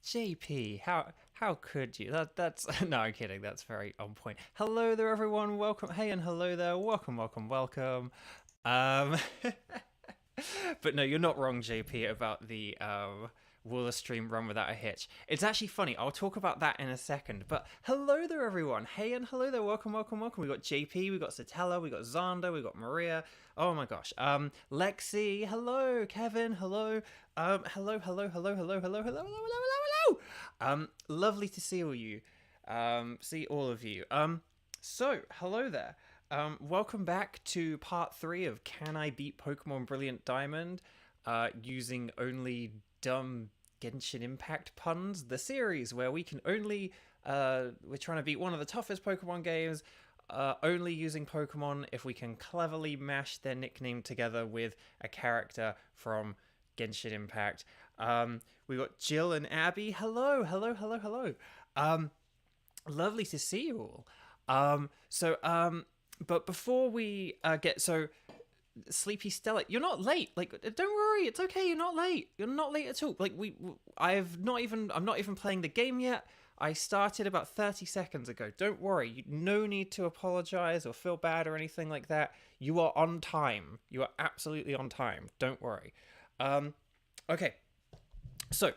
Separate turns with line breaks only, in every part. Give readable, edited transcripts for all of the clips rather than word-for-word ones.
JP, how could you? That's no, I'm kidding. That's very on point. Hello there, everyone. Welcome. Hey, and hello there. Welcome. Um, but no, you're not wrong, JP, about the Will the Stream Run Without a Hitch. It's actually funny. I'll talk about that in a second. But hello there, everyone. Hey, and hello there. Welcome. We got JP, we got Satella, we got Xander, we got Maria. Oh my gosh. Lexi, hello. Kevin, hello. Hello. Lovely to see all you. See all of you. So hello there. Welcome back to part 3 of Can I Beat Pokemon Brilliant Diamond using only dumb Genshin Impact puns, the series where we can only we're trying to beat one of the toughest Pokemon games only using Pokemon if we can cleverly mash their nickname together with a character from Genshin Impact. We got Jill and Abby. Hello. Lovely to see you all. But before we Sleepy Stella, you're not late. Like, don't worry, it's okay. You're not late. You're not late at all. Like, I'm not even playing the game yet. I started about 30 seconds ago. Don't worry. No need to apologize or feel bad or anything like that. You are on time. You are absolutely on time. Don't worry. Okay. So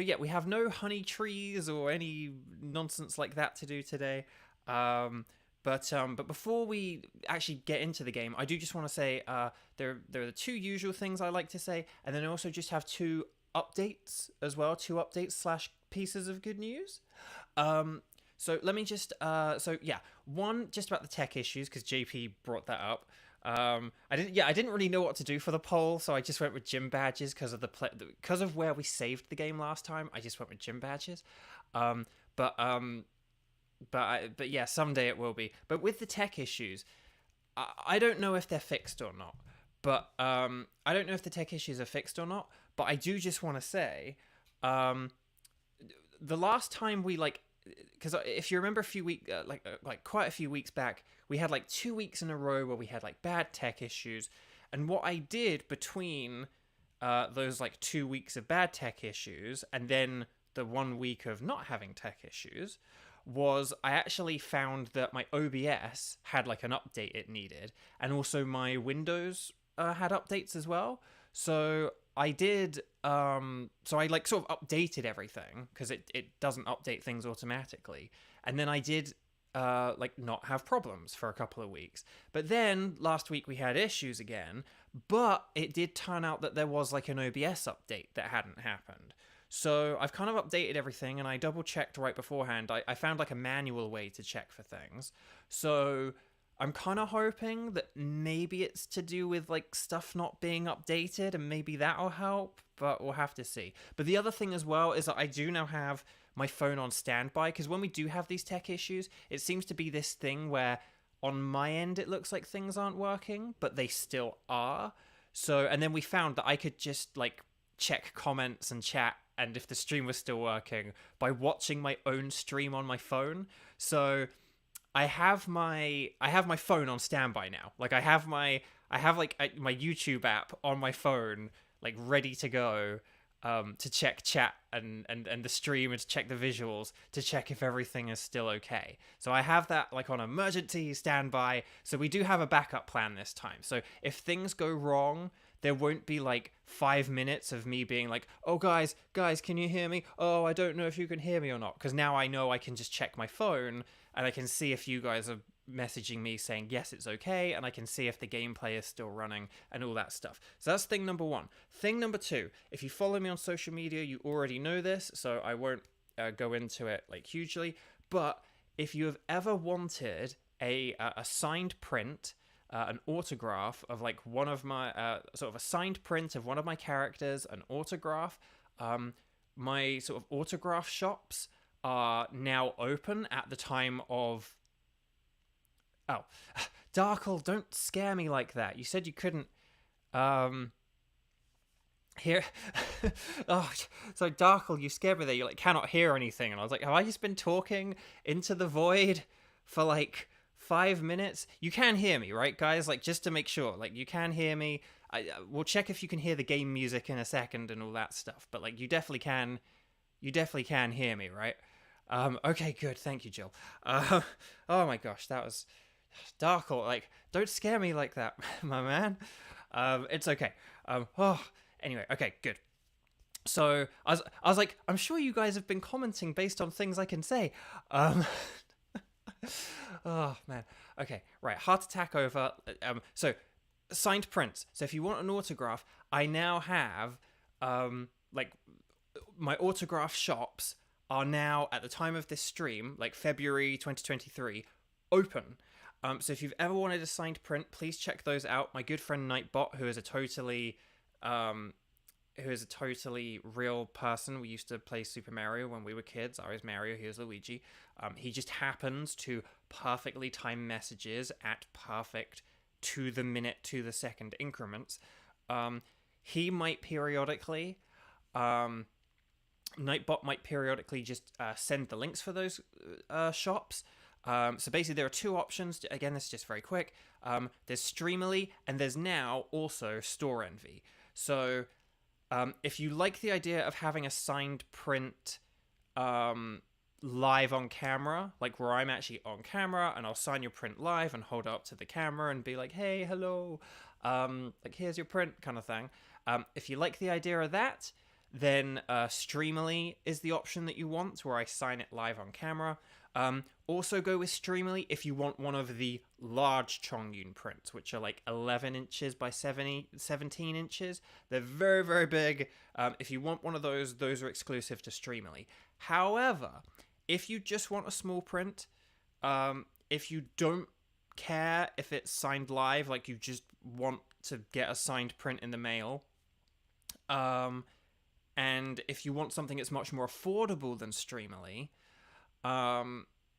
yeah, we have no honey trees or any nonsense like that to do today. But before we actually get into the game, I do just want to say there are the two usual things I like to say, and then I also just have two updates as well, slash pieces of good news. So let me just one just about the tech issues because JP brought that up. I didn't really know what to do for the poll, so I just went with gym badges because of where we saved the game last time. I just went with gym badges. But yeah, someday it will be. But with the tech issues, I don't know if they're fixed or not. But I don't know if the tech issues are fixed or not. But I do just want to say, the last time we because if you remember a few weeks, quite a few weeks back, we had 2 weeks in a row where we had bad tech issues. And what I did between those 2 weeks of bad tech issues and then the 1 week of not having tech issues was I actually found that my OBS had an update it needed, and also my Windows had updates as well. So I did so I sort of updated everything because it doesn't update things automatically, and then I did not have problems for a couple of weeks. But then last week we had issues again, but it did turn out that there was an OBS update that hadn't happened. So I've kind of updated everything, and I double checked right beforehand. I found a manual way to check for things. So I'm kind of hoping that maybe it's to do with stuff not being updated, and maybe that'll help, but we'll have to see. But the other thing as well is that I do now have my phone on standby, because when we do have these tech issues, it seems to be this thing where on my end it looks like things aren't working, but they still are. So, and then we found that I could just check comments and chat, and if the stream was still working, by watching my own stream on my phone. So I have my phone on standby now. I have my YouTube app on my phone, ready to go, to check chat and the stream, and to check the visuals, to check if everything is still okay. So I have that on emergency standby. So we do have a backup plan this time. So if things go wrong, there won't be 5 minutes of me being oh guys, can you hear me? Oh, I don't know if you can hear me or not. Because now I know I can just check my phone, and I can see if you guys are messaging me saying yes, it's okay, and I can see if the gameplay is still running and all that stuff. So that's thing number 1. Thing number 2, if you follow me on social media, you already know this, so I won't go into it hugely. But if you have ever wanted a signed print, an autograph of one of my sort of a signed print of one of my characters, an autograph, my sort of autograph shops are now open at the time of... Oh, Darkle, don't scare me like that. You said you couldn't hear... Oh, so Darkle, you scared me there. You cannot hear anything, and I was have I just been talking into the void for 5 minutes? You can hear me, right, guys? Just to make sure, you can hear me. We'll check if you can hear the game music in a second and all that stuff, but you definitely can You definitely can hear me, right? Okay, good. Thank you, Jill. Oh my gosh, that was dark. Or like, don't scare me like that, my man. It's okay. Anyway, okay, good. So I was like, I'm sure you guys have been commenting based on things I can say. Um, oh man. Okay, right. Heart attack over. So signed prints. So if you want an autograph, I now have like my autograph shops are now at the time of this stream, like February 2023, open. So if you've ever wanted a signed print, please check those out. My good friend Nightbot, who is a totally real person. We used to play Super Mario when we were kids. I was Mario, he was Luigi. He just happens to perfectly time messages at perfect to the minute, to the second increments. He might periodically, Nightbot might periodically just send the links for those shops. So basically there are two options. Again, this is just very quick. There's Streamily, and there's now also Store Envy. So if you like the idea of having a signed print live on camera, like where I'm actually on camera and I'll sign your print live and hold it up to the camera and be like, hey, hello, like here's your print kind of thing. If you like the idea of that, then Streamily is the option that you want, where I sign it live on camera. Also go with Streamily if you want one of the large Chongyun prints, which are like 11 inches by 17 inches. They're very, very big. If you want one of those are exclusive to Streamily. However, if you just want a small print, if you don't care if it's signed live, like you just want to get a signed print in the mail, and if you want something that's much more affordable than Streamily,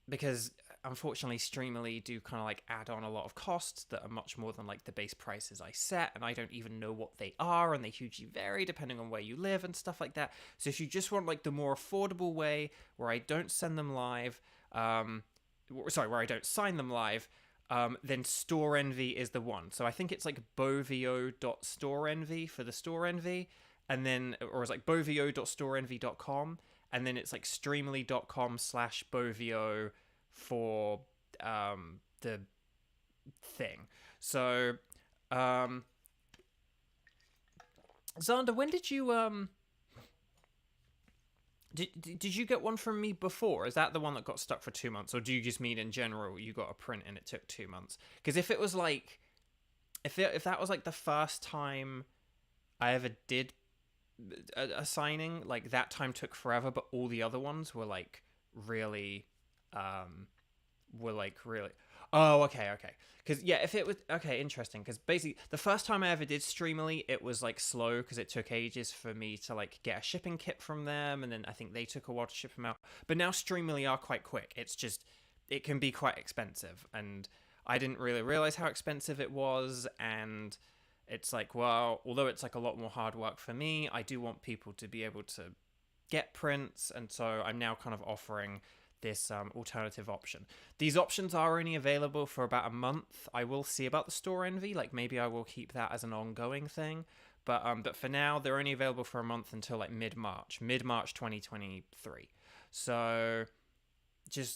because unfortunately Streamily do kind of like add on a lot of costs that are much more than like the base prices I set, and I don't even know what they are, and they hugely vary depending on where you live and stuff like that. So if you just want like the more affordable way where I don't send them live, where I don't sign them live, then Store Envy is the one. So I think it's like bovio.storeenvy for the Store Envy, and then, or it's like bovio.storeenvy.com, and then it's like streamily.com/bovio for the thing. So Xander, when did you did you get one from me before? Is that the one that got stuck for 2 months, or do you just mean in general you got a print and it took 2 months? Because if it was like, if that was like the first time I ever did a signing, like that time took forever, but all the other ones were like really oh, okay, because yeah, if it was okay, interesting, because basically the first time I ever did Streamily, it was like slow because it took ages for me to like get a shipping kit from them, and then I think they took a while to ship them out. But now Streamily are quite quick. It's just, it can be quite expensive, and I didn't really realize how expensive it was. And it's like, well, although it's like a lot more hard work for me, I do want people to be able to get prints, and so I'm now kind of offering this alternative option. These options are only available for about a month. I will see about the Store Envy, like maybe I will keep that as an ongoing thing, but for now they're only available for a month until like mid-March 2023. So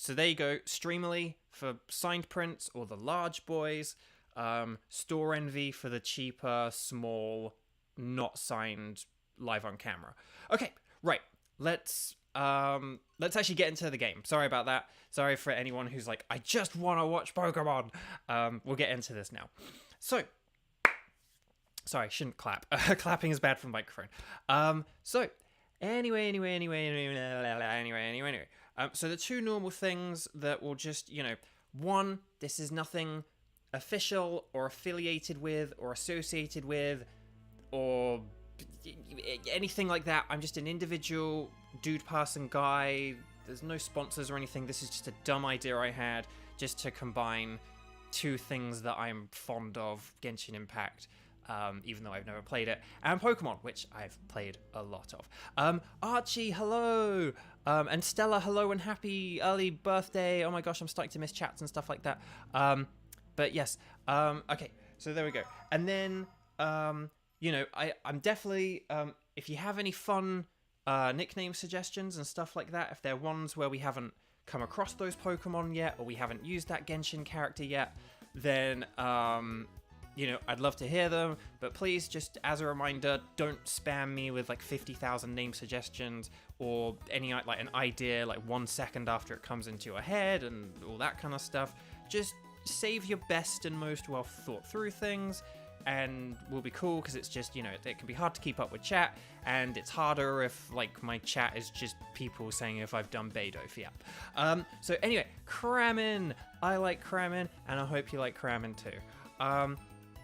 there you go. Streamily for signed prints or the large boys, Store Envy for the cheaper, small, not signed live on camera. Okay, right. Let's actually get into the game. Sorry about that. Sorry for anyone who's like, I just want to watch Pokemon. We'll get into this now. So, sorry, shouldn't clap. Clapping is bad for the microphone. So anyway. So the two normal things that will just, one, this is nothing official or affiliated with or associated with or anything like that. I'm just an individual dude person guy. There's no sponsors or anything. This is just a dumb idea I had just to combine two things that I'm fond of: Genshin Impact, even though I've never played it, and Pokemon, which I've played a lot of. Archie, hello, and Stella, hello, and happy early birthday. Oh my gosh, I'm starting to miss chats and stuff like that. But yes, okay, so there we go. And then I'm definitely, if you have any fun nickname suggestions and stuff like that. If they're ones where we haven't come across those Pokemon yet, or we haven't used that Genshin character yet, then you know, I'd love to hear them. But please, just as a reminder, don't spam me with like 50,000 name suggestions or any like an idea like 1 second after it comes into your head and all that kind of stuff. Just save your best and most well thought through things, and we'll be cool, because it's just, you know, it can be hard to keep up with chat, and it's harder if like my chat is just people saying if I've done Beidou. Yeah. So anyway, Kramen. I like Kramen, and I hope you like Kramen too.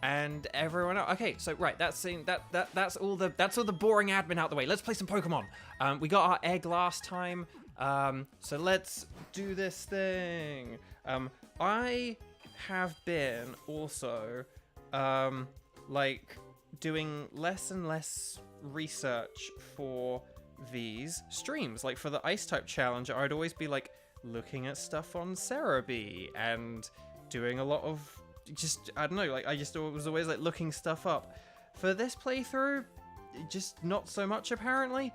And everyone else. Okay, so right, that's all the boring admin out the way. Let's play some Pokemon. We got our egg last time. So let's do this thing. I have been also like doing less and less research for these streams. Like for the ice type challenge, I'd always be like looking at stuff on Cerebi and doing a lot of just, I don't know, like I just was always like looking stuff up. For this playthrough, just not so much apparently.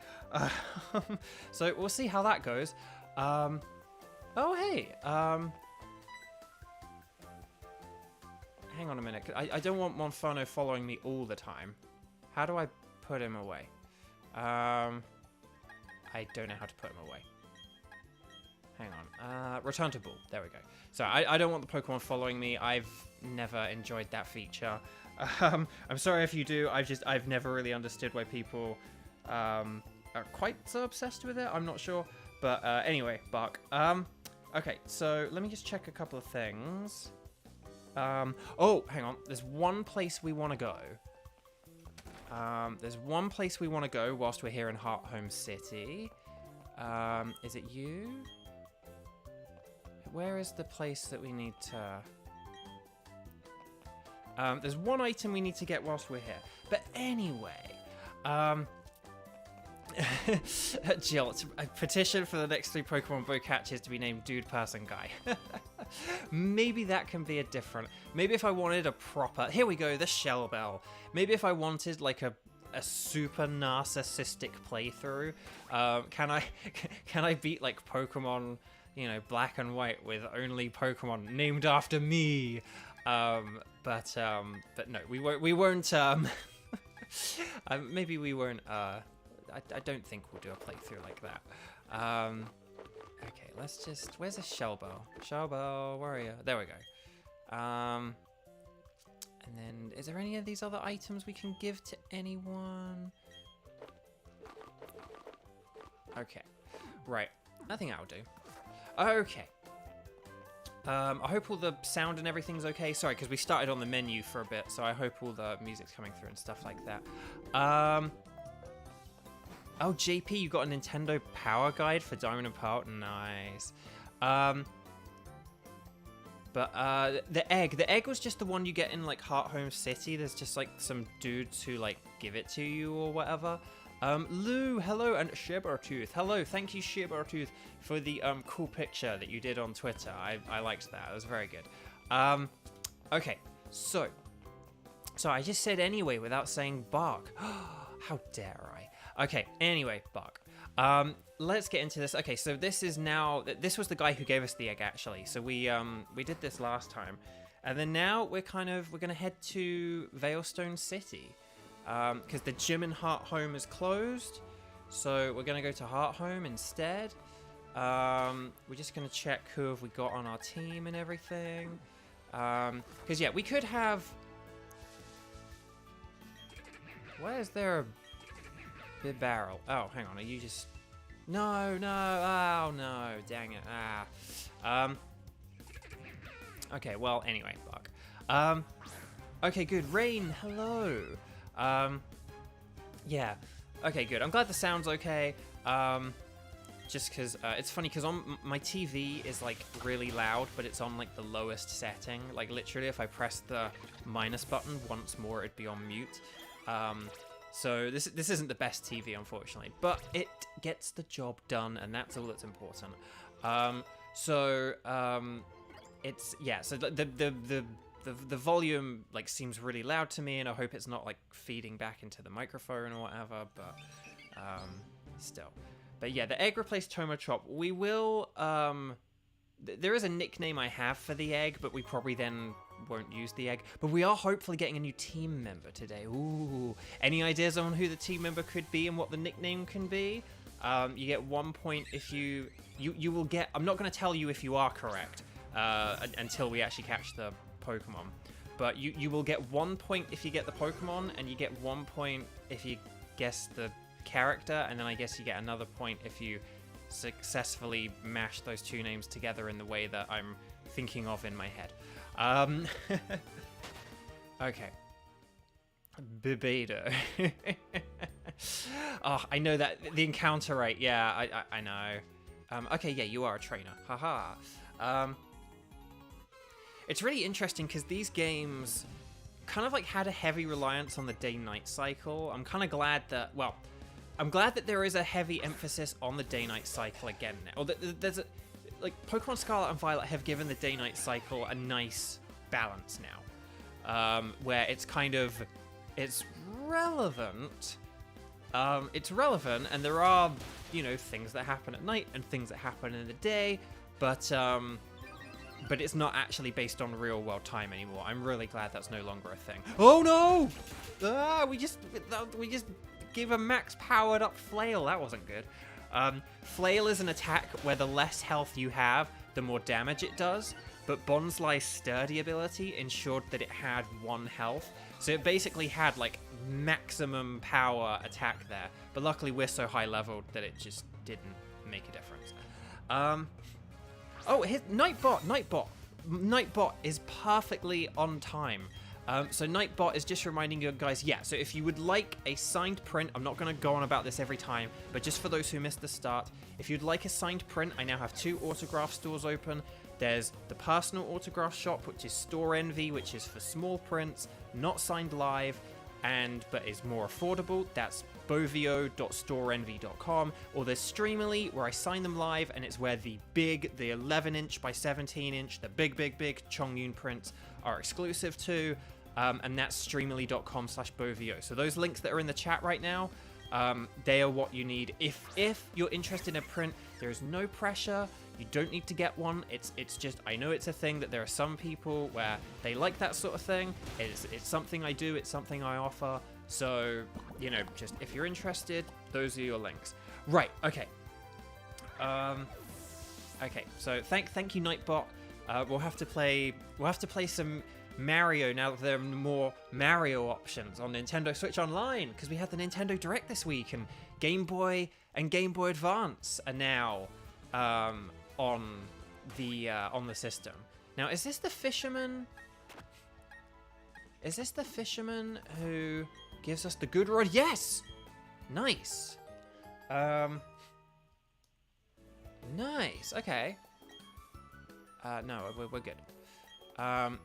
So we'll see how that goes. Oh hey, hang on a minute. I don't want Monfano following me all the time. How do I put him away? I don't know how to put him away. Hang on. Return to ball. There we go. So I don't want the Pokemon following me. I've never enjoyed that feature. I'm sorry if you do. I've never really understood why people are quite so obsessed with it. I'm not sure. But anyway, Bark. Okay, so let me just check a couple of things. Oh, hang on. There's one place we want to go. There's one place we want to go whilst we're here in Hearthome City. Is it you? Where is the place that we need to... there's one item we need to get whilst we're here. But anyway, Jill, a petition for the next 3 Pokemon Bow catches to be named Dude Person Guy. Maybe that can be a different... Maybe if I wanted a proper... Here we go, the Shell Bell. Maybe if I wanted like a super narcissistic playthrough, can I beat like Pokemon, you know, Black and White with only Pokemon named after me? But no, we won't maybe we won't I don't think we'll do a playthrough like that. Okay, let's just... Where's a Shellbell? Shellbell, where are you? There we go. And then, is there any of these other items we can give to anyone? Okay, right. I think that'll do. Okay. I hope all the sound and everything's okay. Sorry, because we started on the menu for a bit, so I hope all the music's coming through and stuff like that. Oh, JP, you got a Nintendo Power Guide for Diamond and Pearl? Nice. But the egg was just the one you get in like Hearthome City. There's just like some dudes who like give it to you or whatever. Lou, hello, and Shibertooth, hello. Thank you, Shibertooth, for the cool picture that you did on Twitter. I liked that. It was very good. Okay, so I just said anyway without saying bark. How dare I? Okay, anyway, bark. Let's get into this. Okay, so this is now... This was the guy who gave us the egg, actually. So we did this last time. And then now we're going to head to Veilstone City. Because the gym in Hearthome is closed. So we're going to go to Hearthome instead. We're just going to check who have we got on our team and everything. Because, yeah, we could have... Why is there a... Big barrel. Oh, hang on. Are you just... No. Oh, no. Dang it. Okay, well, anyway. Fuck. Okay, good. Rain, hello. Yeah. Okay, good. I'm glad the sound's okay. Just because... it's funny, because on my TV is, like, really loud, but it's on, like, the lowest setting. Like, literally, if I press the minus button once more, it'd be on mute. So this isn't the best TV, unfortunately, but it gets the job done, and that's all that's important. It's, yeah, so the volume like seems really loud to me, and I hope it's not like feeding back into the microphone or whatever. But still. But yeah, the egg replaced Tomachop. We will, there is a nickname I have for the egg, but we probably then won't use the egg. But we are hopefully getting a new team member today. Ooh. Any ideas on who the team member could be and what the nickname can be? You get 1 point if you will get... I'm not going to tell you if you are correct until we actually catch the Pokemon. But you will get 1 point if you get the Pokemon, and you get 1 point if you guess the character, and then I guess you get another point if you successfully mash those two names together in the way that I'm thinking of in my head. Okay. Bebedo. Oh, I know that. The encounter rate. Yeah, I know. Okay, yeah, you are a trainer. Haha. It's really interesting because these games kind of like had a heavy reliance on the day-night cycle. I'm kind of glad that, well, I'm glad that there is a heavy emphasis on the day-night cycle again now. Or there's a, like, Pokemon Scarlet and Violet have given the day-night cycle a nice balance now, where it's kind of, it's relevant. It's relevant, and there are, you know, things that happen at night and things that happen in the day, but it's not actually based on real-world time anymore. I'm really glad that's no longer a thing. Oh no! Ah, we just gave a max-powered-up Flail. That wasn't good. Flail is an attack where the less health you have, the more damage it does, but Bonsly's sturdy ability ensured that it had 1 health. So it basically had, like, maximum power attack there. But luckily we're so high-leveled that it just didn't make a difference. Oh, his Nightbot is perfectly on time. So Nightbot is just reminding you guys, yeah, so if you would like a signed print, I'm not going to go on about this every time, but just for those who missed the start, if you'd like a signed print, I now have 2 autograph stores open. There's the personal autograph shop, which is Store Envy, which is for small prints, not signed live, but is more affordable. That's bovio.storeenvy.com, or there's Streamily, where I sign them live, and it's where the 11-inch by 17-inch, the big Chongyun prints are exclusive to, and that's streamily.com/bovio. So those links that are in the chat right now, they are what you need. If you're interested in a print, there is no pressure. You don't need to get one. It's just, I know it's a thing that there are some people where they like that sort of thing. It's something I do. It's something I offer. So, you know, just if you're interested, those are your links. Right. Okay. Okay. So thank you, Nightbot. We'll have to play some Mario now that there are more Mario options on Nintendo Switch Online, because we had the Nintendo Direct this week, and Game Boy and Game Boy Advance are now on the system. Now, is this the fisherman? Is this the fisherman who gives us the good rod? Yes! Nice. Nice. Okay. No, we're good. Hang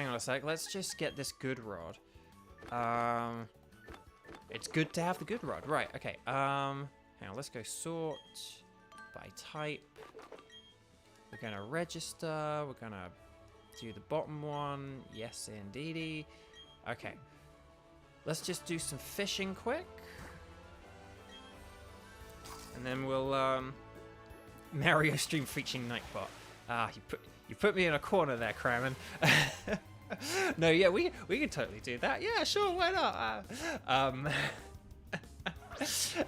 on a sec. Let's just get this good rod. It's good to have the good rod. Right, okay. Hang on, let's go sort by type. We're gonna register. We're gonna do the bottom one. Yes, indeedy. Okay. Let's just do some fishing quick. And then we'll, Mario stream featuring Nightbot. Ah, you put me in a corner there, Kramen. No, yeah, we could totally do that. Yeah, sure, why not?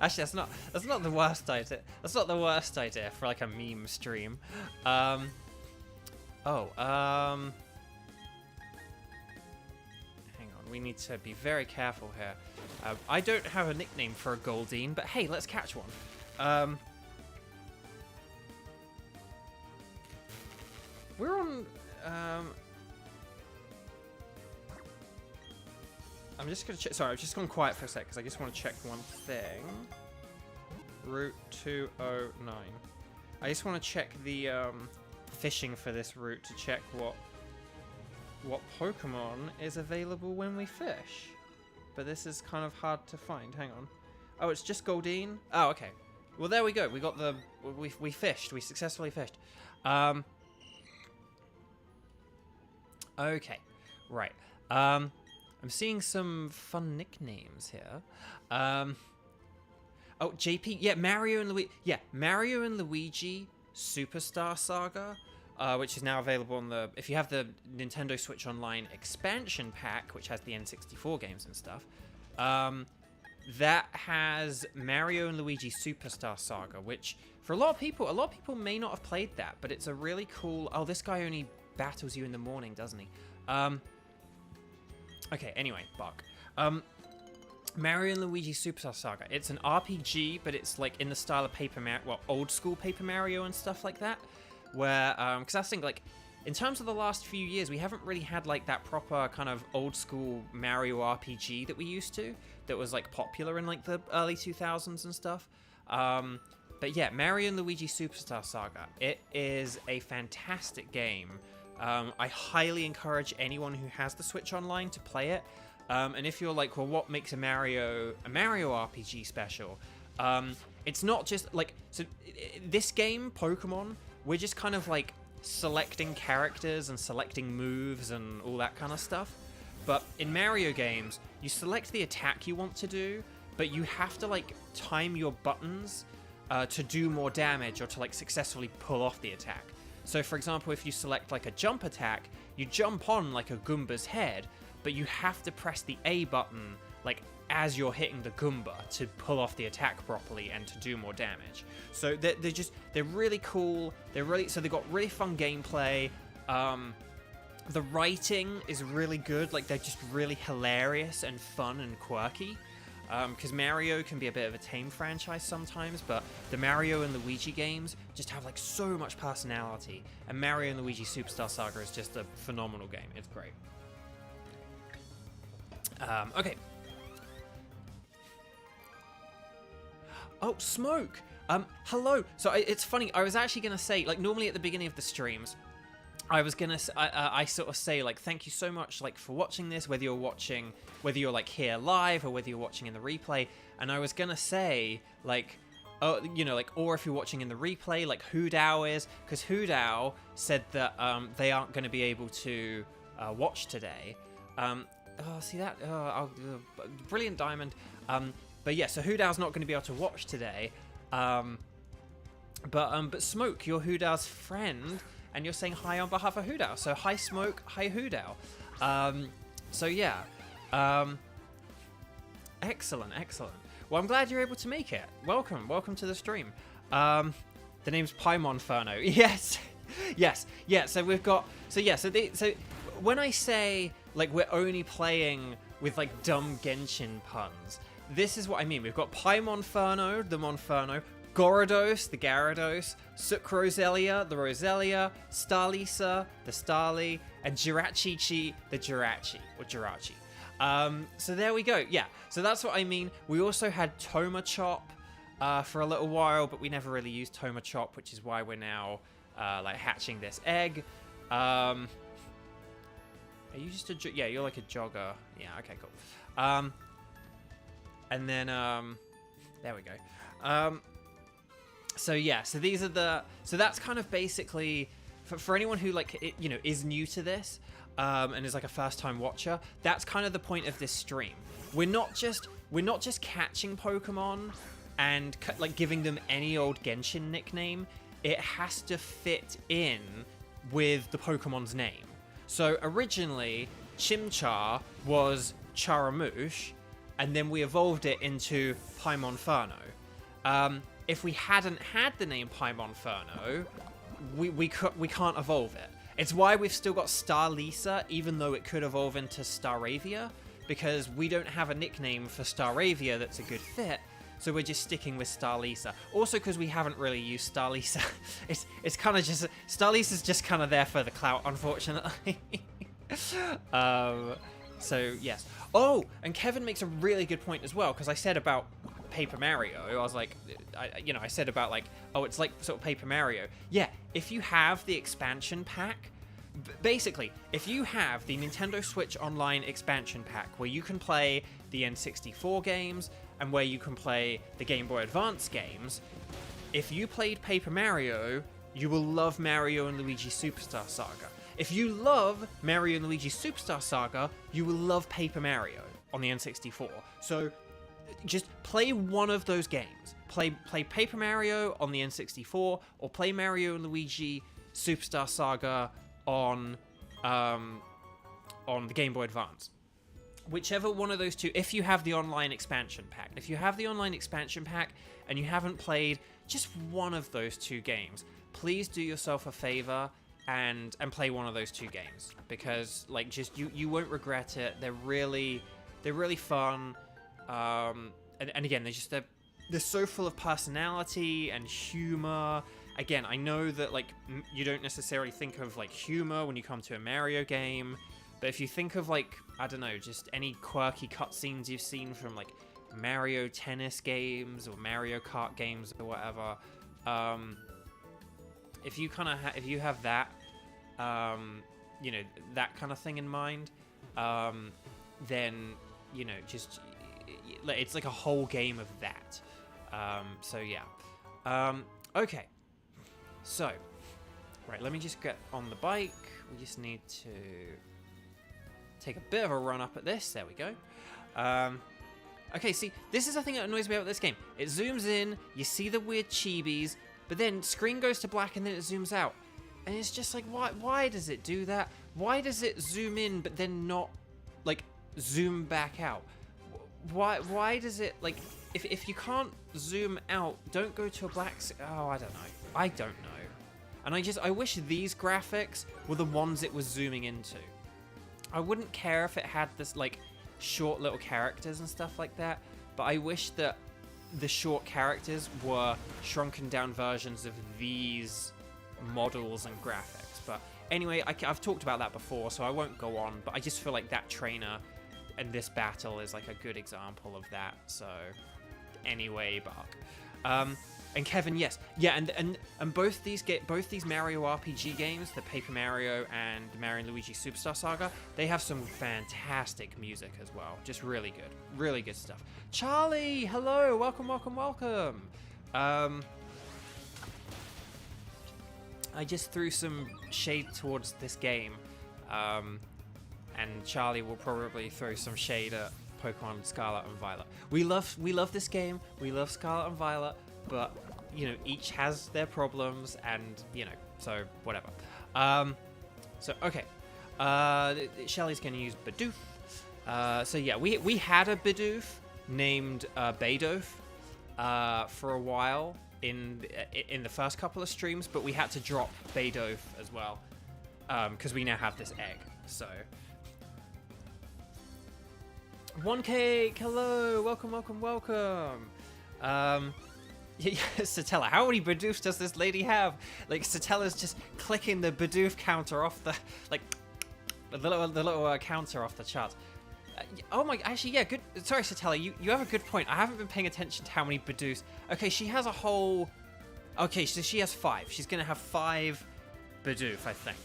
Actually, that's not the worst idea. That's not the worst idea for like a meme stream. Hang on, we need to be very careful here. I don't have a nickname for a Goldeen, but hey, let's catch one. We're on. I'm just gonna check. Sorry, I've just gone quiet for a sec because I just want to check one thing. Route 209. I just want to check the fishing for this route to check what Pokemon is available when we fish. But this is kind of hard to find. Hang on. Oh, it's just Goldeen. Oh, okay. Well, there we go. We got the we fished. We successfully fished. Okay. Right. I'm seeing some fun nicknames here. Oh, JP, yeah, Mario and Luigi, Mario and Luigi Superstar Saga, which is now available on the, if you have the Nintendo Switch Online expansion pack, which has the N64 games and stuff, that has Mario and Luigi Superstar Saga, which for a lot of people may not have played that, but it's a really cool, oh, this guy only battles you in the morning, doesn't he? Okay, anyway, Buck. Mario and Luigi Superstar Saga. It's an RPG, but it's like in the style of Paper Mario, well, old school Paper Mario and stuff like that. Where, because I think like, in terms of the last few years, we haven't really had like that proper kind of old school Mario RPG that we used to, that was like popular in like the early 2000s and stuff. But yeah, Mario and Luigi Superstar Saga. It is a fantastic game. I highly encourage anyone who has the Switch Online to play it. And if you're like, well, what makes a Mario RPG special? It's not just like, so this game, Pokemon, we're just kind of like selecting characters and selecting moves and all that kind of stuff. But in Mario games, you select the attack you want to do, but you have to like time your buttons to do more damage or to like successfully pull off the attack. So for example, if you select like a jump attack, you jump on like a Goomba's head, but you have to press the A button like as you're hitting the Goomba to pull off the attack properly and to do more damage. So they're really cool. So they've got really fun gameplay. The writing is really good. Like they're just really hilarious and fun and quirky. Because Mario can be a bit of a tame franchise sometimes, but the Mario and Luigi games just have like so much personality. And Mario and Luigi Superstar Saga is just a phenomenal game. It's great. Okay. Oh, Smoke! Hello! So it's funny, I was actually gonna say, like, normally at the beginning of the streams, I was gonna, I sort of say, like, thank you so much, like, for watching this, whether you're, like, here live, or whether you're watching in the replay, and I was gonna say, like, oh, you know, like, or if you're watching in the replay, like, Hoodao is, because Hoodao said that, they aren't gonna be able to, watch today. Oh, see that? Brilliant Diamond. But yeah, so Hoodao's not going to be able to watch today. But Smoke, you're Hoodao's friend, and you're saying hi on behalf of Hoodao. So hi Smoke, hi Hoodao. So yeah. Excellent. Well, I'm glad you're able to make it. Welcome to the stream. The name's Paimonferno. Yes. Yeah, so we've got, so when I say, like, we're only playing with, like, dumb Genshin puns, this is what I mean. We've got Paimonferno, the Monferno, Gyarados, the Gyarados, Sucroselia, the Roselia, Starlisa, the Starly, and Jirachi, the Jirachi, or Jirachi. So there we go. Yeah, so that's what I mean. We also had Tomachop for a little while, but we never really used Tomachop, which is why we're now, like, hatching this egg. Are you just a... Yeah, you're like a jogger. Yeah, okay, cool. And then, there we go. So yeah, so these are the... So that's kind of basically... For anyone who, like, you know, is new to this, and is like a first-time watcher, that's kind of the point of this stream. We're not just catching Pokemon and, like, giving them any old Genshin nickname. It has to fit in with the Pokemon's name. So originally, Chimchar was Charamouche, and then we evolved it into Paimonferno. If we hadn't had the name Paimonferno, we can't evolve it. It's why we've still got Starlisa, even though it could evolve into Staravia, because we don't have a nickname for Staravia that's a good fit. So we're just sticking with Starlisa. Also because we haven't really used Starlisa. It's kind of just... Starlisa's just kind of there for the clout, unfortunately. So, yes. Oh, and Kevin makes a really good point as well, because I said about Paper Mario, I was like... I said about, like, oh, it's like sort of Paper Mario. Yeah, if you have the expansion pack... Basically, if you have the Nintendo Switch Online expansion pack, where you can play the N64 games, and where you can play the Game Boy Advance games, if you played Paper Mario, you will love Mario and Luigi Superstar Saga. If you love Mario and Luigi Superstar Saga, you will love Paper Mario on the N64. So just play one of those games. Play Paper Mario on the N64, or play Mario and Luigi Superstar Saga on the Game Boy Advance. Whichever one of those two, if you have the online expansion pack. If you have the online expansion pack and you haven't played just one of those two games, please do yourself a favor and play one of those two games, because like just you won't regret it. They're really fun, and again they're so full of personality and humor. Again, I know that like you don't necessarily think of like humor when you come to a Mario game, but if you think of like, I don't know, just any quirky cutscenes you've seen from like Mario tennis games or Mario Kart games or whatever, if you have that, you know, that kind of thing in mind, then, you know, just, it's like a whole game of that. So yeah. Okay. So, right, let me just get on the bike. We just need to take a bit of a run up at this. There we go. Okay, see, this is the thing that annoys me about this game. It zooms in, you see the weird chibis, but then screen goes to black and then it zooms out. And it's just like, why does it do that? Why does it zoom in but then not, like, zoom back out? Why does it, like, if you can't zoom out, don't go to a black... Oh, I don't know. I don't know. And I wish these graphics were the ones it was zooming into. I wouldn't care if it had this, like, short little characters and stuff like that, but I wish that the short characters were shrunken down versions of these models and graphics. But anyway, I've talked about that before, so I won't go on, but I just feel like that trainer and this battle is like a good example of that. So anyway, Bark. And Kevin, yes, yeah, and both these Mario RPG games, the Paper Mario and the Mario and Luigi Superstar Saga, they have some fantastic music as well. Just really good stuff. Charlie, hello, welcome. I just threw some shade towards this game, and Charlie will probably throw some shade at Pokemon Scarlet and Violet. We love this game. We love Scarlet and Violet. But, you know, each has their problems, and, you know, so whatever. So, okay. Shelly's going to use Bidoof. So, yeah, we had a Bidoof named Beidoof for a while in the first couple of streams, but we had to drop Beidoof as well, because we now have this egg, so... 1K, hello, welcome. Yeah, Satella, how many Bidoofs does this lady have? Like, Satella's just clicking the Bidoof counter off the, like, the little counter off the chart. Oh my, actually, yeah, good. Sorry, Satella, you have a good point. I haven't been paying attention to how many Bidoofs. Okay, she has a whole... Okay, so she has 5. She's going to have 5 Bidoof, I think.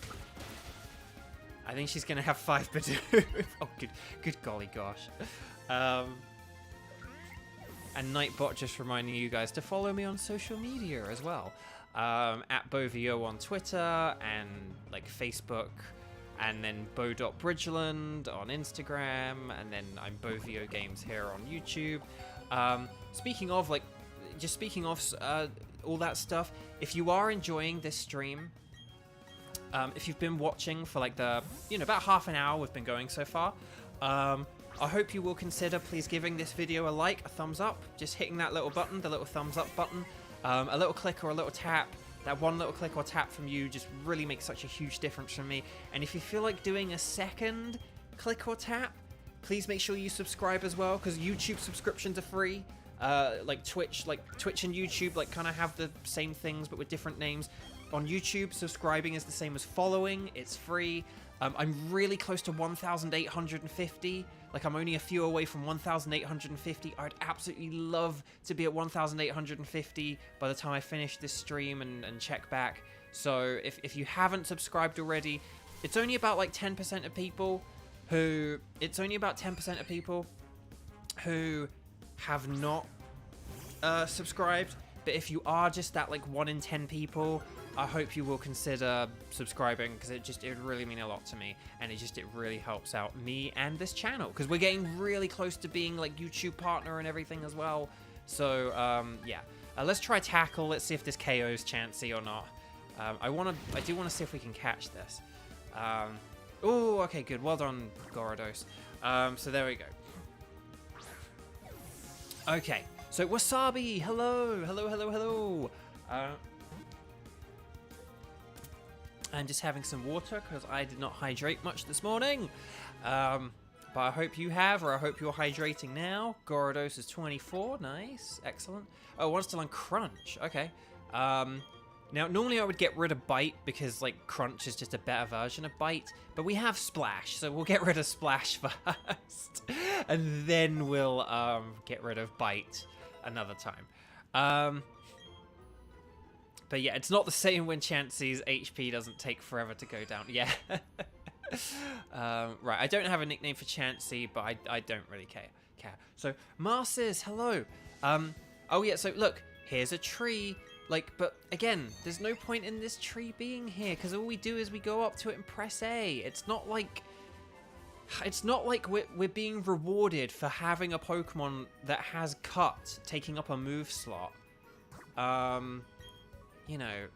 I think she's going to have 5 Bidoof. Oh, good golly gosh. And Nightbot just reminding you guys to follow me on social media as well. At Bovio on Twitter and like Facebook, and then bo.bridgeland on Instagram, and then I'm Bovio Games here on YouTube. Speaking of all that stuff, if you are enjoying this stream, if you've been watching for like the, about half an hour we've been going so far, I hope you will consider please giving this video a like, a thumbs up, just hitting that little button, the little thumbs up button, a little click or a little tap. That one little click or tap from you just really makes such a huge difference for me. And if you feel like doing a second click or tap, please make sure you subscribe as well, because YouTube subscriptions are free. Like Twitch and YouTube like kind of have the same things but with different names. On YouTube, subscribing is the same as following. It's free. I'm really close to 1,850. Like, I'm only a few away from 1,850. I'd absolutely love to be at 1,850 by the time I finish this stream and check back. So if you haven't subscribed already, it's only about like 10% of people who... It's only about 10% of people who have not subscribed. But if you are just that like 1 in 10 people I hope you will consider subscribing, because it would really mean a lot to me, and it really helps out me and this channel, because we're getting really close to being like YouTube partner and everything as well. So yeah, let's try tackle. Let's see if this KOs Chansey or not. I do want to see if we can catch this. Oh, okay, good. Well done, Gyarados. So there we go. Okay, so Wasabi, hello, hello, hello, hello. I'm just having some water because I did not hydrate much this morning. But I hope you have, or I hope you're hydrating now. Gyarados is 24, nice, excellent. Oh, one's still on Crunch, okay. Now, normally I would get rid of Bite because, like, Crunch is just a better version of Bite. But we have Splash, so we'll get rid of Splash first. And then we'll get rid of Bite another time. But yeah, it's not the same when Chansey's HP doesn't take forever to go down. Yeah. Right, I don't have a nickname for Chansey, but I don't really care. So, Marcis, hello. Oh yeah, so look, here's a tree. Like, but again, there's no point in this tree being here, because all we do is we go up to it and press A. It's not like we're being rewarded for having a Pokemon that has Cut taking up a move slot. You know,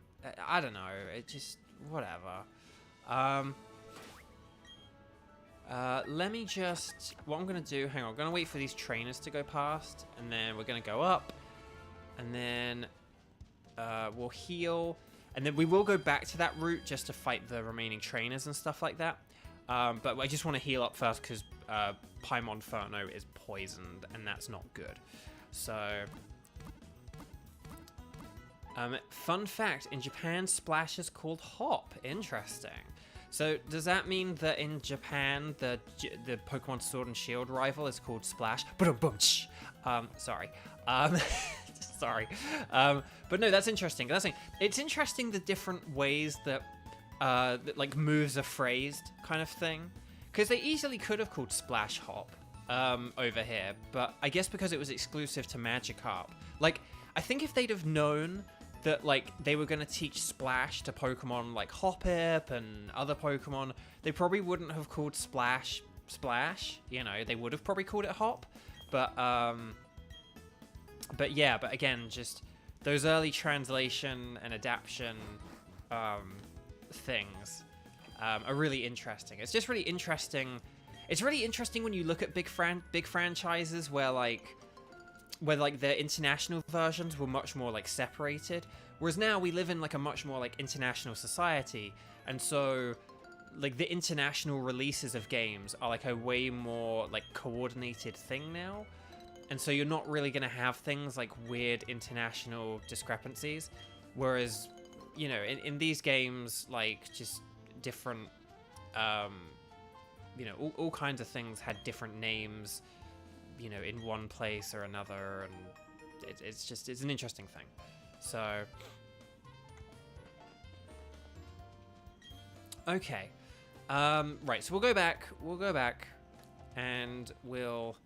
I don't know. It just whatever. Let me just. What I'm gonna do? Hang on. I'm gonna wait for these trainers to go past, and then we're gonna go up, and then. We'll heal, and then we will go back to that route just to fight the remaining trainers and stuff like that. But I just want to heal up first because Portmanteau is poisoned, and that's not good. So, fun fact, in Japan, Splash is called Hop. Interesting. So, does that mean that in Japan, the Pokemon Sword and Shield rival is called Splash? Sorry. Sorry. But no, that's interesting. It's interesting the different ways that, like, moves are phrased kind of thing. Because they easily could have called Splash Hop over here. But I guess because it was exclusive to Magikarp. Like, I think if they'd have known that, like, they were going to teach Splash to Pokemon like Hoppip and other Pokemon, they probably wouldn't have called Splash Splash. You know, they would have probably called it Hop. But yeah, but again, just those early translation and adaptation things are really interesting. It's just really interesting. It's really interesting when you look at big franchises where their international versions were much more like separated, whereas now we live in like a much more like international society, and so like the international releases of games are like a way more like coordinated thing now. And so you're not really going to have things like weird international discrepancies. Whereas, you know, in these games, like, just different, you know, all kinds of things had different names, you know, in one place or another. And it's an interesting thing. So, okay. Right, so we'll go back, and we'll...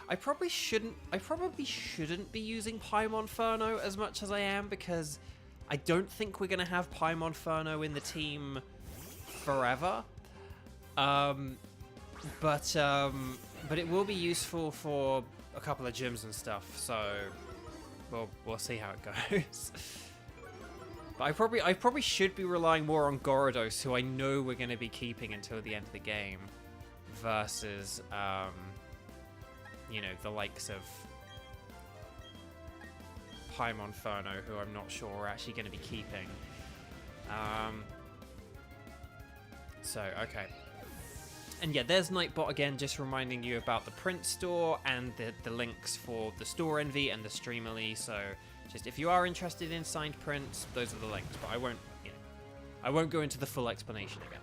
I probably shouldn't be using Portmanteau as much as I am, because I don't think we're gonna have Portmanteau in the team forever. But it will be useful for a couple of gyms and stuff. So we'll see how it goes. But I probably should be relying more on Gyarados, who I know we're gonna be keeping until the end of the game, versus you know, the likes of Portmanteau, who I'm not sure we're actually going to be keeping. So, okay. And yeah, there's Nightbot again, just reminding you about the print store and the links for the Store Envy and the Streamerly. So, just if you are interested in signed prints, those are the links. But I won't, you know, I won't go into the full explanation again.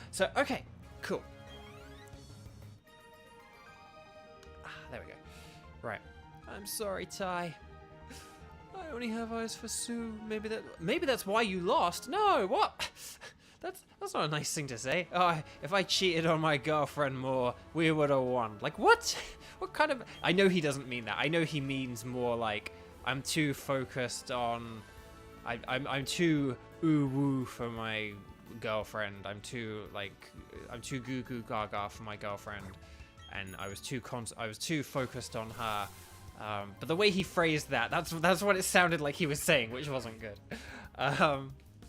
So, okay, cool. There we go. Right. I'm sorry, Ty. I only have eyes for Sue. Maybe that's why you lost. No, what? That's not a nice thing to say. Oh, if I cheated on my girlfriend more, we would have won. Like, what? What kind of... I know he doesn't mean that. I know he means more like, I'm too focused on. I'm too ooh woo for my girlfriend. I'm too goo goo gaga for my girlfriend, and I was too focused on her. But the way he phrased that's what it sounded like he was saying, which wasn't good.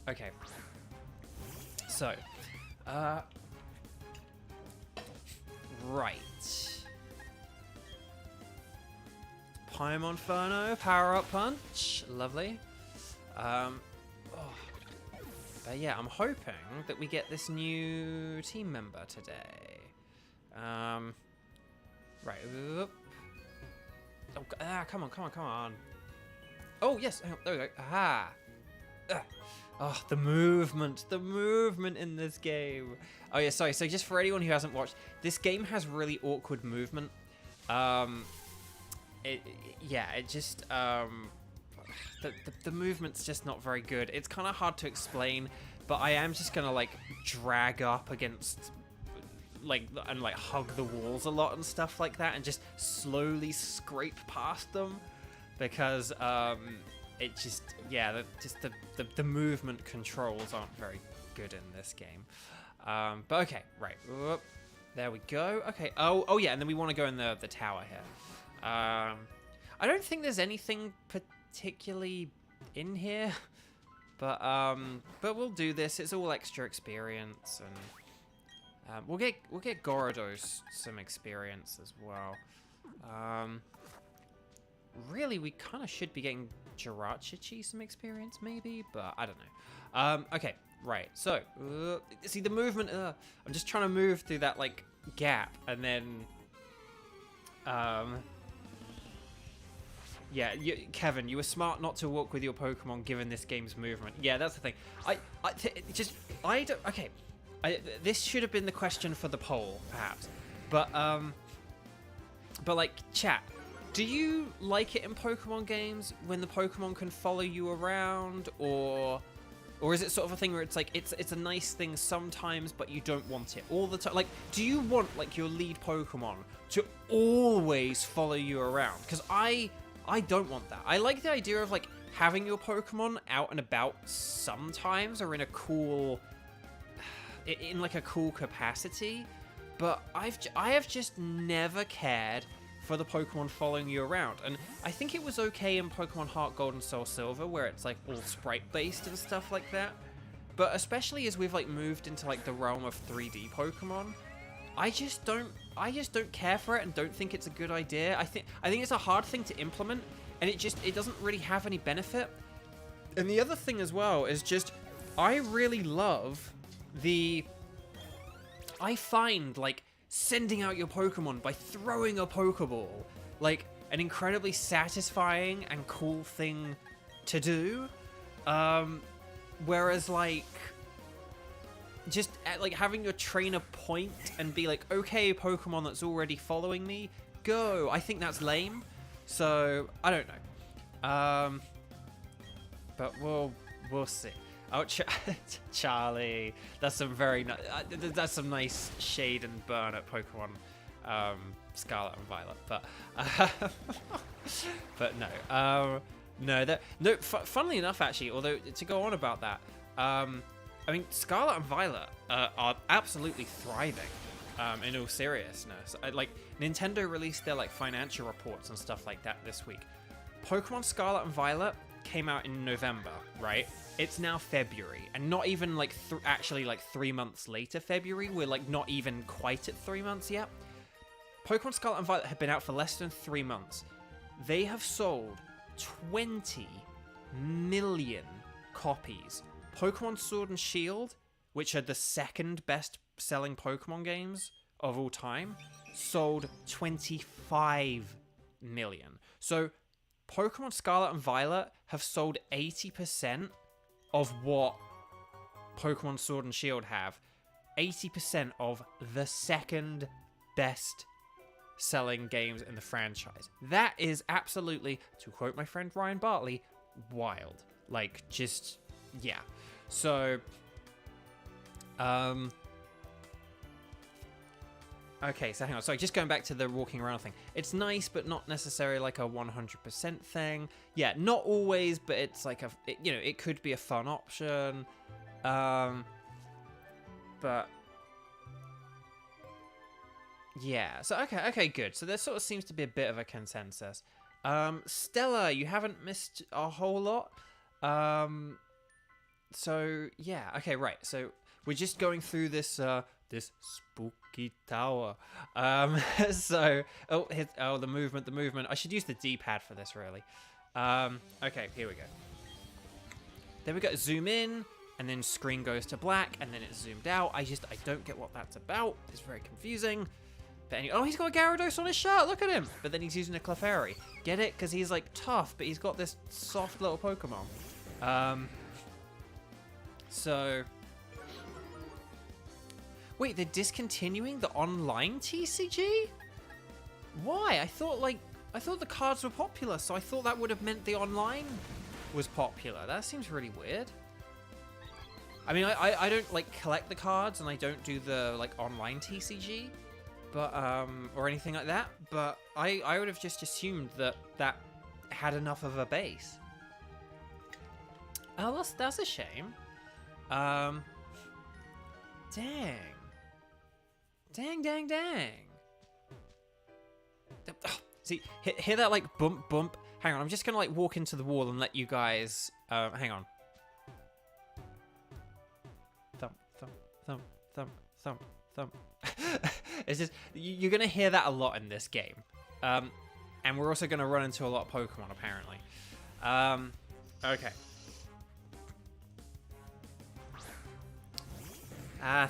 Okay. So, right. Paimon Inferno, power up punch, lovely. But yeah, I'm hoping that we get this new team member today. Right. Oh, come on. Oh, yes. There we go. Aha. Oh, the movement in this game. Oh yeah, sorry. So just for anyone who hasn't watched, this game has really awkward movement. The movement's just not very good. It's kind of hard to explain, but I am just gonna like drag up against and hug the walls a lot and stuff like that, and just slowly scrape past them, because it just, yeah, the movement controls aren't very good in this game. But okay, right. Whoop, there we go. Okay. Oh yeah, and then we want to go in the tower here. I don't think there's anything particularly in here, but we'll do this. It's all extra experience, and we'll get Gyarados some experience as well. Really, we kind of should be getting Jirachichi some experience, maybe, but I don't know. Okay, right. So, see the movement. I'm just trying to move through that like gap, and then, yeah, Kevin, you were smart not to walk with your Pokemon given this game's movement. Yeah, that's the thing. Okay. This should have been the question for the poll, perhaps. But like, chat, do you like it in Pokemon games when the Pokemon can follow you around, or is it sort of a thing where it's like it's a nice thing sometimes, but you don't want it all the time? Like, do you want like your lead Pokemon to always follow you around? Because I don't want that. I like the idea of like having your Pokemon out and about sometimes, or in a cool capacity, but I have just never cared for the Pokemon following you around. And I think it was okay in Pokemon Heart Gold and Soul Silver, where it's like all sprite based and stuff like that, but especially as we've like moved into like the realm of 3D Pokemon, I just don't care for it and don't think it's a good idea. I think it's a hard thing to implement, and it doesn't really have any benefit. And the other thing as well is just, I really love I find like sending out your Pokemon by throwing a Pokeball like an incredibly satisfying and cool thing to do. Whereas like just like having your trainer point and be like, okay, Pokemon that's already following me, go. I think that's lame. So I don't know. But we'll see. Oh, Charlie, that's some that's some nice shade and burn at Pokemon Scarlet and Violet, but funnily enough, actually, although to go on about that, I mean, Scarlet and Violet are absolutely thriving. In all seriousness, like Nintendo released their like financial reports and stuff like that this week. Pokemon Scarlet and Violet came out in November, right? It's now February, and not even like actually like 3 months later February. We're like not even quite at 3 months yet. Pokemon Scarlet and Violet have been out for less than 3 months. They have sold 20 million copies. Pokemon Sword and Shield, which are the second best selling Pokemon games of all time, sold 25 million. So Pokemon Scarlet and Violet have sold 80% of what Pokemon Sword and Shield have. 80% of the second best selling games in the franchise. That is absolutely, to quote my friend Ryan Bartley, wild. Like, just, yeah. So, Okay, so hang on. Sorry, just going back to the walking around thing. It's nice, but not necessarily like a 100% thing. Yeah, not always, but it's like it could be a fun option. But yeah. So okay, good. So there sort of seems to be a bit of a consensus. Stella, you haven't missed a whole lot. So yeah. Okay, right. So we're just going through this this spooky tower. So the movement. I should use the D-pad for this, really. Okay, here we go. There we go. Zoom in, and then screen goes to black, and then it's zoomed out. I don't get what that's about. It's very confusing. But anyway, oh, he's got a Gyarados on his shirt. Look at him. But then he's using a Clefairy. Get it? Because he's like tough, but he's got this soft little Pokemon. So. Wait, they're discontinuing the online TCG? Why? I thought the cards were popular, so I thought that would have meant the online was popular. That seems really weird. I mean, I don't like collect the cards, and I don't do the like online TCG, but or anything like that. But I would have just assumed that had enough of a base. Oh, that's a shame. Dang. Oh, see, hear that like bump? Hang on, I'm just gonna like walk into the wall and let you guys. Hang on. Thump. It's just you're gonna hear that a lot in this game, and we're also gonna run into a lot of Pokemon apparently. Okay.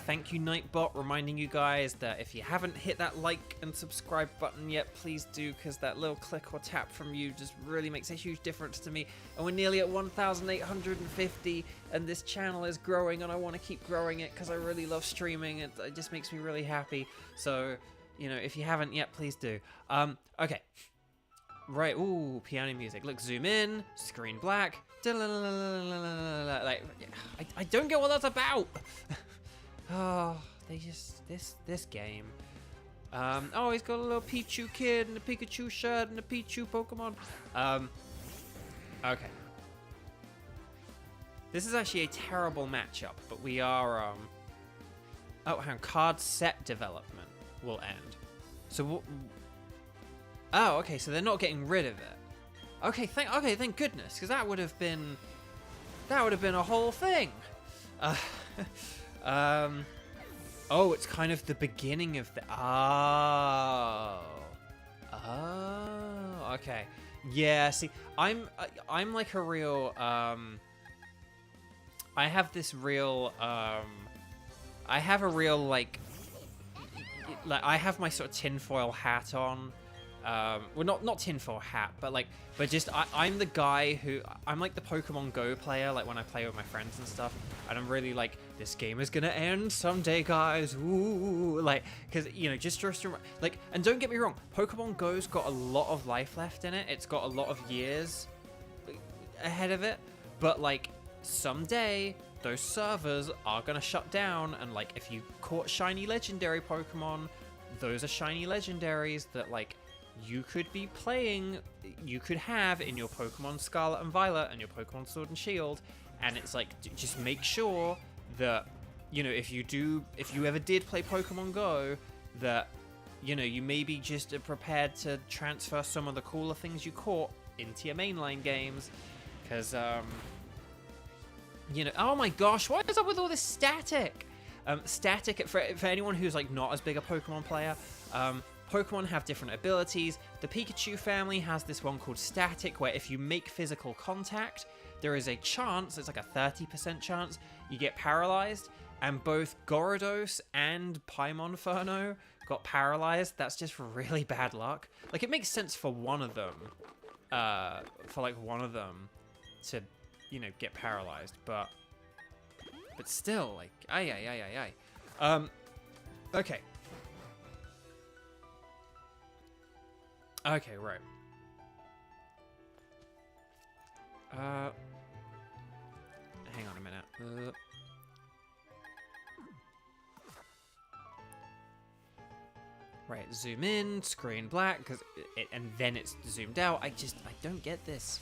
Thank you, Nightbot, reminding you guys that if you haven't hit that like and subscribe button yet, please do, because that little click or tap from you just really makes a huge difference to me. And we're nearly at 1,850, and this channel is growing, and I want to keep growing it because I really love streaming. It just makes me really happy. So, if you haven't yet, please do. Okay. Right, ooh, piano music. Look, zoom in, screen black. Like, I don't get what that's about. Oh, this game. Oh, he's got a little Pichu kid and a Pikachu shirt and a Pichu Pokemon. Okay. This is actually a terrible matchup, but we are, oh, hang on, card set development will end. So, oh, okay, so they're not getting rid of it. Okay, thank goodness, because that would have been a whole thing. Oh, it's kind of the beginning of the. Oh, okay. Yeah. See, I'm like a real. I have this real. I have a real like I have my sort of tinfoil hat on. Well, not tinfoil hat, but just I'm the guy I'm like the Pokemon Go player, like when I play with my friends and stuff, and I'm really like, this game is gonna end someday, guys. Ooh, like, because just like, and don't get me wrong, Pokemon Go's got a lot of life left in it. It's got a lot of years ahead of it, but like someday those servers are gonna shut down, and like if you caught shiny legendary Pokemon, those are shiny legendaries that like you could be playing, you could have in your Pokemon Scarlet and Violet and your Pokemon Sword and Shield, and it's like, just make sure that, if you ever did play Pokemon Go, that, you maybe just are prepared to transfer some of the cooler things you caught into your mainline games, because, oh my gosh, what is up with all this static? Static, for anyone who's like not as big a Pokemon player, Pokemon have different abilities. The Pikachu family has this one called Static, where if you make physical contact, there is a chance, it's like a 30% chance, you get paralyzed. And both Gyarados and Paimonferno got paralyzed. That's just really bad luck. Like, it makes sense for one of them, to, get paralyzed. But still, like, okay. Okay, right. Hang on a minute. Right, zoom in, screen black, and then it's zoomed out. I don't get this.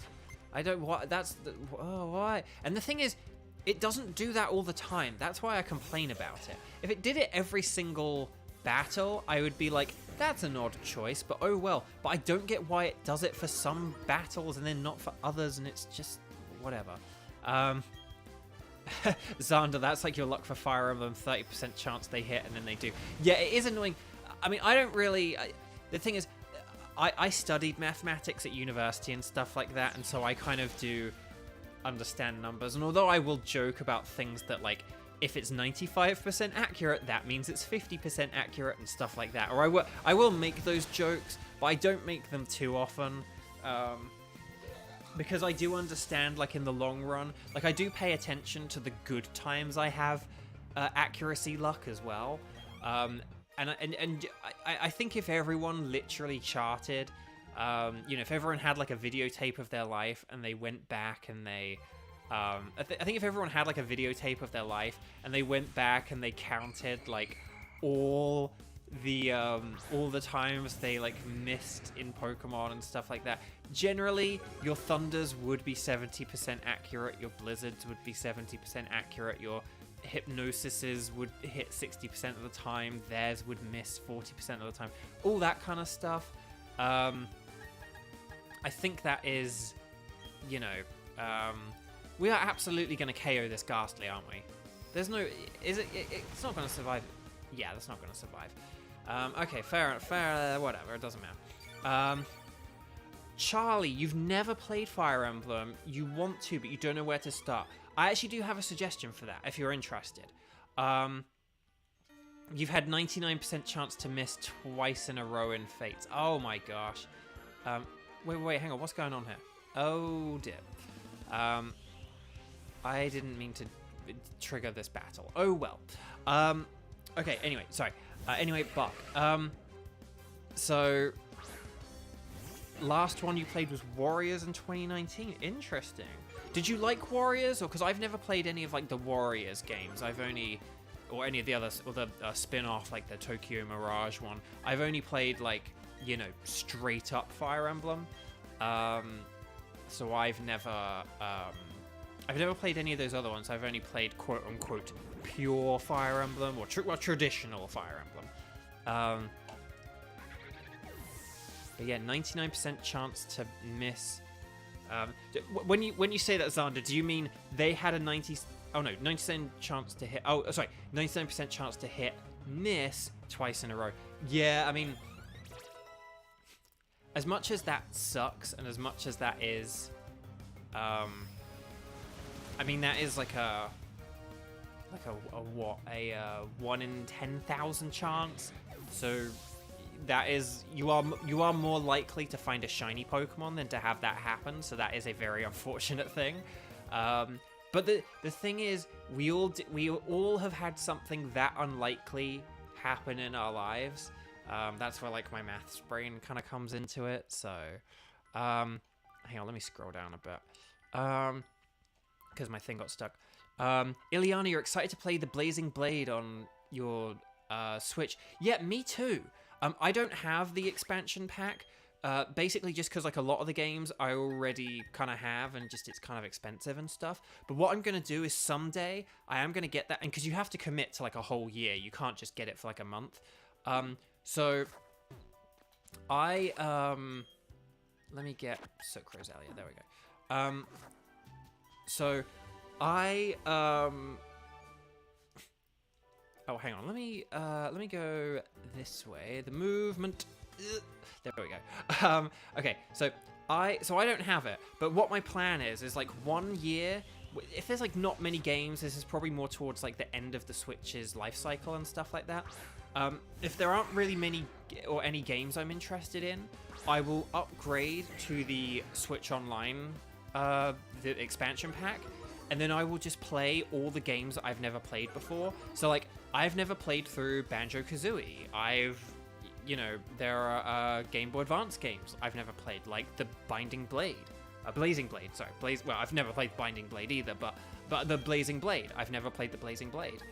I don't, why? And the thing is, it doesn't do that all the time. That's why I complain about it. If it did it every single battle, I would be like, that's an odd choice, but oh well. But I don't get why it does it for some battles and then not for others, and it's just, whatever. Xander, that's like your luck for Fire Emblem, 30% chance they hit, and then they do. Yeah, it is annoying. I mean, I don't really... the thing is, I studied mathematics at university and stuff like that, and so I kind of do understand numbers. And although I will joke about things that, like, if it's 95% accurate, that means it's 50% accurate and stuff like that. Or I will make those jokes, but I don't make them too often. Because I do understand, like, in the long run, like, I do pay attention to the good times I have accuracy luck as well. And I think if everyone literally charted, you know, if everyone had, like, a videotape of their life and they went back and they... I think if everyone had, like, a videotape of their life and they went back and they counted, like, all the times they, like, missed in Pokemon and stuff like that, generally your Thunders would be 70% accurate, your Blizzards would be 70% accurate, your Hypnosises would hit 60% of the time, theirs would miss 40% of the time, all that kind of stuff. I think that is, you know, we are absolutely going to KO this Ghastly, aren't we? There's no... It's not going to survive. Yeah, that's not going to survive. Okay, fair, whatever, it doesn't matter. Charlie, you've never played Fire Emblem. You want to, but you don't know where to start. I actually do have a suggestion for that, if you're interested. You've had 99% chance to miss twice in a row in Fates. Oh my gosh. Wait, hang on, what's going on here? Oh dear. I didn't mean to trigger this battle. Oh well. Okay, anyway, sorry. Anyway, Buck. So, last one you played was Warriors in 2019. Interesting. Did you like Warriors? Or because I've never played any of, like, the Warriors games. I've only, or any of the others, or the spin-off, like the Tokyo Mirage one. I've only played, like, you know, straight up Fire Emblem. So I've never played any of those other ones. I've only played quote unquote pure Fire Emblem or traditional Fire Emblem. But yeah, 99% chance to miss. When you say that, Xander, do you mean they had a 97% chance to hit? Oh, sorry, 99% chance to hit miss twice in a row. Yeah, I mean, as much as that sucks, and as much as that is, I mean, that is like a 1 in 10,000 chance. So that is, you are more likely to find a shiny Pokemon than to have that happen. So that is a very unfortunate thing. But the thing is, we all have had something that unlikely happen in our lives. That's where, like, my maths brain kind of comes into it. So, hang on, let me scroll down a bit. Because my thing got stuck. Ileana, you're excited to play the Blazing Blade on your Switch. Yeah, me too. I don't have the expansion pack. Basically just because, like, a lot of the games I already kind of have, and just it's kind of expensive and stuff. But what I'm going to do is someday I am going to get that, and because you have to commit to, like, a whole year. You can't just get it for, like, a month. So I let me get Soak Rosalia. There we go. So I oh, hang on. Let me go this way. The movement. There we go. Okay, so I don't have it, but what my plan is like 1 year. If there's, like, not many games, this is probably more towards, like, the end of the Switch's life cycle and stuff like that. If there aren't really many or any games I'm interested in, I will upgrade to the Switch Online, the expansion pack, and then I will just play all the games that I've never played before. So, like, I've never played through Banjo-Kazooie. There are Game Boy Advance games I've never played, like the Blazing Blade, sorry. Well, I've never played Binding Blade either, but the Blazing Blade. I've never played the Blazing Blade.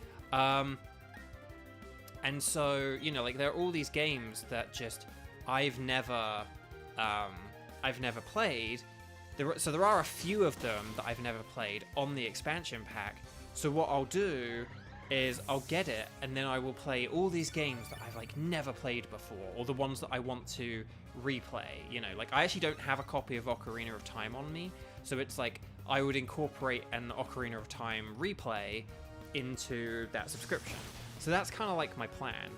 And so, you know, like there are all these games that just I've never played. So there are a few of them that I've never played on the expansion pack. So what I'll do is I'll get it, and then I will play all these games that I've like never played before, or the ones that I want to replay. You know, like I actually don't have a copy of Ocarina of Time on me, so it's like I would incorporate an Ocarina of Time replay into that subscription. So that's kind of like my plan.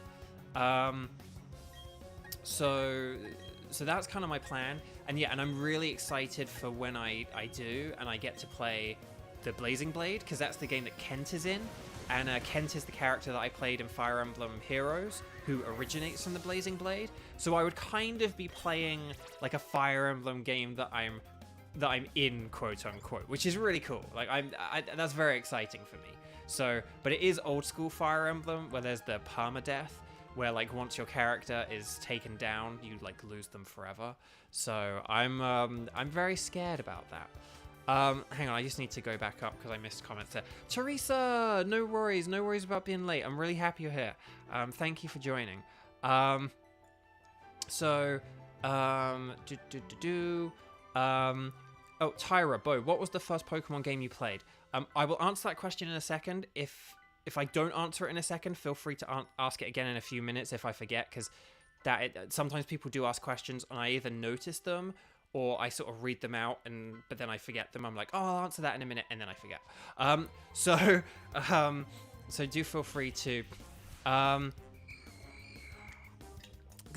So that's kind of my plan. And yeah, and I'm really excited for when I do, and I get to play the Blazing Blade, because that's the game that Kent is in. And Kent is the character that I played in Fire Emblem Heroes, who originates from the Blazing Blade. So I would kind of be playing like a Fire Emblem game that I'm in, quote unquote, which is really cool. Like that's very exciting for me. So, but it is old school Fire Emblem, where there's the permadeath, where like once your character is taken down, you like lose them forever. So I'm very scared about that. Hang on, I just need to go back up because I missed comments there. Teresa, no worries about being late. I'm really happy you're here. Thank you for joining. Oh, Tyra, Bo, what was the first Pokemon game you played? I will answer that question in a second. If I don't answer it in a second, feel free to ask it again in a few minutes if I forget, because sometimes people do ask questions and I either notice them or I sort of read them out, but then I forget them. I'm like, oh, I'll answer that in a minute, and then I forget. So do feel free to, because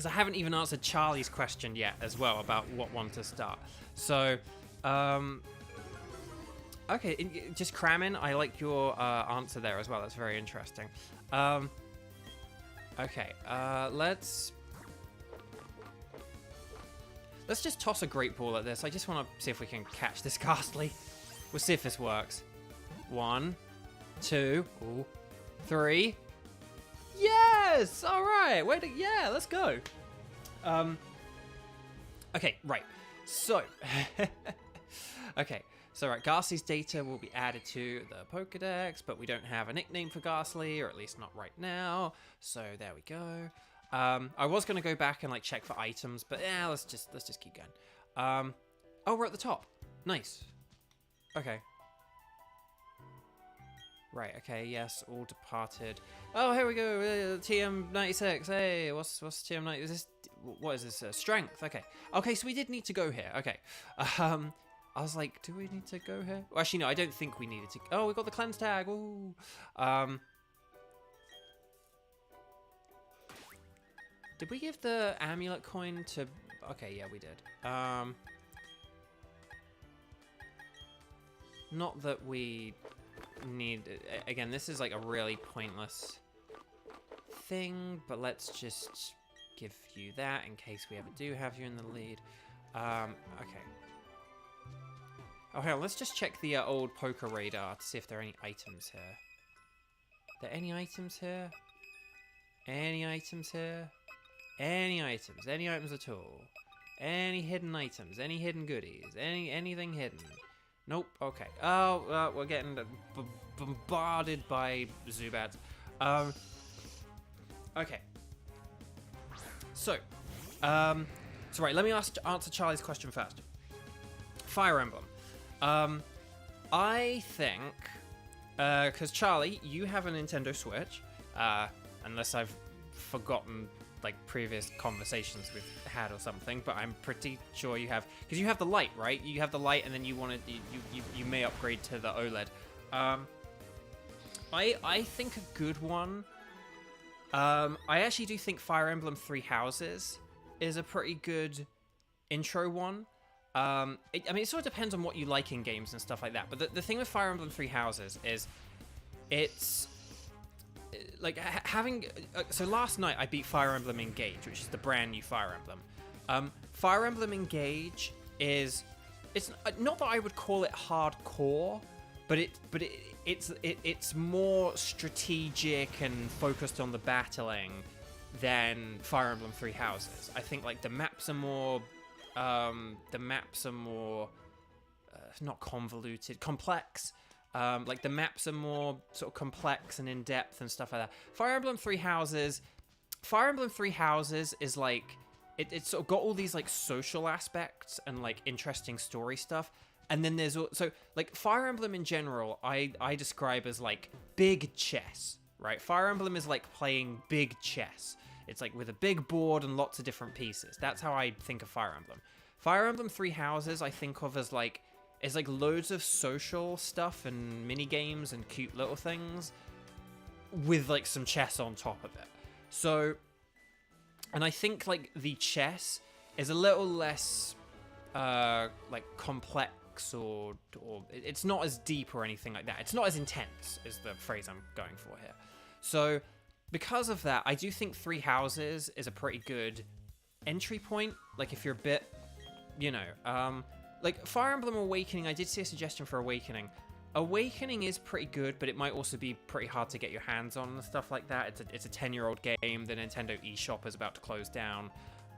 I haven't even answered Charlie's question yet as well about what one to start. So, okay, just cramming. I like your answer there as well. That's very interesting. Okay, Let's just toss a great ball at this. I just want to see if we can catch this Ghastly. We'll see if this works. 1, 2, 3. Yes! All right. Yeah, let's go. Okay, right. So, okay. So, right, Ghastly's data will be added to the Pokedex, but we don't have a nickname for Ghastly, or at least not right now. So there we go. I was gonna go back and like check for items, but yeah, let's just keep going. Oh, we're at the top. Nice. Okay. Right. Okay. Yes. All departed. Oh, here we go. TM96. Hey, what's TM90? What is this? Strength. Okay. Okay. So we did need to go here. Okay. I was like, do we need to go here? Well, actually, no. I don't think we needed to. Oh, we got the cleanse tag. Ooh. Did we give the amulet coin to... Okay, yeah, we did. Not that we need... Again, this is like a really pointless thing, but let's just give you that in case we ever do have you in the lead. Okay. Oh, hang on, let's just check the old poker radar to see if there are any items here. Are there any items here? Any items here? Any items at all? Any hidden items? Any hidden goodies? Anything hidden? Nope. Okay. Oh, we're getting bombarded by Zubats. Okay. So right. Let me answer Charlie's question first. Fire Emblem. I think, because Charlie, you have a Nintendo Switch, unless I've forgotten like previous conversations we've had or something, but I'm pretty sure you have, because you have the light, right? You have the light, and then you may upgrade to the OLED. I think a good one. I actually do think Fire Emblem Three Houses is a pretty good intro one. I mean, it sort of depends on what you like in games and stuff like that. But the thing with Fire Emblem Three Houses is, it's like having. So last night I beat Fire Emblem Engage, which is the brand new Fire Emblem. Fire Emblem Engage it's not that I would call it hardcore, but it's more strategic and focused on the battling than Fire Emblem Three Houses. I think like the maps are more not convoluted, complex. Like the maps are more sort of complex and in depth and stuff like that. Fire Emblem Three Houses is like it's sort of got all these like social aspects and like interesting story stuff. And then there's also like Fire Emblem in general, I describe as like big chess, right? Fire Emblem is like playing big chess. It's like with a big board and lots of different pieces. That's how I think of Fire Emblem. Fire Emblem Three Houses I think of as like loads of social stuff and mini games and cute little things with like some chess on top of it. So, and I think like the chess is a little less like complex or it's not as deep or anything like that. It's not as intense is the phrase I'm going for here. So because of that, I do think Three Houses is a pretty good entry point. Like if you're a bit, you know, like Fire Emblem Awakening, I did see a suggestion for Awakening. Awakening is pretty good, but it might also be pretty hard to get your hands on and stuff like that. It's a 10-year-old game. The Nintendo eShop is about to close down.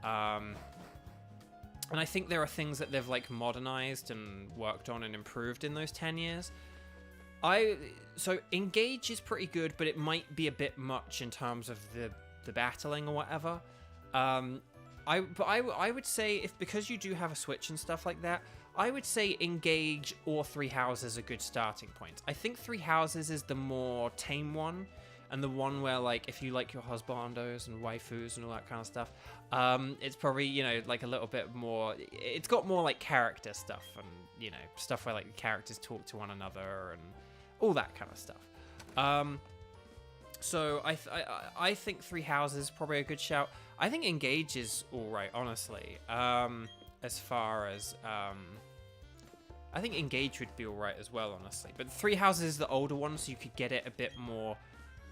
And I think there are things that they've like modernized and worked on and improved in those 10 years. So Engage is pretty good, but it might be a bit much in terms of the battling or whatever. I would say because you do have a Switch and stuff like that, I would say Engage or Three Houses are good starting points. I think Three Houses is the more tame one, and the one where, like, if you like your husbandos and waifus and all that kind of stuff, it's probably, you know, like a little bit more, it's got more, like, character stuff and, you know, stuff where, like, the characters talk to one another and all that kind of stuff. So I think Three Houses is probably a good shout. I think Engage is alright, honestly. As far as I think Engage would be alright as well, honestly. But Three Houses is the older one, so you could get it a bit more.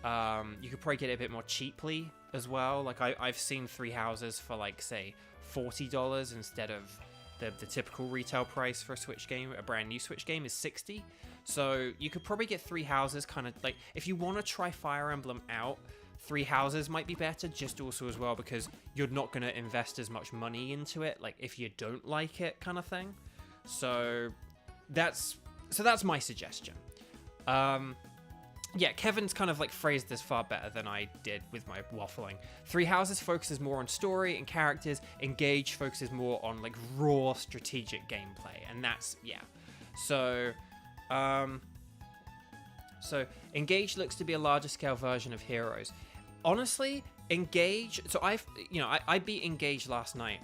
You could probably get it a bit more cheaply as well. Like I've seen Three Houses for like say $40 instead of the typical retail price for a Switch game. A brand new Switch game is $60. So you could probably get Three Houses kind of like if you want to try Fire Emblem out. Three Houses might be better, just also as well because you're not going to invest as much money into it, like if you don't like it, kind of thing. So that's my suggestion. Yeah, Kevin's kind of like phrased this far better than I did with my waffling. Three Houses focuses more on story and characters. Engage focuses more on like raw strategic gameplay, and that's So Engage looks to be a larger scale version of Heroes. Honestly, Engage. So I beat Engage last night.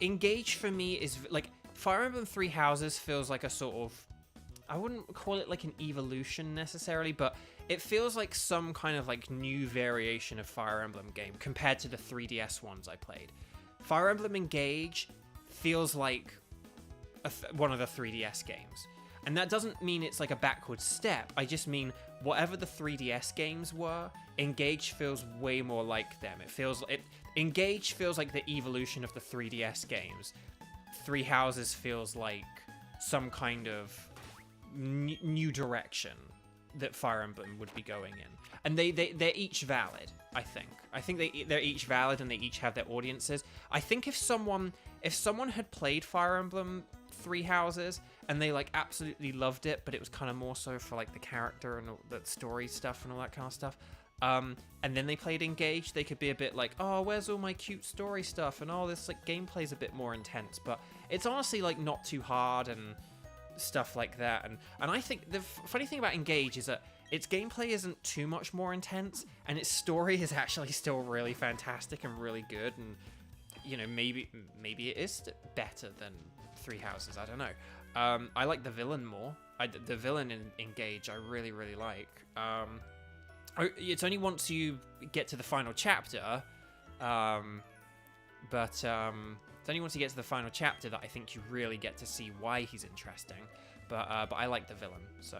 Engage for me is like Fire Emblem Three Houses feels like a sort of, I wouldn't call it like an evolution necessarily, but it feels like some kind of like new variation of Fire Emblem game compared to the 3DS ones I played. Fire Emblem Engage feels like one of the 3DS games. And that doesn't mean it's like a backward step. I just mean whatever the 3DS games were, Engage feels way more like them. Engage feels like the evolution of the 3DS games. Three Houses feels like some kind of new direction that Fire Emblem would be going in. And they're each valid, I think. I think they're each valid and they each have their audiences. I think if someone had played Fire Emblem Three Houses and they like absolutely loved it, but it was kind of more so for like the character and all the story stuff and all that kind of stuff, and then they played Engage, they could be a bit like, oh, where's all my cute story stuff, and all this like gameplay's a bit more intense, but it's honestly like not too hard and stuff like that. And I think the funny thing about Engage is that its gameplay isn't too much more intense, and its story is actually still really fantastic and really good, and you know, maybe it is better than Three Houses, I don't know. I like the villain more. The villain in Engage I really, really like. It's only once you get to the final chapter, it's only once you get to the final chapter that I think you really get to see why he's interesting. But I like the villain, so.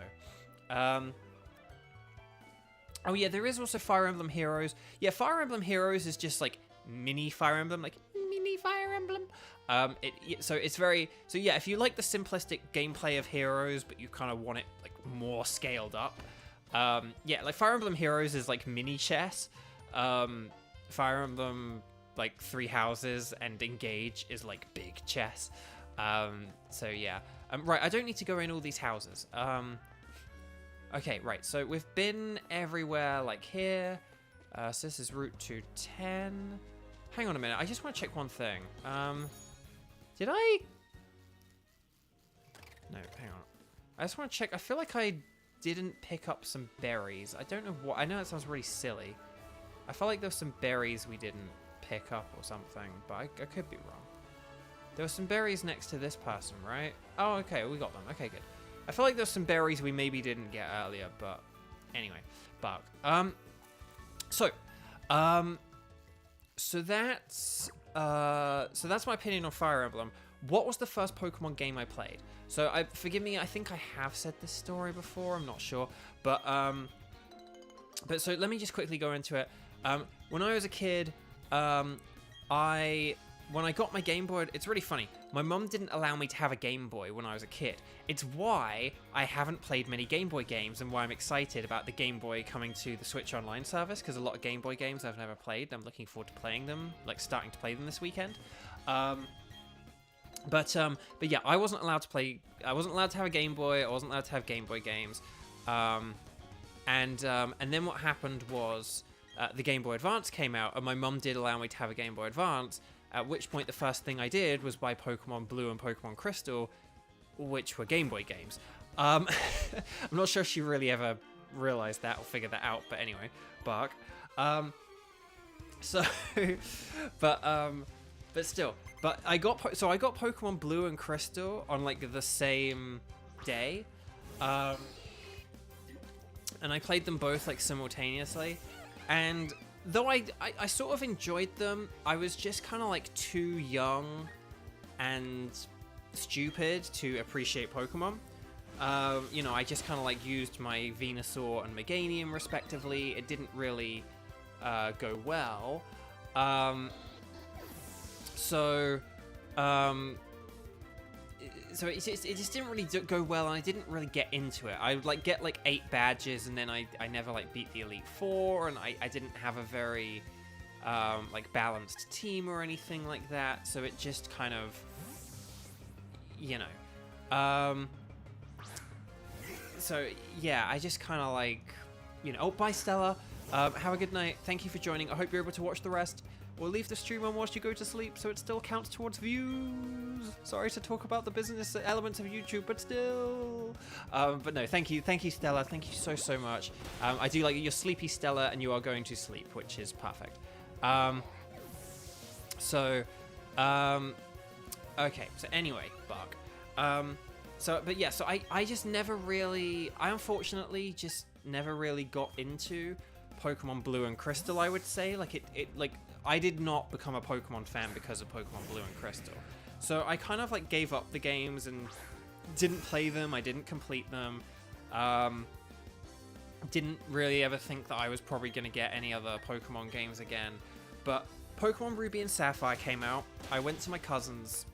Oh yeah, there is also Fire Emblem Heroes. Yeah, Fire Emblem Heroes is just like mini Fire Emblem, like mini Fire Emblem. So yeah, if you like the simplistic gameplay of Heroes, but you kind of want it like more scaled up, yeah, like Fire Emblem Heroes is like mini chess. Fire Emblem like Three Houses and Engage is like big chess. So yeah, right. I don't need to go in all these houses. Okay, right. So we've been everywhere, like here. So this is route to 10. Hang on a minute. I just want to check one thing. Did I? No, hang on. I just want to check. I feel like I didn't pick up some berries. I don't know what. I know that sounds really silly. I felt like there were some berries we didn't pick up or something, but I could be wrong. There were some berries next to this person, right? Oh, okay, we got them. Okay, good. I feel like there's some berries we maybe didn't get earlier, but anyway, bug. So that's my opinion on Fire Emblem. What was the first Pokemon game I played? So forgive me, I think I have said this story before. I'm not sure, but so let me just quickly go into it. When I was a kid, when I got my Game Boy, it's really funny. My mum didn't allow me to have a Game Boy when I was a kid. It's why I haven't played many Game Boy games and why I'm excited about the Game Boy coming to the Switch Online service, because a lot of Game Boy games I've never played. I'm looking forward to playing them, like starting to play them this weekend. But yeah, I wasn't allowed to play. I wasn't allowed to have a Game Boy. I wasn't allowed to have Game Boy games. And then what happened was the Game Boy Advance came out, and my mum did allow me to have a Game Boy Advance. At which point, the first thing I did was buy Pokemon Blue and Pokemon Crystal, which were Game Boy games. I'm not sure if she really ever realized that or figured that out, but anyway, bark. But still, I got Pokemon Blue and Crystal on like the same day, and I played them both like simultaneously, and though I sort of enjoyed them, I was just kind of like too young and stupid to appreciate Pokemon. You know, I just kind of like used my Venusaur and Meganium respectively. It didn't really go well. So it just didn't really go well, and I didn't really get into it. I would like get like 8 badges, and then I never like beat the Elite Four, and I didn't have a very like balanced team or anything like that. So it just kind of, you know, so yeah, I just kind of like, you know. Oh, bye Stella. Have a good night. Thank you for joining. I hope you're able to watch the rest. Or leave the stream on whilst you go to sleep, so it still counts towards views. Sorry to talk about the business elements of YouTube, but still. But no, thank you, Stella. Thank you so much. I do like you're sleepy, Stella, and you are going to sleep, which is perfect. Okay. So anyway, Bark. But yeah. So I just never really. I unfortunately just never really got into Pokemon Blue and Crystal. I would say like I did not become a Pokemon fan because of Pokemon Blue and Crystal. So I kind of like gave up the games and didn't play them. I didn't complete them. Didn't really ever think that I was probably going to get any other Pokemon games again. But Pokemon Ruby and Sapphire came out. I went to my cousin's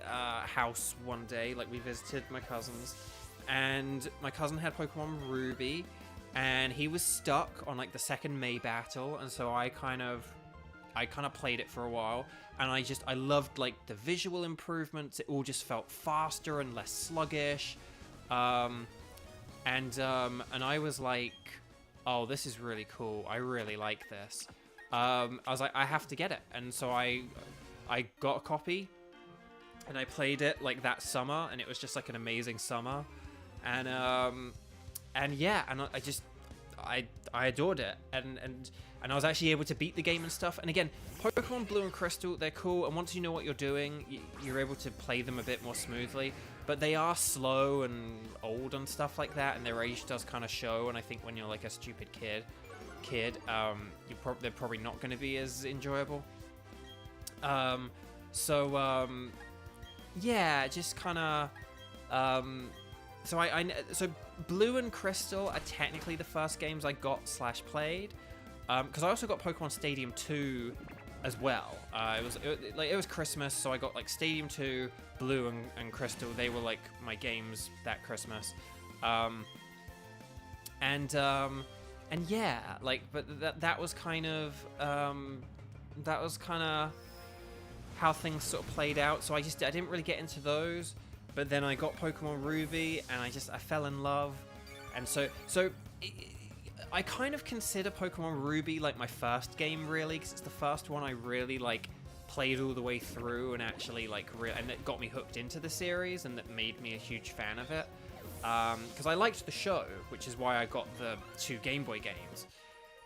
house one day. Like, we visited my cousins. And my cousin had Pokemon Ruby. And he was stuck on like the second May battle. And so I kind of played it for a while, and I loved like the visual improvements. It all just felt faster and less sluggish, and I was like, oh, this is really cool. I really like this. I was like, I have to get it, and so I got a copy, and I played it like that summer, and it was just like an amazing summer, and yeah, and I adored it, and I was actually able to beat the game and stuff. And again, Pokemon Blue and Crystal, they're cool, and once you know what you're doing, you're able to play them a bit more smoothly. But they are slow and old and stuff like that, and their age does kind of show. And I think when you're like a stupid kid, they're probably not going to be as enjoyable. Yeah, just kind of. So Blue and Crystal are technically the first games I got / played. Because I also got Pokemon Stadium 2 as well. It was Christmas, so I got like Stadium 2, Blue and Crystal. They were like my games that Christmas. And yeah, like, but that was kind of how things sort of played out. So I didn't really get into those. But then I got Pokemon Ruby, and I fell in love. And so I kind of consider Pokemon Ruby like my first game, really, because it's the first one I really like played all the way through and actually like and it got me hooked into the series, and that made me a huge fan of it. Because I liked the show, which is why I got the 2 Game Boy games.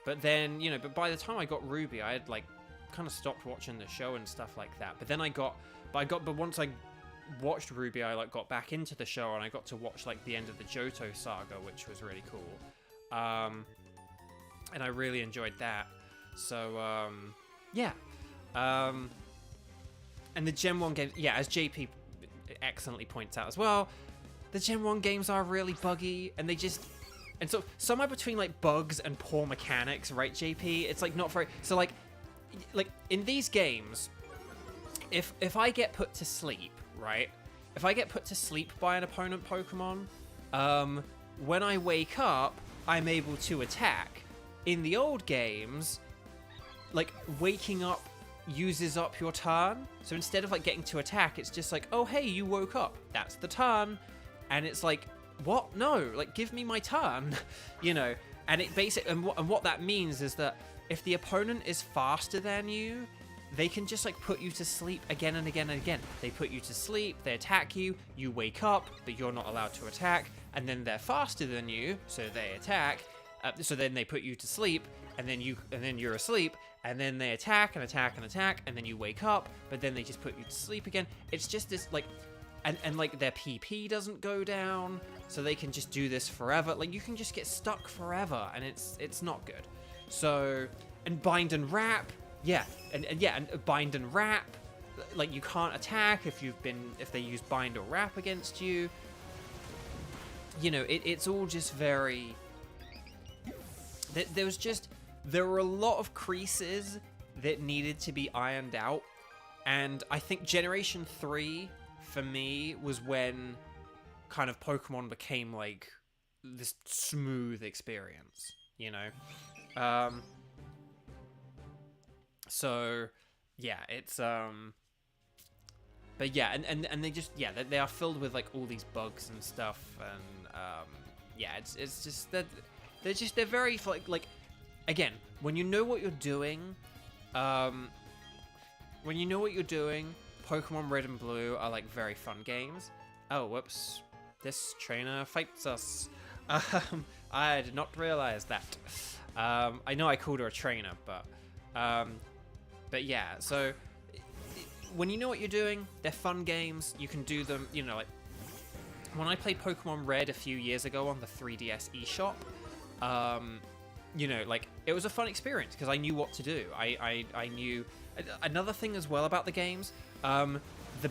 But then, you know, but by the time I got Ruby, I had like kind of stopped watching the show and stuff like that. But then but once I watched Ruby, I like got back into the show, and I got to watch like the end of the Johto saga, which was really cool. And I really enjoyed that. So yeah. And the Gen 1 games, yeah, as JP excellently points out as well, the Gen 1 games are really buggy, and they just, and so somewhere between like bugs and poor mechanics, right, JP? It's like not very, so like in these games, if I get put to sleep, right? If I get put to sleep by an opponent Pokemon, when I wake up, I'm able to attack. In the old games, like waking up uses up your turn. So instead of like getting to attack, it's just like, oh hey, you woke up. That's the turn. And it's like, what? No, like give me my turn, you know. And it basically, and what that means is that if the opponent is faster than you, they can just like put you to sleep again and again and again. They put you to sleep, they attack you, you wake up, but you're not allowed to attack, and then they're faster than you, so they attack. So then they put you to sleep, and then you're asleep, and then they attack and attack and attack, and then you wake up, but then they just put you to sleep again. It's just this like, and like their PP doesn't go down, so they can just do this forever. Like you can just get stuck forever, and it's not good. So, and bind and wrap, yeah, and bind and wrap, like you can't attack if they use bind or wrap against you. You know, it's all just very. There were a lot of creases that needed to be ironed out, and I think Generation 3 for me was when kind of Pokemon became like this smooth experience, you know. So yeah, it's but yeah, and they just, yeah, they are filled with like all these bugs and stuff, and yeah, it's just that they're very like again, when you know what you're doing, Pokemon Red and Blue are like very fun games. Oh, whoops. This trainer fights us. I did not realize that. I know I called her a trainer, but yeah, so when you know what you're doing, they're fun games. You can do them, you know, like when I played Pokemon Red a few years ago on the 3DS eShop, you know, like it was a fun experience because I knew what to do. I knew another thing as well about the games. The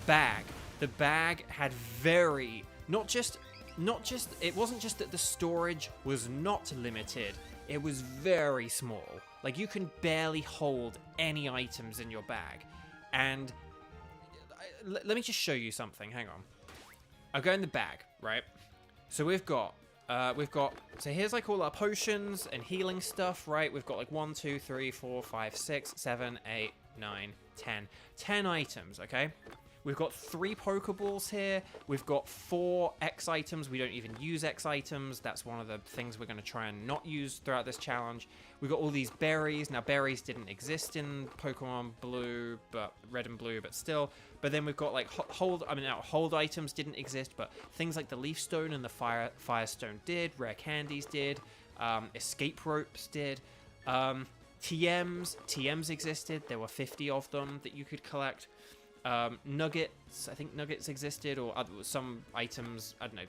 bag had very not just it wasn't just that the storage was not limited. It was very small. Like you can barely hold any items in your bag. And let me just show you something. Hang on. I'll go in the bag, right? So we've got so here's like all our potions and healing stuff, right? We've got like 1, 2, 3, 4, 5, 6, 7, 8, 9, 10. 10 items, okay? We've got 3 Pokeballs here. We've got 4 X items. We don't even use X items. That's one of the things we're going to try and not use throughout this challenge. We've got all these berries. Now, berries didn't exist in Pokemon Blue, but Red and Blue, but still. But then we've got like hold items didn't exist, but things like the Leaf Stone and the Firestone did. Rare candies did. Escape ropes did. TMs existed. There were 50 of them that you could collect. Nuggets, I think nuggets existed, or some items, I don't know,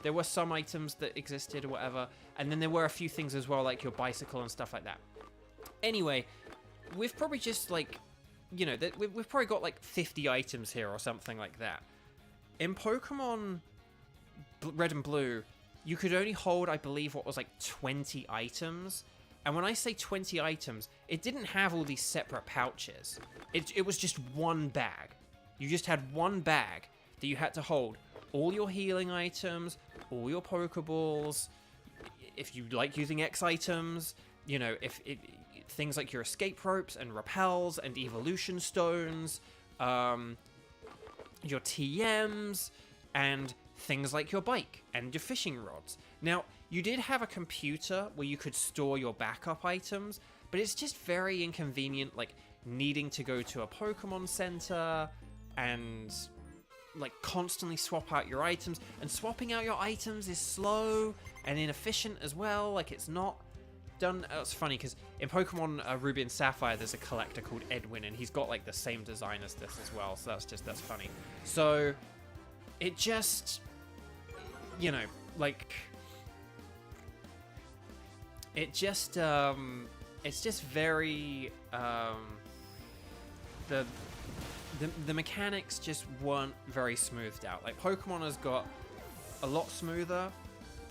there were some items that existed or whatever, and then there were a few things as well, like your bicycle and stuff like that. Anyway, we've probably just like, you know, we've probably got like 50 items here or something like that. In Pokemon Red and Blue, you could only hold, I believe, what was like 20 items. And when I say 20 items, it didn't have all these separate pouches. It was just one bag. You just had one bag that you had to hold all your healing items, all your Pokeballs. If you like using X items, you know, things like your escape ropes and repels and evolution stones, your TMs, and things like your bike and your fishing rods. Now, you did have a computer where you could store your backup items, but it's just very inconvenient, like needing to go to a Pokemon Center and like constantly swap out your items, and swapping out your items is slow and inefficient as well. Like, it's not done. It's funny because in Pokemon Ruby and Sapphire there's a collector called Edwin, and he's got like the same design as this as well, so that's funny. So it just, you know, like, it's just very the mechanics just weren't very smoothed out. Like, Pokemon has got a lot smoother.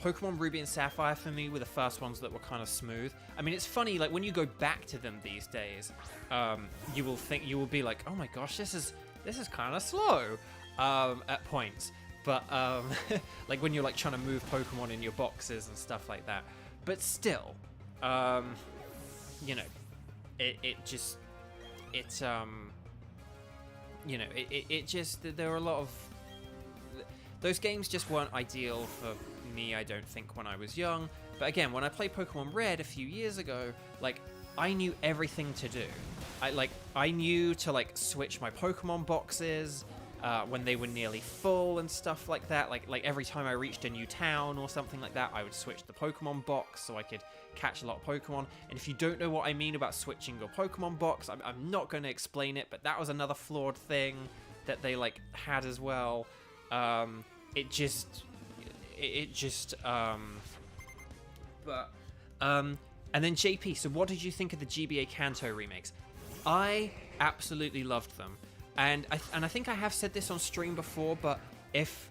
Pokemon Ruby and Sapphire for me were the first ones that were kind of smooth. I mean, it's funny, like when you go back to them these days, you will be like, oh my gosh, this is kind of slow at points. But like when you're like trying to move Pokemon in your boxes and stuff like that. But still, you know, it just there were a lot of those games just weren't ideal for me, I don't think, when I was young. But again, when I played Pokemon Red a few years ago, like, I knew everything to do. I knew to like switch my Pokemon boxes when they were nearly full and stuff like that. Like every time I reached a new town or something like that, I would switch the Pokemon box so I could catch a lot of Pokemon. And if you don't know what I mean about switching your Pokemon box, I'm not going to explain it, but that was another flawed thing that they like had as well. And then JP, so what did you think of the GBA Kanto remakes? I absolutely loved them. And I think I have said this on stream before, but if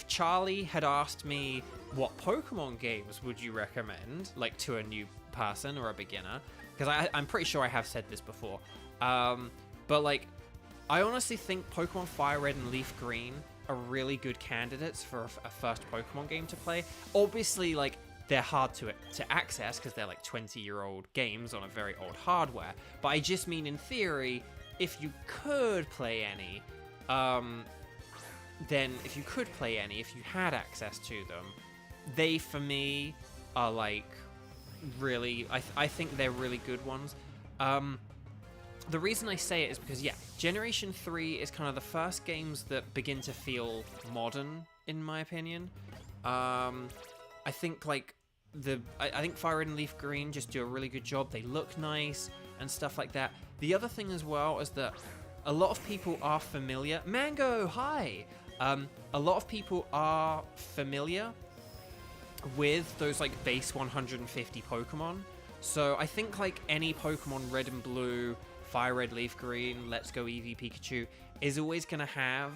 Charlie had asked me what Pokemon games would you recommend, like, to a new person or a beginner, because I'm pretty sure I have said this before, but like, I honestly think Pokemon Fire Red and Leaf Green are really good candidates for a first Pokemon game to play. Obviously, like, they're hard to access because they're like 20-year-old games on a very old hardware, but I just mean in theory, if you could play any, if you had access to them, they, for me, are like really, I think they're really good ones. The reason I say it is because, yeah, Generation 3 is kind of the first games that begin to feel modern, in my opinion. I think, like, I think Fire Red and Leaf Green just do a really good job. They look nice and stuff like that. The other thing as well is that a lot of people are familiar. Mango, hi! A lot of people are familiar with those, like, base 150 Pokemon. So I think, like, any Pokemon Red and Blue, Fire Red, Leaf Green, Let's Go Eevee, Pikachu is always going to have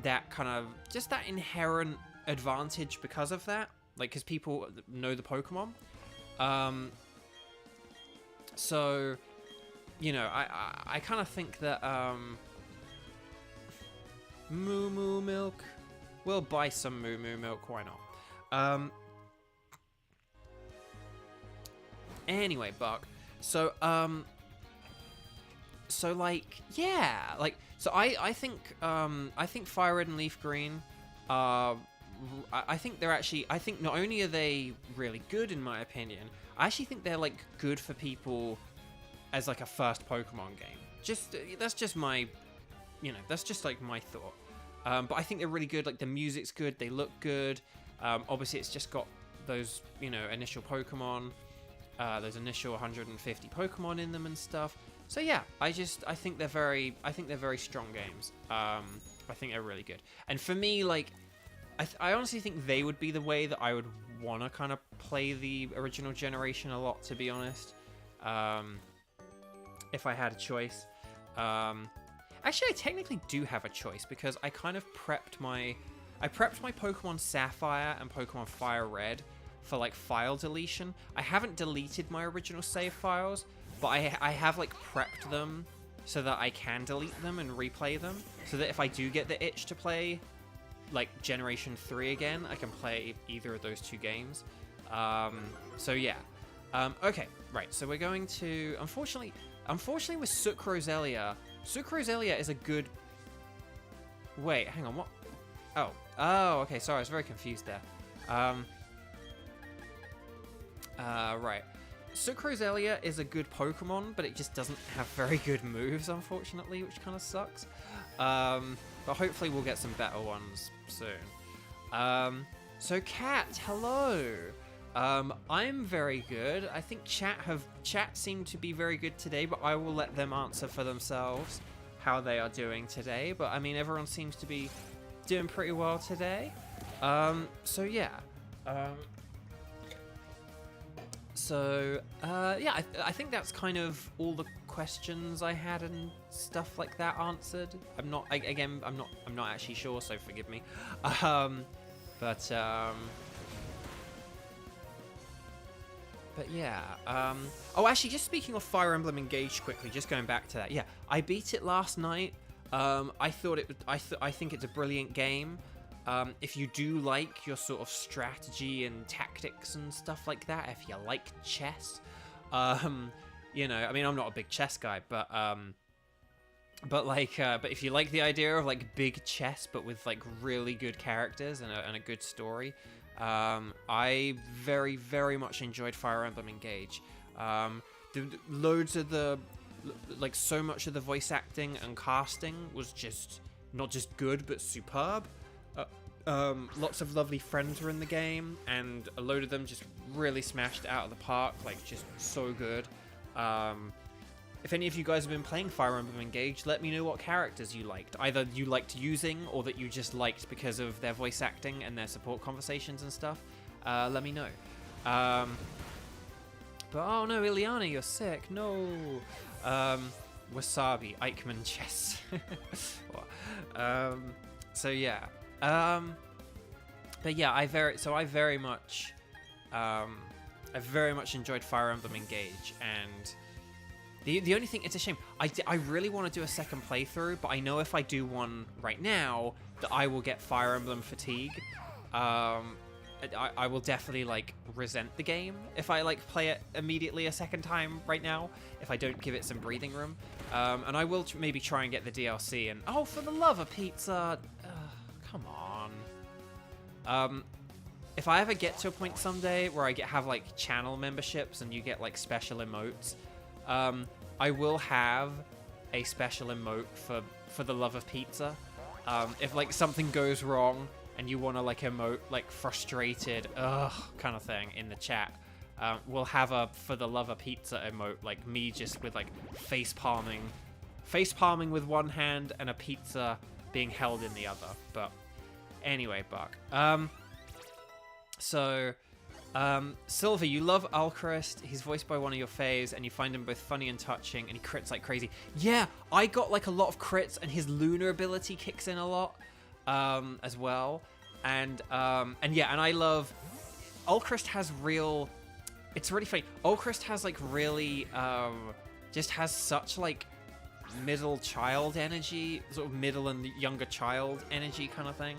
that kind of, just that inherent advantage because of that. Like, because people know the Pokemon. So, you know, I kind of think that Moo Moo Milk, we'll buy some Moo Moo Milk, why not? Anyway, Buck, so like, yeah, like, so I think Fire Red and Leaf Green I think they're actually, I think not only are they really good in my opinion, I actually think they're like good for people as like a first Pokemon game. Just, that's just my, you know, that's just like my thought. But I think they're really good, like the music's good, they look good. Obviously it's just got those, you know, initial Pokemon, those initial 150 Pokemon in them and stuff. So yeah, I think they're very strong games. I think they're really good. And for me, like, I honestly think they would be the way that I would want to kind of play the original generation a lot, to be honest. If I had a choice. Actually, I technically do have a choice because I kind of prepped my Pokemon Sapphire and Pokemon Fire Red for like file deletion. I haven't deleted my original save files, but I have like prepped them so that I can delete them and replay them, so that if I do get the itch to play like Generation 3 again, I can play either of those two games. So yeah. Okay, right, so we're going to, unfortunately with Sucroselia is a good, wait, hang on, what? Oh, Oh, okay. Sorry, I was very confused there. Right. Sucroselia is a good Pokemon, but it just doesn't have very good moves, unfortunately, which kind of sucks. But hopefully we'll get some better ones soon. So Kat, hello. I'm very good. I think chat seemed to be very good today, but I will let them answer for themselves how they are doing today. But I mean, everyone seems to be doing pretty well today. So yeah. Yeah, I think that's kind of all the questions I had and stuff like that answered. I'm not actually sure, so forgive me. But yeah. Oh, actually, just speaking of Fire Emblem Engage quickly, just going back to that. Yeah, I beat it last night. I think it's a brilliant game. If you do like your sort of strategy and tactics and stuff like that, if you like chess, you know, I mean, I'm not a big chess guy, but if you like the idea of like big chess, but with like really good characters and a good story, I very, very much enjoyed Fire Emblem Engage. Loads of so much of the voice acting and casting was just not just good, but superb. Lots of lovely friends were in the game, and a load of them just really smashed it out of the park, like just so good. If any of you guys have been playing Fire Emblem Engage, let me know what characters you liked. Either you liked using, or that you just liked because of their voice acting and their support conversations and stuff. Let me know. But oh no, Ileana, you're sick. No. Wasabi, Eichmann chess. So yeah. But yeah, I very much enjoyed Fire Emblem Engage, and the only thing, it's a shame, I really want to do a second playthrough, but I know if I do one right now that I will get Fire Emblem fatigue. I will definitely like resent the game if I like play it immediately a second time right now, if I don't give it some breathing room. And I will maybe try and get the DLC, and oh, for the love of pizza, come on. If I ever get to a point someday where I have like channel memberships and you get like special emotes, I will have a special emote for the love of pizza. If like something goes wrong and you want to like emote like frustrated kind of thing in the chat, we'll have a for the love of pizza emote, like me just with like face palming with one hand and a pizza being held in the other. But anyway, Buck. Silver, you love Alcrest. He's voiced by one of your faves, and you find him both funny and touching, and he crits like crazy. Yeah, I got like a lot of crits, and his lunar ability kicks in a lot, as well. And yeah, and I love Alcrest has real. It's really funny. Alcrest has like really, just has such like middle child energy, sort of middle and younger child energy kind of thing.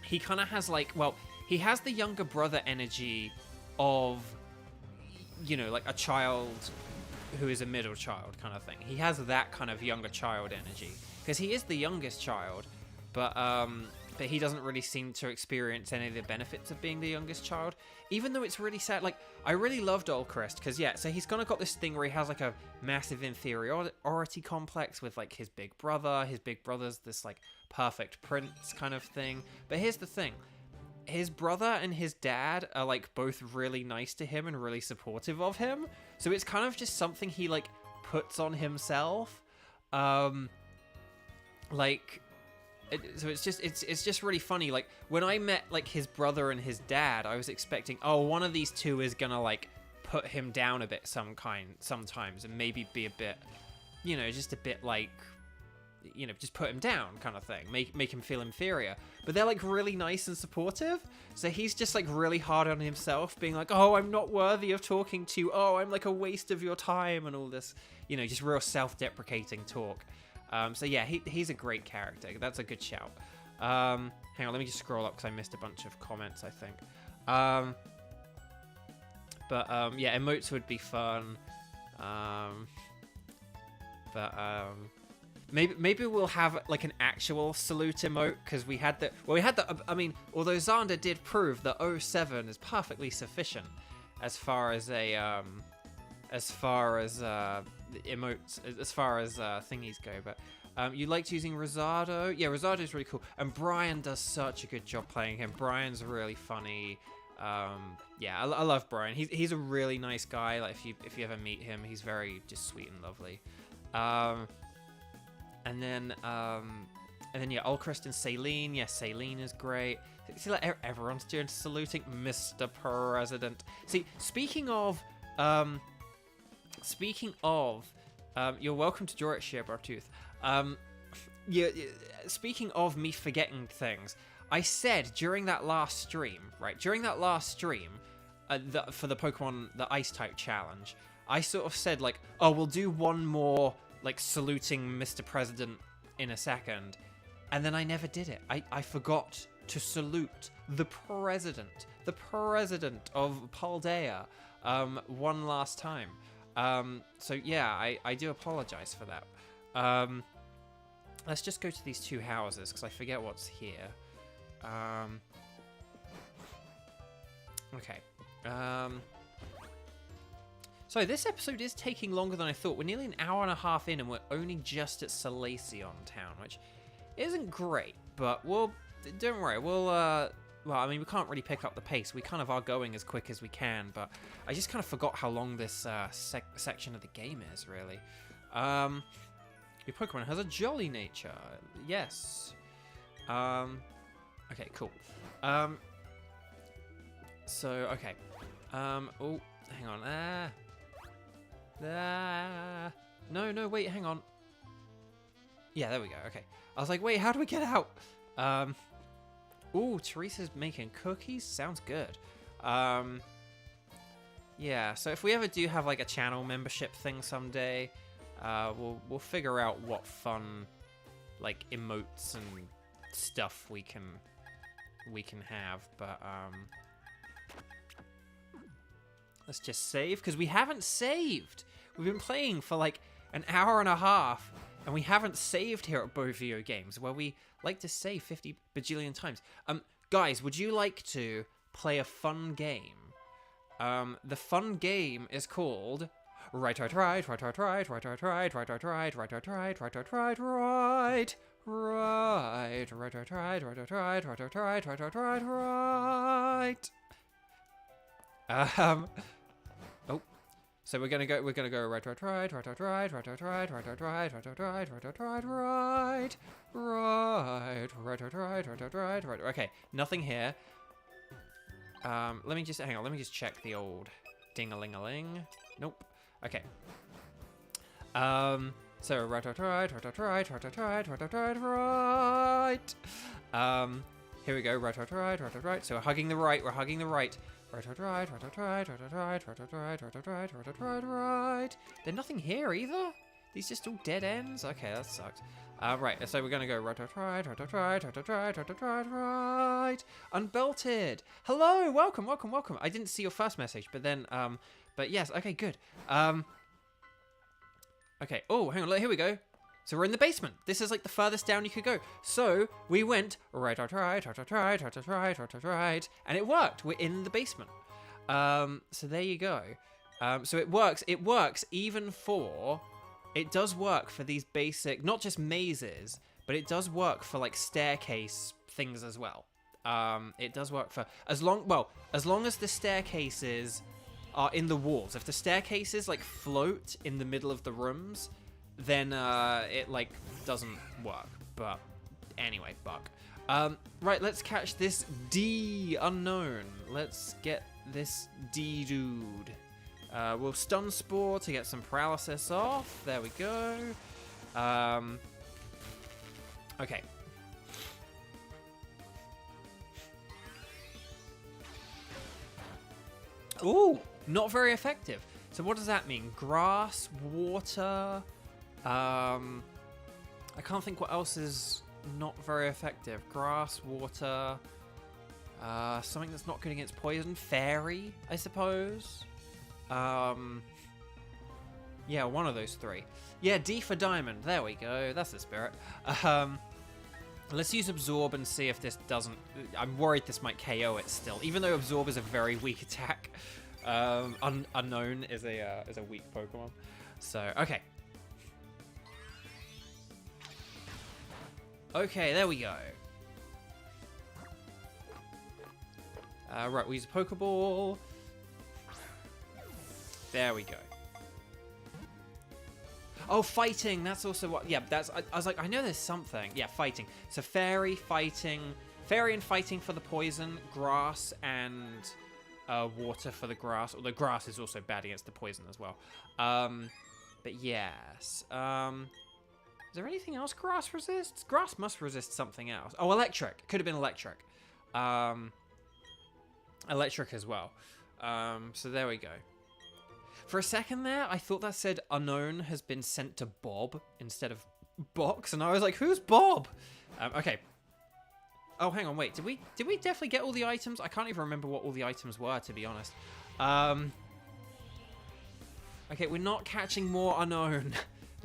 He kind of has like, well, he has the younger brother energy of, you know, like a child who is a middle child kind of thing. He has that kind of younger child energy because he is the youngest child, but he doesn't really seem to experience any of the benefits of being the youngest child, even though it's really sad. Like, I really loved Alcrest because, yeah, so he's kind of got this thing where he has like a massive inferiority complex with like his big brother. His big brother's this like perfect prince kind of thing. But here's the thing. His brother and his dad are like both really nice to him and really supportive of him. So it's kind of just something he like puts on himself. So it's just really funny. Like when I met like his brother and his dad, I was expecting, oh, one of these two is gonna like put him down a bit sometimes and maybe be a bit, you know, just a bit like, you know, just put him down kind of thing, make him feel inferior. But they're like really nice and supportive. So he's just like really hard on himself, being like, oh, I'm not worthy of talking to you. Oh, I'm like a waste of your time and all this, you know, just real self-deprecating talk. So yeah, he's a great character. That's a good shout. Hang on, let me just scroll up because I missed a bunch of comments, I think. Yeah, emotes would be fun. maybe we'll have like an actual salute emote, because we had the I mean, although Xander did prove that 07 is perfectly sufficient as far as a emotes, as far as thingies go, but you liked using Rosado? Yeah, Rosado is really cool, and Brian does such a good job playing him. Brian's really funny. Yeah, I love Brian. He's a really nice guy. Like if you ever meet him, he's very just sweet and lovely. And then yeah, Ulchrist and Saline. Yeah, Saline is great. See, like everyone's doing saluting Mr. President. See, speaking of, you're welcome to Jorich Bartooth. Yeah, speaking of me forgetting things, I said during that last stream, for the Pokemon, the Ice type challenge, I sort of said like, oh, we'll do one more like saluting Mr. President in a second, and then I never did it. I forgot to salute the president of Paldea, one last time. So yeah, I do apologize for that. Let's just go to these two houses, because I forget what's here. Okay. So this episode is taking longer than I thought. We're nearly an hour and a half in, and we're only just at Solaceon Town, which isn't great, but don't worry, well, I mean, we can't really pick up the pace. We kind of are going as quick as we can, but I just kind of forgot how long this section of the game is, really. Your Pokemon has a jolly nature. Yes. Okay, cool. So, okay. Oh, hang on. No, wait, hang on. Yeah, there we go. Okay. I was like, wait, how do we get out? Ooh, Teresa's making cookies? Sounds good. Yeah, so if we ever do have like a channel membership thing someday, we'll figure out what fun like emotes and stuff we can have, but let's just save, because we haven't saved. We've been playing for like an hour and a half, and we haven't saved here at Bovio Games, where we like to save 50 bajillion times. Guys, would you like to play a fun game? The fun game is called right. Oh, so we're gonna go right. Okay, nothing here. Let me just hang on. Let me just check the old ding-a-ling-a-ling. Nope. Okay. So right. Here we go. Right. So we're hugging the right. Right. There's nothing here either. These just all dead ends. Okay, that sucks. Right. So we're gonna go right. Unbelted. Hello. Welcome. I didn't see your first message, but then but yes. Okay. Good. Okay. Oh, hang on. Here we go. So we're in the basement. This is like the furthest down you could go. So we went right, and it worked. We're in the basement. So there you go. So it works. It works even for. It does work for these basic, not just mazes, but it does work for like staircase things as well. It does work for as long as the staircases are in the walls. If the staircases like float in the middle of the rooms, then it like doesn't work. But anyway, right, let's catch this D unknown. Let's get this D dude. We'll stun spore to get some paralysis off. There we go. Okay. Ooh, not very effective. So what does that mean? Grass, water. I can't think what else is not very effective. Grass, water. Something that's not good against poison. Fairy, I suppose. Yeah, one of those three. Yeah, D for diamond. There we go. That's the spirit. Let's use absorb and see if this doesn't... I'm worried this might KO it still, even though absorb is a very weak attack. Unknown is a weak Pokemon. So, okay. Okay, there we go. Right, we use a Pokeball. There we go. Oh, fighting. That's also what... Yeah, that's... I was like, I know there's something. Yeah, fighting. So fairy, fighting... Fairy and fighting for the poison. Grass and water for the grass. Although grass is also bad against the poison as well. But yes. Is there anything else grass resists? Grass must resist something else. Oh, electric. Could have been electric. Electric as well. So there we go. For a second there, I thought that said unknown has been sent to Bob instead of Box, and I was like, who's Bob? Okay. Oh, hang on, wait. Did we definitely get all the items? I can't even remember what all the items were, to be honest. Okay, we're not catching more unknown.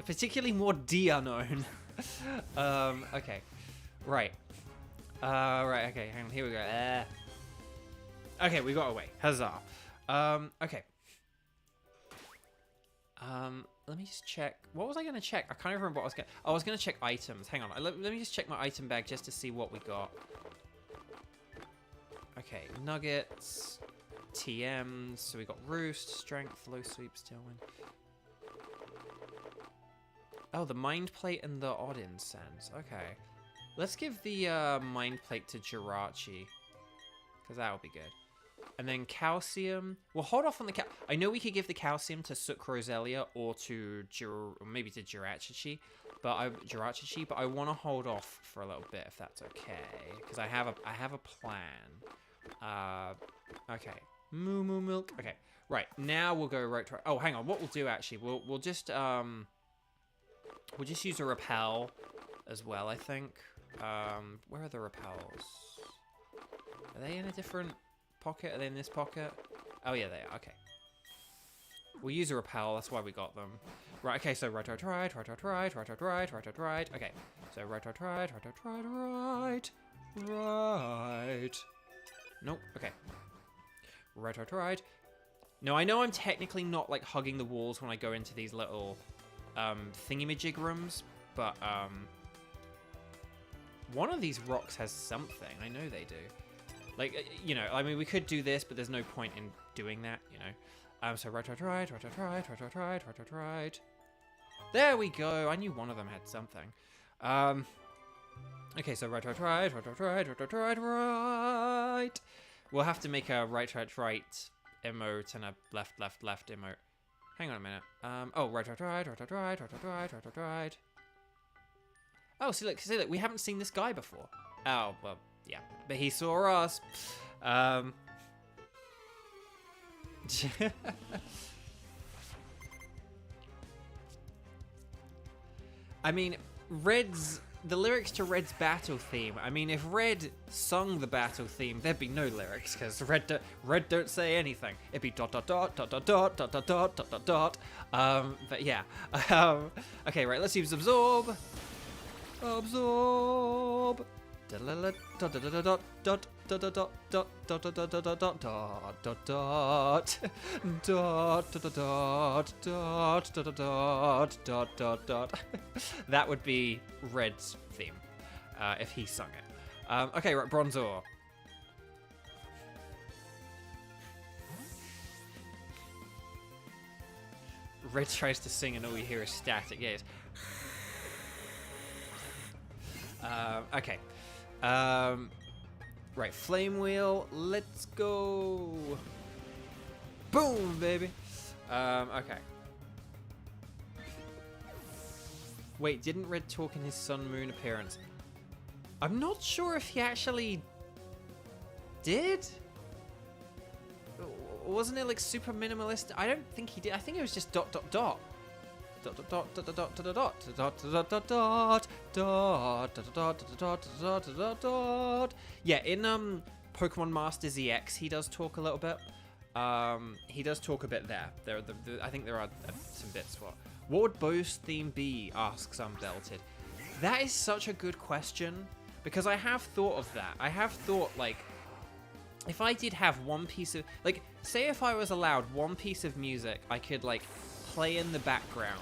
Particularly more D unknown. Okay. Right. Right, okay, hang on, here we go. Okay, we got away. Huzzah. Okay. Let me just check. What was I going to check? I can't even remember what I was going to... Oh, I was going to check items. Hang on. Let me just check my item bag just to see what we got. Okay, nuggets, TMs. So we got roost, strength, low sweep, tailwind. Oh, the mind plate and the odd incense. Okay. Let's give the mind plate to Jirachi, because that would be good. And then calcium. We'll hold off on the I know we could give the calcium to Sook Roselia or to maybe to Jirachi, but I want to hold off for a little bit if that's okay, because I have a plan. Okay. Moo moo milk. Okay. Right now we'll go right to. Oh, hang on. What we'll do actually, we'll just use a repel as well. I think. Where are the repels? Are they in a different pocket? Are they in this pocket? Oh yeah, they are. Okay. We'll use a repel. That's why we got them. Right. Okay. So right. Okay. So right. Nope. Okay. Right. No, I know I'm technically not like hugging the walls when I go into these little thingamajig rooms, but one of these rocks has something. I know they do. Like, you know, I mean, we could do this, but there's no point in doing that, you know. So right. There we go. I knew one of them had something. Okay, so right. We'll have to make a right emote and a left emote. Hang on a minute. Oh, right. Oh, see, look, we haven't seen this guy before. Oh, well, yeah, but he saw us. I mean, the lyrics to Red's battle theme. I mean, if Red sung the battle theme, there'd be no lyrics, because Red don't say anything. It'd be ... But yeah. Okay, right, let's use absorb. Absorb. That would be Red's theme if he sung it. Okay, right, Bronzor. Red tries to sing and all you hear is static. Yes. Okay. Right, Flame Wheel, let's go. Boom, baby. Okay. Wait, didn't Red talk in his Sun Moon appearance? I'm not sure if he actually did. Wasn't it like super minimalist? I don't think he did. I think it was just ... Yeah, in Pokemon Masters EX he does talk a little bit. he does talk a bit there. I think there are some bits. What would Bo's theme be? Asks Unbelted. That is such a good question, because I have thought of that. I have thought, like, if I did have one piece of, like, say if I was allowed one piece of music I could, like, play in the background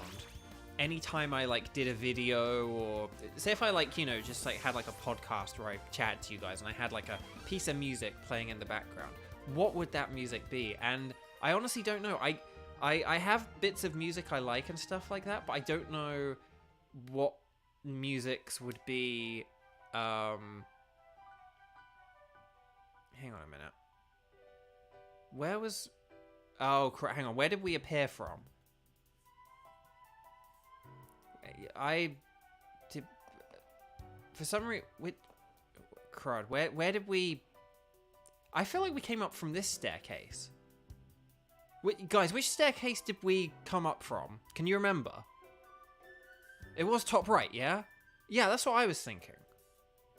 anytime I, like, did a video, or say if I, like, you know, just, like, had, like, a podcast where I chatted to you guys and I had, like, a piece of music playing in the background, what would that music be? And I honestly don't know. I have bits of music I like and stuff like that, but I don't know what musics would be. Hang on a minute. Where was... Oh, hang on. Where did we appear from? I did... For some reason... Crud. Where did we... I feel like we came up from this staircase. Guys, which staircase did we come up from? Can you remember? It was top right, yeah? Yeah, that's what I was thinking.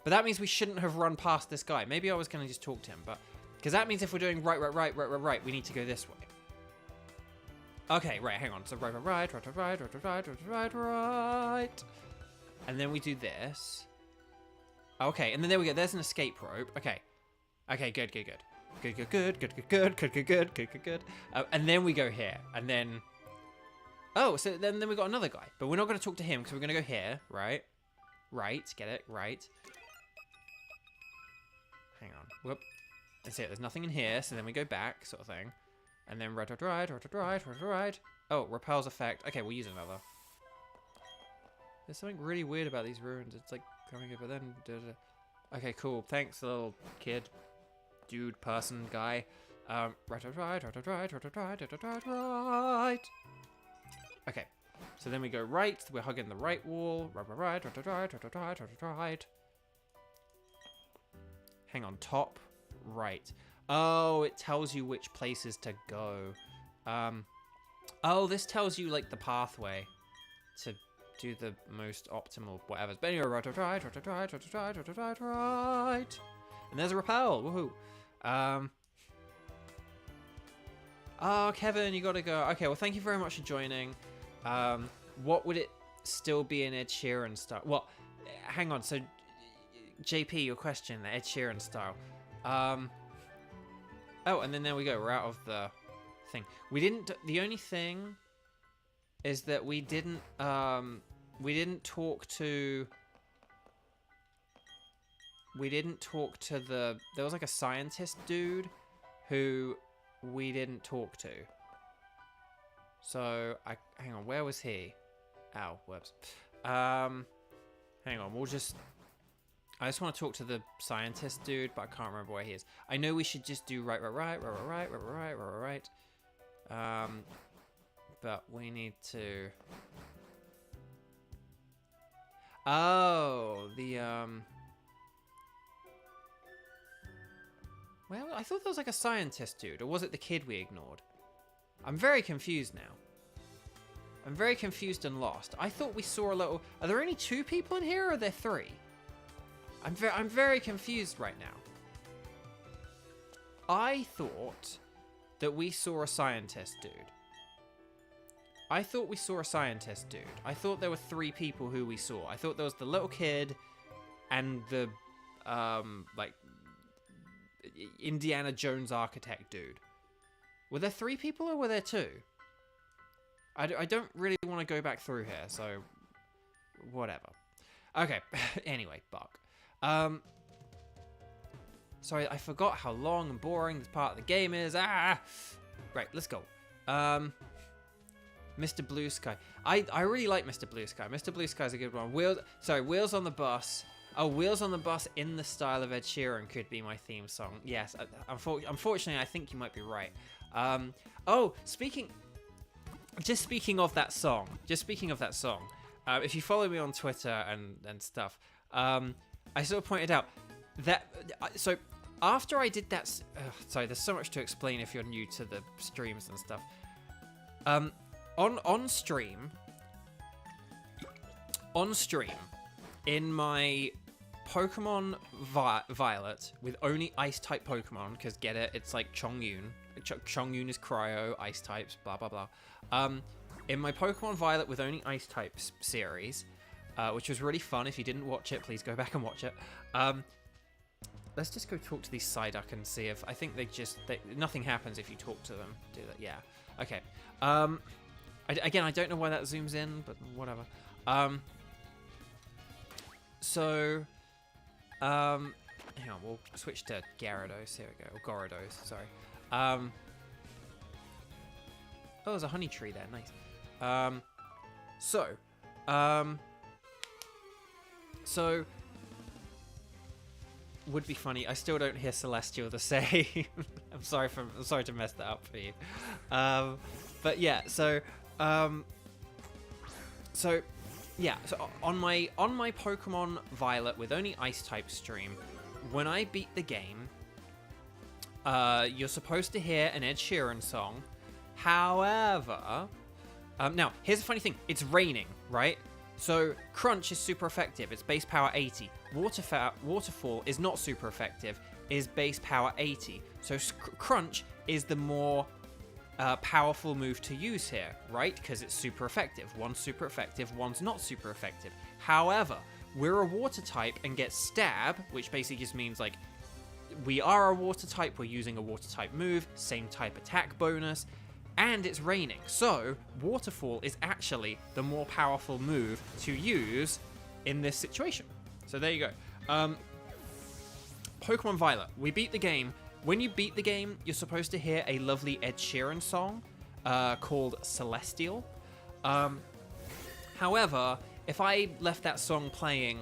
But that means we shouldn't have run past this guy. Maybe I was going to just talk to him, but... Because that means if we're doing right, we need to go this way. Okay, right, hang on. So right. And then we do this. Okay, and then there we go. There's an escape rope. Okay. Okay, good. Good. And then we go here, and then... Oh, so then we got another guy. But we're not going to talk to him, because we're going to go here, right? Right, get it? Right. Hang on. Whoop. That's it. There's nothing in here, so then we go back, sort of thing. And then right. Oh, repels effect. Okay, we'll use another. There's something really weird about these ruins. It's like coming over then. Okay, cool. Thanks, little kid. Dude, person, guy. Right. Okay, so then we go right. We're hugging the right wall. Right. Hang on, top right. Oh, it tells you which places to go. Oh, this tells you like the pathway to do the most optimal whatever. But anyway, right. And there's a rappel. Woohoo. Oh, Kevin, you gotta go. Okay, well, thank you very much for joining. What would it still be in Ed Sheeran style? Well, hang on. So, JP, your question, the Ed Sheeran style. Oh, and then there we go. We're out of the thing. We didn't. The only thing is that we didn't talk to. We didn't talk to the... There was like a scientist dude who we didn't talk to. So, hang on, where was he? Ow, whoops. Hang on, we'll just... I just want to talk to the scientist dude, but I can't remember where he is. I know we should just do right. But we need to... Oh, the, Well, I thought there was like a scientist dude, or was it the kid we ignored? I'm very confused now. I'm very confused and lost. I thought we saw a little... Are there only 2 people in here, or are there 3? I'm very confused right now. I thought that we saw a scientist dude. I thought we saw a scientist dude. I thought there were 3 people who we saw. I thought there was the little kid and the, like, Indiana Jones architect dude. Were there 3 people or were there 2? I don't really want to go back through here, so whatever. Okay, anyway, Buck. Sorry, I forgot how long and boring this part of the game is. Right, let's go. Mr. Blue Sky. I really like Mr. Blue Sky. Mr. Blue Sky's a good one. Wheels on the Bus. Oh, Wheels on the Bus in the style of Ed Sheeran could be my theme song. Yes, unfortunately, I think you might be right. Oh, speaking of that song, if you follow me on Twitter and stuff, I sort of pointed out that, so after I did that, sorry, there's so much to explain if you're new to the streams and stuff. On stream, in my Pokemon Violet with only Ice-type Pokemon, because get it, it's like Chongyun. Chongyun is Cryo, Ice types, blah, blah, blah. In my Pokemon Violet with only Ice types series, which was really fun. If you didn't watch it, please go back and watch it. Let's just go talk to these Psyduck and see if... I think nothing happens if you talk to them. Do that, yeah. Okay. Again, I don't know why that zooms in, but whatever. Hang on, we'll switch to Gyarados. Here we go. Or Gyarados, sorry. Oh, there's a honey tree there. Nice. So would be funny. I still don't hear Celestial the same. I'm sorry to mess that up for you. But yeah, so on my Pokemon Violet with only Ice type stream, when I beat the game, you're supposed to hear an Ed Sheeran song. However, now here's the funny thing: it's raining, right? So Crunch is super effective. It's base power 80. Waterfall is not super effective. Is base power 80. So Crunch is the more powerful move to use here, right? Because it's super effective. One's super effective, one's not super effective. However, we're a water type and get Stab, which basically just means like we are a water type, we're using a water type move, same type attack bonus, and it's raining. So Waterfall is actually the more powerful move to use in this situation. So there you go. Pokemon Violet, we beat the game. When you beat the game, you're supposed to hear a lovely Ed Sheeran song called Celestial. However, if I left that song playing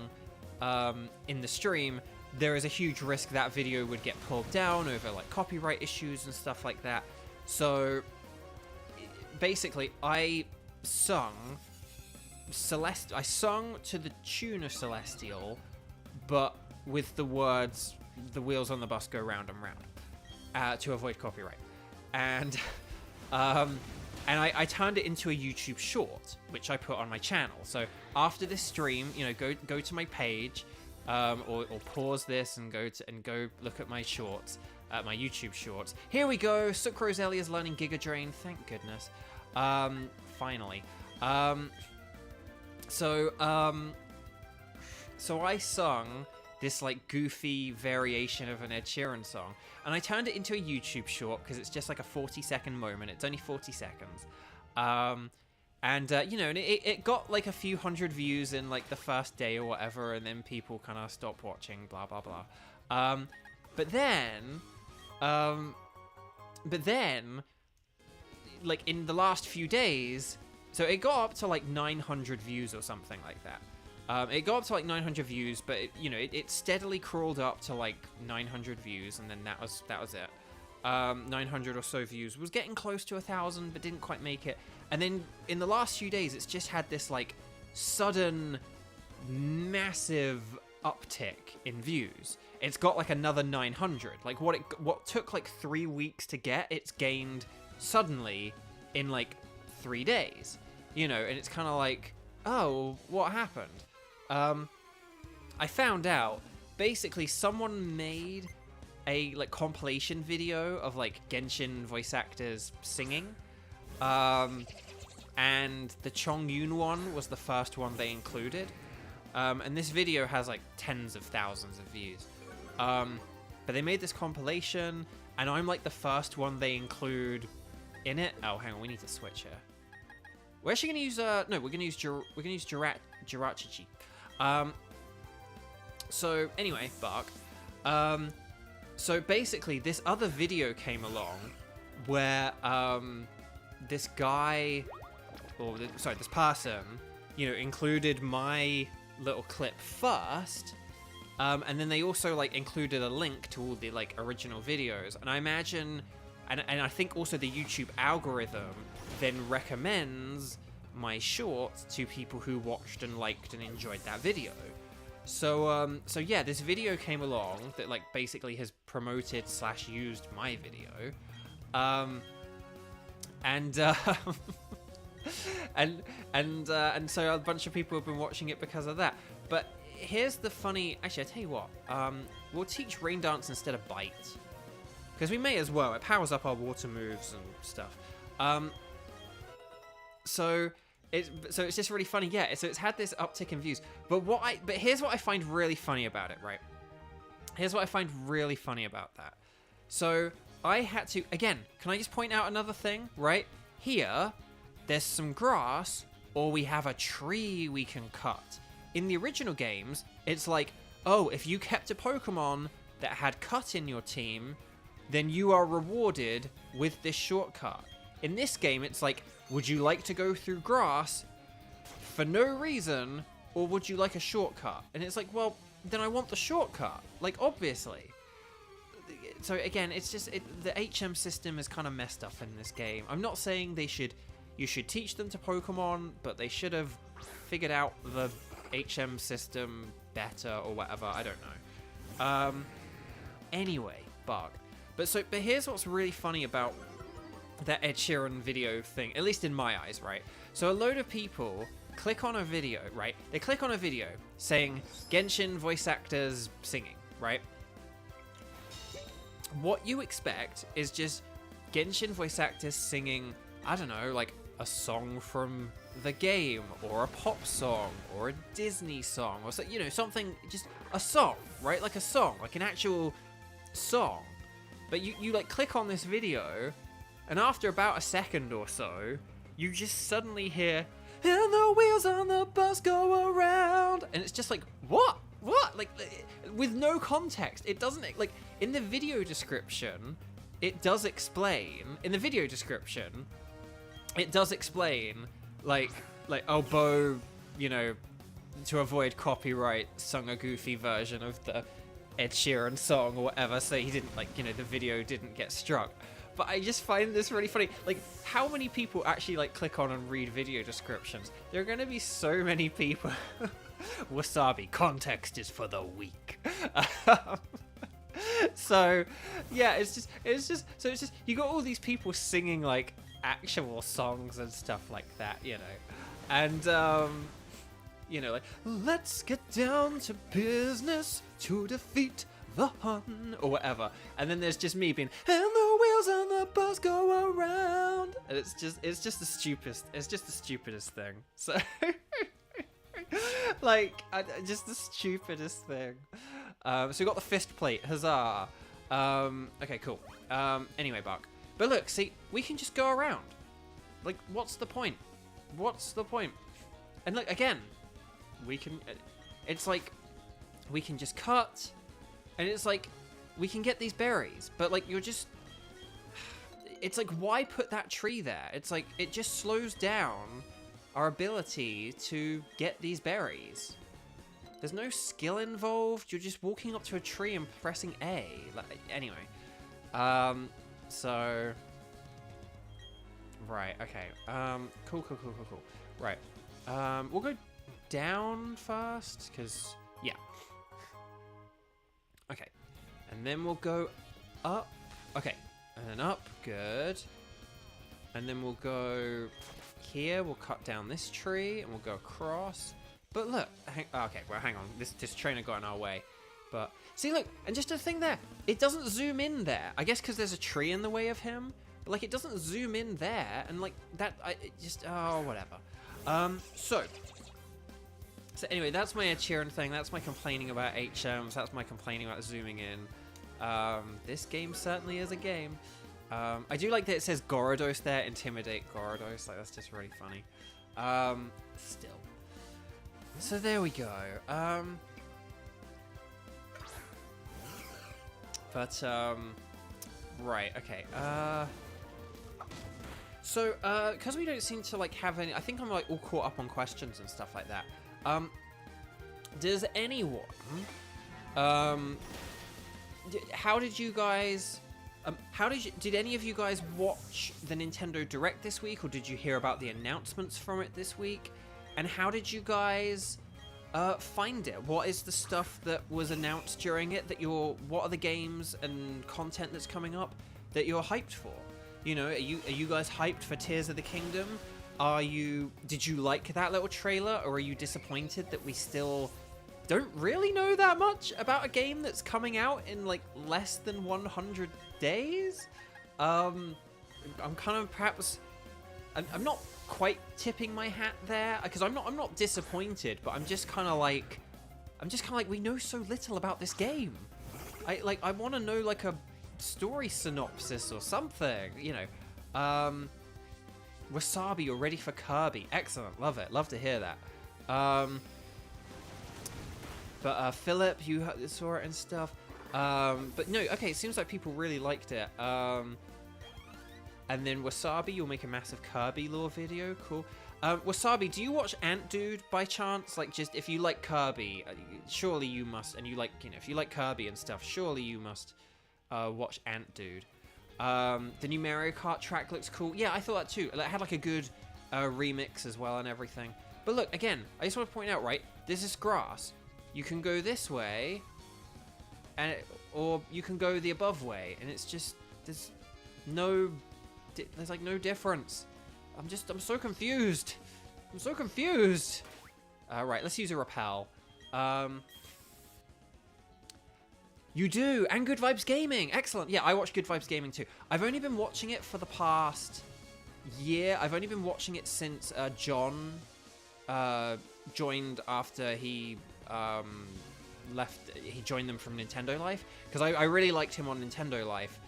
in the stream, there is a huge risk that video would get pulled down over like copyright issues and stuff like that. So basically, I sung to the tune of Celestial, but with the words "the wheels on the bus go round and round" to avoid copyright. And I turned it into a YouTube short, which I put on my channel. So after this stream, you know, go to my page, or pause this and go look at my shorts, my YouTube shorts. Here we go. Sucrose is learning Giga Drain. Thank goodness. Finally. So I sung this like goofy variation of an Ed Sheeran song, and I turned it into a YouTube short because it's just like a 40-second moment. It's only 40 seconds. You know, and it got like a few hundred views in like the first day or whatever, and then people kind of stopped watching, blah, blah, blah. But then, like in the last few days, so it got up to like 900 views or something like that. It got up to like 900 views, but it steadily crawled up to like 900 views, and then that was it. 900 or so views, was getting close to 1,000, but didn't quite make it. And then in the last few days, it's just had this like sudden, massive uptick in views. It's got like another 900. Like what took like 3 weeks to get, it's gained suddenly in like 3 days. You know, and it's kind of like, oh, what happened? I found out, basically someone made a like compilation video of like Genshin voice actors singing, and the Chongyun one was the first one they included, and this video has like tens of thousands of views, but they made this compilation, and I'm like the first one they include in it. Oh, hang on, we need to switch here. We're actually gonna use no, we're gonna use Jirachichi. So anyway, Bark. So basically, this other video came along where this guy, this person, included my little clip first, and then they also like included a link to all the like original videos. And I imagine, and I think also the YouTube algorithm then recommends my shorts to people who watched and liked and enjoyed that video. So yeah, this video came along that like basically has promoted / used my video, and so a bunch of people have been watching it because of that. But here's the funny... Actually, I tell you what. We'll teach Rain Dance instead of Bite. Because we may as well. It powers up our water moves and stuff. So it's just really funny. Yeah, so it's had this uptick in views. But here's what I find really funny about it, right? Here's what I find really funny about that. So I had to... Again, can I just point out another thing, right? Here, there's some grass, or we have a tree we can cut. In the original games, it's like, oh, if you kept a Pokemon that had cut in your team, then you are rewarded with this shortcut. In this game, it's like, would you like to go through grass for no reason, or would you like a shortcut? And it's like, well, then I want the shortcut. Like, obviously. So again, it's just, the HM system is kind of messed up in this game. I'm not saying you should teach them to Pokemon, but they should have figured out the HM system better or whatever. I don't know. Anyway, Bark. But here's what's really funny about that Ed Sheeran video thing, at least in my eyes, right? So a load of people click on a video, right? They click on a video saying Genshin voice actors singing, right? What you expect is just Genshin voice actors singing, I don't know, like a song from the game, or a pop song, or a Disney song, or so, you know, something, just a song, right? Like a song, like an actual song. But you like click on this video, and after about a second or so, you just suddenly hear, and the wheels on the bus go around, and it's just like, what? Like, with no context. It doesn't, like, in the video description, it does explain, like, oh, Bo, you know, to avoid copyright, sung a goofy version of the Ed Sheeran song or whatever, so he didn't, like, you know, the video didn't get struck. But I just find this really funny. Like, how many people actually, like, click on and read video descriptions? There are going to be so many people. Wasabi, context is for the weak. So, yeah, it's just, you got all these people singing, like, actual songs and stuff like that, you know. And, you know, like, let's get down to business to defeat the Hun, or whatever. And then there's just me being, and the wheels on the bus go around. And it's just the stupidest thing. So, like, just the stupidest thing. So we got the fist plate, huzzah. Okay, cool. Anyway, Buck. But look, see, we can just go around. Like, what's the point? And look, again, it's like, we can just cut, and it's like, we can get these berries, but like, it's like, why put that tree there? It's like, it just slows down our ability to get these berries. There's no skill involved, you're just walking up to a tree and pressing A. Like, anyway. So... Right, okay. Cool. Right. We'll go down first, because... Yeah. Okay. And then we'll go up. Okay. And then up. Good. And then we'll go here. We'll cut down this tree, and we'll go across. But look. Okay, well, hang on. This trainer got in our way. But, see, look. And just a thing there. It doesn't zoom in there. I guess because there's a tree in the way of him. But, like, it doesn't zoom in there. And, like, that... oh, whatever. So anyway, that's my Ed Sheeran thing. That's my complaining about HMs. That's my complaining about zooming in. This game certainly is a game. I do like that it says Gyarados there. Intimidate Gyarados. Like, that's just really funny. Still. So there we go. Right, okay. So, because we don't seem to, like, have any... I think I'm, like, all caught up on questions and stuff like that. Does anyone... how did you guys... did any of you guys watch the Nintendo Direct this week, or did you hear about the announcements from it this week? And how did you guys find it? What is the stuff that was announced during it that what are the games and content that's coming up that you're hyped for? You know, are you guys hyped for Tears of the Kingdom? Did you like that little trailer, or are you disappointed that we still don't really know that much about a game that's coming out in like less than 100 days. I'm kind of perhaps I'm not quite tipping my hat there because I'm not disappointed, but I'm just kind of like we know so little about this game. I want to know like a story synopsis or something, you know. Wasabi, you're ready for Kirby. Excellent, love it, love to hear that. But Philip, you saw it and stuff. But no, okay, it seems like people really liked it. And then Wasabi, you'll make a massive Kirby lore video. Cool. Wasabi, do you watch Ant Dude by chance? Like, just if you like Kirby, surely you must. And you like, you know, if you like Kirby and stuff, surely you must watch Ant Dude. The new Mario Kart track looks cool. Yeah, I thought that too. It had like a good remix as well and everything. But look, again, I just want to point out, right? This is grass. You can go this way, or you can go the above way, and it's just there's like no difference. I'm so confused. I'm so confused. Right, let's use a repel. You do, and Good Vibes Gaming. Excellent. Yeah, I watch Good Vibes Gaming too. I've only been watching it for the past year. I've only been watching it since John joined after he left. He joined them from Nintendo Life because I really liked him on Nintendo Life.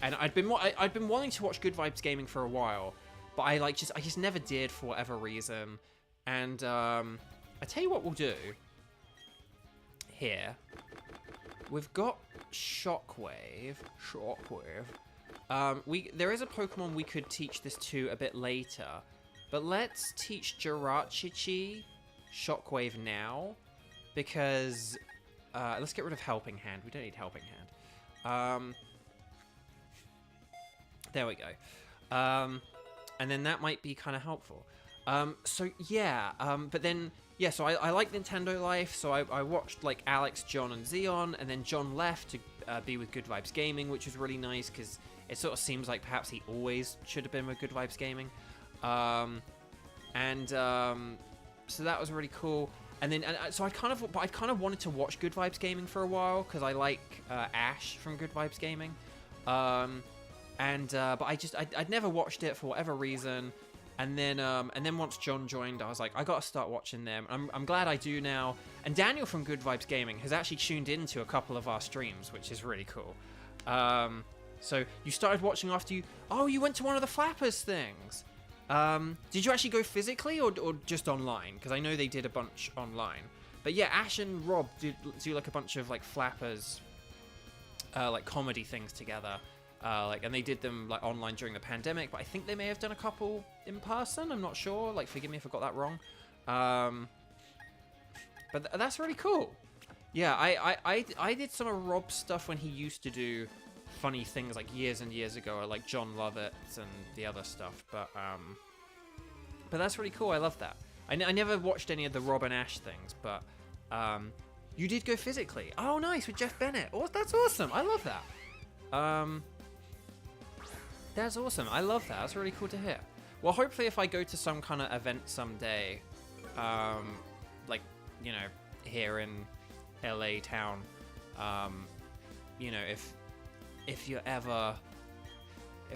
And I'd been wanting to watch Good Vibes Gaming for a while, but I just never did for whatever reason. And I tell you what we'll do here. We've got Shockwave. There is a Pokemon we could teach this to a bit later, but let's teach Jirachichi Shockwave now because let's get rid of Helping Hand. We don't need Helping Hand. There we go. And then that might be kind of helpful. So yeah, but then, yeah, so I like Nintendo Life, so I watched like Alex, John, and Xeon, and then John left to be with Good Vibes Gaming, which was really nice, because it sort of seems like perhaps he always should have been with Good Vibes Gaming. So that was really cool. And then, so I kind of wanted to watch Good Vibes Gaming for a while, because I like Ash from Good Vibes Gaming. But I'd never watched it for whatever reason. And then once John joined, I was like, I gotta start watching them. I'm glad I do now. And Daniel from Good Vibes Gaming has actually tuned into a couple of our streams, which is really cool. So you started watching after you went to one of the Flappers things. Did you actually go physically or just online? Because I know they did a bunch online. But yeah, Ash and Rob do like a bunch of like Flappers, like comedy things together. And they did them like online during the pandemic, but I think they may have done a couple in person. I'm not sure. Like, forgive me if I got that wrong. But that's really cool. Yeah, I did some of Rob's stuff when he used to do funny things like years and years ago, or like John Lovett and the other stuff. But that's really cool. I love that. I never watched any of the Rob and Ash things, but you did go physically. Oh, nice, with Jeff Bennett. Oh, that's awesome. I love that. That's awesome. I love that. That's really cool to hear. Well, hopefully if I go to some kind of event someday, like, you know, here in LA town, you know, if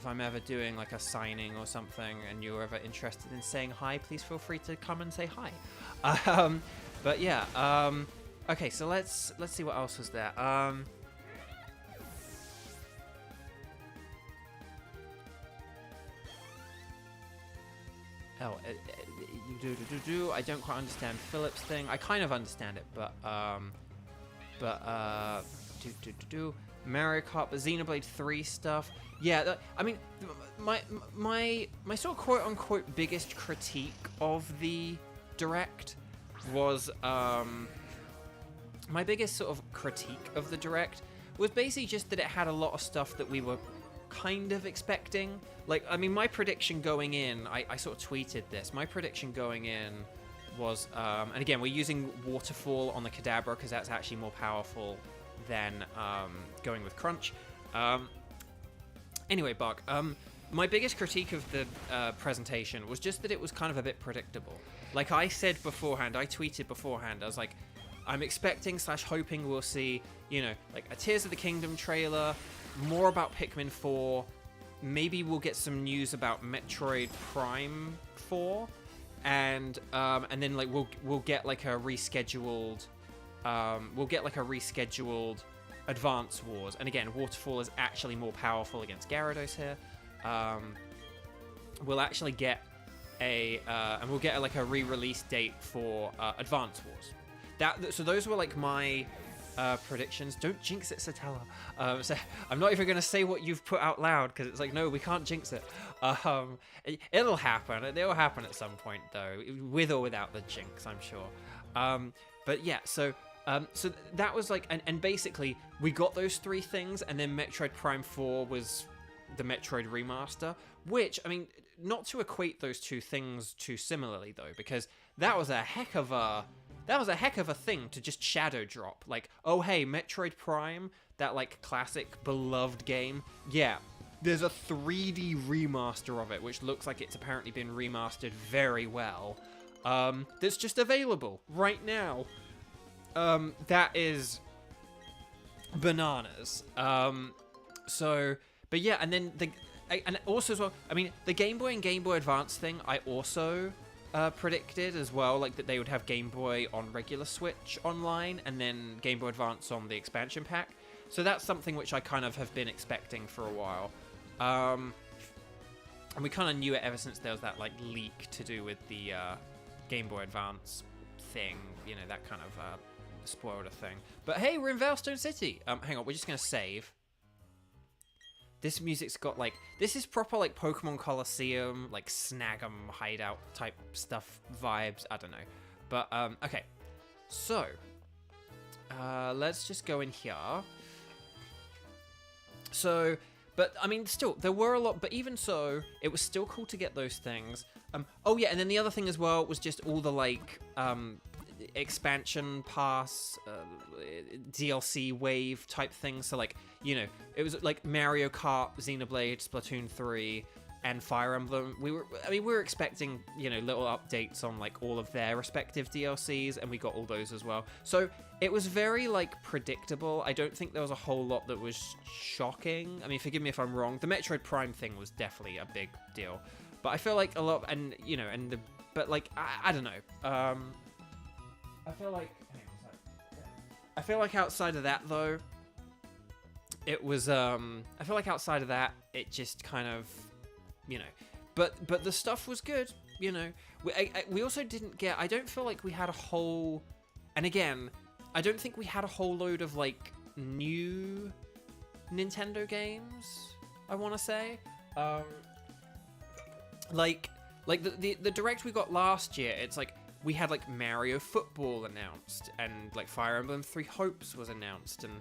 I'm ever doing like a signing or something and you're ever interested in saying hi, please feel free to come and say hi. But yeah, okay, so let's see what else was there. I don't quite understand Philip's thing. I kind of understand it, but Mario Kart, but Xenoblade 3 stuff. Yeah, I mean, my sort of quote unquote biggest critique of the Direct was my biggest sort of critique of the Direct was basically just that it had a lot of stuff that we were kind of expecting. Like, I mean, my prediction going in, I sort of tweeted this. My prediction going in was, and again, we're using Waterfall on the Kadabra because that's actually more powerful than going with Crunch. Anyway, Buck, my biggest critique of the presentation was just that it was kind of a bit predictable. Like I said beforehand, I tweeted beforehand, I was like, I'm expecting / hoping we'll see, you know, like a Tears of the Kingdom trailer, more about Pikmin 4, maybe we'll get some news about Metroid Prime 4, and then like we'll get like a rescheduled Advance Wars. And again, Waterfall is actually more powerful against Gyarados here. We'll actually get and we'll get like a re-release date for Advance Wars. So those were like my predictions. Don't jinx it, Satella. So I'm not even going to say what you've put out loud because it's like, no, we can't jinx it. It'll happen. It'll happen at some point though, with or without the jinx, I'm sure. But yeah, so that was like, and basically we got those 3 things, and then Metroid Prime 4 was the Metroid remaster, which, I mean, not to equate those 2 things too similarly though, because that was a heck of a thing to just shadow drop. Like, oh hey, Metroid Prime, that like classic beloved game, yeah, there's a 3D remaster of it, which looks like it's apparently been remastered very well, that's just available right now. That is bananas. But yeah, and then and also as well, I mean, the Game Boy and Game Boy Advance thing, I also predicted as well, like that they would have Game Boy on regular Switch online, and then Game Boy Advance on the expansion pack. So that's something which I kind of have been expecting for a while. And we kind of knew it ever since there was that like leak to do with the Game Boy Advance thing, you know, that kind of spoiled a thing. But hey, we're in Veilstone City. Hang on, we're just gonna save. This music's got like, this is proper like Pokemon Coliseum, like Snag'em hideout type stuff vibes. I don't know, but okay. So let's just go in here. So, but I mean, still there were a lot, but even so, it was still cool to get those things. Oh yeah, and then the other thing as well was just all the like expansion pass DLC wave type things. So like, you know, it was like Mario Kart, Xenoblade, Splatoon 3 and Fire Emblem. We were expecting, you know, little updates on like all of their respective DLCs, and we got all those as well. So it was very like predictable. I don't think there was a whole lot that was shocking. I mean, forgive me if I'm wrong. The Metroid Prime thing was definitely a big deal, but I feel like a lot, and you know, and the, but like I don't know. I feel like, hang on a sec. I feel like outside of that though, it was I feel like outside of that, it just kind of, you know, but the stuff was good, you know. We also didn't get, I don't feel like we had a whole, and again, I don't think we had a whole load of like new Nintendo games, I want to say. Like the direct we got last year, it's like we had like Mario Football announced, and like Fire Emblem 3 Hopes was announced, and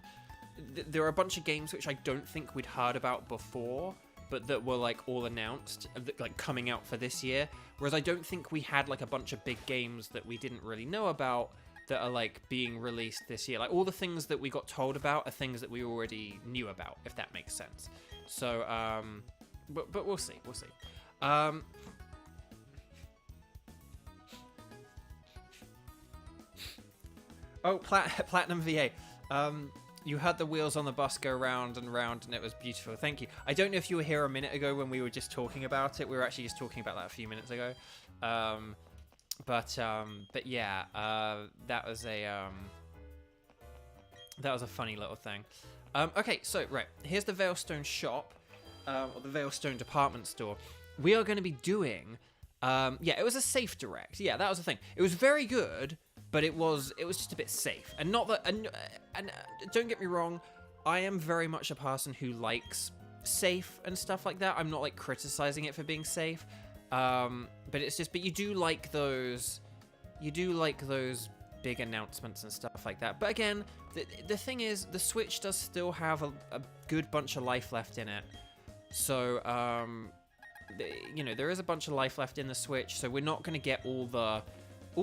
there are a bunch of games which I don't think we'd heard about before, but that were like all announced, like coming out for this year. Whereas I don't think we had like a bunch of big games that we didn't really know about that are like being released this year. Like all the things that we got told about are things that we already knew about, if that makes sense. So, but we'll see, Oh, Platinum VA. You heard the wheels on the bus go round and round, and it was beautiful. Thank you. I don't know if you were here a minute ago when we were just talking about it. We were actually just talking about that a few minutes ago. But yeah, that was a funny little thing. Okay, so right, here's the Veilstone shop, or the Veilstone department store. We are going to be doing, yeah, it was a safe direct. Yeah, that was the thing. It was very good, but it was just a bit safe, and not that, and don't get me wrong, I am very much a person who likes safe and stuff like that. I'm not like criticizing it for being safe, but it's just, but you do like those big announcements and stuff like that. But again, the thing is, the Switch does still have a good bunch of life left in it, so you know, there is a bunch of life left in the Switch, so we're not going to get all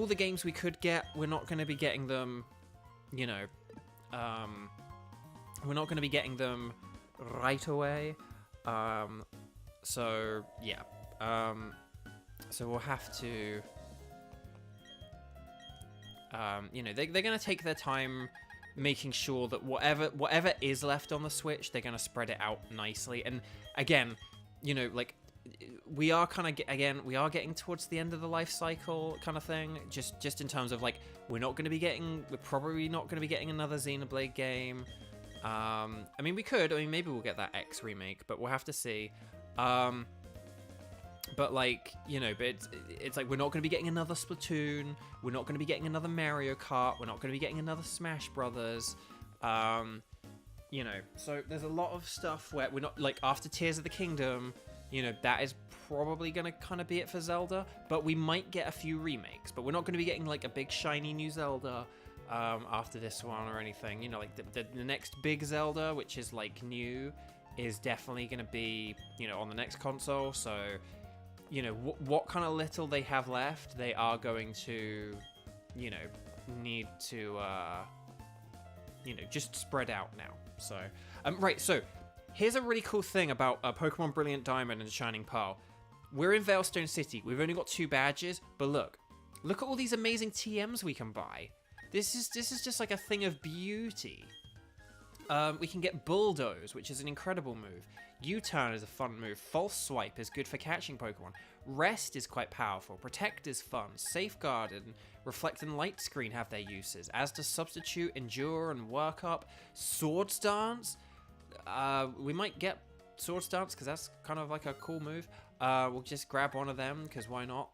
the games we could get. We're not going to be getting them, you know, we're not going to be getting them right away. So yeah, so we'll have to, you know, they're gonna take their time making sure that whatever is left on the Switch, they're gonna spread it out nicely. And again, you know, like, we are kind of we are getting towards the end of the life cycle kind of thing. Just in terms of, like, we're probably not gonna be getting another Xenoblade game. I mean, we could. I mean, maybe we'll get that X remake, but we'll have to see. But, like, you know, but it's like, we're not going to be getting another Splatoon. We're not going to be getting another Mario Kart. We're not going to be getting another Smash Brothers. You know, so there's a lot of stuff where we're not, like, after Tears of the Kingdom, you know, that is probably going to kind of be it for Zelda. But we might get a few remakes. But we're not going to be getting, like, a big shiny new Zelda after this one or anything. You know, like, the next big Zelda, which is, like, new, is definitely going to be, you know, on the next console. So, you know, what kind of little they have left, they are going to, you know, need to, you know, just spread out now. So, right, so here's a really cool thing about Pokemon Brilliant Diamond and Shining Pearl. We're in Veilstone City. We've only got 2 badges, but look at all these amazing TMs we can buy. This is just like a thing of beauty. We can get Bulldoze, which is an incredible move. U-turn is a fun move. False Swipe is good for catching Pokemon. Rest is quite powerful. Protect is fun. Safeguard and Reflect and Light Screen have their uses, as does Substitute, Endure, and Work Up. Swords Dance. We might get Swords Dance because that's kind of like a cool move. We'll just grab one of them because why not?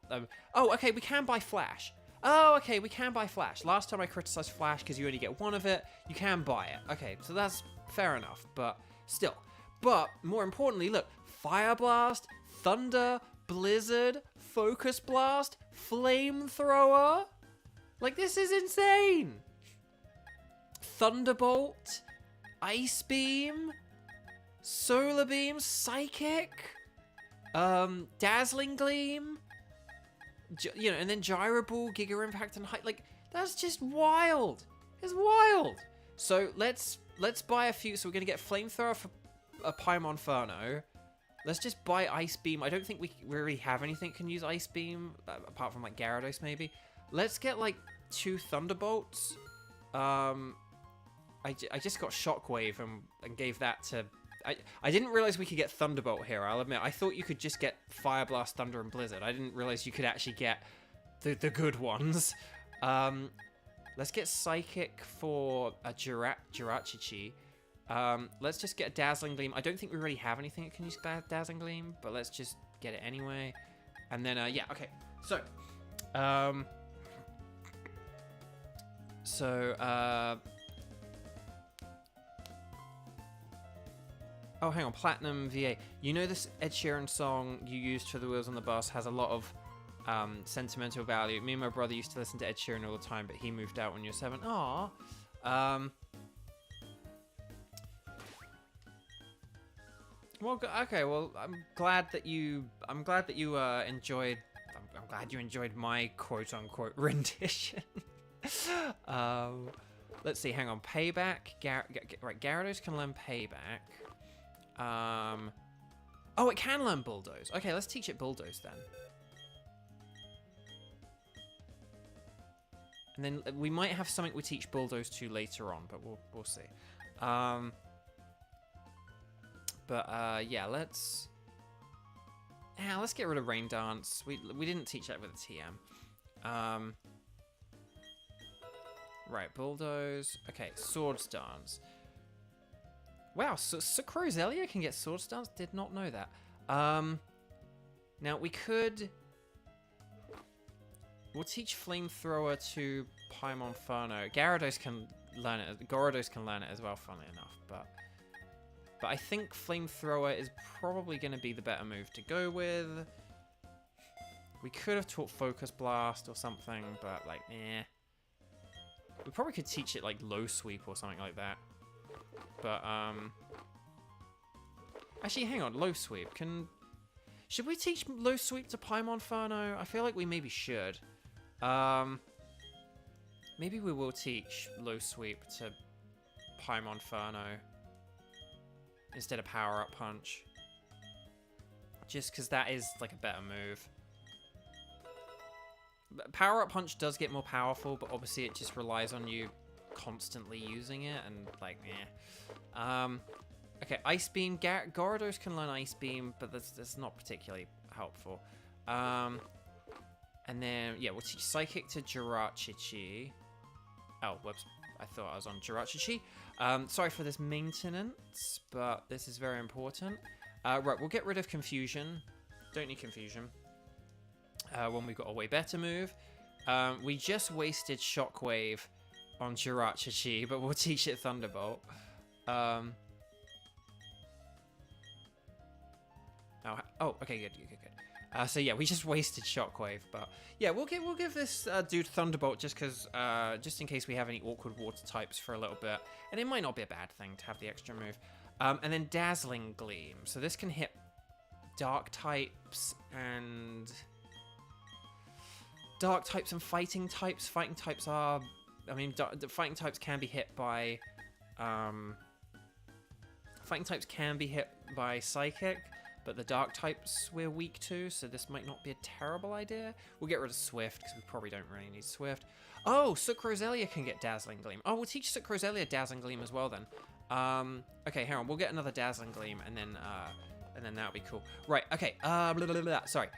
Oh, okay, we can buy Flash. Oh, okay, we can buy Flash. Last time I criticized Flash because you only get one of it. You can buy it. Okay, so that's fair enough, but still. But more importantly, look, Fire Blast, Thunder, Blizzard, Focus Blast, Flamethrower. Like, this is insane. Thunderbolt, Ice Beam, Solar Beam, Psychic, Dazzling Gleam. You know, and then Gyro Ball, Giga Impact, and Height. Like, that's just wild. It's wild. So let's buy a few. So we're gonna get Flamethrower for a Paimon Inferno. Let's just buy Ice Beam. I don't think we really have anything that can use Ice Beam apart from, like, Gyarados maybe. Let's get, like, 2 Thunderbolts. I just got Shockwave and gave that to. I didn't realize we could get Thunderbolt here, I'll admit. I thought you could just get Fire Blast, Thunder, and Blizzard. I didn't realize you could actually get the good ones. Let's get Psychic for a Jirachichi. Let's just get a Dazzling Gleam. I don't think we really have anything that can use Dazzling Gleam, but let's just get it anyway. And then, yeah, okay. Oh, hang on, Platinum VA. You know this Ed Sheeran song you used for the Wheels on the Bus has a lot of sentimental value. Me and my brother used to listen to Ed Sheeran all the time, but he moved out when you were 7. Aww. Well, okay. Well, I'm glad you enjoyed. I'm glad you enjoyed my quote-unquote rendition. Let's see. Hang on. Payback. Right. Gyarados can learn Payback. Oh, it can learn Bulldoze. Okay, let's teach it Bulldoze then. And then we might have something we teach Bulldoze to later on, but we'll see. Yeah, let's get rid of Rain Dance. We didn't teach that with a TM. Right, Bulldoze. Okay, Swords Dance. Wow, so Roselia can get Swords Dance? Did not know that. Now we could. We'll teach Flamethrower to Paimon Inferno. Gyarados can learn it. Gyarados can learn it as well, funnily enough. But I think Flamethrower is probably going to be the better move to go with. We could have taught Focus Blast or something, but, like, eh. We probably could teach it, like, Low Sweep or something like that. But, actually, hang on. Low Sweep. Should we teach Low Sweep to Paimon Inferno? I feel like we maybe should. Maybe we will teach Low Sweep to Paimon Inferno instead of Power Up Punch. just because that is like a better move. Power Up Punch does get more powerful, but obviously it just relies on you constantly using it, and like, okay, Ice Beam. Gyarados can learn Ice Beam, but that's not particularly helpful. And then, yeah, we'll teach Psychic to Jirachichi. Oh, whoops. I thought I was on Jirachichi. Sorry for this maintenance, but this is very important. Right, we'll get rid of Confusion. Don't need Confusion. When we've got a way better move. We just wasted Shockwave on Jirachichi, but we'll teach it Thunderbolt. Oh, okay, good. So yeah, we just wasted Shockwave, but yeah, we'll give this dude Thunderbolt just in case we have any awkward water types for a little bit, and it might not be a bad thing to have the extra move. And then Dazzling Gleam. So this can hit Dark types and Fighting types. Fighting types are, I mean, the Fighting types can be hit by Psychic. But the Dark types we're weak to, so this might not be a terrible idea. We'll get rid of Swift, because we probably don't really need Swift. Oh, Sucroselia can get Dazzling Gleam. Oh, we'll teach Sucroselia Dazzling Gleam as well then. Okay, hang on. We'll get another Dazzling Gleam, and then that'll be cool. Right, okay. Blah, blah, blah, blah. Sorry.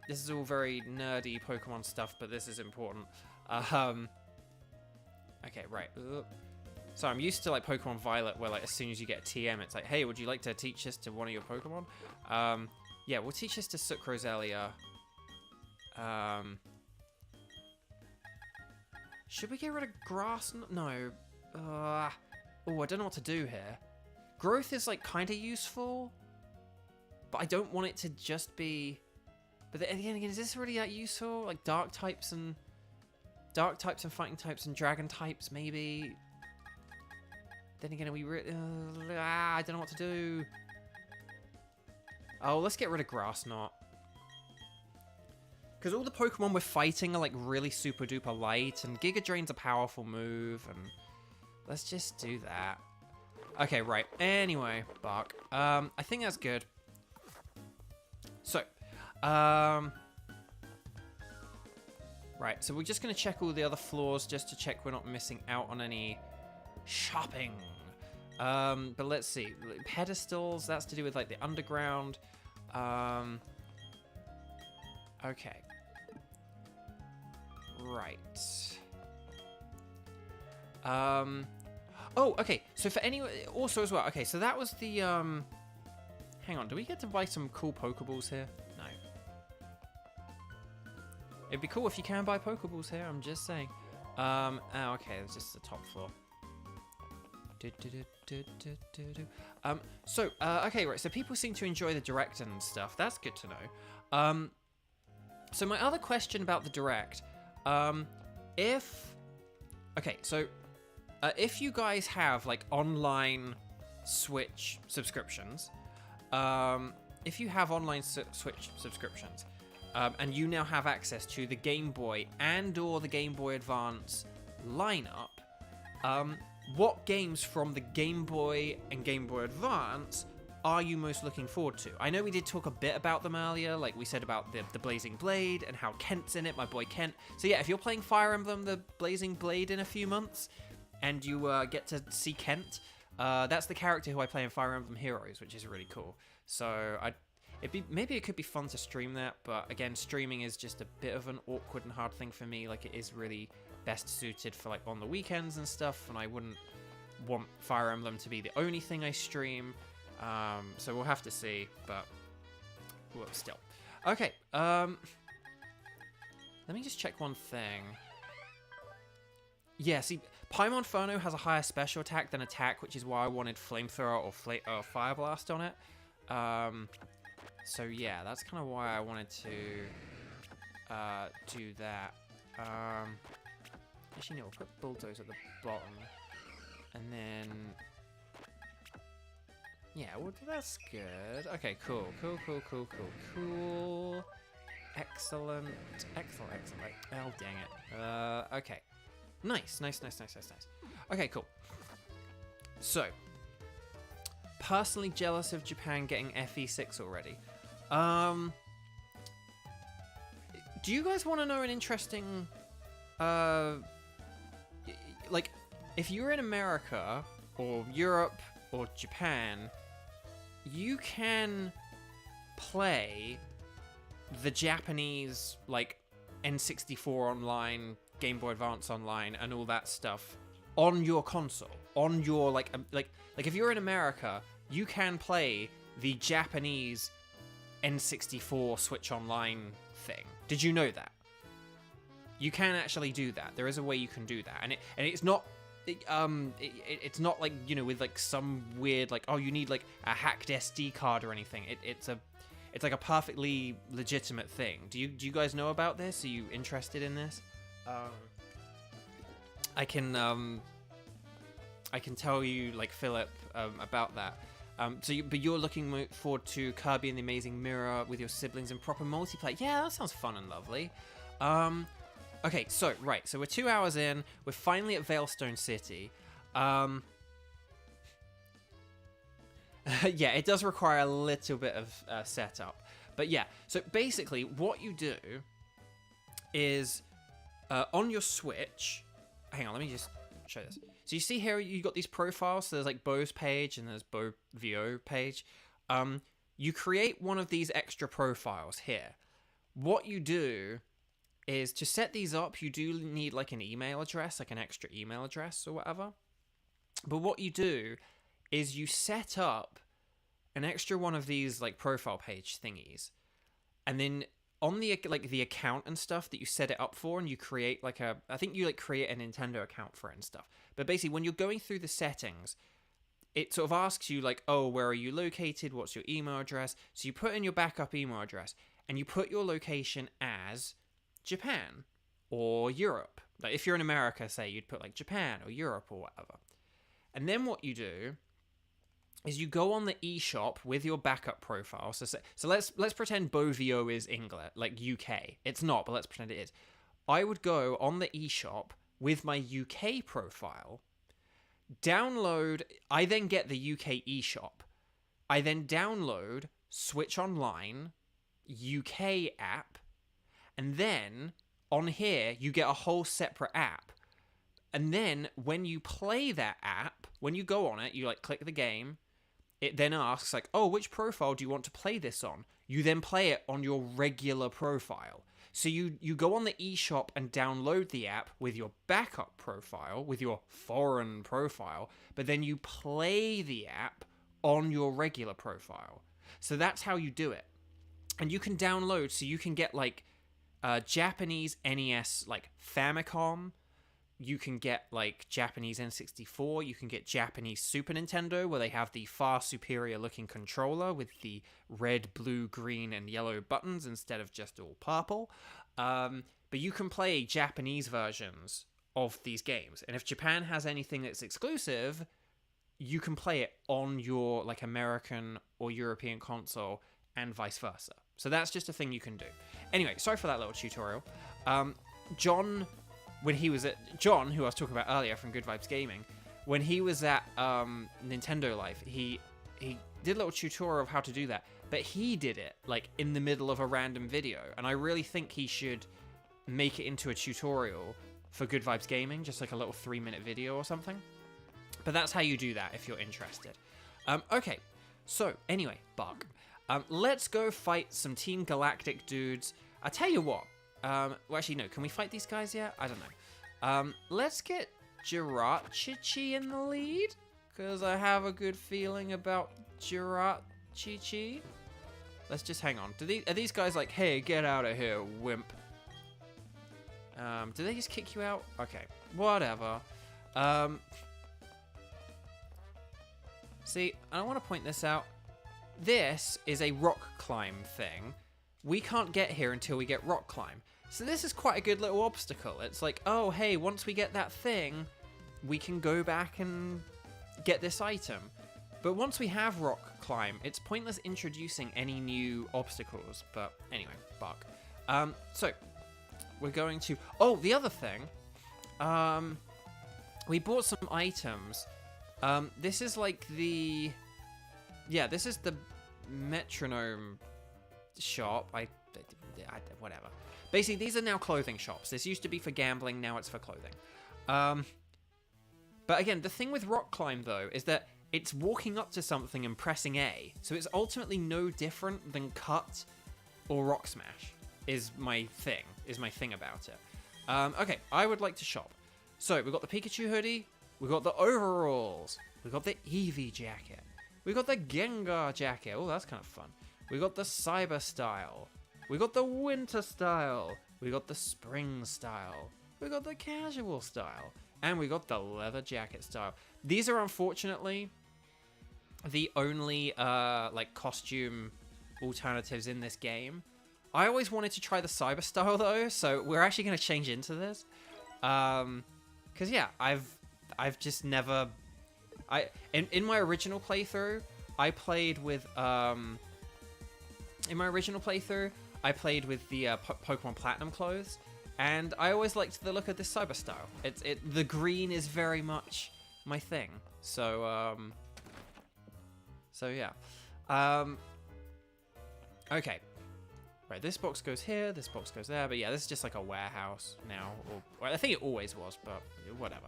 This is all very nerdy Pokemon stuff, but this is important. Okay, right. So I'm used to like Pokemon Violet, where like as soon as you get a TM, it's like, hey, would you like to teach this to one of your Pokemon? Yeah, we'll teach this to Sucroselia. Should we get rid of Grass? No. Oh, I don't know what to do here. Growth is like kind of useful, but I don't want it to just be. But then again, is this really that useful? Like Dark types and Fighting types and Dragon types, maybe. Then again, I don't know what to do. Oh, let's get rid of Grass Knot. Because all the Pokemon we're fighting are like really super duper light, and Giga Drain's a powerful move, and let's just do that. Okay, right. Anyway, Bark. I think that's good. So, right. So we're just gonna check all the other floors just to check we're not missing out on any shopping. But let's see. Pedestals, that's to do with like the underground. Okay. Right. Oh, okay. So for anyone also as well. Okay, so that was the hang on, do we get to buy some cool Pokeballs here? No. It'd be cool if you can buy Pokeballs here, I'm just saying. Oh, okay, it's just the top floor. Okay, right, so people seem to enjoy the Direct and stuff. That's good to know. So my other question about the Direct, if you guys have, like, online Switch subscriptions, and you now have access to the Game Boy and or the Game Boy Advance lineup, what games from the Game Boy and Game Boy Advance are you most looking forward to? I know we did talk a bit about them earlier, like we said about the Blazing Blade and how Kent's in it, my boy Kent. So yeah, if you're playing Fire Emblem the Blazing Blade in a few months, and you get to see Kent, that's the character who I play in Fire Emblem Heroes, which is really cool. So maybe it could be fun to stream that, but again, streaming is just a bit of an awkward and hard thing for me. Like, it is really best suited for like on the weekends and stuff, and I wouldn't want Fire Emblem to be the only thing I stream. So we'll have to see, but well, still. Okay, let me just check one thing. Yeah, see, Paimon Inferno has a higher special attack than attack, which is why I wanted Flamethrower or Fire Blast on it. So yeah, that's kind of why I wanted to do that. Actually, no, we'll put Bulldoze at the bottom. And then... yeah, well, that's good. Okay, cool. Excellent. Oh, dang it. Okay. Nice. Okay, cool. So, personally jealous of Japan getting FE6 already. Do you guys want to know an interesting, like, if you're in America or Europe or Japan, you can play the Japanese, like, N64 online, Game Boy Advance online, and all that stuff on your console, on your, like if you're in America, you can play the Japanese N64 Switch Online thing. Did you know that? You can actually do that. There is a way you can do that, and it's not, it's not like, you know, with like some weird like, oh, you need like a hacked SD card or anything. It's like a perfectly legitimate thing. Do you guys know about this? Are you interested in this? I can tell you, like, Philip, about that. But you're looking forward to Kirby and the Amazing Mirror with your siblings in proper multiplayer. Yeah, that sounds fun and lovely. Okay, so we're 2 hours in. We're finally at Veilstone City. Yeah, it does require a little bit of setup. But yeah, so basically what you do is on your Switch... Hang on, let me just show this. So you see here, you got these profiles. So there's like Bo's page and there's Bo VO page. You create one of these extra profiles here. What you do is, to set these up, you do need like an email address, like an extra email address or whatever. But what you do is you set up an extra one of these like profile page thingies, and then on the like the account and stuff that you set it up for, and you create like I think you like create a Nintendo account for it and stuff. But basically, when you're going through the settings, it sort of asks you like, oh, where are you located? What's your email address? So you put in your backup email address, and you put your location as Japan or Europe. Like if you're in America, say, you'd put like Japan or Europe or whatever. And then what you do is you go on the eShop with your backup profile. So let's pretend BoVO is England, like UK. It's not, but let's pretend it is. I would go on the eShop with my UK profile, download. I then get the UK eShop. I then download Switch Online UK app, and then on here you get a whole separate app. And then when you play that app, when you go on it, you like click the game. It then asks like, oh, which profile do you want to play this on? You then play it on your regular profile. So you go on the eShop and download the app with your backup profile, with your foreign profile, but then you play the app on your regular profile. So that's how you do it. And you can download, so you can get like Japanese NES, like Famicom. You can get like Japanese N64. You can get Japanese Super Nintendo, where they have the far superior looking controller with the red, blue, green, and yellow buttons instead of just all purple. But you can play Japanese versions of these games. And if Japan has anything that's exclusive, you can play it on your like American or European console and vice versa. So that's just a thing you can do. Anyway, sorry for that little tutorial. John, when he was at... John, who I was talking about earlier from Good Vibes Gaming, when he was at Nintendo Life, he did a little tutorial of how to do that. But he did it, like, in the middle of a random video. And I really think he should make it into a tutorial for Good Vibes Gaming, just like a little 3-minute video or something. But that's how you do that if you're interested. Okay, so, anyway, Bark. Let's go fight some Team Galactic dudes. I'll tell you what. Well, actually, no. Can we fight these guys yet? I don't know. Let's get Jirachichi in the lead, because I have a good feeling about Jirachichi. Let's just hang on. Are these guys like, hey, get out of here, wimp? Do they just kick you out? Okay, whatever. See, I want to point this out. This is a rock climb thing. We can't get here until we get rock climb. So this is quite a good little obstacle. It's like, oh, hey, once we get that thing, we can go back and get this item. But once we have rock climb, it's pointless introducing any new obstacles. But anyway, bark. So we're going to... Oh, the other thing. We bought some items. This is like the... Yeah, this is the metronome shop. Whatever. Basically, these are now clothing shops. This used to be for gambling, now it's for clothing. But again, the thing with Rock Climb, though, is that it's walking up to something and pressing A. So it's ultimately no different than Cut or Rock Smash, is my thing about it. Okay, I would like to shop. So, we've got the Pikachu hoodie, we've got the overalls, we've got the Eevee jacket, we've got the Gengar jacket. Oh, that's kind of fun. We got the Cyber style. We got the Winter style. We got the Spring style. We got the Casual style. And we got the Leather jacket style. These are unfortunately the only like costume alternatives in this game. I always wanted to try the Cyber style though, so we're actually going to change into this. Cause yeah, I've just never, in my original playthrough, I played with I played with the Pokemon Platinum clothes, and I always liked the look of this Cyber style. The green is very much my thing. So yeah. Okay. Right, this box goes here, this box goes there, but yeah, this is just like a warehouse now. Or I think it always was, but whatever.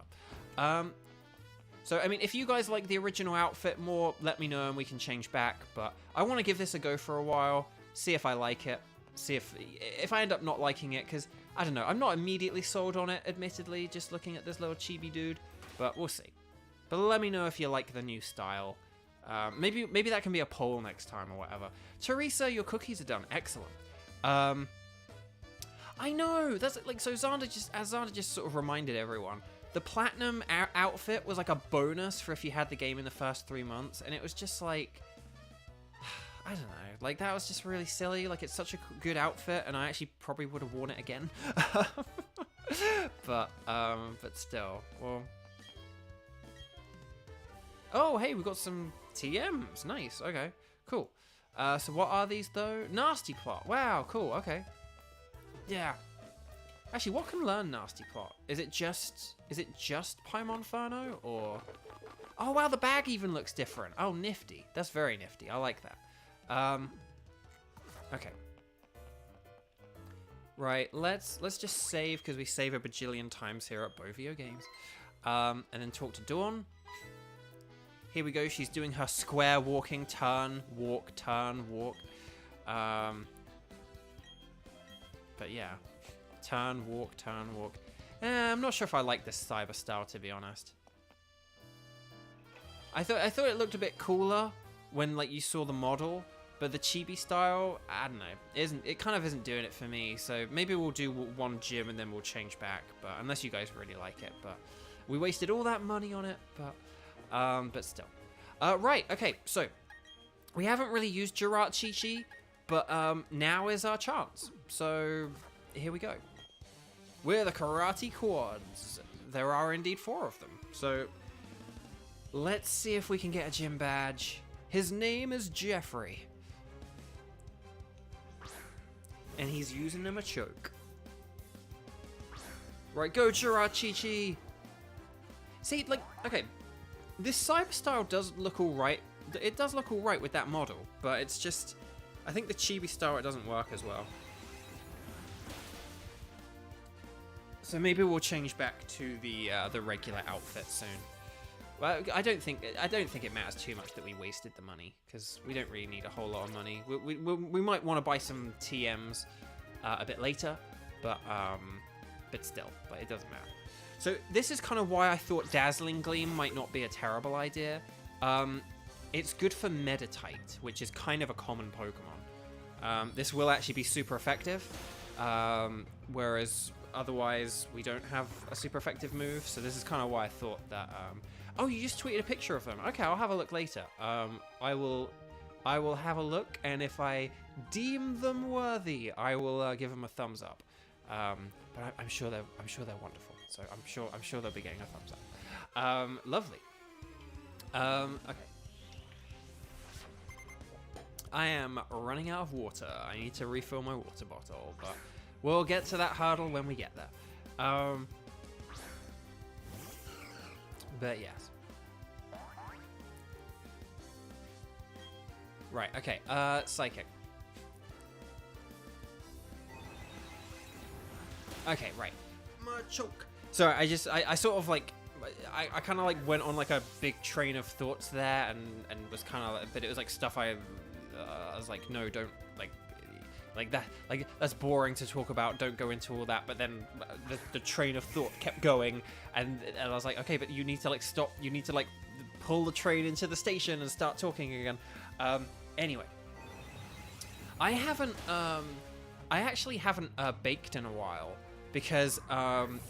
So, I mean, if you guys like the original outfit more, let me know and we can change back, but I want to give this a go for a while, see if I like it. See if I end up not liking it, because I don't know, I'm not immediately sold on it, admittedly, just looking at this little chibi dude, but we'll see. But let me know if you like the new style. Maybe that can be a poll next time or whatever. Teresa, your cookies are done. Excellent. I know, that's like, so Xander just sort of reminded everyone, the platinum outfit was like a bonus for if you had the game in the first 3 months, and it was just like, I don't know, like that was just really silly. Like, it's such a good outfit, and I actually probably would have worn it again. but still, well. Oh, hey, we got some TMs. Nice. Okay, cool. So what are these though? Nasty Plot. Wow, cool. Okay. Yeah. Actually, what can learn Nasty Plot? Is it just Paimon Inferno, or? Oh wow, the bag even looks different. Oh, nifty. That's very nifty. I like that. Okay. Right, let's just save, because we save a bajillion times here at Bovio Games. And then talk to Dawn. Here we go, she's doing her square walking, turn, walk. But yeah. Turn, walk. I'm not sure if I like this Cyber style, to be honest. I thought it looked a bit cooler when like you saw the model, but the chibi style, I don't know, it kind of isn't doing it for me. So maybe we'll do one gym and then we'll change back. But unless you guys really like it, but we wasted all that money on it. But still, right, okay. So we haven't really used Jirachi, but now is our chance. So here we go. We're the Karate Quads. There are indeed 4 of them. So let's see if we can get a gym badge. His name is Jeffrey. And he's using a Machoke. Right, go Jirachi. See, like, okay. This Cyber style does look alright. It does look alright with that model, but it's just, I think the chibi style, it doesn't work as well. So maybe we'll change back to the regular outfit soon. Well, I don't think it matters too much that we wasted the money, because we don't really need a whole lot of money. We might want to buy some TMs a bit later, but still, but it doesn't matter. So this is kind of why I thought Dazzling Gleam might not be a terrible idea. It's good for Meditite, which is kind of a common Pokemon. This will actually be super effective, whereas otherwise we don't have a super effective move. So this is kind of why I thought that. Oh, you just tweeted a picture of them. Okay, I'll have a look later. I will have a look, and if I deem them worthy, I will give them a thumbs up. But I'm sure they're wonderful. So I'm sure they'll be getting a thumbs up. Lovely. Okay. I am running out of water. I need to refill my water bottle, but we'll get to that hurdle when we get there. But yes. Right, okay, Psychic. Okay, right. Machoke. So I sort of like, I kind of like went on like a big train of thoughts there, and was kind of like, but it was like stuff I was like, no, don't like that, like that's boring to talk about, don't go into all that. But then the train of thought kept going, and I was like, okay, but you need to like stop, you need to like pull the train into the station and start talking again. Anyway, I actually haven't baked in a while because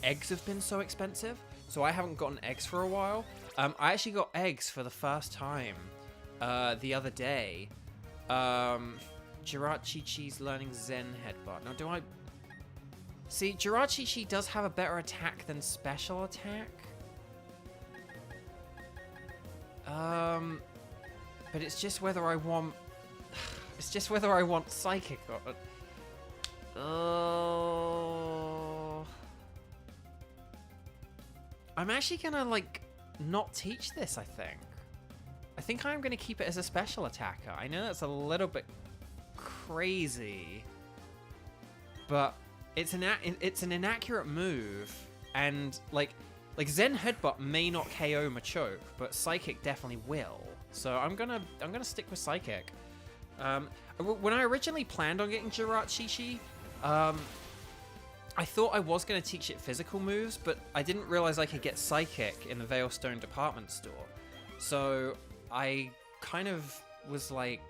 eggs have been so expensive, so I haven't gotten eggs for a while. I actually got eggs for the first time the other day. Jirachi-Chi's learning Zen Headbutt. Now, do I... See, Jirachi-Chi does have a better attack than special attack. But it's just whether I want... It's just whether I want Psychic or... I'm actually gonna, like, not teach this, I think. I think I'm gonna keep it as a special attacker. I know that's a little bit crazy, but it's an inaccurate move, and like Zen Headbutt may not KO Machoke, but Psychic definitely will. So I'm gonna stick with Psychic. When I originally planned on getting Jirachi-Chi, I thought I was gonna teach it physical moves, but I didn't realize I could get Psychic in the Veilstone department store. So I kind of was like,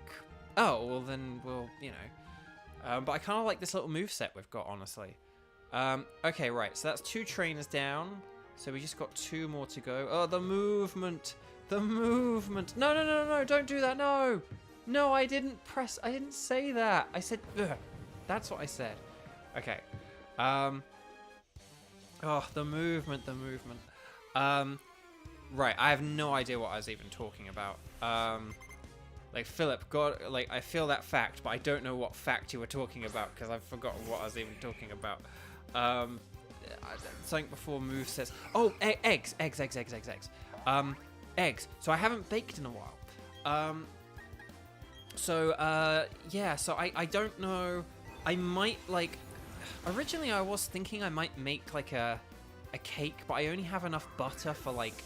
oh, well then we'll, you know. But I kind of like this little moveset we've got, honestly. Okay, right, so that's 2 trainers down. So we just got 2 more to go. Oh, the movement. The movement. No, no, no, no, don't do that, no. No, I didn't say that. I said, ugh. That's what I said. Okay. Oh, the movement, the movement. Right, I have no idea what I was even talking about. Like, Philip, God, like, I feel that fact, but I don't know what fact you were talking about, because I've forgotten what I was even talking about. Something before movesets. Oh, eggs. Eggs. So I haven't baked in a while. Yeah, so I don't know. I might, like, originally I was thinking I might make, like, a cake, but I only have enough butter for, like,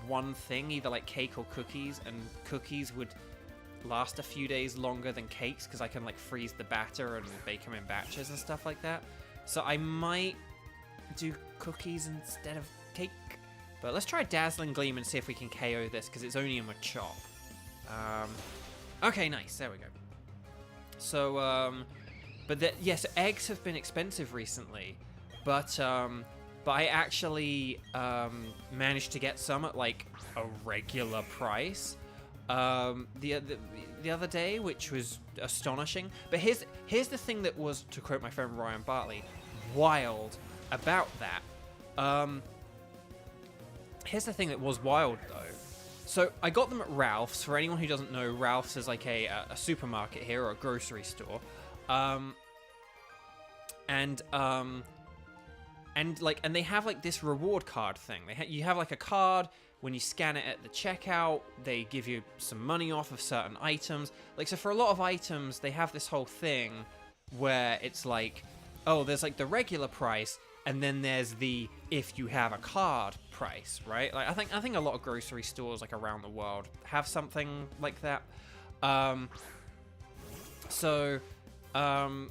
one thing, either, like, cake or cookies, and cookies would last a few days longer than cakes, because I can, like, freeze the batter and bake them in batches and stuff like that. So I might do cookies instead of cake. But let's try Dazzling Gleam and see if we can KO this, because it's only a Machop. Okay, nice. There we go. So, yes, eggs have been expensive recently, but I actually managed to get some at, like, a regular price the other day, which was astonishing. But here's the thing that was, to quote my friend Ryan Bartley, wild about that. Here's the thing that was wild, though. So I got them at Ralph's. For anyone who doesn't know, Ralph's is like a supermarket here, or a grocery store. And they have, like, this reward card thing. You have, like, a card. When you scan it at the checkout, they give you some money off of certain items. Like, so for a lot of items, they have this whole thing where it's like, oh, there's, like, the regular price, and then there's the if you have a card price, right? Like, I think a lot of grocery stores, like, around the world have something like that. So I'm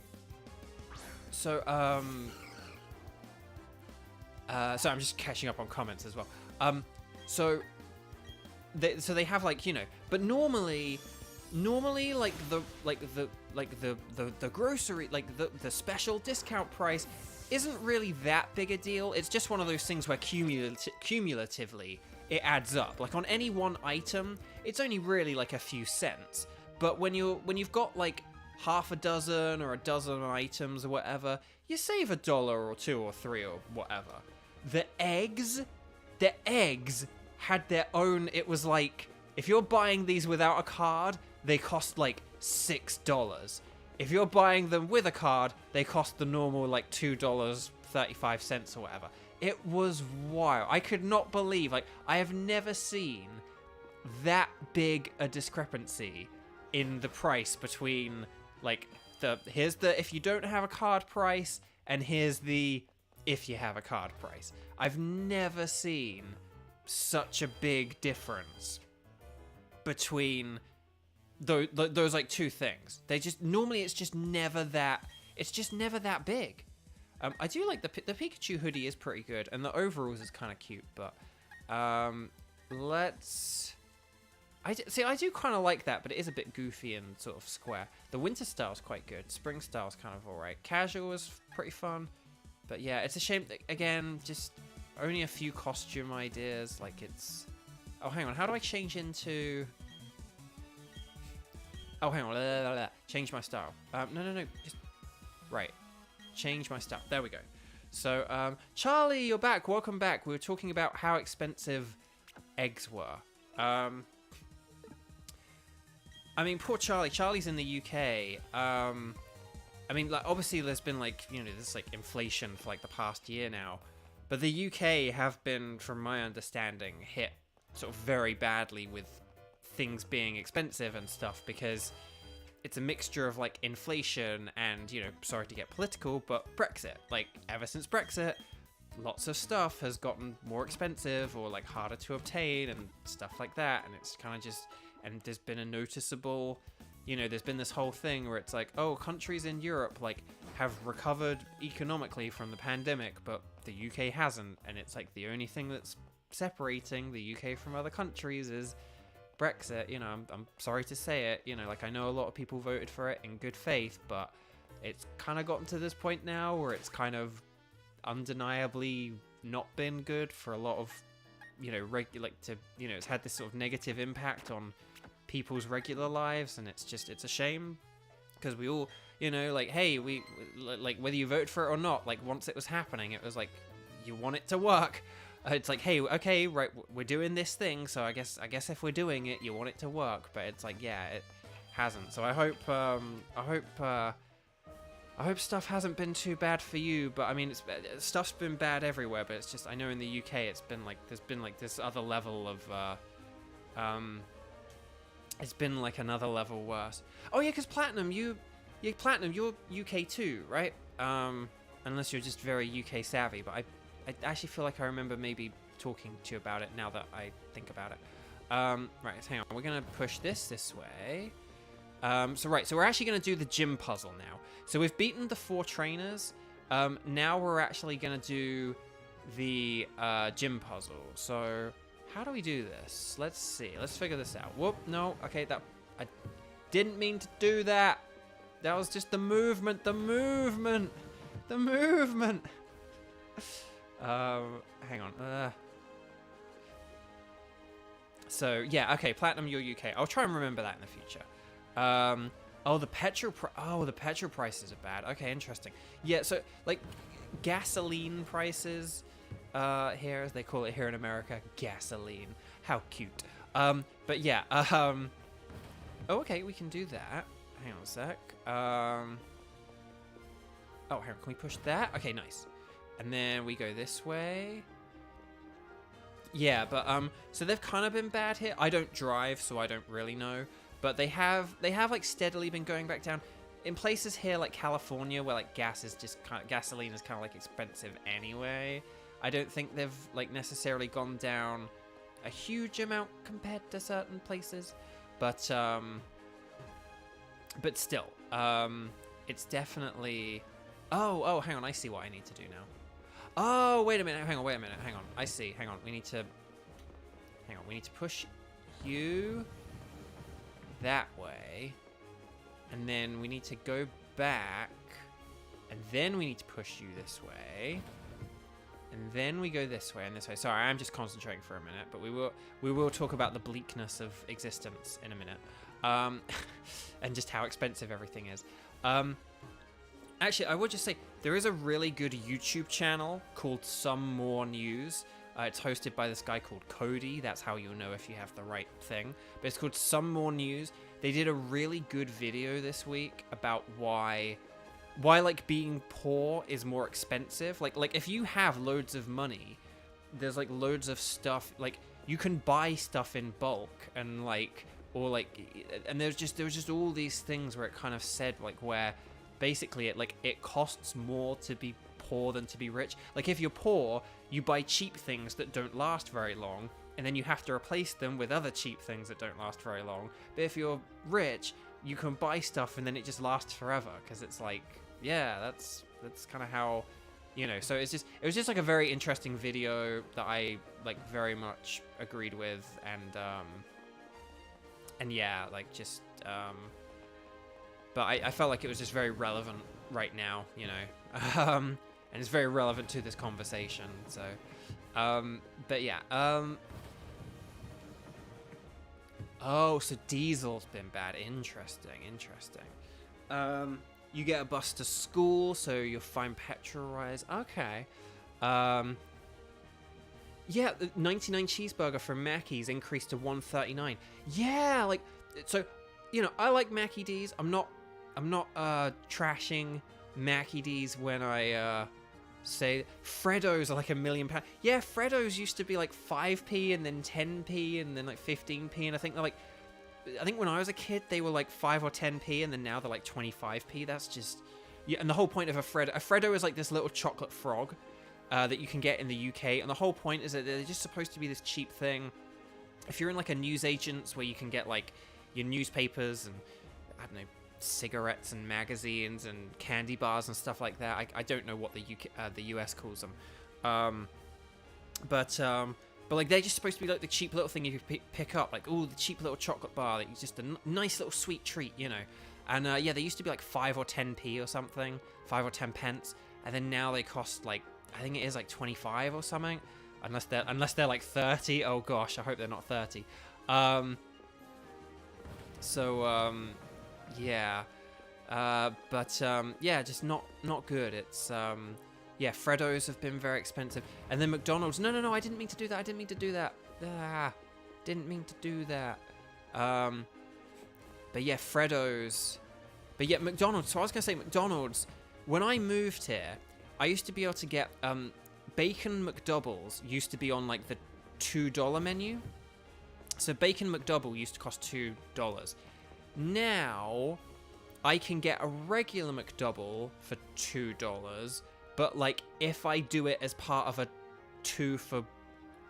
just catching up on comments as well. So they have, like, you know, but normally like the grocery, like the special discount price isn't really that big a deal. It's just one of those things where cumulatively it adds up. Like, on any one item, it's only really like a few cents. But when you've got, like, half a dozen or a dozen items or whatever, you save $1 or $2 or $3 or whatever. The eggs had their own. It was like, if you're buying these without a card, they cost like $6. If you're buying them with a card, they cost the normal, like, $2.35 or whatever. It was wild. I could not believe, like, I have never seen that big a discrepancy in the price between, like, here's the if you don't have a card price, and here's the if you have a card price. I've never seen such a big difference between those like two things. They just normally it's just never that big. I do like the Pikachu hoodie is pretty good, and the overalls is kind of cute, but I do kind of like that, but it is a bit goofy and sort of square. The winter style's quite good. Spring style's kind of alright. Casual is pretty fun, but yeah, it's a shame that, again, just only a few costume ideas. Like it's, oh hang on, how do I change into? Oh hang on, change my style. No, just right. Change my style. There we go. So, Charlie, you're back. Welcome back. We were talking about how expensive eggs were. I mean, poor Charlie. Charlie's in the UK. I mean, like, obviously there's been, like, you know, this, like, inflation for, like, the past year now. But the UK have been, from my understanding, hit sort of very badly with things being expensive and stuff, because it's a mixture of, like, inflation and, you know, sorry to get political, but Brexit. Like, ever since Brexit, lots of stuff has gotten more expensive or, like, harder to obtain and stuff like that. And it's kind of just, and there's been a noticeable, you know, there's been this whole thing where it's like, oh, countries in Europe, like, have recovered economically from the pandemic, but the UK hasn't. And it's like the only thing that's separating the UK from other countries is Brexit. You know, I'm sorry to say it, you know, like, I know a lot of people voted for it in good faith, but it's kind of gotten to this point now where it's kind of undeniably not been good for a lot of, you know, it's had this sort of negative impact on people's regular lives, and it's a shame, because we all, you know, like, hey, we, like, whether you voted for it or not, like, once it was happening, it was like, you want it to work. It's like, hey, okay, right, we're doing this thing, so I guess if we're doing it, you want it to work. But it's like, yeah, it hasn't. So I hope stuff hasn't been too bad for you. But I mean, stuff's been bad everywhere. But it's just, I know in the UK, it's been like, there's been like this other level of, it's been like another level worse. Oh yeah, because Platinum, you're UK too, right? Unless you're just very UK savvy, but I actually feel like I remember maybe talking to you about it now that I think about it. Right, hang on. We're going to push this way. So we're actually going to do the gym puzzle now. So we've beaten the 4 trainers. Now we're actually going to do the gym puzzle. So how do we do this? Let's see. Let's figure this out. Whoop, no. Okay, I didn't mean to do that. That was just the movement. Hang on. So yeah, okay, Platinum, you're UK. I'll try and remember that in the future. The petrol prices are bad. Okay, interesting. Yeah, so like gasoline prices here, as they call it here in America, gasoline. How cute. But yeah, oh, okay, we can do that. Hang on a sec. Oh, hang on, can we push that? Okay, nice. And then we go this way. Yeah, but so they've kind of been bad here. I don't drive, so I don't really know. But they have like steadily been going back down. In places here like California, where like gasoline is kind of like expensive anyway, I don't think they've like necessarily gone down a huge amount compared to certain places. But still, it's definitely. Oh, hang on, I see what I need to do now. Oh, wait a minute, hang on. I see, hang on, we need to push you that way, and then we need to go back, and then we need to push you this way, and then we go this way and this way. Sorry, I'm just concentrating for a minute, but we will talk about the bleakness of existence in a minute, and just how expensive everything is. Actually, I would just say, there is a really good YouTube channel called Some More News. It's hosted by this guy called Cody. That's how you'll know if you have the right thing. But it's called Some More News. They did a really good video this week about why like being poor is more expensive. Like if you have loads of money, there's like loads of stuff, like you can buy stuff in bulk, and like, or like, and there was just all these things where it kind of said like where basically it costs more to be poor than to be rich. Like, if you're poor, you buy cheap things that don't last very long, and then you have to replace them with other cheap things that don't last very long. But if you're rich, you can buy stuff and then it just lasts forever, because it's like, yeah, that's kind of how, you know. So it was just like a very interesting video that I like very much agreed with, and yeah, like just but I felt like it was just very relevant right now, you know. And it's very relevant to this conversation. So but yeah, oh, so diesel's been bad. Interesting. You get a bus to school, so you'll find petrol rise. Okay. Yeah, the 99 cheeseburger from Mackey's increased to 139. Yeah, like, so, you know, I like Mackie D's. I'm not trashing Mackie D's when I say Freddo's are like £1 million. Yeah, Freddo's used to be like 5p and then 10p and then like 15p, and I think when I was a kid they were like 5 or 10p, and then now they're like 25p. That's just, yeah. And the whole point of a Freddo is like this little chocolate frog that you can get in the UK, and the whole point is that they're just supposed to be this cheap thing. If you're in like a newsagent's where you can get like your newspapers and, I don't know, cigarettes and magazines and candy bars and stuff like that. I don't know what the US calls them, but like they're just supposed to be like the cheap little thing you pick up, like, oh, the cheap little chocolate bar that you just a nice little sweet treat, you know. And yeah, they used to be like 5 or 10p or something, 5 or 10 pence, and then now they cost like, I think it is like 25 or something, unless they're like 30. Oh gosh, I hope they're not 30. Yeah, yeah, just not good. It's yeah, Freddo's have been very expensive, and then McDonald's. No, I didn't mean to do that. Didn't mean to do that. But yeah, Freddo's. But yeah, McDonald's. So I was gonna say McDonald's. When I moved here, I used to be able to get bacon McDoubles. Used to be on like the $2 menu. So bacon McDouble used to cost $2. Now, I can get a regular McDouble for $2, but like if I do it as part of a get 2 for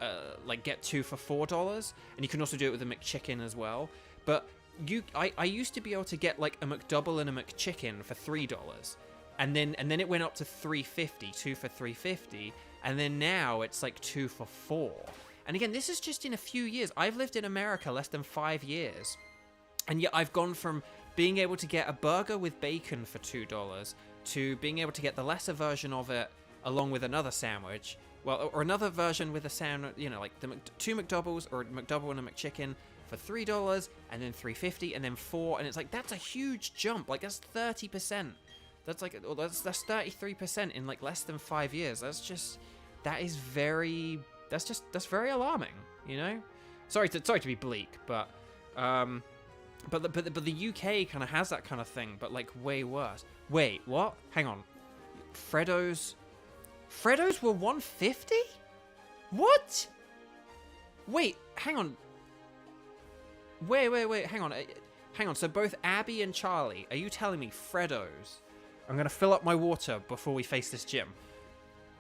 $4, and you can also do it with a McChicken as well. But I used to be able to get like a McDouble and a McChicken for $3, and then it went up to $3.50, 2 for $3.50, and then now it's like 2 for $4. And again, this is just in a few years. I've lived in America less than 5 years. And yet I've gone from being able to get a burger with bacon for $2 to being able to get the lesser version of it along with another sandwich. Well, or another version with a sandwich, you know, like the 2 McDoubles or a McDouble and a McChicken for $3, and then $3.50, and then $4. And it's like, that's a huge jump. Like, that's 30%. That's like, that's 33% in like less than 5 years. That's very alarming, you know? Sorry to be bleak, but But the UK kind of has that kind of thing, but like way worse. Wait, what? Hang on. Freddo's were 150? What? Wait, hang on. Wait, hang on. So both Abby and Charlie, are you telling me Freddo's? I'm gonna fill up my water before we face this gym.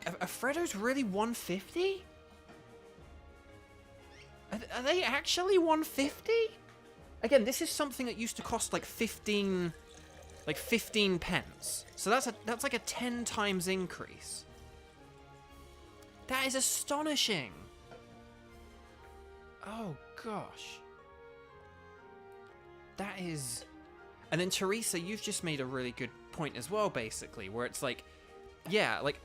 Are Freddo's really 150? Are they actually 150? Again, this is something that used to cost like 15 pence. So that's like a 10 times increase. That is astonishing. Oh gosh. That is. And then Teresa, you've just made a really good point as well, basically, where it's like, yeah, like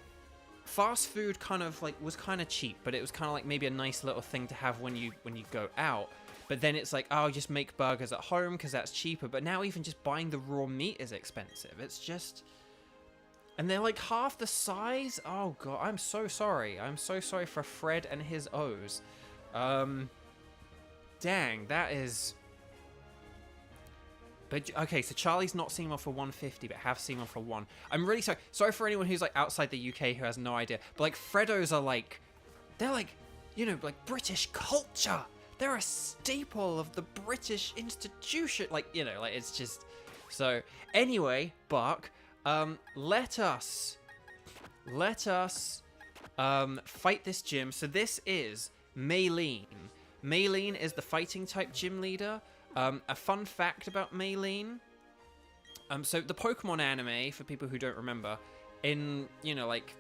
fast food kind of like was kind of cheap, but it was kind of like maybe a nice little thing to have when you go out. But then it's like, oh, just make burgers at home because that's cheaper. But now even just buying the raw meat is expensive. It's just... And they're like half the size? Oh, God. I'm so sorry. I'm so sorry for Fred and his O's. Dang, that is... But, okay, so Charlie's not seen one for 150, but have seen one for 1. I'm really sorry. Sorry for anyone who's like outside the UK who has no idea. But like Freddo's are like... They're like, you know, like British culture. They're a staple of the British institution. Like, you know, like, it's just... So, anyway, Buck, let us let us fight this gym. So this is Maylene. Maylene is the fighting type gym leader. A fun fact about Maylene. So the Pokemon anime, for people who don't remember, in, you know, like,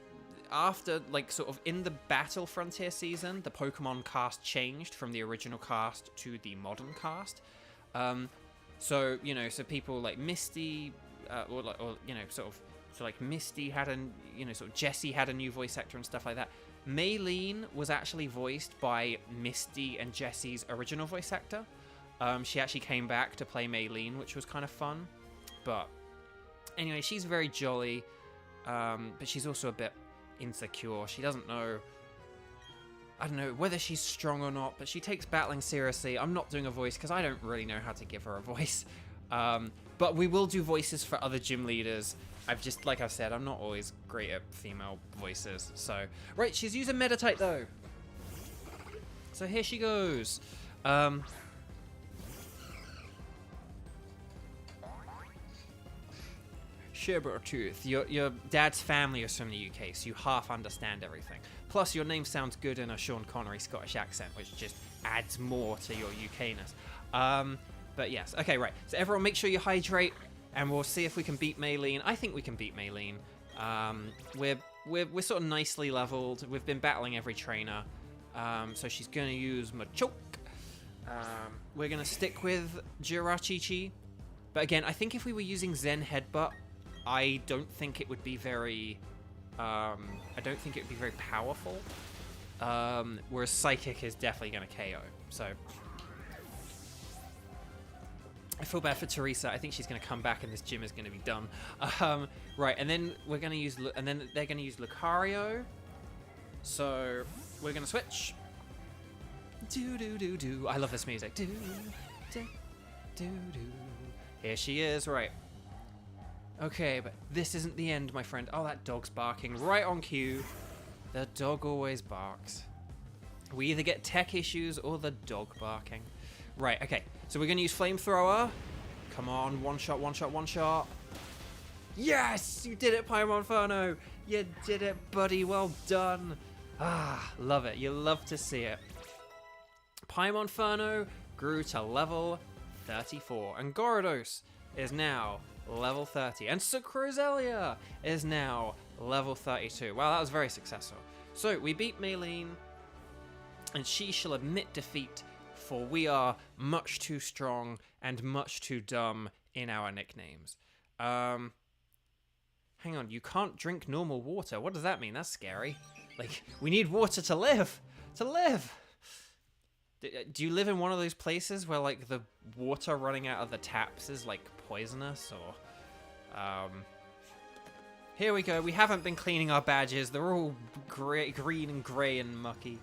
after, like, sort of in the Battle Frontier season, the Pokemon cast changed from the original cast to the modern cast. So, you know, so people like Misty, or you know, sort of, so like Misty had a, you know, sort of Jessie had a new voice actor and stuff like that. Maylene was actually voiced by Misty and Jessie's original voice actor. She actually came back to play Maylene, which was kind of fun. But anyway, she's very jolly, but she's also a bit insecure. She doesn't know, I don't know whether she's strong or not, but she takes battling seriously. I'm not doing a voice because I don't really know how to give her a voice. But we will do voices for other gym leaders. I've just, like I said, I'm not always great at female voices. So, right, she's using Meditate though. So here she goes. Tooth. Your dad's family is from the UK, so you half understand everything. Plus, your name sounds good in a Sean Connery Scottish accent, which just adds more to your UK-ness. But yes, okay, right. So everyone, make sure you hydrate, and we'll see if we can beat Maylene. I think we can beat Maylene. We're sort of nicely leveled. We've been battling every trainer, so she's gonna use Machoke. We're gonna stick with Jirachichi, but again, I think if we were using Zen Headbutt, I don't think it would be very, powerful. Whereas Psychic is definitely going to KO. So I feel bad for Teresa. I think she's going to come back and this gym is going to be done. Right, and then we're going to use, and then they're going to use Lucario. So we're going to switch. Do do do do. I love this music. Do do do do. Here she is. Right. Okay, but this isn't the end, my friend. Oh, that dog's barking right on cue. The dog always barks. We either get tech issues or the dog barking. Right, okay. So we're going to use Flamethrower. Come on, one shot, one shot, one shot. Yes! You did it, Pymonferno! You did it, buddy. Well done. Ah, love it. You love to see it. Pymonferno grew to level 34. And Gyarados is now level 30. And Sucrozelia is now level 32. Wow, that was very successful. So, we beat Maylene, and she shall admit defeat, for we are much too strong and much too dumb in our nicknames. Hang on, you can't drink normal water. What does that mean? That's scary. Like, we need water to live. To live! Do you live in one of those places where, like, the water running out of the taps is, like, poisonous, or... Here we go. We haven't been cleaning our badges. They're all green and grey and mucky.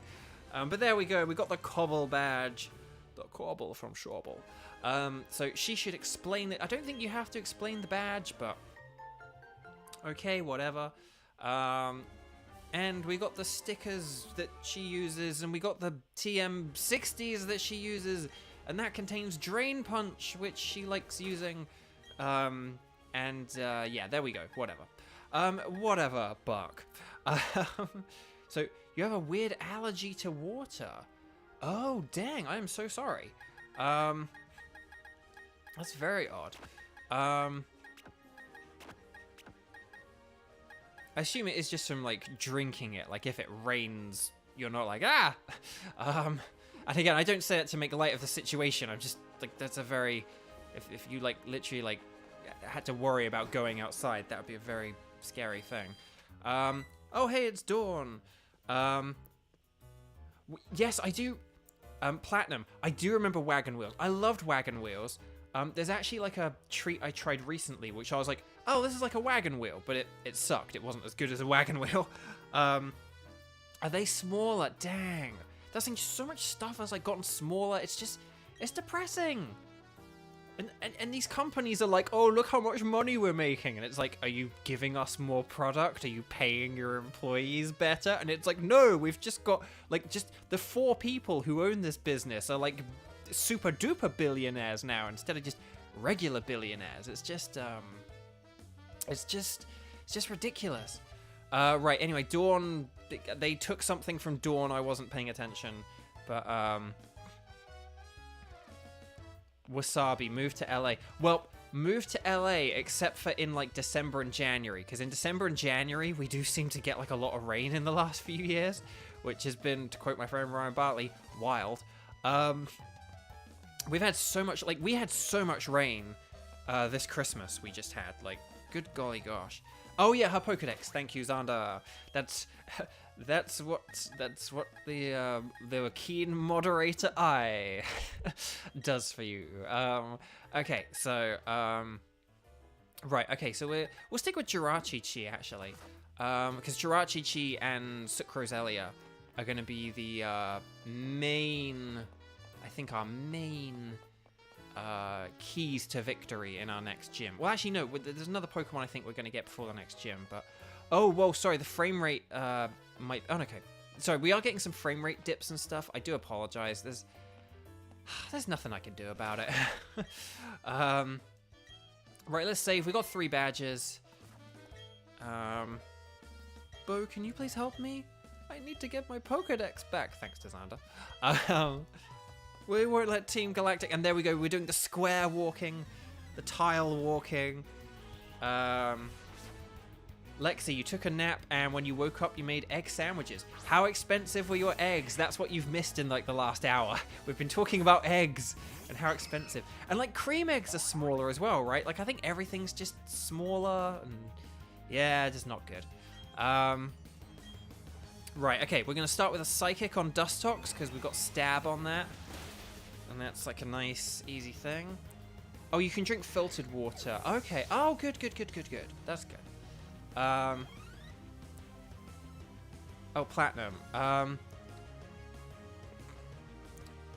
But there we go. We got the Cobble badge. The Cobble from Shobble. So she should explain it. I don't think you have to explain the badge, but... Okay, whatever. And we got the stickers that she uses, and we got the TM60s that she uses, and that contains Drain Punch, which she likes using. Yeah, there we go. Whatever. Whatever, Buck. So, you have a weird allergy to water. Oh, dang. I am so sorry. That's very odd. I assume it is just from, like, drinking it. Like, if it rains, you're not like, ah! And again, I don't say that to make light of the situation. I'm just, like, that's a very... If you, like, literally, like, had to worry about going outside, that would be a very scary thing. Oh, hey, it's Dawn. Yes, I do... Platinum. I do remember Wagon Wheels. I loved Wagon Wheels. There's actually, like, a treat I tried recently, which I was like, oh, this is like a wagon wheel, but it sucked. It wasn't as good as a wagon wheel. Are they smaller? Dang. That's like so much stuff has like gotten smaller. It's depressing. And these companies are like, oh, look how much money we're making. And it's like, are you giving us more product? Are you paying your employees better? And it's like, no, we've just got, like, just the 4 people who own this business are like super duper billionaires now instead of just regular billionaires. It's just ridiculous. Right, anyway, Dawn, they took something from Dawn, I wasn't paying attention, but, Wasabi, moved to LA. Well, moved to LA except for in, like, December and January, because in December and January, we do seem to get, like, a lot of rain in the last few years, which has been, to quote my friend Ryan Bartley, wild. We've had so much, like, we had so much rain, this Christmas we just had, like, good golly gosh. Oh yeah, her Pokedex. Thank you, Xander. That's what the keen moderator eye does for you. Okay, so right. Okay, so we'll stick with Jirachi-Chi actually, because Jirachi-Chi and Sucroselia are going to be the main. I think our main. Keys to victory in our next gym. Well, actually, no. There's another Pokemon I think we're going to get before the next gym. But oh, well, sorry. The frame rate might. Oh, okay. Sorry, we are getting some frame rate dips and stuff. I do apologize. There's nothing I can do about it. Right. Let's save. We got 3 badges. Bo, can you please help me? I need to get my Pokedex back. Thanks to Xander. We won't let Team Galactic... And there we go. We're doing the square walking. The tile walking. Lexi, you took a nap, and when you woke up, you made egg sandwiches. How expensive were your eggs? That's what you've missed in, like, the last hour. We've been talking about eggs and how expensive. And, like, cream eggs are smaller as well, right? Like, I think everything's just smaller. And yeah, just not good. Right, okay. We're going to start with a Psychic on Dustox, because we've got Stab on that. And that's like a nice, easy thing. Oh, you can drink filtered water. Okay. Oh, good. That's good. Oh, Platinum.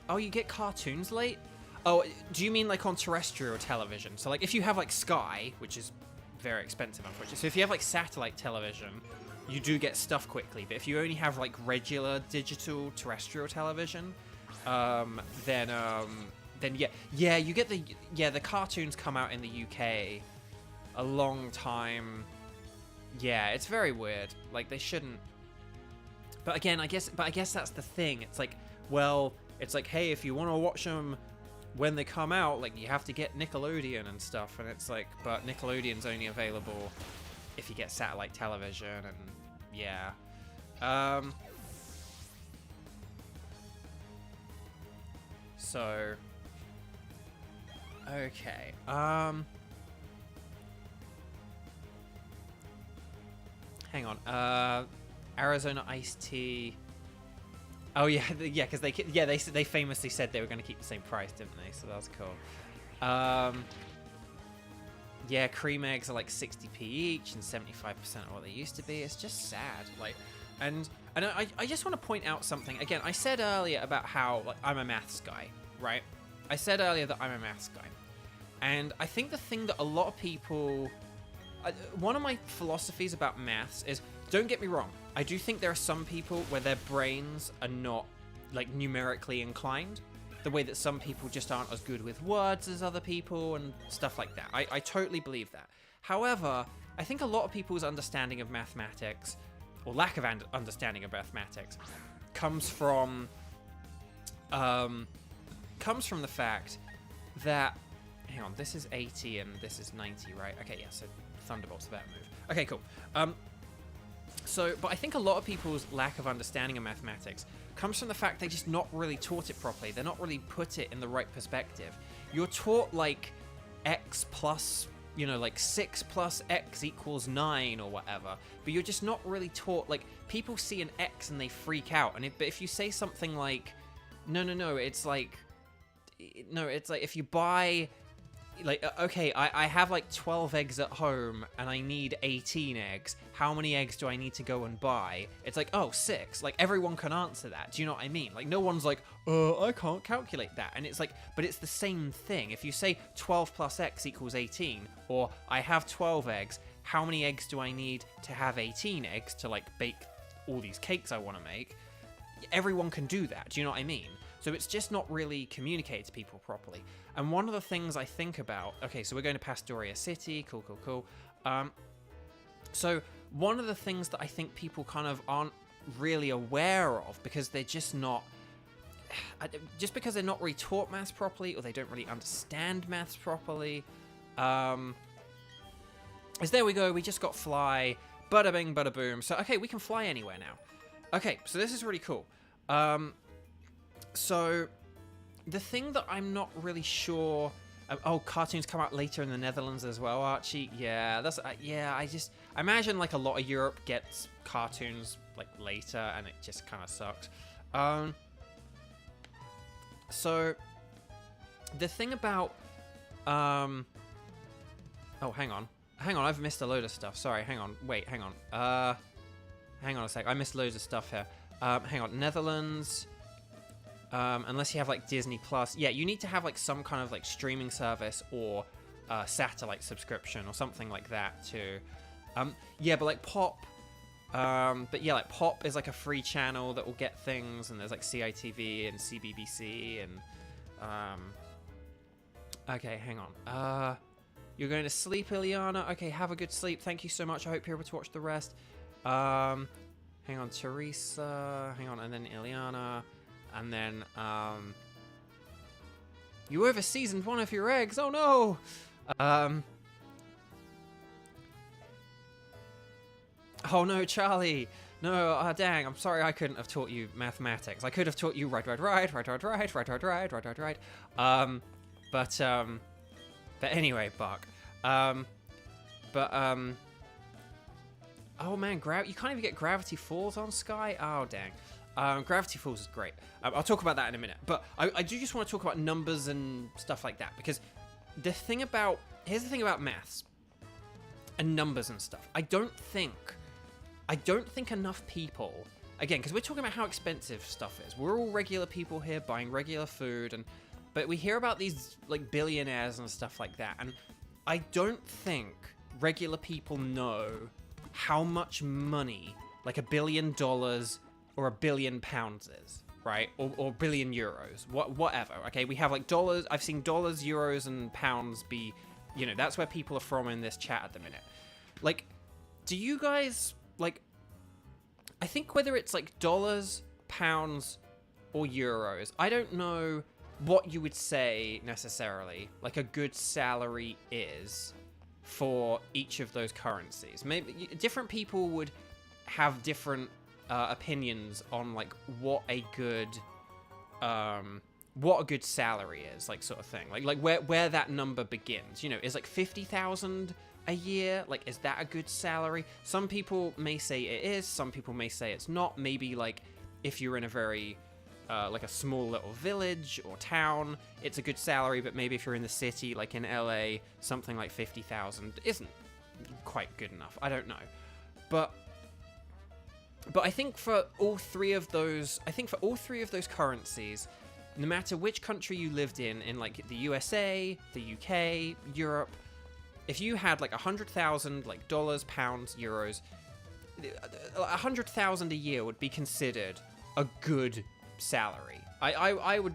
Oh, you get cartoons late? Oh, do you mean like on terrestrial television? So like if you have like Sky, which is very expensive, unfortunately. So if you have like satellite television, you do get stuff quickly. But if you only have like regular digital terrestrial television, then yeah, you get the cartoons come out in the UK a long time. Yeah, it's very weird. Like they shouldn't. But again, I guess that's the thing. It's like, well, it's like, hey, if you want to watch them when they come out, like you have to get Nickelodeon and stuff, and it's like, but Nickelodeon's only available if you get satellite television, and yeah. So, okay. Hang on. Arizona iced tea. Oh yeah, yeah, because they famously said they were going to keep the same price, didn't they? So that was cool. Yeah, cream eggs are like 60p each and 75% of what they used to be. It's just sad. Like, and I just want to point out something. Again, I said earlier about how like I'm a maths guy, right? I said earlier that I'm a maths guy, and I think the thing that a lot of people, one of my philosophies about maths is, don't get me wrong, I do think there are some people where their brains are not like numerically inclined, the way that some people just aren't as good with words as other people and stuff like that. I totally believe that. However, I think a lot of people's understanding of mathematics, or lack of understanding of mathematics, comes from the fact that, hang on, this is 80 and this is 90, right? Okay, yeah, so Thunderbolt's a better move. Okay, cool. But I think a lot of people's lack of understanding of mathematics comes from the fact they just not really taught it properly. They're not really put it in the right perspective. You're taught like x plus, you know, like 6 plus x equals 9 or whatever, but you're just not really taught, like, people see an x and they freak out. And but if you say something like, no, it's like if you buy, like, okay, I have like 12 eggs at home and I need 18 eggs. How many eggs do I need to go and buy? It's like, oh, 6. Like, everyone can answer that. Do you know what I mean? Like, no one's like, I can't calculate that. And it's like, but it's the same thing. If you say 12 plus x equals 18, or I have 12 eggs, how many eggs do I need to have 18 eggs to, like, bake all these cakes I want to make? Everyone can do that. Do you know what I mean? So it's just not really communicated to people properly. And one of the things I think about, okay, so we're going to Pastoria City, cool. So one of the things that I think people kind of aren't really aware of because they're just not, just because they're not really taught maths properly or they don't really understand maths properly, is there we go, we just got fly, bada bing, bada boom. So, okay, we can fly anywhere now. Okay, so this is really cool. So, the thing that I'm not really sure... oh, cartoons come out later in the Netherlands as well, Archie. Yeah, that's... yeah, I imagine, like, a lot of Europe gets cartoons, like, later, and it just kind of sucks. So, the thing about... oh, hang on. Hang on, I've missed a load of stuff. Sorry, hang on. Wait, hang on. Hang on a sec. I missed loads of stuff here. Hang on. Netherlands. Unless you have, like, Disney Plus. Yeah, you need to have, like, some kind of, like, streaming service or satellite subscription or something like that, too. Yeah, but, like, Pop... but, yeah, like, Pop is, like, a free channel that will get things, and there's, like, CITV and CBBC and... okay, hang on. You're going to sleep, Ileana? Okay, have a good sleep. Thank you so much. I hope you're able to watch the rest. Hang on, Teresa. Hang on, and then Ileana. And then, you over-seasoned one of your eggs. Oh, no! Oh, no, Charlie. No, dang. I'm sorry I couldn't have taught you mathematics. I could have taught you right. But anyway, Buck. Oh man, you can't even get Gravity Falls on Sky? Oh, dang. Gravity Falls is great. I'll talk about that in a minute. But I do just want to talk about numbers and stuff like that. Because here's the thing about maths and numbers and stuff. I don't think enough people, again, because we're talking about how expensive stuff is. We're all regular people here buying regular food but we hear about these, like, billionaires and stuff like that, and I don't think regular people know how much money, like, $1 billion or £1 billion is, right? Or billion euros, whatever, okay? We have, like, dollars. I've seen dollars, euros, and pounds be, you know, that's where people are from in this chat at the minute. Like, do you guys, like, I think whether it's, like, dollars, pounds, or euros, I don't know what you would say necessarily like a good salary is for each of those currencies. Maybe different people would have different opinions on like what a good salary is, like, sort of thing, like where that number begins. You know, is like 50,000 a year, like, is that a good salary? Some people may say it is, some people may say it's not. Maybe like if you're in a very like a small little village or town, it's a good salary, but maybe if you're in the city, like in LA, something like 50,000 isn't quite good enough. I don't know. But I think for all three of those currencies, no matter which country you lived in like the USA, the UK, Europe, if you had like 100,000 like dollars, pounds, euros, 100,000 a year would be considered a good salary. I would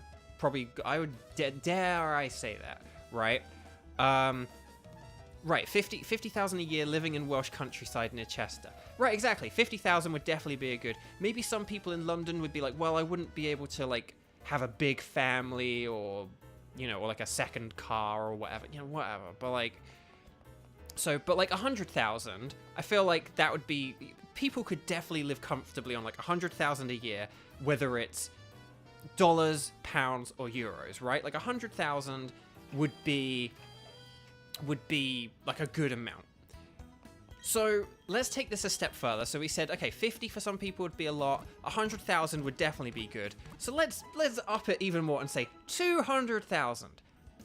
dare I say that, right? Right, 50,000 a year living in Welsh countryside near Chester. Right, exactly. 50,000 would definitely be a good. Maybe some people in London would be like, well, I wouldn't be able to like have a big family or, you know, or like a second car or whatever, you know, whatever. But like, but like 100,000, I feel like that would be, people could definitely live comfortably on like 100,000 a year, whether it's dollars, pounds, or euros, right? Like 100,000 would be like a good amount. So let's take this a step further. So we said, okay, 50 for some people would be a lot. 100,000 would definitely be good. So let's up it even more and say 200,000.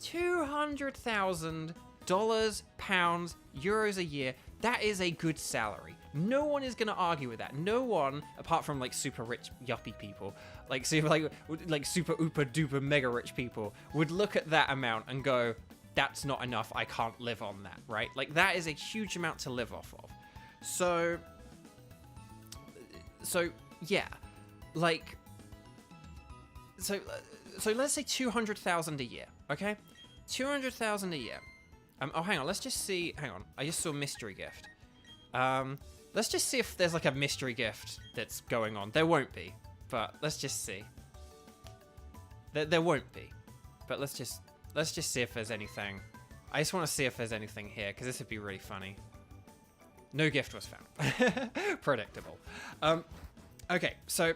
200,000 dollars, pounds, euros a year. That is a good salary. No one is going to argue with that. No one, apart from like super rich yuppie people, like super uber duper mega rich people, would look at that amount and go, that's not enough, I can't live on that, right? Like, that is a huge amount to live off of. So yeah, like, so let's say 200,000 a year, okay? 200,000 a year. Oh, hang on, let's just see, hang on, I just saw mystery gift. Let's just see if there's like a mystery gift that's going on. There won't be, but let's just see. There won't be, but let's just see if there's anything. I just want to see if there's anything here, because this would be really funny. No gift was found. Predictable. Okay, so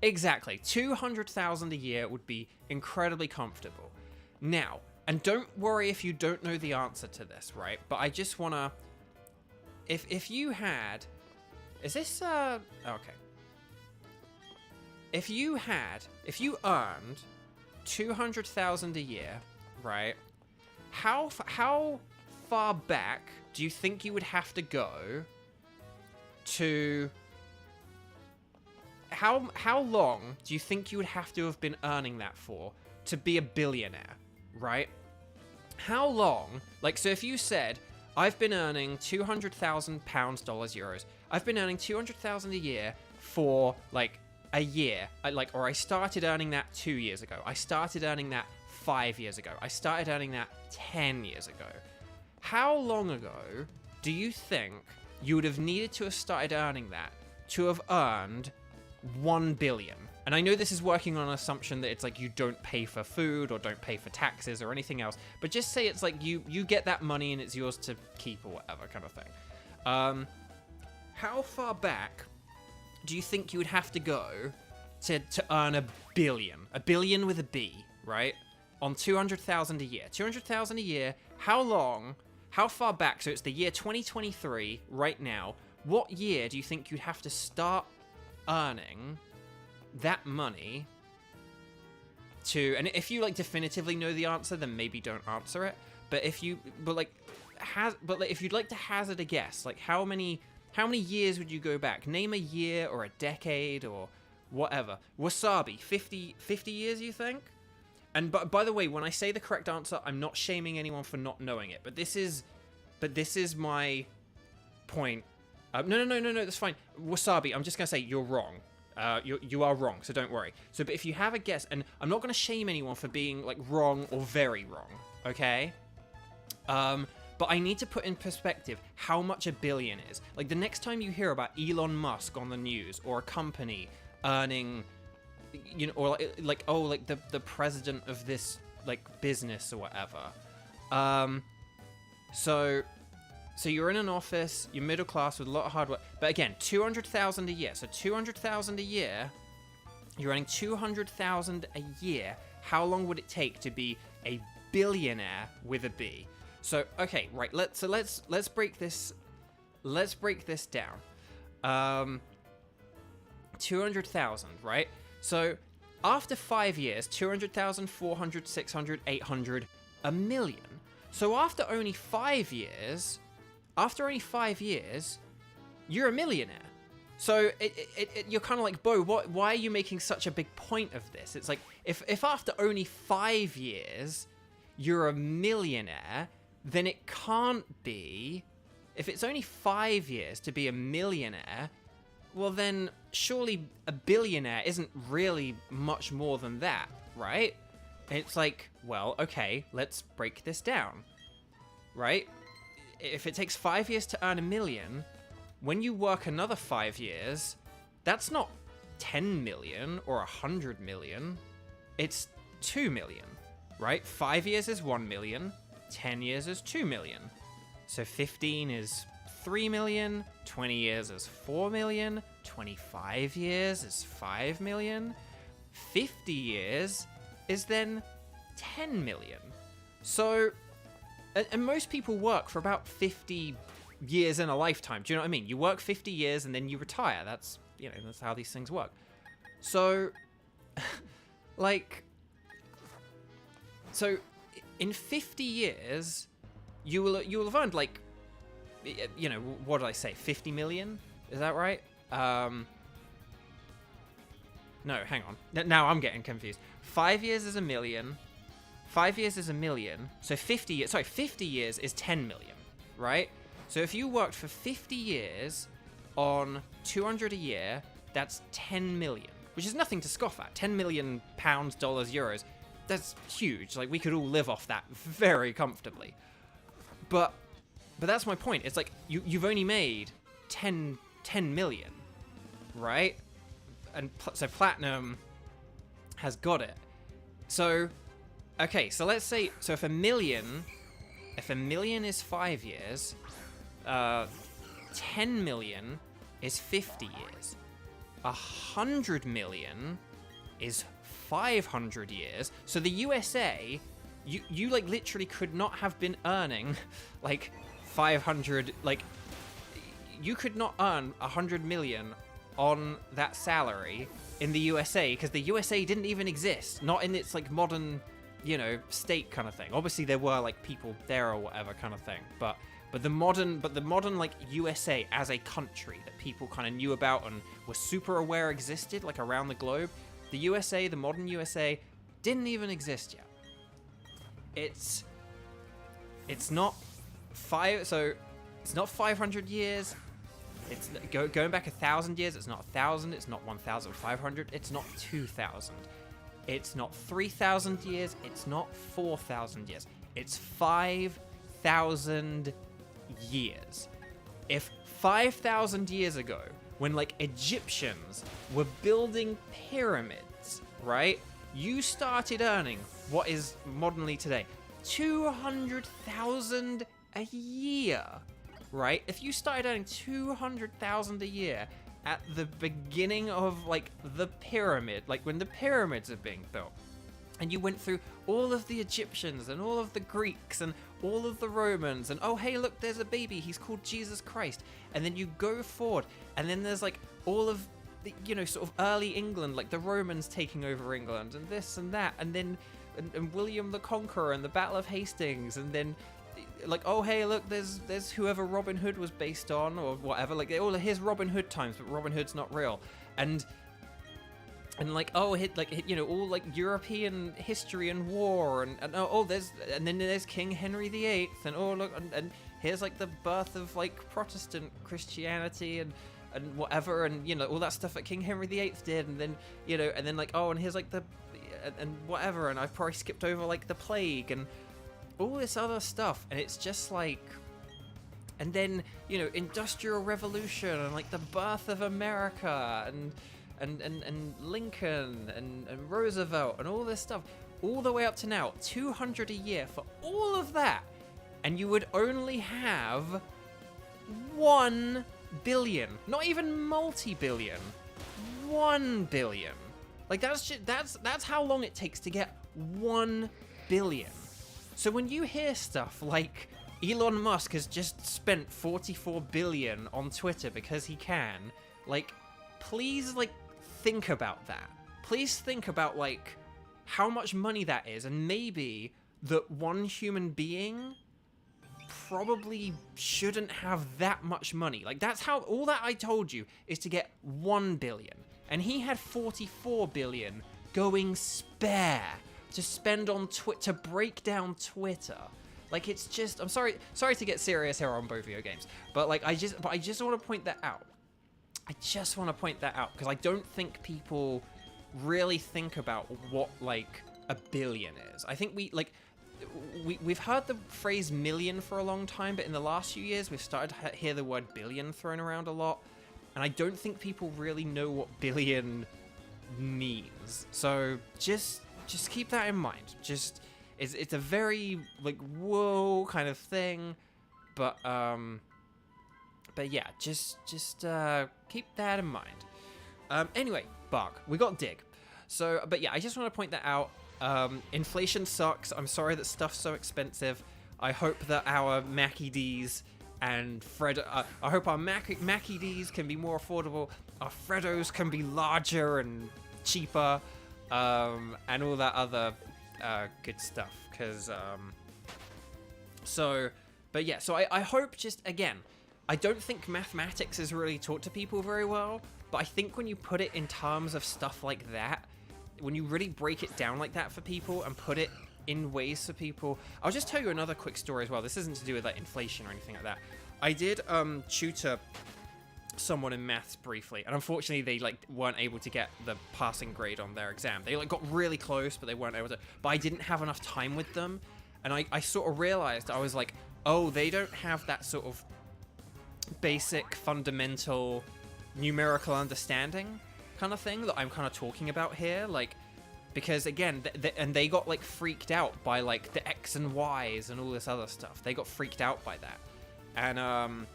exactly 200,000 a year would be incredibly comfortable. Now, and don't worry if you don't know the answer to this, right? But I just want to, if you had, is this okay. If you earned 200,000 a year, right? How far back do you think you would have to go to? How long do you think you would have to have been earning that for to be a billionaire, right? How long? Like, so if you said, I've been earning 200,000 pounds, dollars, euros. I've been earning 200,000 a year for like a year. Or I started earning that 2 years ago. I started earning that 5 years ago. I started earning that 10 years ago. How long ago do you think you would have needed to have started earning that to have earned 1 billion? And I know this is working on an assumption that it's like you don't pay for food or don't pay for taxes or anything else, but just say it's like you get that money and it's yours to keep or whatever kind of thing. How far back do you think you would have to go to earn a billion? A billion with a B, right? On 200,000 a year. 200,000 a year, how far back? So it's the year 2023 right now. What year do you think you'd have to start earning that money to, and if you like definitively know the answer, then maybe don't answer it. But if you, if you'd like to hazard a guess, like how many years would you go back? Name a year or a decade or whatever. Wasabi, 50 years, you think? And by the way, when I say the correct answer, I'm not shaming anyone for not knowing it. But this is my point. No, that's fine. Wasabi, I'm just gonna say you're wrong. You are wrong, so don't worry. So, but if you have a guess, and I'm not gonna shame anyone for being like wrong or very wrong, okay? But I need to put in perspective how much a billion is. Like the next time you hear about Elon Musk on the news or a company earning, you know, or like the president of this like business or whatever. So you're in an office, you're middle class with a lot of hard work. But again, 200,000 a year. So 200,000 a year, you're earning 200,000 a year. How long would it take to be a billionaire with a B? So okay, right. Let's break this. Let's break this down. 200,000, right? So after 5 years, 200,000, 400, 600, 800, a million. So after only 5 years, you're a millionaire. So you're kind of like, Bo, why are you making such a big point of this? It's like, if after only 5 years, you're a millionaire, then it can't be, if it's only 5 years to be a millionaire, well then, surely a billionaire isn't really much more than that, right? And it's like, well, okay, let's break this down, right? If it takes 5 years to earn a million, when you work another 5 years, that's not 10 million or 100 million, it's 2 million, right? 5 years is 1 million, 10 years is 2 million. So 15 is 3 million, 20 years is 4 million, 25 years is 5 million, 50 years is then 10 million. So, and most people work for about 50 years in a lifetime. Do you know what I mean? You work 50 years and then you retire. That's, you know, that's how these things work. So, like, so in 50 years, you will have earned like, you know, what did I say? 50 million? Is that right? No, hang on. Now I'm getting confused. 5 years is a million. 5 years is a million. So 50 years is 10 million, right? So if you worked for 50 years on 200 a year, that's 10 million, which is nothing to scoff at. 10 million pounds, dollars, euros. That's huge. Like, we could all live off that very comfortably. But But that's my point. It's like you've only made 10 million, right? And so platinum has got it. So okay, so let's say, so if a million is 5 years, 10 million is 50 years. 100 million is 500 years. So the USA, you like literally could not have been earning like 500, like you could not earn 100 million on that salary in the USA, because the USA didn't even exist, not in its like modern, you know, state kind of thing. Obviously there were like people there or whatever kind of thing, but the modern like USA as a country that people kind of knew about and were super aware existed like around the globe, the USA, the modern USA, didn't even exist yet. It's not it's not 500 years. It's going back 1,000 years. It's not 1,000. It's not 1,500. It's not 2,000. It's not 3,000 years. It's not 4,000 years. It's 5,000 years. If 5,000 years ago, when like Egyptians were building pyramids, right? You started earning what is modernly today 200,000 a year, right? If you started earning 200,000 a year at the beginning of like the pyramid, like when the pyramids are being built, and you went through all of the Egyptians and all of the Greeks and all of the Romans, and oh hey look, there's a baby, he's called Jesus Christ, and then you go forward, and then there's like all of the, you know, sort of early England, like the Romans taking over England and this and that, and then and William the Conqueror and the Battle of Hastings, and then like oh hey look, there's whoever Robin Hood was based on or whatever, like all of his Robin Hood times, but Robin Hood's not real, and like oh you know, all like European history and war, and then there's King Henry VIII, and oh look, and here's like the birth of like Protestant Christianity and whatever, and you know, all that stuff that King Henry VIII did, and then you know, and then like oh, and here's like the and whatever, and I've probably skipped over like the plague and all this other stuff, and it's just like, and then you know, Industrial Revolution and like the birth of America and Lincoln and Roosevelt and all this stuff, all the way up to now, 200 a year for all of that, and you would only have 1 billion, not even multi-billion, 1 billion. Like that's how long it takes to get 1 billion. So when you hear stuff like Elon Musk has just spent 44 billion on Twitter because he can, like, please like think about that. Please think about like how much money that is, and maybe that one human being probably shouldn't have that much money. Like that's how, all that I told you is to get 1 billion, and he had 44 billion going spare to spend on Twitter, to break down Twitter. Like it's just, I'm sorry to get serious here on both video games, but like I just want to point that out. I just want to point that out because I don't think people really think about what like a billion is. I think we've heard the phrase million for a long time, but in the last few years we've started to hear the word billion thrown around a lot, and I don't think people really know what billion means. So just keep that in mind. Just it's a very like whoa kind of thing, but yeah, just keep that in mind. Anyway, Bark, we got Dig. So, but yeah, I just want to point that out. Inflation sucks. I'm sorry that stuff's so expensive. I hope that our Mackie D's and I hope our Mackie D's can be more affordable. Our Freddos can be larger and cheaper, and all that other good stuff. Because but yeah, so I hope, just again, I don't think mathematics is really taught to people very well, but I think when you put it in terms of stuff like that, when you really break it down like that for people and put it in ways for people, I'll just tell you another quick story as well. This isn't to do with like inflation or anything like that. I did tutor someone in maths briefly, and unfortunately they like weren't able to get the passing grade on their exam. They like got really close, but they weren't able to. But I didn't have enough time with them, and I sort of realized, I was like, oh, they don't have that sort of basic, fundamental, numerical understanding kind of thing that I'm kind of talking about here. Like, because again, and they got like freaked out by like the X and Y's and all this other stuff. They got freaked out by that. And,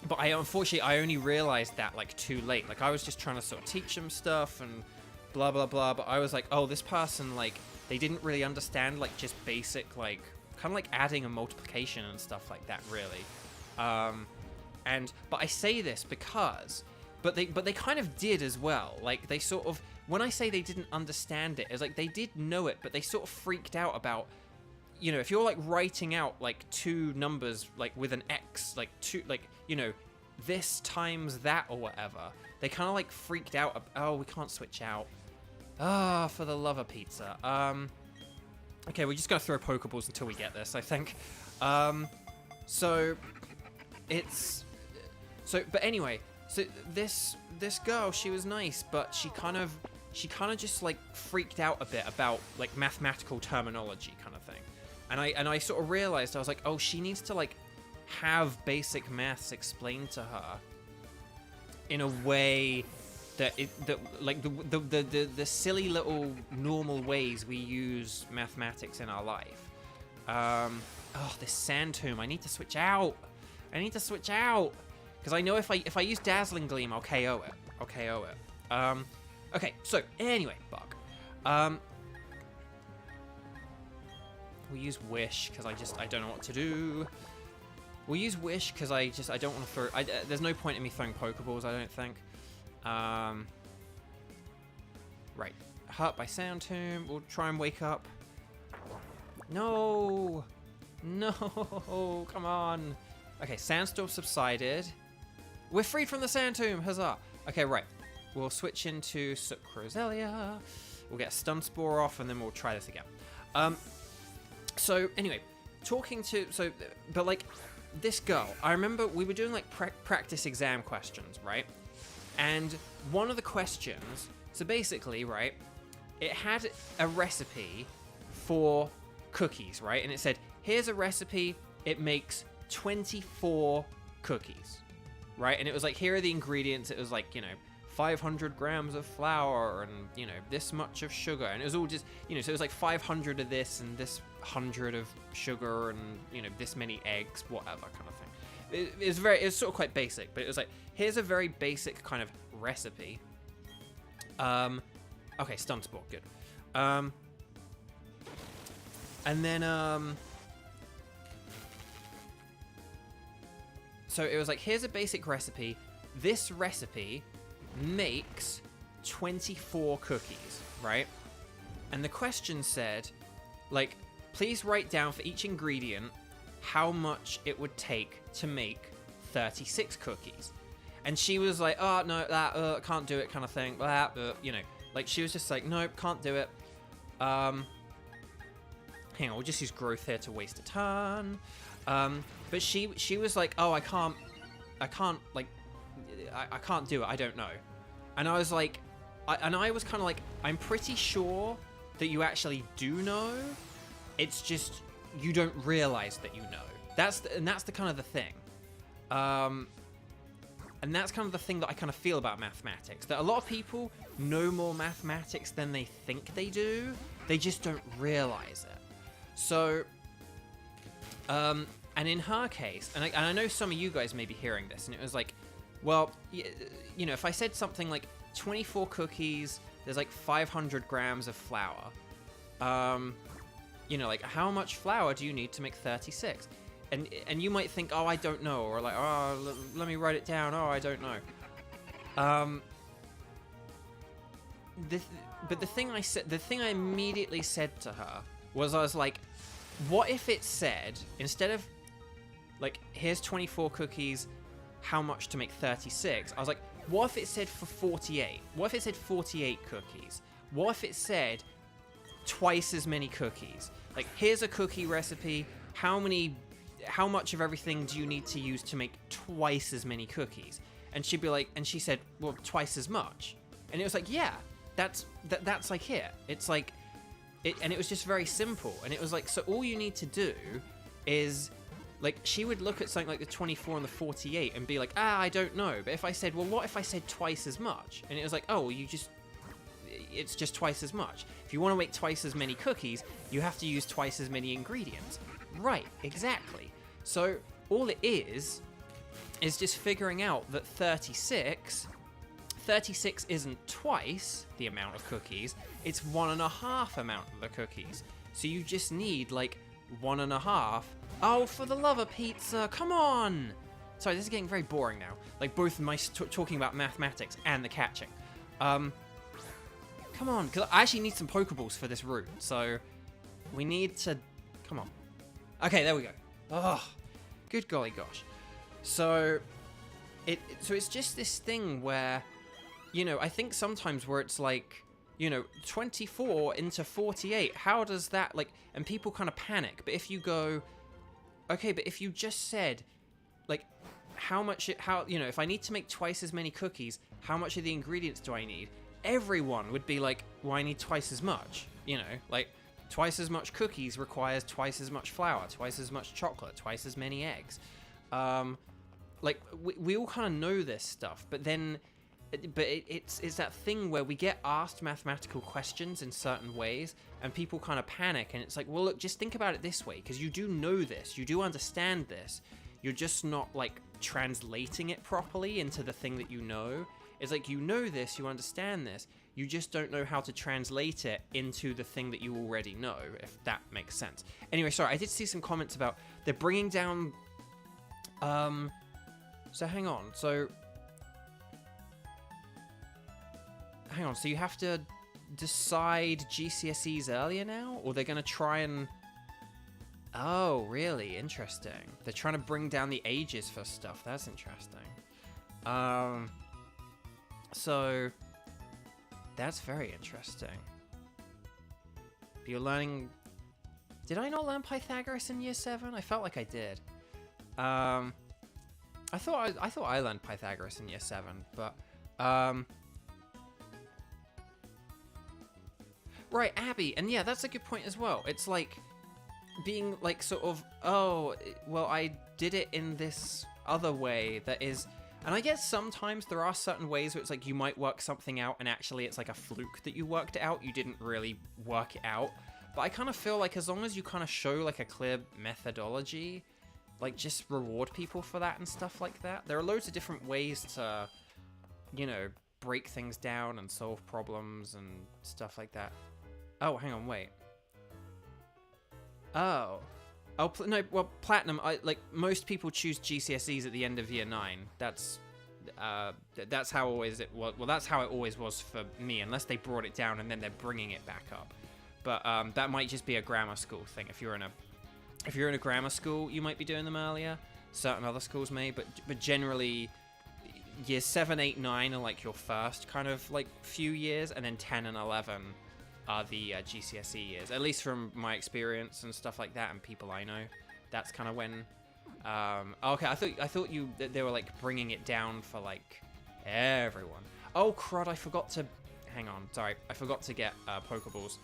but unfortunately, I only realized that like too late. Like, I was just trying to sort of teach them stuff and blah, blah, blah. But I was like, oh, this person, like, they didn't really understand like just basic, like, kind of like adding and multiplication and stuff like that, really. But I say this because, but they kind of did as well. Like, they sort of, when I say they didn't understand it, it's like they did know it, but they sort of freaked out about, you know, if you're like writing out like two numbers like with an X, like two, like, you know, this times that or whatever, they kind of like freaked out. Oh, we can't switch out. Ah, for the love of pizza. Okay, we're just gonna throw Pokeballs until we get this, I think. But anyway, so this girl, she was nice, but she kind of just like freaked out a bit about like mathematical terminology kind of thing. And I sort of realized, I was like, oh, she needs to like have basic maths explained to her in a way that the silly little normal ways we use mathematics in our life. Oh, this sand tomb, I need to switch out. Because I know if I use Dazzling Gleam, I'll KO it. Okay, so anyway, Buck. We'll use Wish, because I don't know what to do. We'll use Wish, because I don't want to throw... there's no point in me throwing Pokeballs, I don't think. Right. Hurt by Sound Tomb. We'll try and wake up. No! No! Come on! Okay, Sandstorm subsided. We're freed from the Sand Tomb! Huzzah! Okay, right. We'll switch into Sucrozelia. We'll get a Stun Spore off, and then we'll try this again. So, anyway. But, like, this girl. I remember we were doing, like, practice exam questions, right? And one of the questions... So, basically, right, it had a recipe for cookies, right? And it said, here's a recipe. It makes 24 cookies, right? And it was like, here are the ingredients. It was like, you know, 500 grams of flour and, you know, this much of sugar. And it was all just, you know, so it was like 500 of this and this 100 of sugar and, you know, this many eggs, whatever kind of thing. It was sort of quite basic, but it was like, here's a very basic kind of recipe. Okay, Stun Spore, good. And then, so it was like, here's a basic recipe. This recipe makes 24 cookies, right? And the question said, like, please write down for each ingredient how much it would take to make 36 cookies. And she was like, oh, no, that, can't do it kind of thing. You know, like, she was just like, nope, can't do it. Hang on, we'll just use growth here to waste a turn. But she was like, oh, I can't do it, I don't know. And I was like, I was kind of like, I'm pretty sure that you actually do know. It's just, you don't realize that you know. That's the kind of the thing. And that's kind of the thing that I kind of feel about mathematics. That a lot of people know more mathematics than they think they do. They just don't realize it. So, and in her case, and I know some of you guys may be hearing this, and it was like, well, you know, if I said something like 24 cookies, there's like 500 grams of flour. You know, like, how much flour do you need to make 36? And you might think, oh, I don't know, or like, oh, let me write it down. Oh, I don't know. But the thing I immediately said to her was, I was like, what if it said, instead of like, here's 24 cookies, how much to make 36? I was like, what if it said for 48? What if it said 48 cookies? What if it said twice as many cookies? Like, here's a cookie recipe. How much of everything do you need to use to make twice as many cookies? And she'd be like, and she said, well, twice as much. And it was like, yeah, that's like here. It's like, and it was just very simple. And it was like, so all you need to do is like, she would look at something like the 24 and the 48 and be like, I don't know. But if I said, well, what if I said twice as much? And it was like, oh, well, it's just twice as much. If you want to make twice as many cookies, you have to use twice as many ingredients. Right, exactly. So all it is just figuring out that 36 isn't twice the amount of cookies, it's 1.5 amount of the cookies. So you just need like 1.5. Oh, for the love of pizza, come on! Sorry, this is getting very boring now. Like both my talking about mathematics and the catching. Come on, because I actually need some Pokeballs for this route, so we need to... Come on. Okay, there we go. Oh, good golly gosh. So it's just this thing where, you know, I think sometimes where it's like, you know, 24 into 48, how does that, like, and people kind of panic, but if you go, okay, but if you just said, like, you know, if I need to make twice as many cookies, how much of the ingredients do I need? Everyone would be like, well, I need twice as much, you know, like, twice as much cookies requires twice as much flour, twice as much chocolate, twice as many eggs. Like, we all kind of know this stuff, but then, it's that thing where we get asked mathematical questions in certain ways, and people kind of panic, and it's like, well, look, just think about it this way, because you do know this, you do understand this, you're just not, like, translating it properly into the thing that you know. It's like, you know this, you understand this, you just don't know how to translate it into the thing that you already know, if that makes sense. Anyway, sorry, I did see some comments about they're bringing down... So hang on, so you have to decide GCSEs earlier now? Or they're going to try and... Oh, really? Interesting. They're trying to bring down the ages for stuff. That's interesting. So, that's very interesting. But you're learning... Did I not learn Pythagoras in year 7? I felt like I did. I thought I learned Pythagoras in year 7, but right, Abby, and yeah, that's a good point as well. It's like being like sort of, oh, well, I did it in this other way that is, and I guess sometimes there are certain ways where it's like you might work something out and actually it's like a fluke that you worked it out, you didn't really work it out. But I kind of feel like as long as you kind of show like a clear methodology, like, just reward people for that and stuff like that. There are loads of different ways to, you know, break things down and solve problems and stuff like that. Oh, hang on, wait. Oh. Oh, no, well, Platinum, like, most people choose GCSEs at the end of year 9. That's how always it was. Well, that's how it always was for me, unless they brought it down and then they're bringing it back up. But that might just be a grammar school thing. If you're in a grammar school, you might be doing them earlier. Certain other schools may, but generally, year 7, 8, 9 are like your first kind of like few years, and then 10 and 11 are the GCSE years. At least from my experience and stuff like that, and people I know, that's kind of when. Okay, I thought they were like bringing it down for like everyone. Oh crud! I forgot to. Hang on, sorry, I forgot to get Pokeballs.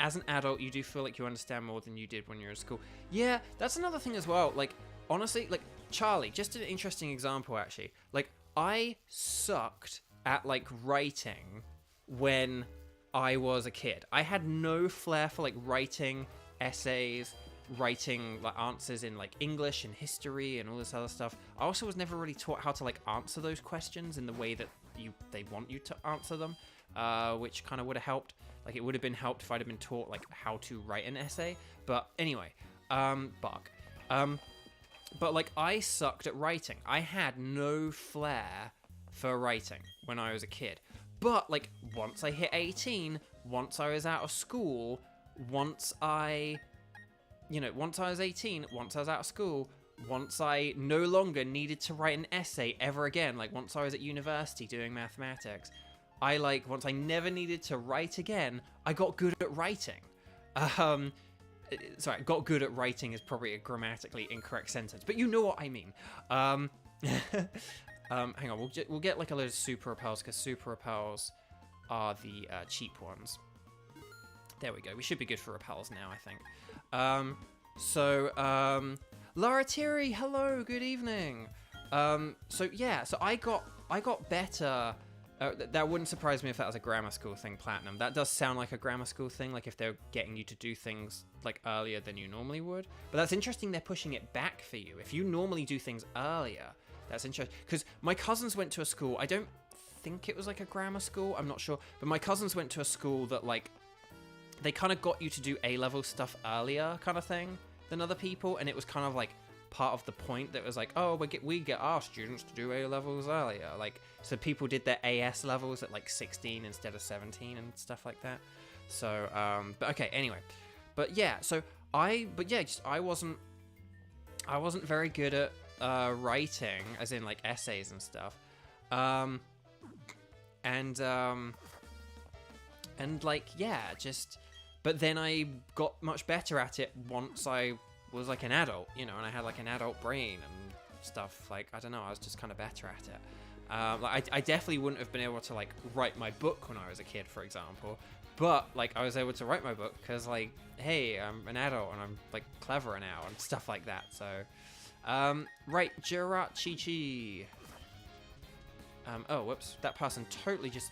As an adult, you do feel like you understand more than you did when you were in school. Yeah, that's another thing as well. Like, honestly, like, Charlie, just an interesting example, actually. Like, I sucked at, like, writing when I was a kid. I had no flair for, like, writing essays, writing, like, answers in, like, English and history and all this other stuff. I also was never really taught how to, like, answer those questions in the way that they want you to answer them, which kind of would have helped. Like, it would have been helped if I'd have been taught, like, how to write an essay. But anyway, But, like, I sucked at writing. I had no flair for writing when I was a kid. But, like, once I hit 18, once I was out of school, once I was 18, once I was out of school, once I no longer needed to write an essay ever again, like, once I was at university doing mathematics, once I never needed to write again, I got good at writing. Sorry, got good at writing is probably a grammatically incorrect sentence, but you know what I mean. Hang on, we'll get like a load of super repels, because super repels are the cheap ones. There we go, we should be good for repels now, I think. So, Laura Thierry, hello, good evening. So I got better. That wouldn't surprise me if that was a grammar school thing, Platinum. That does sound like a grammar school thing, like if they're getting you to do things like earlier than you normally would. But that's interesting they're pushing it back for you. If you normally do things earlier, that's interesting. Because my cousins went to a school, I don't think it was like a grammar school, I'm not sure. But my cousins went to a school that like, they kind of got you to do A-level stuff earlier kind of thing than other people. And it was kind of like, part of the point that was like, oh, we get our students to do A levels earlier, like, so people did their AS levels at like 16 instead of 17 and stuff like that. So but okay, anyway, but yeah, so I wasn't very good at writing, as in like essays and stuff, and like, yeah, but then I got much better at it once I was like an adult, you know, and I had like an adult brain and stuff. Like, I don't know, I was just kind of better at it. Like, I definitely wouldn't have been able to like write my book when I was a kid, for example, but like I was able to write my book because, like, hey, I'm an adult and I'm like clever now and stuff like that. So right, Jirachichi. Oh, whoops, that person totally just,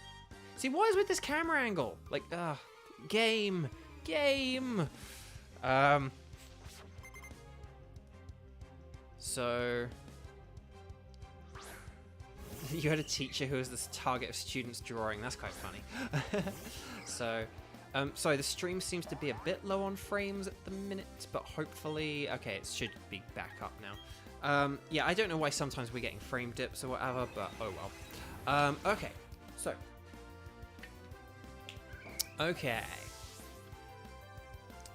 see, what is with this camera angle? Like, game. So, you had a teacher who was the target of students' drawing. That's quite funny. So, sorry, the stream seems to be a bit low on frames at the minute, but hopefully, okay, it should be back up now. Yeah, I don't know why sometimes we're getting frame dips or whatever, but oh well. Okay, so, okay.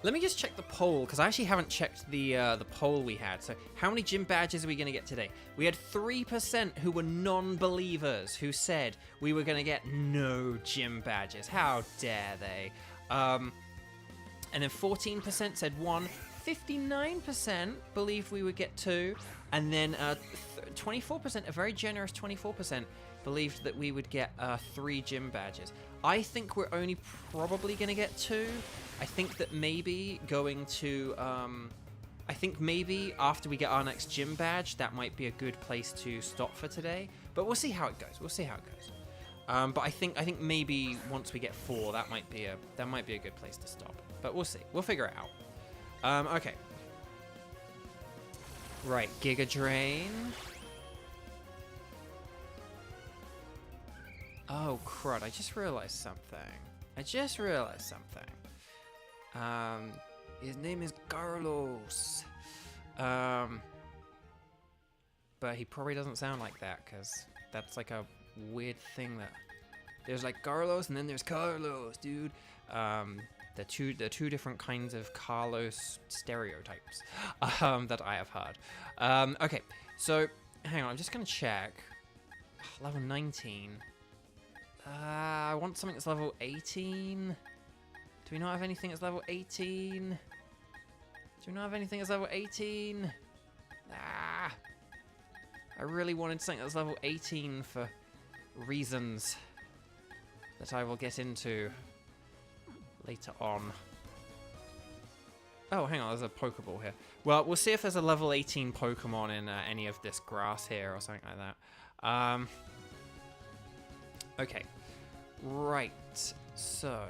Let me just check the poll, because I actually haven't checked the poll we had. So how many gym badges are we going to get today? We had 3% who were non-believers, who said we were going to get no gym badges. How dare they? And then 14% said 1. 59% believed we would get 2. And then 24%, a very generous 24%, believed that we would get 3 gym badges. I think we're only probably going to get 2. I think that maybe going to, I think maybe after we get our next gym badge, that might be a good place to stop for today. But we'll see how it goes. But I think maybe once we get 4, that might be a good place to stop. But we'll see. We'll figure it out. Okay. Right, Giga Drain. Oh crud! I just realized something. His name is Carlos. But he probably doesn't sound like that, because that's like a weird thing that there's like Carlos and then there's Carlos, dude. The two different kinds of Carlos stereotypes that I have heard. Okay, so hang on, I'm just gonna check. Level 19. I want something that's level 18. Do we not have anything that's level 18? I really wanted something that's level 18 for reasons that I will get into later on. Oh, hang on, there's a Pokeball here. Well, we'll see if there's a level 18 Pokemon in any of this grass here or something like that. Okay, right, so...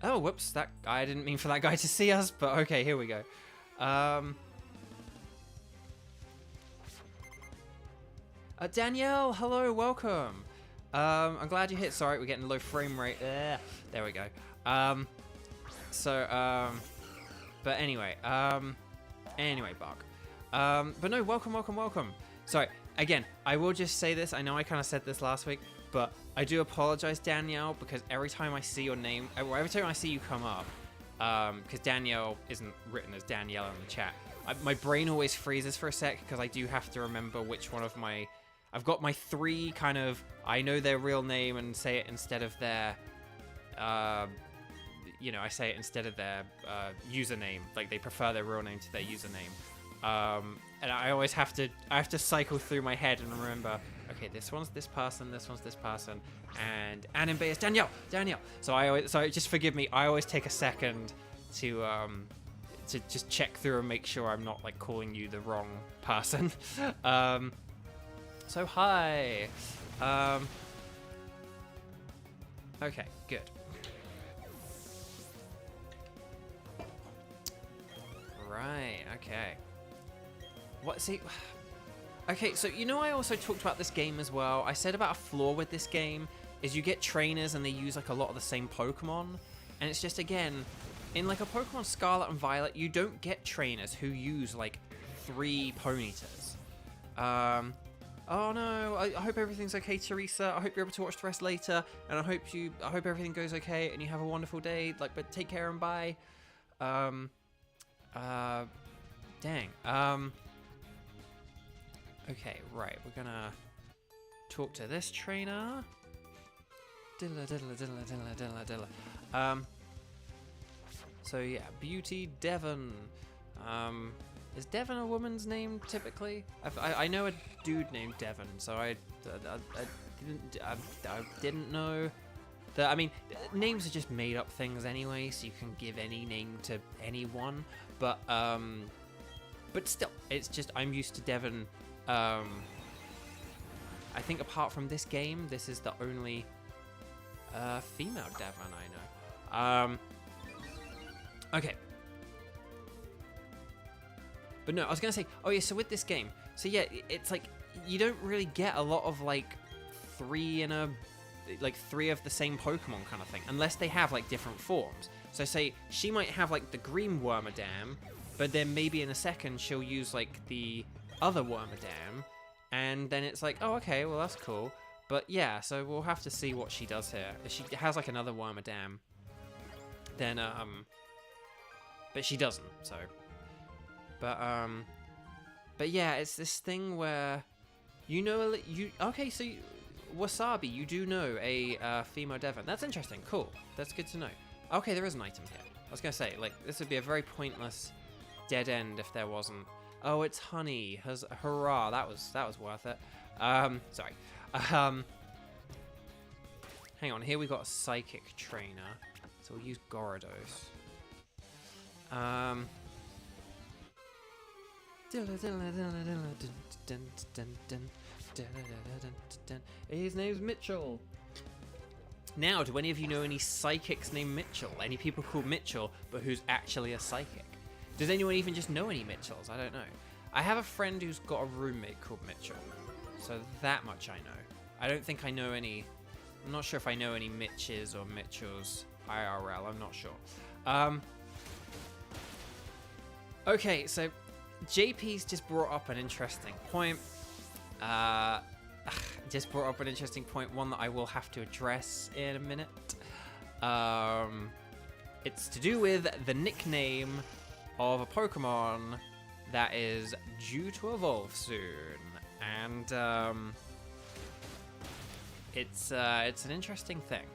Oh, whoops, I didn't mean for that guy to see us, but okay, here we go. Danielle, hello, welcome. I'm glad you're here. Sorry, we're getting low frame rate. There we go. But anyway, Bark. But no, welcome. Sorry, again, I will just say this. I know I kind of said this last week, but I do apologize, Danielle, because every time I see your name, every time I see you come up, because Danielle isn't written as Danielle in the chat, my brain always freezes for a sec, because I do have to remember which one of my... I've got my 3 kind of... I know their real name and say it instead of their... you know, I say it instead of their username. Like, they prefer their real name to their username. And I always have to cycle through my head and remember, okay, this one's this person, and Annenbay is Danielle. So just forgive me. I always take a second to just check through and make sure I'm not like calling you the wrong person. So hi. Okay, good. Right, okay. What, see... Okay, so you know I also talked about this game as well. I said about a flaw with this game is you get trainers and they use like a lot of the same Pokemon. And it's just, again, in like a Pokemon Scarlet and Violet, you don't get trainers who use like 3 Ponytas. Oh no, I hope everything's okay, Teresa. I hope you're able to watch the rest later. And I hope everything goes okay and you have a wonderful day. Like, but take care and bye. Dang. Okay, right, we're gonna talk to this trainer. Dilla, dilla, dilla, dilla, dilla, dilla. So yeah, Beauty Devon. Is Devon a woman's name typically? I know a dude named Devon, so I didn't know. I mean, names are just made up things anyway, so you can give any name to anyone. But still, it's just I'm used to Devon. I think apart from this game, this is the only female Devon I know. Okay. But no, I was gonna say, oh yeah, so with this game, so yeah, it's like you don't really get a lot of like 3 of the same Pokemon kind of thing, unless they have like different forms. So say she might have like the green Wormadam, but then maybe in a second she'll use like the other Wormadam, and then it's like, oh okay, well that's cool. But yeah, so we'll have to see what she does here. If she has like another Wormadam, then but she doesn't, so. But yeah, it's this thing where okay, so Wasabi, you do know a female Devon. That's interesting. Cool. That's good to know. Okay, there is an item here. I was gonna say, like, this would be a very pointless dead end if there wasn't. Oh, it's honey. Hurrah! That was worth it. Sorry. Hang on. Here we got a psychic trainer, so we'll use Gyarados. His name's Mitchell. Now, do any of you know any psychics named Mitchell? Any people called Mitchell, but who's actually a psychic? Does anyone even just know any Mitchells? I don't know. I have a friend who's got a roommate called Mitchell, so that much I know. I don't think I know any. I'm not sure if I know any Mitches or Mitchells IRL. I'm not sure. Okay, so JP's just brought up an interesting point. Just brought up an interesting point, one that I will have to address in a minute. It's to do with the nickname of a Pokemon that is due to evolve soon, and it's an interesting thing.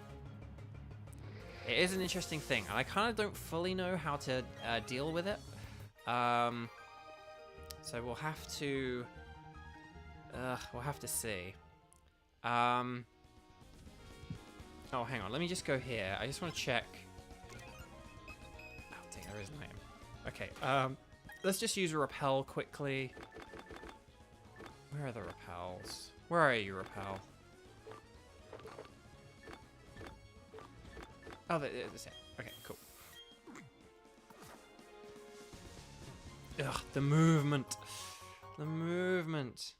It is an interesting thing, and I kind of don't fully know how to deal with it. So we'll have to see. Oh, hang on. Let me just go here. I just want to check. Oh, dang, there is a name. Okay. Let's just use a repel quickly. Where are the repels? Where are you, repel? Oh, that's it. Okay, cool. Ugh, the movement. The movement.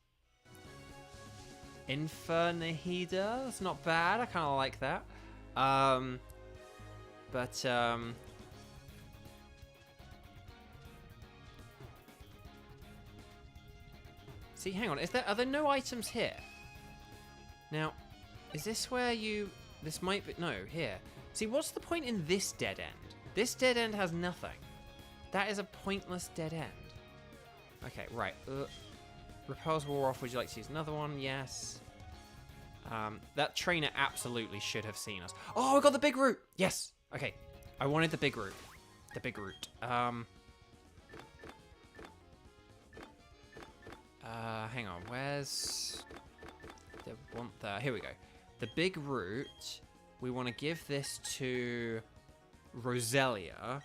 Infernihida, that's not bad. I kind of like that. See, hang on. Are there no items here? Now, is this where this might be, no, here. See, what's the point in this dead end? This dead end has nothing. That is a pointless dead end. Okay, right. Repels wore off. Would you like to use another one? Yes. That trainer absolutely should have seen us. Oh, I got the big root. Yes. Okay. I wanted the big root. The big root. Hang on. Where's the one there? Here we go. The big root. We want to give this to Roselia.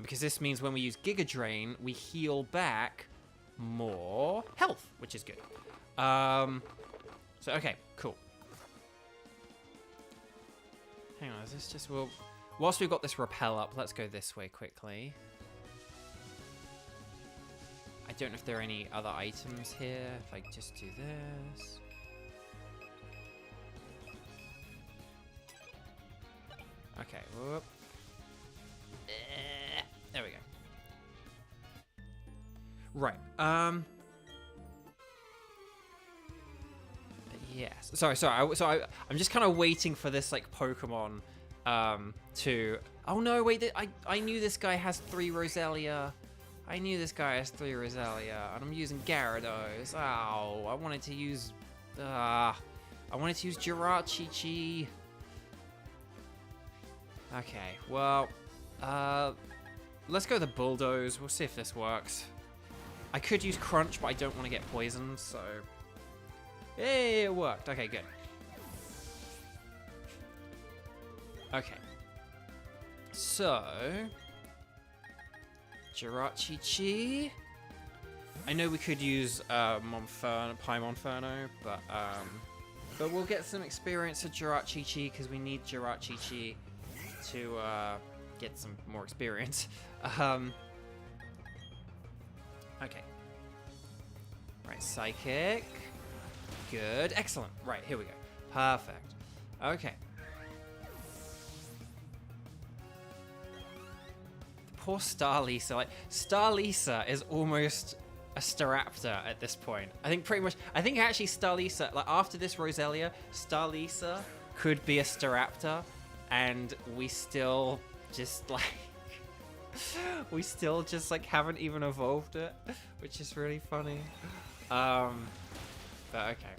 because this means when we use Giga Drain, we heal back more health, which is good. So, okay, cool. Hang on, is this just... Well, whilst we've got this rappel up, let's go this way quickly. I don't know if there are any other items here. If I just do this... Okay, whoop. There we go. Right, yes. Sorry. I'm just kind of waiting for this, like, Pokemon, to... Oh, no, wait, I knew this guy has 3 Roselia. And I'm using Gyarados. Oh, I wanted to use Jirachi. Okay, well, let's go the Bulldoze. We'll see if this works. I could use Crunch, but I don't want to get poisoned, so... Hey, it worked. Okay, good. Okay. So... Jirachi. I know we could use Monferno, but we'll get some experience at Jirachi because we need Jirachi to get some more experience. Okay. Right, Psychic. Good. Excellent. Right, here we go. Perfect. Okay. Poor Starlisa. Like, Starlisa is almost a Staraptor at this point. I think actually Starlisa, like, after this Roselia, Starlisa could be a Staraptor, and we still just, like... haven't even evolved it, which is really funny. But okay.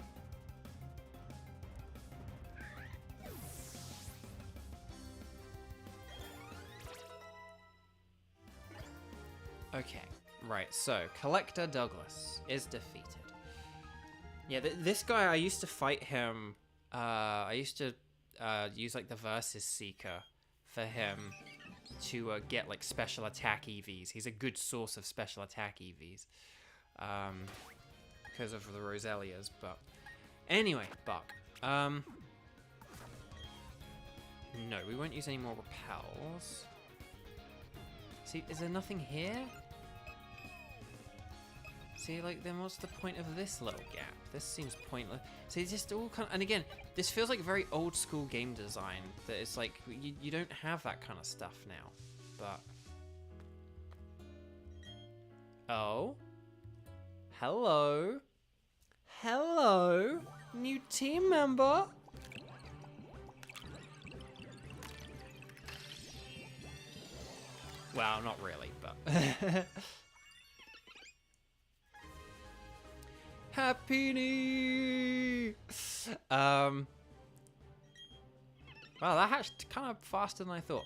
Okay, right, so Collector Douglas is defeated. Yeah, this guy, I used to fight him, I used to use, like, the Versus Seeker for him to get, like, special attack EVs. He's a good source of special attack EVs, because of the Roselias, but... Anyway, Buck, no, we won't use any more repels. See, is there nothing here? See, like, then what's the point of this little gap? This seems pointless. See, it's just all kind of... And again, this feels like very old school game design. That it's like, you don't have that kind of stuff now. But... Oh? Hello? Hello? New team member? Well, not really, but... Happy! Wow, that hatched kind of faster than I thought.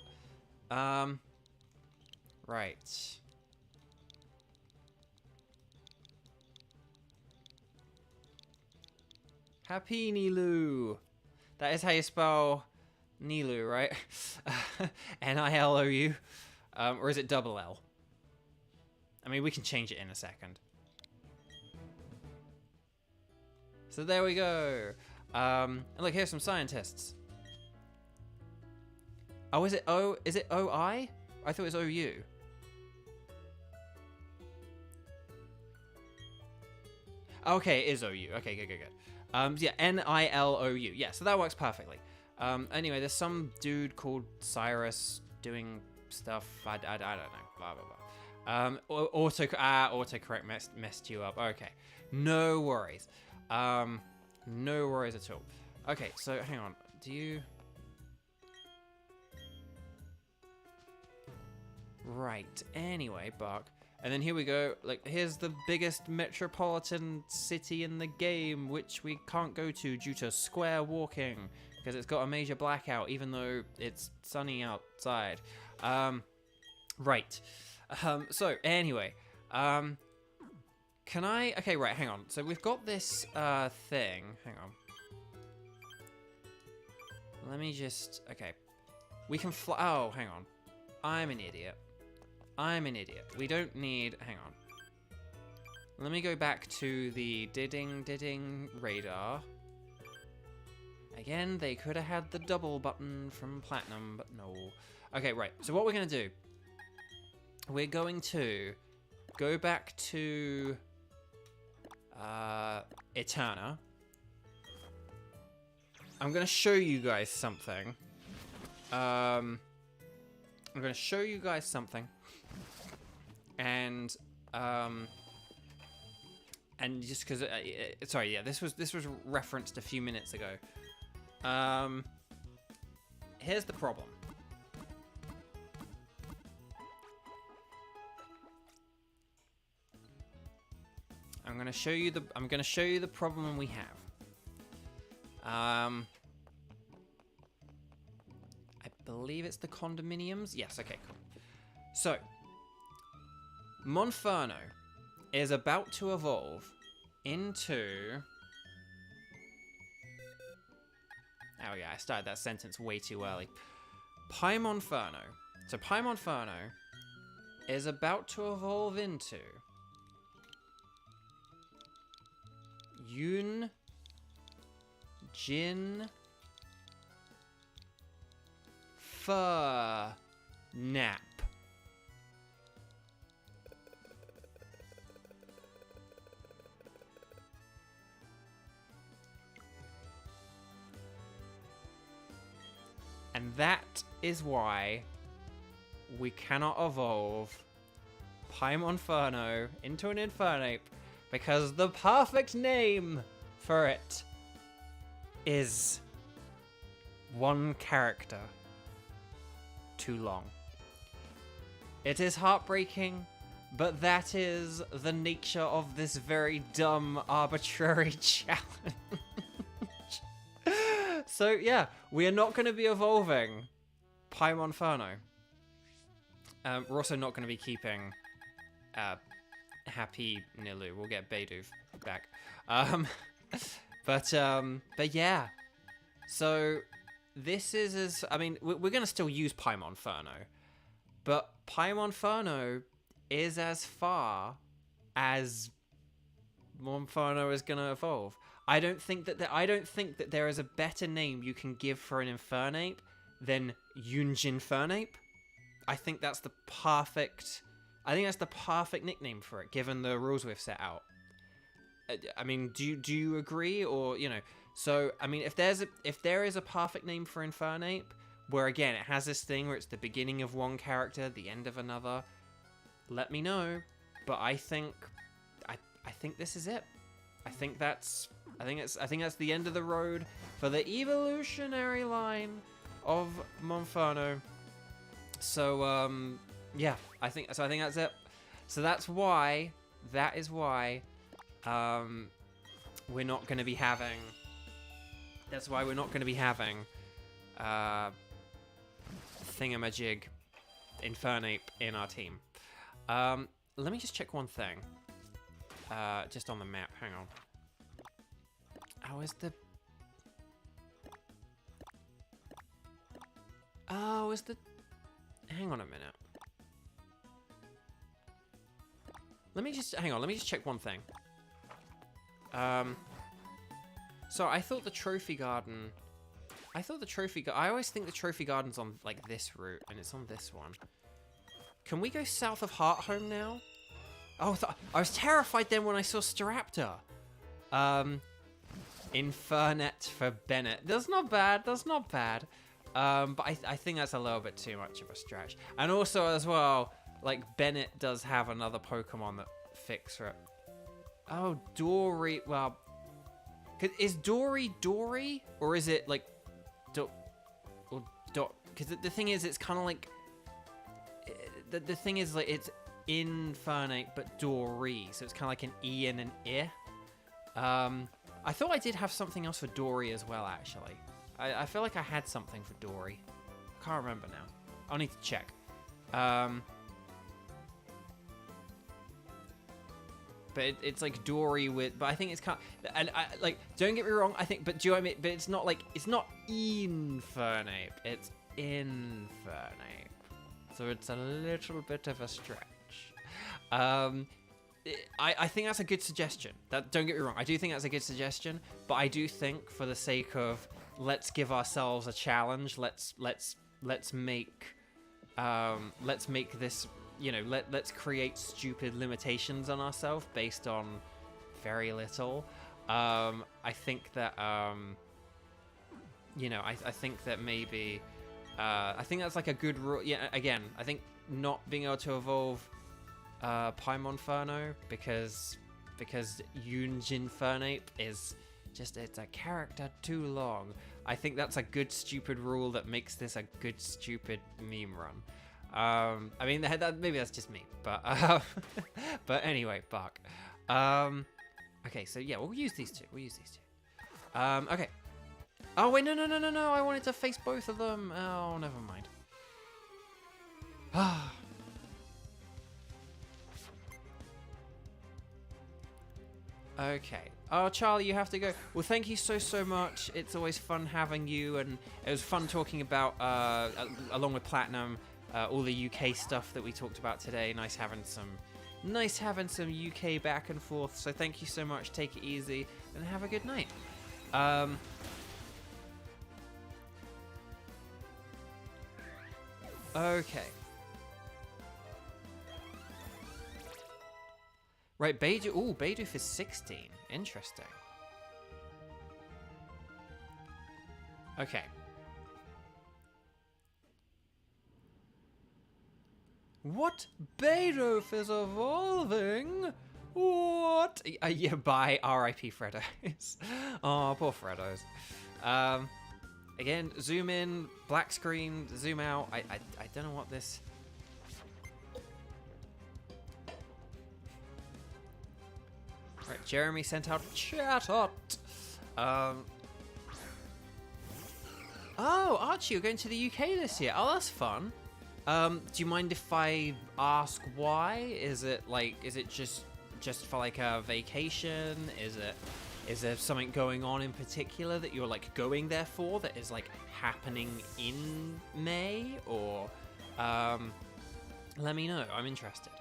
Right. Happy Nilou. That is how you spell Nilou, right? Nilou. Or is it double L? I mean, we can change it in a second. So there we go. And look, here's some scientists. Oh, is it O? Is it OI? I thought it was OU. Okay, it is OU. Okay, good. Yeah, Nilou. Yeah, so that works perfectly. Anyway, there's some dude called Cyrus doing stuff. I don't know. Blah blah blah. Autocorrect messed you up. Okay, no worries. No worries at all. Okay, so hang on. Do you? Right. Anyway, Buck. And then here we go. Like, here's the biggest metropolitan city in the game, which we can't go to due to square walking because it's got a major blackout, even though it's sunny outside. Right. So anyway, can I? Okay, right. Hang on. So we've got this thing. Hang on. Let me just. Okay. We can fly. Oh, hang on. I'm an idiot. I'm an idiot. We don't need... Hang on. Let me go back to the Didding radar. Again, they could have had the double button from Platinum, but no. Okay, right. So what we're going to do... We're going to go back to Eterna. I'm going to show you guys something. I'm going to show you guys something. And just because... sorry, yeah, this was referenced a few minutes ago. Here's the problem. I'm gonna show you the problem we have. I believe it's the condominiums. Yes. Okay. Cool. So, Monferno is about to evolve into. Oh yeah, I started that sentence way too early. Paimonferno. So Paimonferno is about to evolve into Yun Jin Fur Nap. And that is why we cannot evolve Paimonferno into an Infernape, because the perfect name for it is one character too long. It is heartbreaking, but that is the nature of this very dumb, arbitrary challenge. So yeah, we are not going to be evolving Paimonferno. We're also not going to be keeping Happy Nilu. We'll get Baidu back. But yeah. So this is I mean, we're going to still use Paimonferno, but Paimonferno is as far as Monferno is going to evolve. I don't think that there is a better name you can give for an Infernape than Yunjin Fernape. I think that's the perfect nickname for it, given the rules we've set out. I mean, do you agree, or you know? So I mean, if there is a perfect name for Infernape, where again it has this thing where it's the beginning of one character, the end of another, let me know. But I think this is it. I think that's the end of the road for the evolutionary line of Monferno. So yeah, I think that's it. So that is why we're not going to be having thingamajig Infernape in our team. Let me just check one thing. Just on the map, hang on. Oh, is the... Hang on a minute. Let me just check one thing. So I thought the trophy garden... I always think the trophy garden's on, like, this route, and it's on this one. Can we go south of Hearthome now? Oh, I was terrified then when I saw Staraptor. Infernet for Bennett. That's not bad. But I think that's a little bit too much of a stretch. And also, as well, like, Bennett does have another Pokemon that fix it. Oh, Dory. Well, is Dory? Or is it, like, because the thing is, it's kind of like... The thing is, like, it's Infernape, but Dory. So it's kind of like an E and an I. I thought I did have something else for Dory as well, actually. I feel like I had something for Dory. I can't remember now. I'll need to check. But it's like Dory with... But I think it's kind of... And I, like, don't get me wrong, I think... But do you know what I mean? But it's not like... It's not Infernape. It's Infernape. so it's a little bit of a stretch. I think that's a good suggestion. Don't get me wrong, I do think that's a good suggestion, but I do think for the sake of let's give ourselves a challenge, let's make this, you know, let's create stupid limitations on ourselves based on very little. I think that you know, I think that maybe I think that's like a good rule. Yeah, again, I think not being able to evolve Paimonferno because Yunjin Fernape is just, it's a character too long. I think that's a good stupid rule that makes this a good stupid meme run. I mean, maybe that's just me, but but anyway, Bark. Okay, so yeah, we'll use these two. Okay. Oh wait, no! I wanted to face both of them. Oh, never mind. Ah. Okay. Oh, Charlie, you have to go. Well, thank you so much. It's always fun having you, and it was fun talking about, along with Platinum, all the UK stuff that we talked about today. Nice having some UK back and forth. So thank you so much. Take it easy and have a good night. Okay. Right, Beidou. Ooh, Beidou is 16. Interesting. Okay. What? Beidou is evolving? What? Yeah, bye. R.I.P. Freddos. Oh, poor Freddos. Again, zoom in, black screen, zoom out. I don't know what this... Right, Jeremy sent out Chatot. Oh, Archie, you're going to the UK this year. Oh, that's fun. Do you mind if I ask why? Is it just for like a vacation? Is there something going on in particular that you're like going there for that is like happening in May? Or let me know. I'm interested.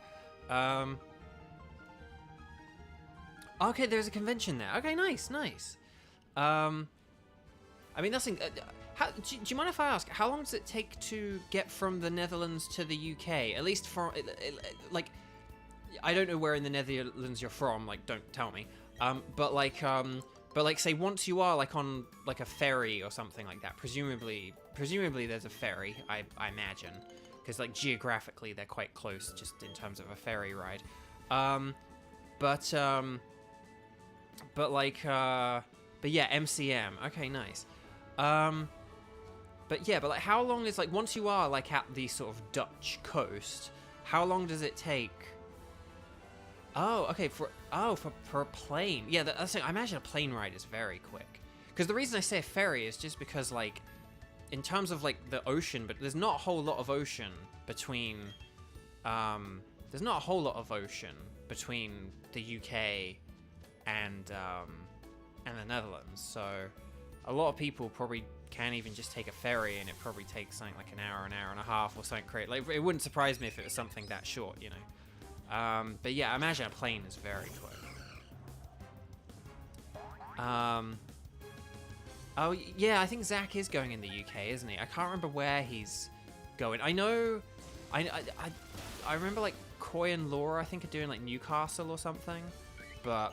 Okay, there's a convention there. Okay, nice. I mean, that's... do you mind if I ask, how long does it take to get from the Netherlands to the UK? At least from... like, I don't know where in the Netherlands you're from, like, don't tell me. But say once you are, like, on, like, a ferry or something like that, presumably there's a ferry, I imagine. Because, like, geographically, they're quite close, just in terms of a ferry ride. But yeah, MCM. Okay, nice. But like, how long is, like, once you are, like, at the sort of Dutch coast, how long does it take? Oh, okay, for a plane. Yeah, that's I imagine a plane ride is very quick. Because the reason I say a ferry is just because, like, in terms of, like, the ocean, but there's not a whole lot of ocean between, the UK and the Netherlands, so a lot of people probably can't even just take a ferry, and it probably takes something like an hour and a half or something crazy. Like, it wouldn't surprise me if it was something that short, you know. But yeah, I imagine a plane is very quick. Oh yeah, I think Zach is going in the UK, isn't he? I can't remember where he's going. I know, I remember, like, Coy and Laura, I think, are doing, like, Newcastle or something. But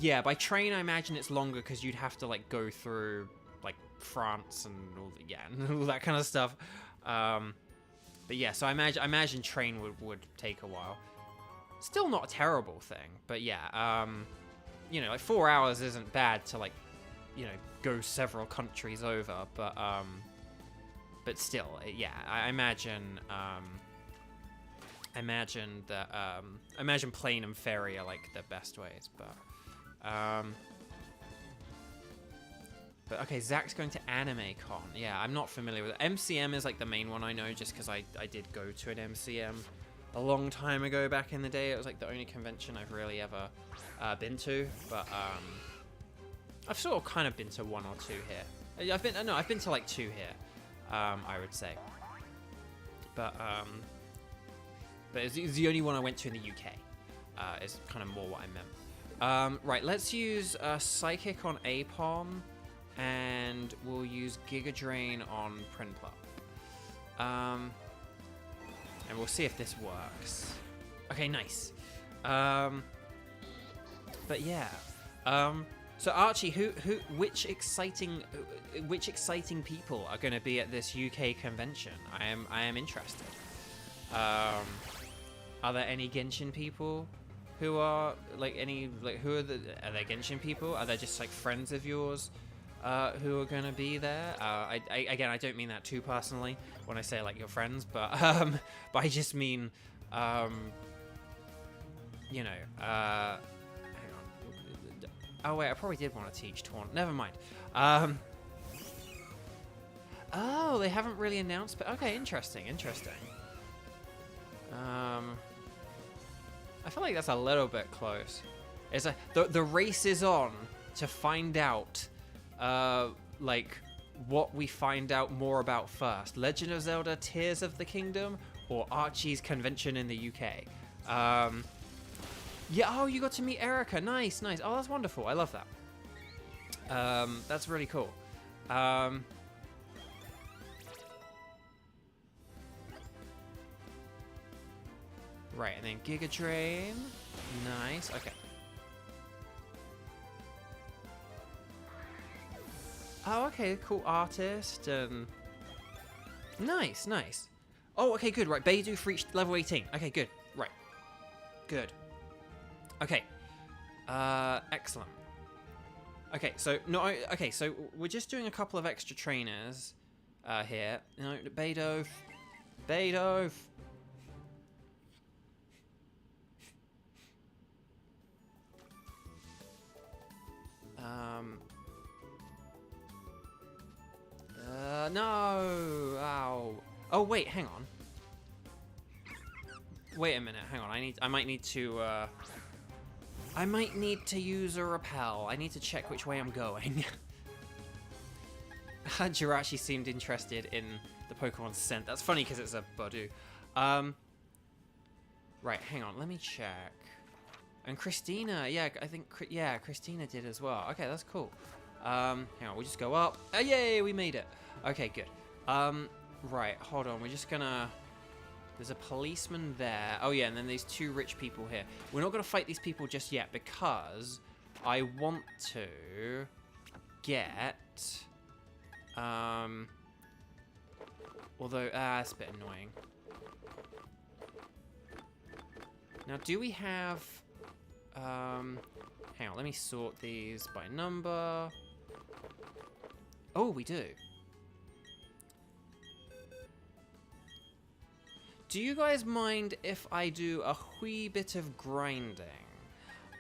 yeah, by train I imagine it's longer because you'd have to, like, go through, like, France and all that kind of stuff. But yeah, so I imagine train would take a while. Still not a terrible thing, but yeah, you know, like, 4 hours isn't bad to, like, you know, go several countries over, but still, yeah, I imagine plane and ferry are, like, the best ways, but okay, Zach's going to AnimeCon. Yeah, I'm not familiar with it. MCM is, like, the main one I know, just because I did go to an MCM a long time ago back in the day. It was, like, the only convention I've really ever been to, but I've sort of kind of been to one or two here. I've been to, like, two here, I would say. but it's the only one I went to in the UK. Is kind of more what I meant. Right, let's use Psychic on Apom, and we'll use Giga Drain on Prinplup. And we'll see if this works. Okay, nice. But yeah. So Archie, which exciting people are going to be at this UK convention? I am interested. Are there any Genshin people who are are there Genshin people? Are there just like friends of yours who are going to be there? Again, I don't mean that too personally when I say like your friends, but I just mean you know, hang on. Oh wait, I probably did want to teach Taunt. Never mind. Oh, they haven't really announced, but okay, interesting. I feel like that's a little bit close. It's the race is on to find out, like, what we find out more about first. Legend of Zelda Tears of the Kingdom or Archie's convention in the UK. Yeah, oh, you got to meet Erica. Nice. Oh, that's wonderful. I love that. That's really cool. Right, and then Giga Drain. Nice. Okay. Oh, okay. Cool artist. Nice. Oh, okay, good. Right, Beidou reached level 18. Okay, good. Right. Good. Okay. Excellent. Okay, so so we're just doing a couple of extra trainers here. No, Beidou. No. Ow. Oh wait, hang on. Wait a minute. Hang on. I might need to use a repel. I need to check which way I'm going. Jirachi seemed interested in the Pokemon scent. That's funny because it's a Budu. Right, hang on. Let me check. And Christina, yeah, I think, yeah, Christina did as well. Okay, that's cool. Hang on, we'll just go up. Oh, yay, we made it. Okay, good. Right, hold on. We're just gonna... There's a policeman there. Oh, yeah, and then there's two rich people here. We're not going to fight these people just yet because I want to get... Although, it's a bit annoying. Now, do we have... Hang on, let me sort these by number. Oh, we do. Do you guys mind if I do a wee bit of grinding?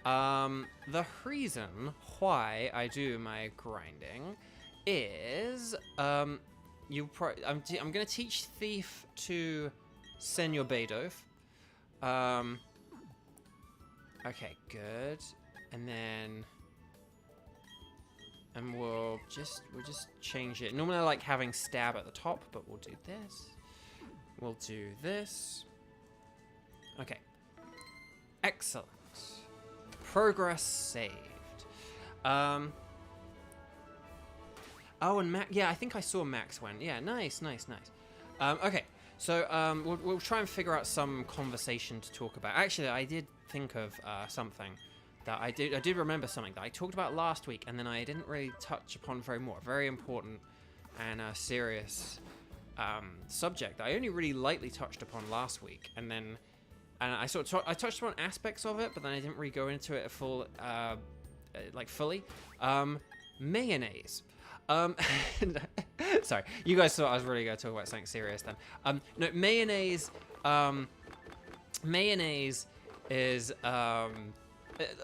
The reason why I do my grinding is, I'm gonna teach Thief to Senor Beidou. Okay, good. And then, we'll just change it. Normally I like having stab at the top, but we'll do this. We'll do this. Okay. Excellent. Progress saved. Oh, and Max. Yeah, I think I saw Max went. Yeah, nice. Okay, so we'll try and figure out some conversation to talk about. Actually, I did think of something that I did remember something that I talked about last week, and then I didn't really touch upon very important and serious subject that I only really lightly touched upon last week, and I I touched upon aspects of it, but then I didn't really go into it fully. Mayonnaise. Sorry, you guys thought I was really going to talk about something serious then. No, mayonnaise. Mayonnaise is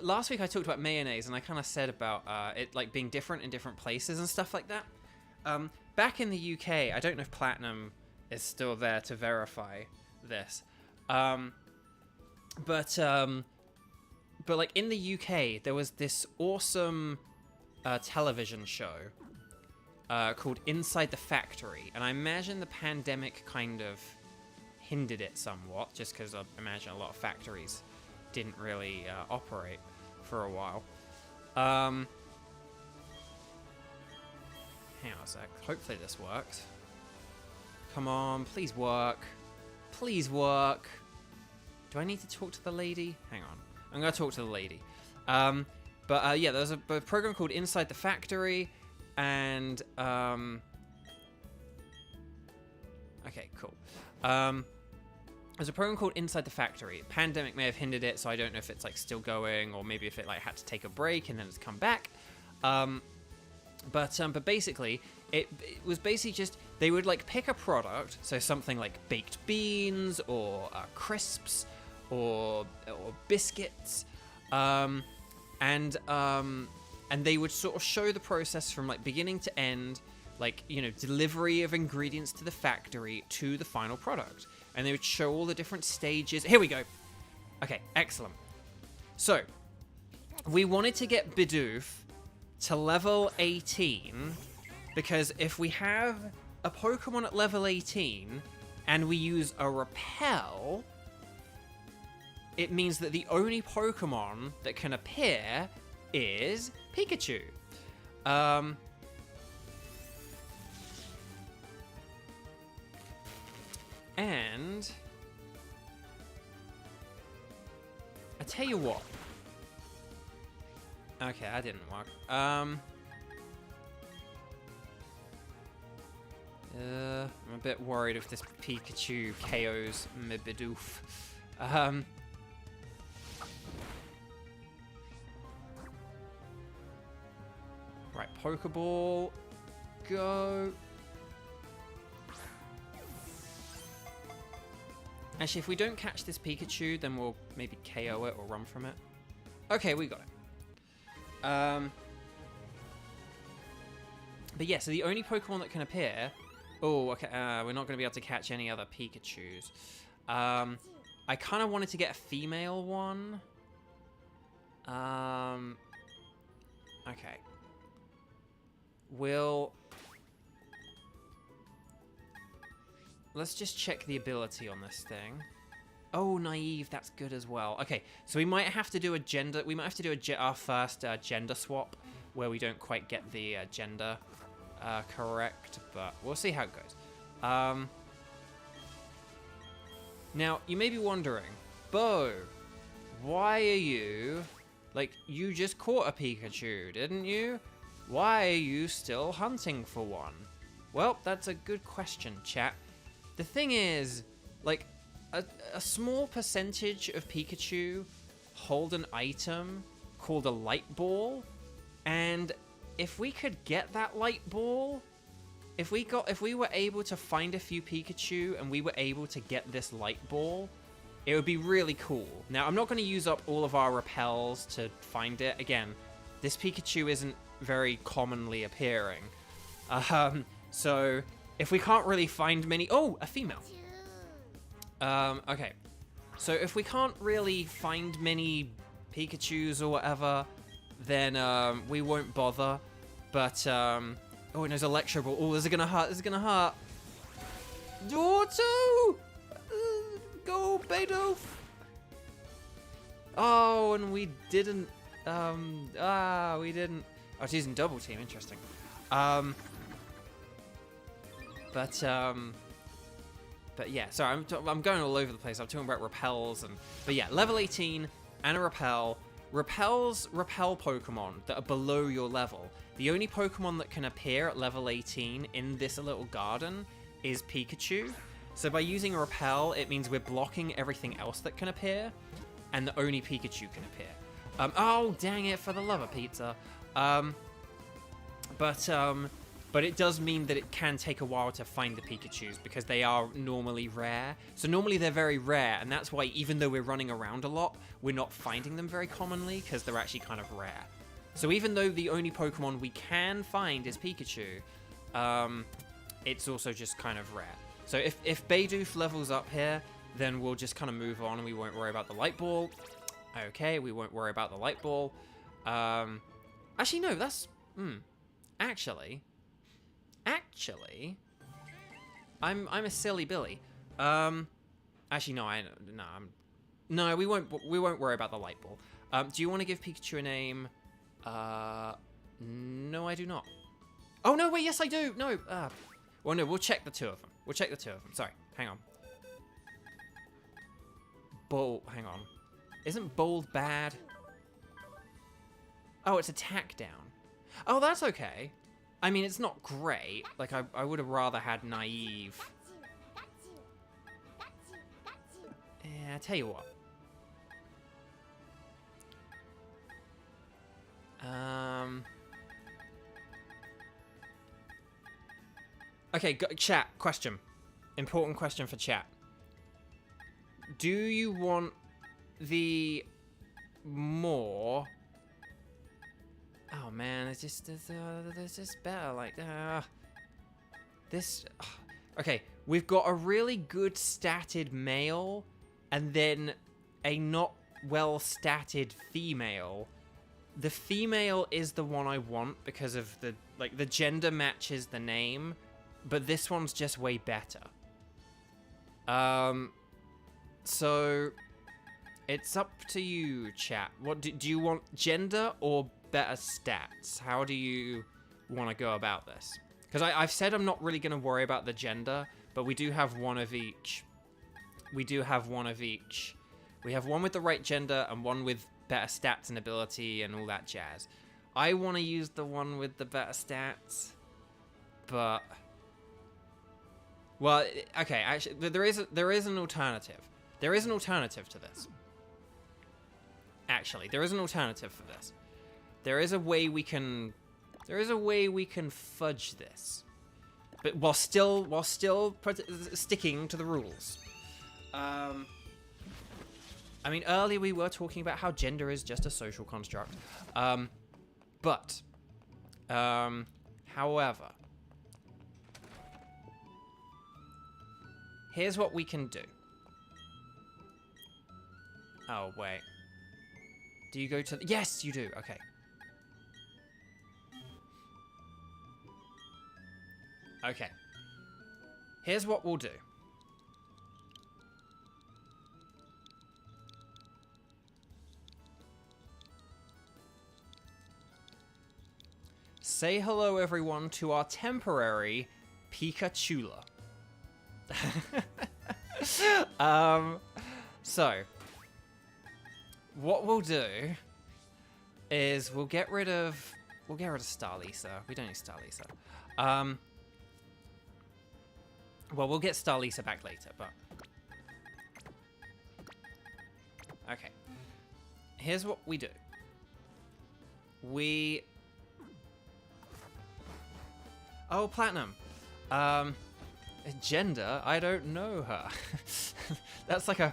last week I talked about mayonnaise, and I kind of said about it like being different in different places and stuff like that. Back in the UK, I don't know if Platinum is still there to verify this, but like in the UK, there was this awesome television show called Inside the Factory, and I imagine the pandemic kind of hindered it somewhat, just because I imagine a lot of factories didn't really operate for a while. Hang on a sec. Hopefully this works. Come on, please work. Please work. Do I need to talk to the lady? Hang on. I'm going to talk to the lady. Yeah, there's a program called Inside the Factory, and okay, cool. There's a program called Inside the Factory. Pandemic may have hindered it, so I don't know if it's like still going, or maybe if it like had to take a break and then it's come back. But basically, it was basically just they would like pick a product, so something like baked beans or crisps or biscuits, and they would sort of show the process from like beginning to end, like, you know, delivery of ingredients to the factory to the final product. And they would show all the different stages. Here we go. Okay, excellent. So, we wanted to get Bidoof to level 18, because if we have a Pokemon at level 18 and we use a repel, it means that the only Pokemon that can appear is Pikachu. And I tell you what. Okay, that didn't work. I'm a bit worried if this Pikachu KOs Bidoof. Right, Pokeball, go. Actually, if we don't catch this Pikachu, then we'll maybe KO it or run from it. Okay, we got it. But yeah, so the only Pokemon that can appear... Oh, okay, we're not going to be able to catch any other Pikachus. I kind of wanted to get a female one. Okay. Let's just check the ability on this thing. Oh, naive, that's good as well. Okay, so we might have to do a gender... We might have to do our first gender swap, where we don't quite get the gender correct, but we'll see how it goes. Now, you may be wondering, Bo, why are you... Like, you just caught a Pikachu, didn't you? Why are you still hunting for one? Well, that's a good question, chat. The thing is, like, a small percentage of Pikachu hold an item called a light ball, and if we could get that light ball, if we were able to find a few Pikachu and we were able to get this light ball, it would be really cool. Now, I'm not going to use up all of our repels to find it. Again, this Pikachu isn't very commonly appearing. So if we can't really find many... Oh, a female. Okay. So if we can't really find many Pikachus or whatever, then we won't bother. But, oh, and there's Electro Ball. Oh, this is gonna hurt. This is gonna hurt. Dorto! Go, Bidoof! Oh, and we didn't... we didn't... Oh, it's using Double Team. Interesting. But yeah, sorry, I'm going all over the place. I'm talking about repels but yeah, level 18 and a repel. Repels repel Pokemon that are below your level. The only Pokemon that can appear at level 18 in this little garden is Pikachu. So by using a repel, it means we're blocking everything else that can appear, and the only Pikachu can appear. Oh, dang it, for the love of pizza. But it does mean that it can take a while to find the Pikachus, because they are normally rare. So normally they're very rare, and that's why even though we're running around a lot, we're not finding them very commonly, because they're actually kind of rare. So even though the only Pokemon we can find is Pikachu, it's also just kind of rare. So if Bidoof levels up here, then we'll just kind of move on and we won't worry about the Light Ball. Okay, we won't worry about the Light Ball. Actually, no, that's... Actually, I'm a silly Billy. Actually, no, no, we won't worry about the light ball. Do you want to give Pikachu a name? No, I do not. Oh, no, wait, yes, I do. No, well, no, we'll check the two of them. Sorry, hang on. Hang on. Isn't bold bad? Oh, it's attack down. Oh, that's okay. I mean, it's not great. Like, I would have rather had naive. Yeah, I tell you what. Okay, chat, question. Important question for chat. Do you want the more... Oh man, it's just better. Like this. Okay, we've got a really good statted male, and then a not well statted female. The female is the one I want because of the gender matches the name, but this one's just way better. So it's up to you, chat. What do you want, gender or better stats? How do you want to go about this? Because I've said I'm not really going to worry about the gender, but we do have one of each. We have one with the right gender and one with better stats and ability and all that jazz. I want to use the one with the better stats, but... Well, okay, actually, there is an alternative. There is an alternative to this. Actually, there is an alternative for this. There is a way we can fudge this, but while still sticking to the rules. I mean, earlier we were talking about how gender is just a social construct, however, here's what we can do. Oh wait, do you go to? Yes, you do. Okay. Okay. Here's what we'll do. Say hello, everyone, to our temporary Pikachula. So, what we'll do is we'll get rid of Starlisa. We don't need Starlisa. Well, we'll get Starlisa back later, but... Okay. Here's what we do. Oh, Platinum. Gender? I don't know her. That's like a...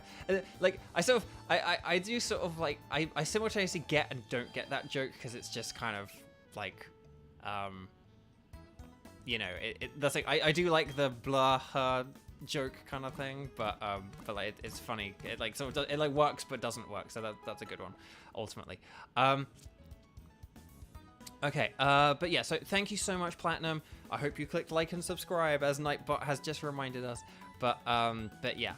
I do sort of like... I simultaneously get and don't get that joke because it's just kind of like... you know, that's like... I do like the blah her joke kind of thing, but like it's funny. It like sort of it like works but doesn't work, so that's a good one ultimately. Okay, but yeah, so thank you so much, Platinum. I hope you clicked like and subscribe, as Nightbot has just reminded us. But yeah.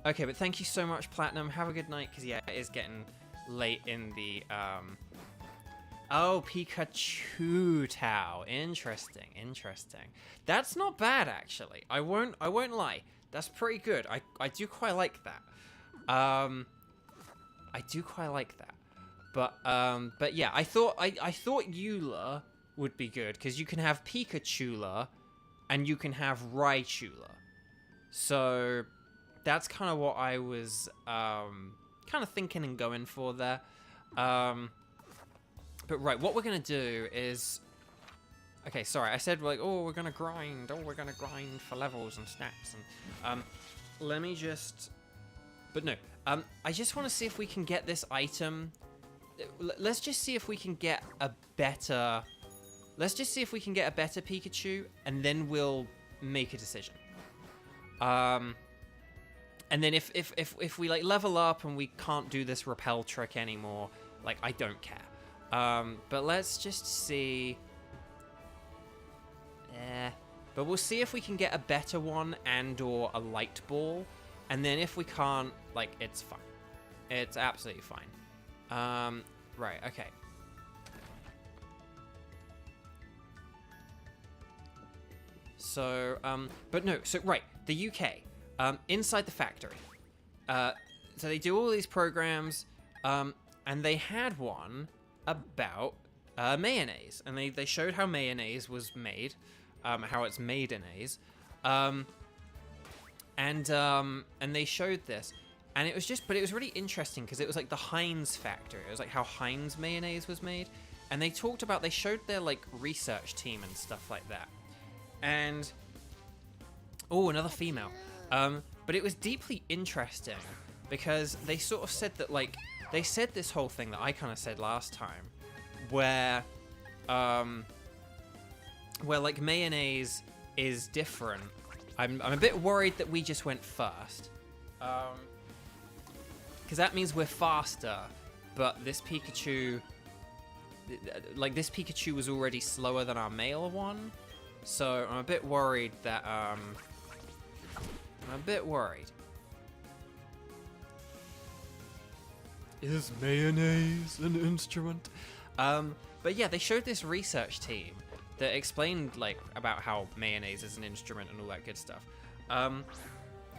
Okay, but thank you so much, Platinum. Have a good night, because yeah, it is getting late in the Oh, Pikachu Tao. Interesting. That's not bad, actually. I won't lie. That's pretty good. I do quite like that. I do quite like that. But yeah, I thought Eula would be good because you can have Pikachula and you can have Raichula. So that's kind of what I was kind of thinking and going for there. But right, what we're gonna do is, okay, sorry, I said like, oh, we're gonna grind for levels and stats, and let me just, but no, I just want to see if we can get this item. Let's just see if we can get a better. Let's just see if we can get a better Pikachu, and then we'll make a decision. And then if we like level up and we can't do this repel trick anymore, like I don't care. But let's just see. But we'll see if we can get a better one and or a light ball. And then if we can't, like, it's fine. It's absolutely fine. Right, okay. So, but no, so, right, the UK, inside the factory. So they do all these programs, and they had one about mayonnaise. And they showed how mayonnaise was made, how it's mayonnaise. And they showed this. And it was just, but it was really interesting because it was like the Heinz factory. It was like how Heinz mayonnaise was made. And they talked about, they showed their like research team and stuff like that. And, oh, another female. But it was deeply interesting because they sort of said that, like, they said this whole thing that I kind of said last time, where like mayonnaise is different. I'm a bit worried that we just went first. Because that means we're faster, but this Pikachu, like, this Pikachu was already slower than our male one. So I'm a bit worried that, I'm a bit worried. Is mayonnaise an instrument? But yeah, they showed this research team that explained, like, about how mayonnaise is an instrument and all that good stuff.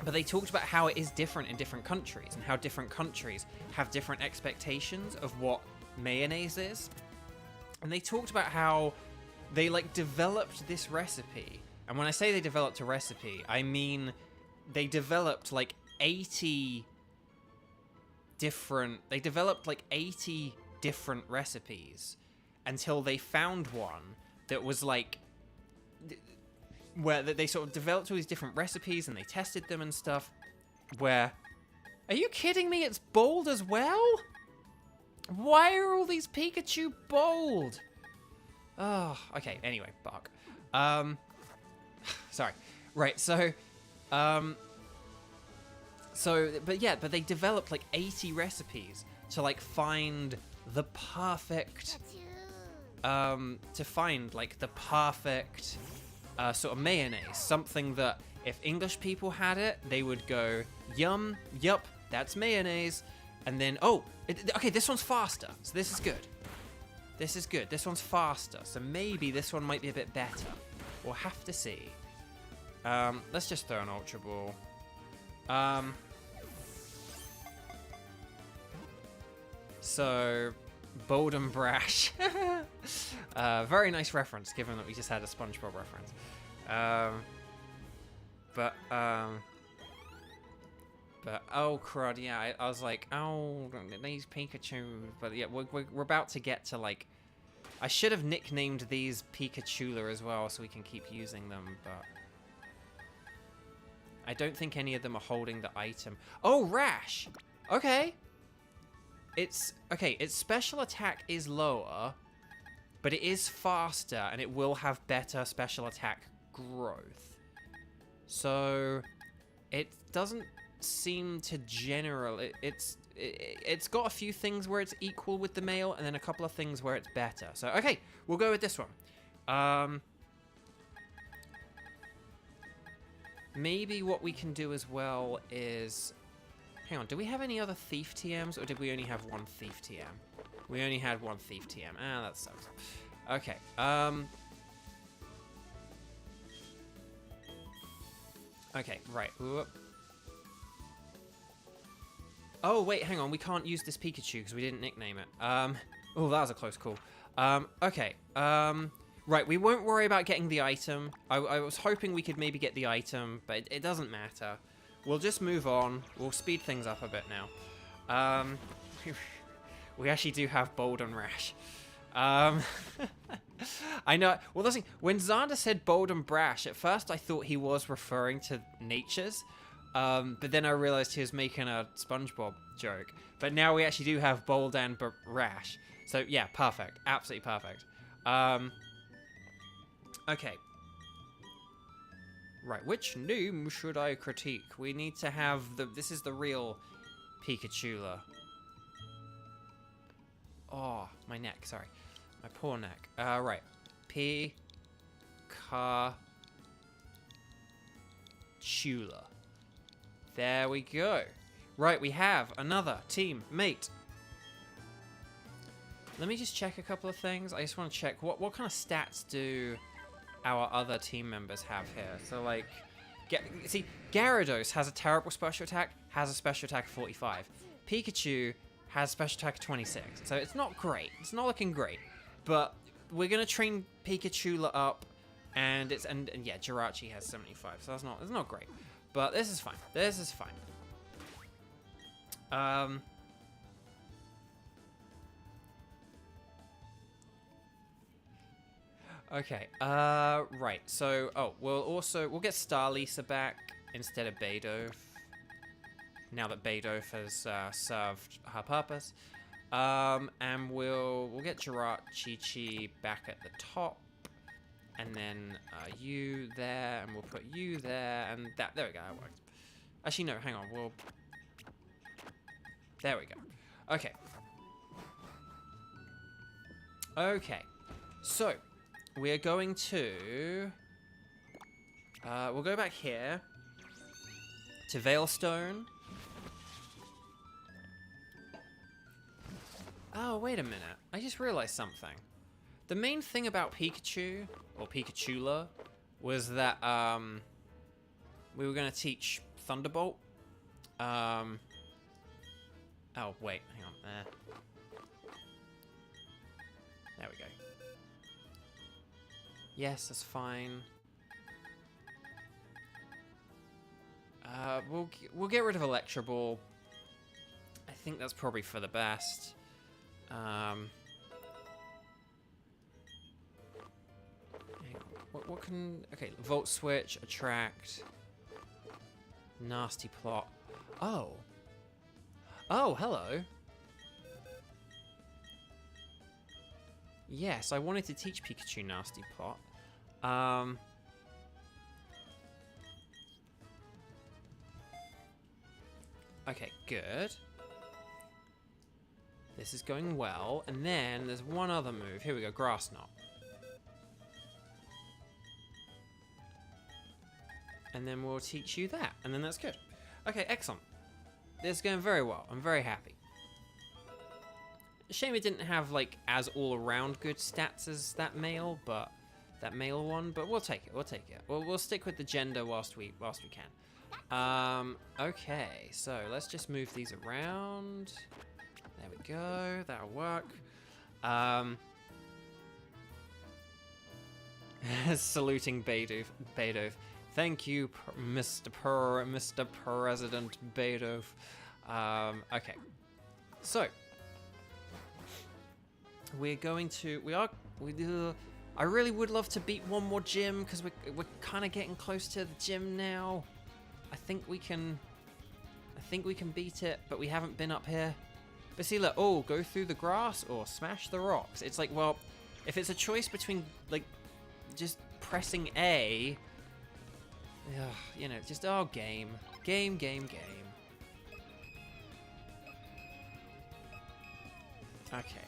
But they talked about how it is different in different countries and how different countries have different expectations of what mayonnaise is. And they talked about how they, like, developed this recipe. And when I say they developed a recipe, I mean they developed, like, 80 different recipes until they found one that was, like, where they sort of developed all these different recipes and they tested them and stuff, where... Are you kidding me? It's bold as well? Why are all these Pikachu bold? Oh, okay, anyway, bark. Sorry. Right, so, but they developed, like, 80 recipes to, like, find the perfect, sort of mayonnaise. Something that, if English people had it, they would go, yum, yup, that's mayonnaise. And then, okay, this one's faster, so this is good. This is good. This one's faster, so maybe this one might be a bit better. We'll have to see. Let's just throw an Ultra Ball. So, bold and brash. Very nice reference, given that we just had a SpongeBob reference. But oh crud, yeah, I was like, oh, these Pikachu. But yeah, we're about to get to, like, I should have nicknamed these Pikachula as well, so we can keep using them. But I don't think any of them are holding the item. Oh, Rash. Okay. Its special attack is lower, but it is faster, and it will have better special attack growth. So it doesn't seem to it's got a few things where it's equal with the male, and then a couple of things where it's better. So okay, we'll go with this one. Maybe what we can do as well is, hang on, do we have any other Thief TMs, or did we only have one Thief TM? We only had one Thief TM. Ah, that sucks. Okay, okay, right. Whoop. Oh, wait, hang on. We can't use this Pikachu because we didn't nickname it. Oh, that was a close call. Okay. Right, we won't worry about getting the item. I was hoping we could maybe get the item, but it doesn't matter. We'll just move on. We'll speed things up a bit now. We actually do have Bold and Rash. I know. Well, listen, when Xander said Bold and Brash, at first I thought he was referring to natures. But then I realized he was making a SpongeBob joke. But now we actually do have Bold and Rash. So, yeah, perfect. Absolutely perfect. Okay. Right, which name should I critique? We need to have this is the real Pikachula. Oh, my neck, sorry. My poor neck. Right. Pikachula. There we go. Right, we have another team mate. Let me just check a couple of things. I just want to check what kind of stats do our other team members have here. So, like, see, Gyarados has a terrible special attack, has a special attack of 45. Pikachu has a special attack of 26. So it's not great. It's not looking great. But we're going to train Pikachu up, and yeah, Jirachi has 75. So it's not great. But this is fine. This is fine. Okay, right, so, we'll get Starlisa back instead of Beidove, now that Beidove has, served her purpose, and we'll get Jirachi back at the top, and then, you there, and we'll put you there, and there we go, that works. Actually, no, hang on, there we go. Okay. Okay, so we're going to... we'll go back here to Veilstone. Oh, wait a minute. I just realized something. The main thing about Pikachu, or Pikachula, was that we were going to teach Thunderbolt. Oh, wait. Hang on. There we go. Yes, that's fine. We'll get rid of Electro Ball. I think that's probably for the best. What can... Okay, Volt Switch, Attract. Nasty Plot. Oh. Oh, hello. Yes, I wanted to teach Pikachu Nasty Plot. Okay, good. This is going well. And then there's one other move. Here we go, Grass Knot. And then we'll teach you that. And then that's good. Okay, excellent. This is going very well. I'm very happy. Shame it didn't have, like, as all-around good stats as that male one, but we'll take it, We'll stick with the gender whilst we can. Okay, so let's just move these around. There we go, that'll work. Saluting Beidove. Thank you, Mr. President Beidove. Okay, so... We're going to... I really would love to beat one more gym, because we're kind of getting close to the gym now. I think we can beat it, but we haven't been up here. But see, look, go through the grass or smash the rocks. It's like, well, if it's a choice between, like, just pressing A... you know, just, game. Game. Okay.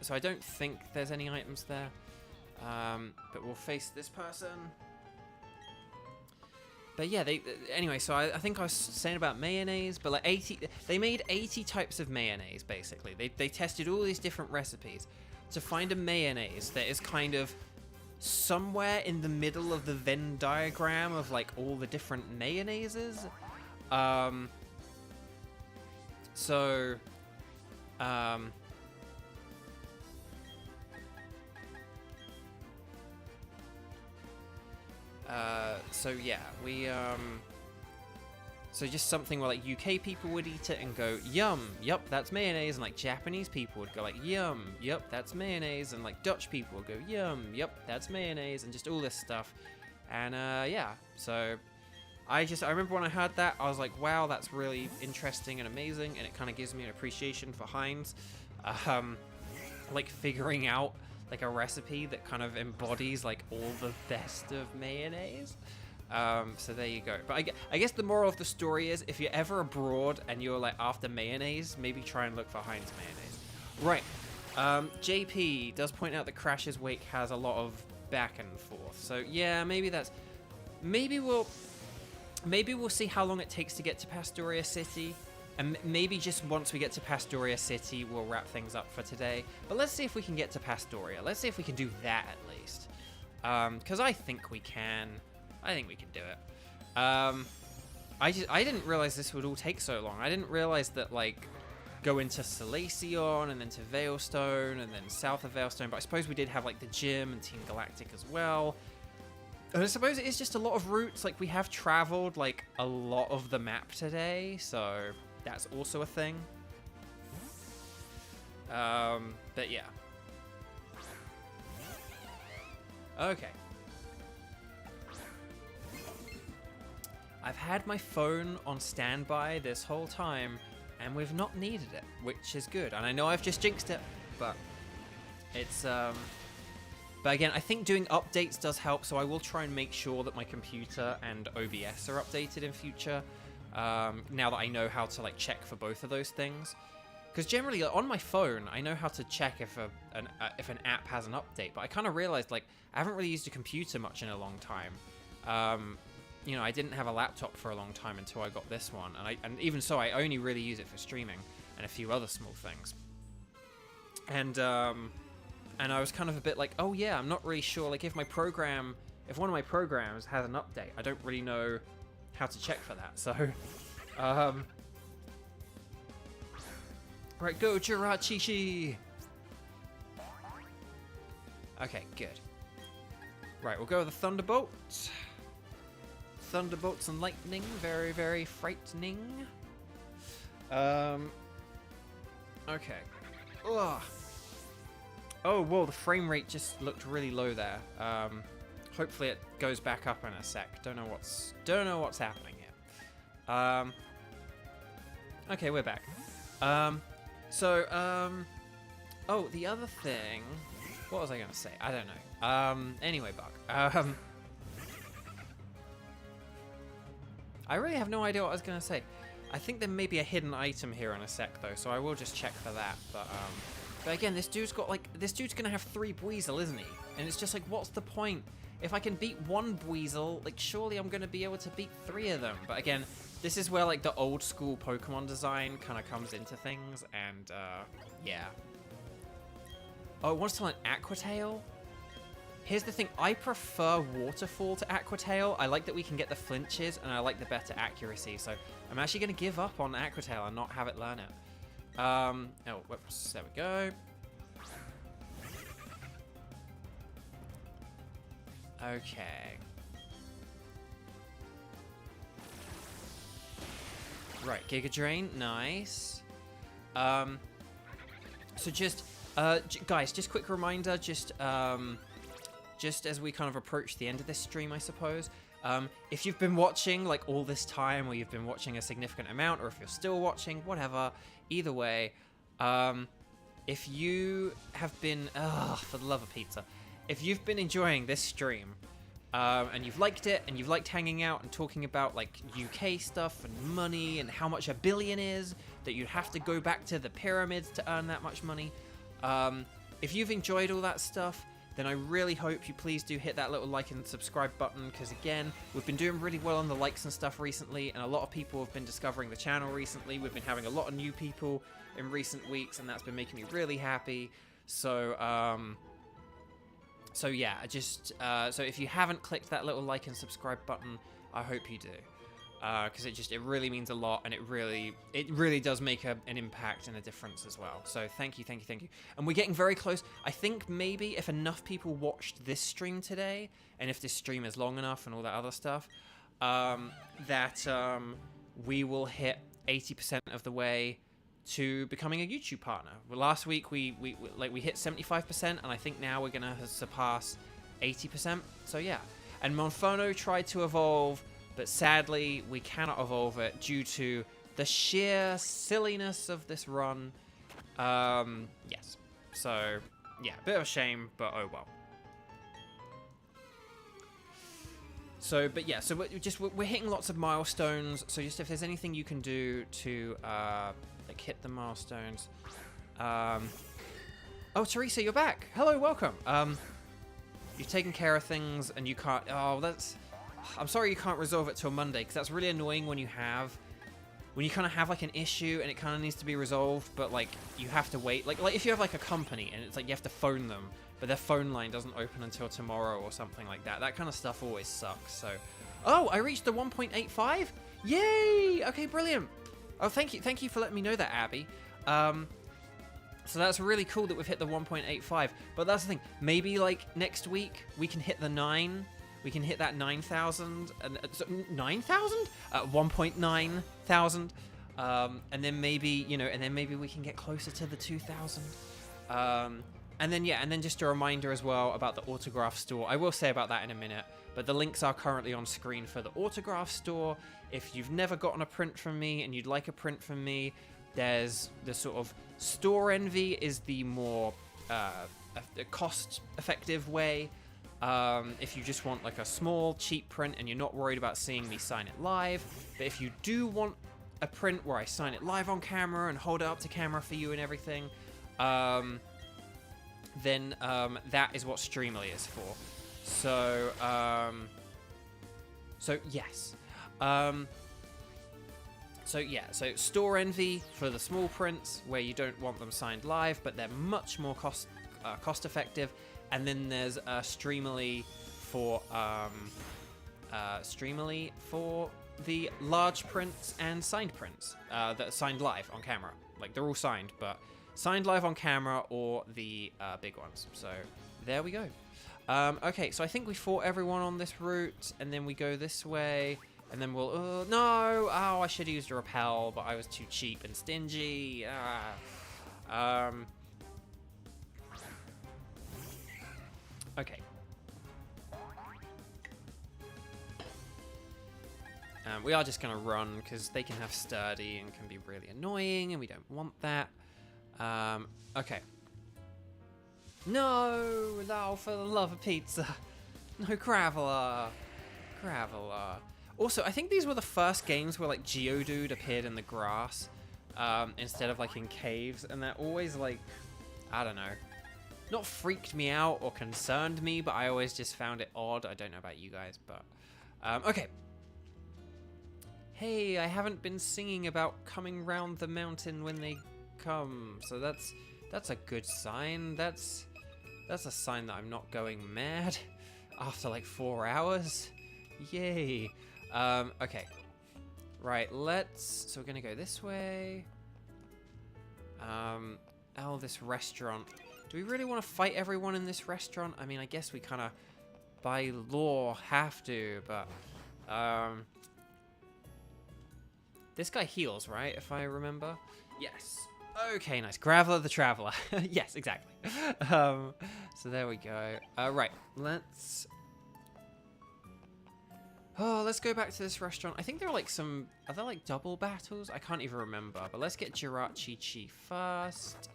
So I don't think there's any items there. But we'll face this person. But yeah, anyway, so I think I was saying about mayonnaise, but like they made 80 types of mayonnaise, basically. They tested all these different recipes to find a mayonnaise that is kind of somewhere in the middle of the Venn diagram of like all the different mayonnaises. So yeah, so just something where like UK people would eat it and go, yum, yup, that's mayonnaise, and like Japanese people would go like, yum, yup, that's mayonnaise, and like Dutch people would go, yum, yup, that's mayonnaise, and just all this stuff. And yeah, so I remember when I heard that, I was like, wow, that's really interesting and amazing, and it kind of gives me an appreciation for Heinz, like figuring out like a recipe that kind of embodies like all the best of mayonnaise. So there you go. But I guess the moral of the story is, if you're ever abroad and you're like after mayonnaise, maybe try and look for Heinz mayonnaise. Right. JP does point out that Crash's Wake has a lot of back and forth. So yeah, maybe we'll maybe we'll see how long it takes to get to Pastoria City. And maybe just once we get to Pastoria City, we'll wrap things up for today. But let's see if we can get to Pastoria. Let's see if we can do that at least. Because I think we can. I think we can do it. I didn't realize this would all take so long. I didn't realize that, like, go into Solaceon and then to Veilstone and then south of Veilstone. But I suppose we did have, like, the gym and Team Galactic as well. And I suppose it is just a lot of routes. Like, we have traveled, like, a lot of the map today. So that's also a thing. But yeah. Okay. I've had my phone on standby this whole time, and we've not needed it, which is good. And I know I've just jinxed it, but it's, but again, I think doing updates does help, so I will try and make sure that my computer and OBS are updated in future, now that I know how to, like, check for both of those things. Because generally, on my phone, I know how to check if an app has an update, but I kind of realized, like, I haven't really used a computer much in a long time. You know, I didn't have a laptop for a long time until I got this one, and even so, I only really use it for streaming and a few other small things. And I was kind of a bit like, oh yeah, I'm not really sure, like, if one of my programs has an update, I don't really know how to check for that. So, right, go Jirachishi. Okay, good. Right, we'll go with the Thunderbolt. Thunderbolts and lightning, very, very frightening. Okay. Ugh. Oh, whoa, the frame rate just looked really low there. Hopefully it goes back up in a sec. Don't know what's happening yet. Okay, we're back. Oh, the other thing, what was I gonna say? I don't know. Anyway, Bug. I really have no idea what I was gonna say. I think there may be a hidden item here in a sec though, so I will just check for that. But again, this dude's gonna have 3 Buizel, isn't he? And it's just like, what's the point? If I can beat 1 Buizel, like, surely I'm gonna be able to beat 3 of them. But again, this is where, like, the old school Pokemon design kind of comes into things, and yeah. Oh, it wants to learn Aquatail? Here's the thing, I prefer Waterfall to Aquatail. I like that we can get the flinches, and I like the better accuracy, so I'm actually going to give up on Aquatail and not have it learn it. Oh, whoops, there we go. Okay. Right, Giga Drain, nice. So just, guys, just quick reminder, just as we kind of approach the end of this stream, I suppose, if you've been watching, like, all this time, or you've been watching a significant amount, or if you're still watching, whatever, either way, if you have been, for the love of pizza, if you've been enjoying this stream, and you've liked it, and you've liked hanging out and talking about, like, UK stuff and money and how much a billion is, that you'd have to go back to the pyramids to earn that much money, if you've enjoyed all that stuff, then I really hope you please do hit that little like and subscribe button, because again, we've been doing really well on the likes and stuff recently, and a lot of people have been discovering the channel recently. We've been having a lot of new people in recent weeks, and that's been making me really happy. So, so yeah, so if you haven't clicked that little like and subscribe button, I hope you do. Because it really means a lot, and it really does make an impact and a difference as well. So thank you. And we're getting very close. I think maybe if enough people watched this stream today, and if this stream is long enough and all that other stuff, that we will hit 80% of the way to becoming a YouTube partner. Well, last week we hit 75%, and I think now we're gonna surpass 80%. So yeah. And Monferno tried to evolve, but sadly, we cannot evolve it due to the sheer silliness of this run. Yes. So, yeah, bit of a shame, but oh well. So, but yeah, so we're hitting lots of milestones. So just if there's anything you can do to, like, hit the milestones. Oh, Teresa, you're back. Hello, welcome. You've taken care of things, and you can't... Oh, that's... I'm sorry you can't resolve it till Monday, because that's really annoying when you kind of have like an issue and it kind of needs to be resolved, but like you have to wait. Like if you have like a company and it's like you have to phone them, but their phone line doesn't open until tomorrow or something like that. That kind of stuff always sucks. So, oh, I reached the 1.85. Yay! Okay, brilliant. Oh, thank you for letting me know that, Abby. So that's really cool that we've hit the 1.85. But that's the thing. Maybe like next week we can hit the 9. We can hit that 9,000 and 9,000, 1.9 thousand, and then maybe maybe we can get closer to the 2,000. And then just a reminder as well about the autograph store. I will say about that in a minute, but the links are currently on screen for the autograph store. If you've never gotten a print from me and you'd like a print from me, there's the sort of store envy is the more cost-effective way. If you just want like a small, cheap print and you're not worried about seeing me sign it live. But if you do want a print where I sign it live on camera and hold it up to camera for you and everything, then that is what Streamily is for. So, yes. So Store Envy for the small prints where you don't want them signed live, but they're much more cost effective. And then there's Streamily for the large prints and signed prints that are signed live on camera. Like they're all signed, but signed live on camera or the big ones. So there we go. Okay, so I think we fought everyone on this route, and then we go this way, and then we'll... no! Oh, I should have used a repel, but I was too cheap and stingy. Okay. We are just going to run, because they can have sturdy and can be really annoying, and we don't want that. Okay. No, for the love of pizza. No, Graveler. Also, I think these were the first games where, like, Geodude appeared in the grass instead of, like, in caves. And that always, like, I don't know. Not freaked me out or concerned me, but I always just found it odd. I don't know about you guys, but... okay. Hey, I haven't been singing about coming round the mountain when they come. So that's a good sign. That's a sign that I'm not going mad after like 4 hours. Yay. Okay. Right, so we're gonna go this way. Oh, this restaurant. Do we really want to fight everyone in this restaurant? I mean, I guess we kind of, by law, have to, but, this guy heals, right, if I remember? Yes. Okay, nice. Graveler the Traveler. Yes, exactly. So there we go. Right, let's go back to this restaurant. I think there are like are there like double battles? I can't even remember, but let's get Jirachi Chi first.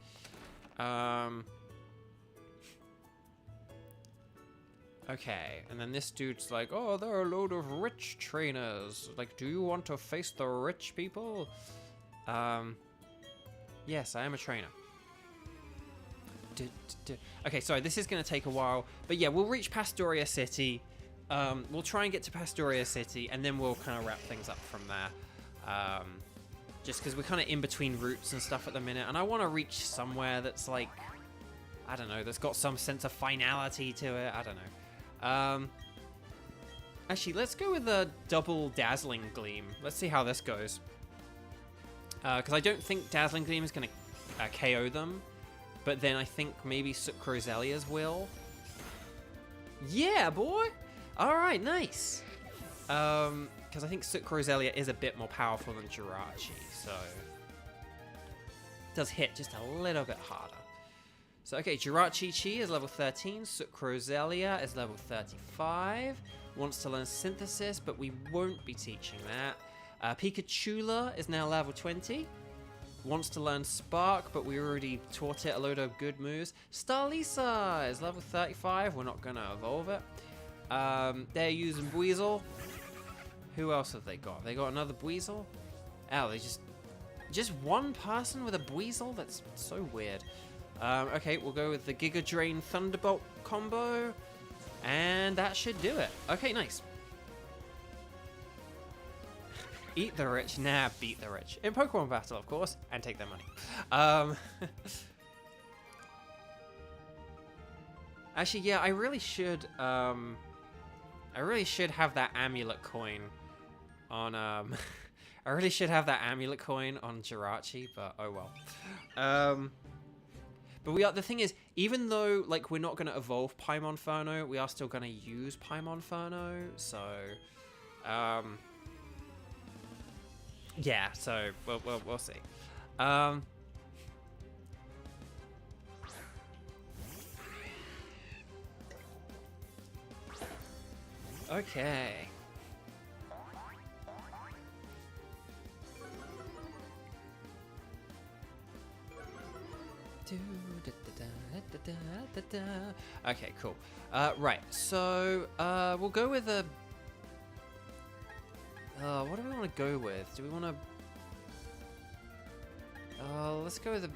Okay, and then this dude's like, oh, there are a load of rich trainers. Like, do you want to face the rich people? Yes, I am a trainer. Okay, sorry, this is going to take a while. But yeah, we'll reach Pastoria City. We'll try and get to Pastoria City, and then we'll kind of wrap things up from there. Just because we're kind of in between routes and stuff at the minute. And I want to reach somewhere that's like, I don't know, that's got some sense of finality to it. I don't know. Actually, let's go with a double Dazzling Gleam. Let's see how this goes. Because I don't think Dazzling Gleam is going to KO them. But then I think maybe Sucroselia's will. Yeah, boy! Alright, nice! Because I think Sucroselia is a bit more powerful than Jirachi, so... It does hit just a little bit harder. So, okay, Jirachi Chi is level 13, Sucroselia is level 35. Wants to learn Synthesis, but we won't be teaching that. Pikachula is now level 20. Wants to learn Spark, but we already taught it a load of good moves. Starlisa is level 35. We're not going to evolve it. They're using Buizel. Who else have they got? They got another Buizel? Oh, they just one person with a Buizel? That's so weird. Okay, we'll go with the Giga Drain Thunderbolt combo. And that should do it. Okay, nice. Eat the rich, nah, beat the rich. In Pokemon Battle, of course, and take their money. Actually, yeah, I really should have that amulet coin on, I really should have that amulet coin on Jirachi, but oh well. But the thing is, even though, like, we're not going to evolve Paimonferno, we are still going to use Paimonferno, so, yeah, so we'll see. Okay. Okay, cool. Right, so we'll go with a. What do we want to go with? Do we want to? Let's go with a.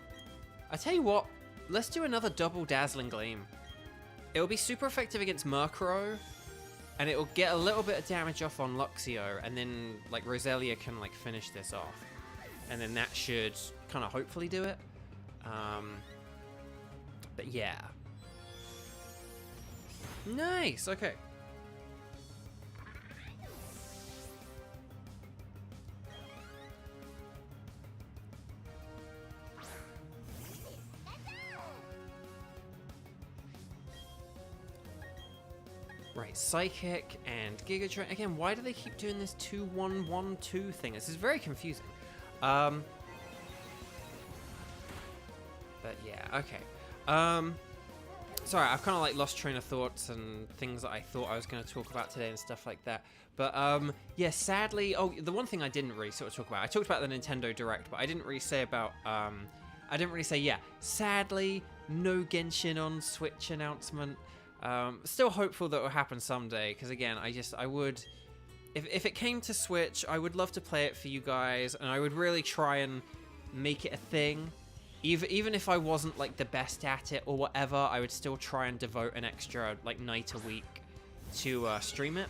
I tell you what, let's do another double Dazzling Gleam. It'll be super effective against Murkrow, and it'll get a little bit of damage off on Luxio, and then like Roselia can like finish this off, and then that should kind of hopefully do it. But yeah. Nice, okay. Right, Psychic and Giga Drain. Again, why do they keep doing this 2-1-1-2 thing? This is very confusing. But yeah, okay. Sorry, I've kind of like lost train of thoughts and things that I thought I was going to talk about today and stuff like that. But yeah, sadly, the one thing I didn't really sort of talk about, I talked about the Nintendo Direct, but I didn't really say about, yeah, sadly, no Genshin on Switch announcement. Still hopeful that it will happen someday, because again, I would, if it came to Switch, I would love to play it for you guys, and I would really try and make it a thing. Even if I wasn't like the best at it or whatever, I would still try and devote an extra like night a week to stream it.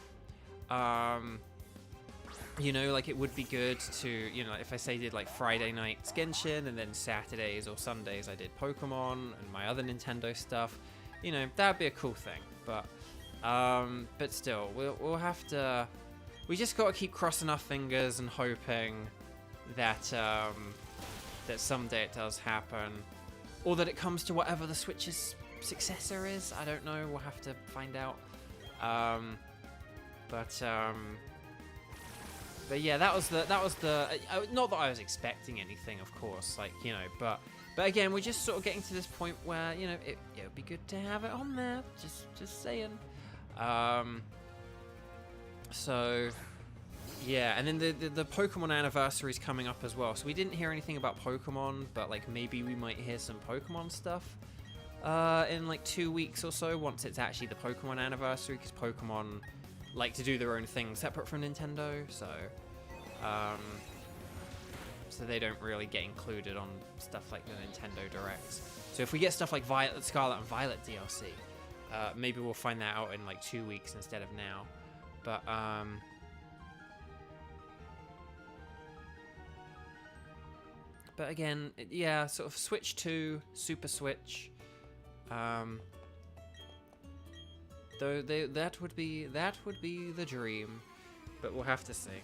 You know, like it would be good to, you know, if I say did like Friday nights Genshin and then Saturdays or Sundays I did Pokemon and my other Nintendo stuff. You know, that'd be a cool thing. But still, we'll have to. We just got to keep crossing our fingers and hoping that that someday it does happen, or that it comes to whatever the Switch's successor is. I don't know. We'll have to find out. But yeah, that was the not that I was expecting anything, of course, like, you know, but again, we're just sort of getting to this point where, you know, it would be good to have it on there. Just saying. So. Yeah, and then the Pokemon anniversary is coming up as well. So we didn't hear anything about Pokemon, but like maybe we might hear some Pokemon stuff in like 2 weeks or so once it's actually the Pokemon anniversary, because Pokemon like to do their own thing separate from Nintendo, so they don't really get included on stuff like the Nintendo Directs. So if we get stuff like Scarlet and Violet DLC, maybe we'll find that out in like 2 weeks instead of now. But again, yeah, sort of Switch 2, Super Switch. Though that would be the dream, but we'll have to see.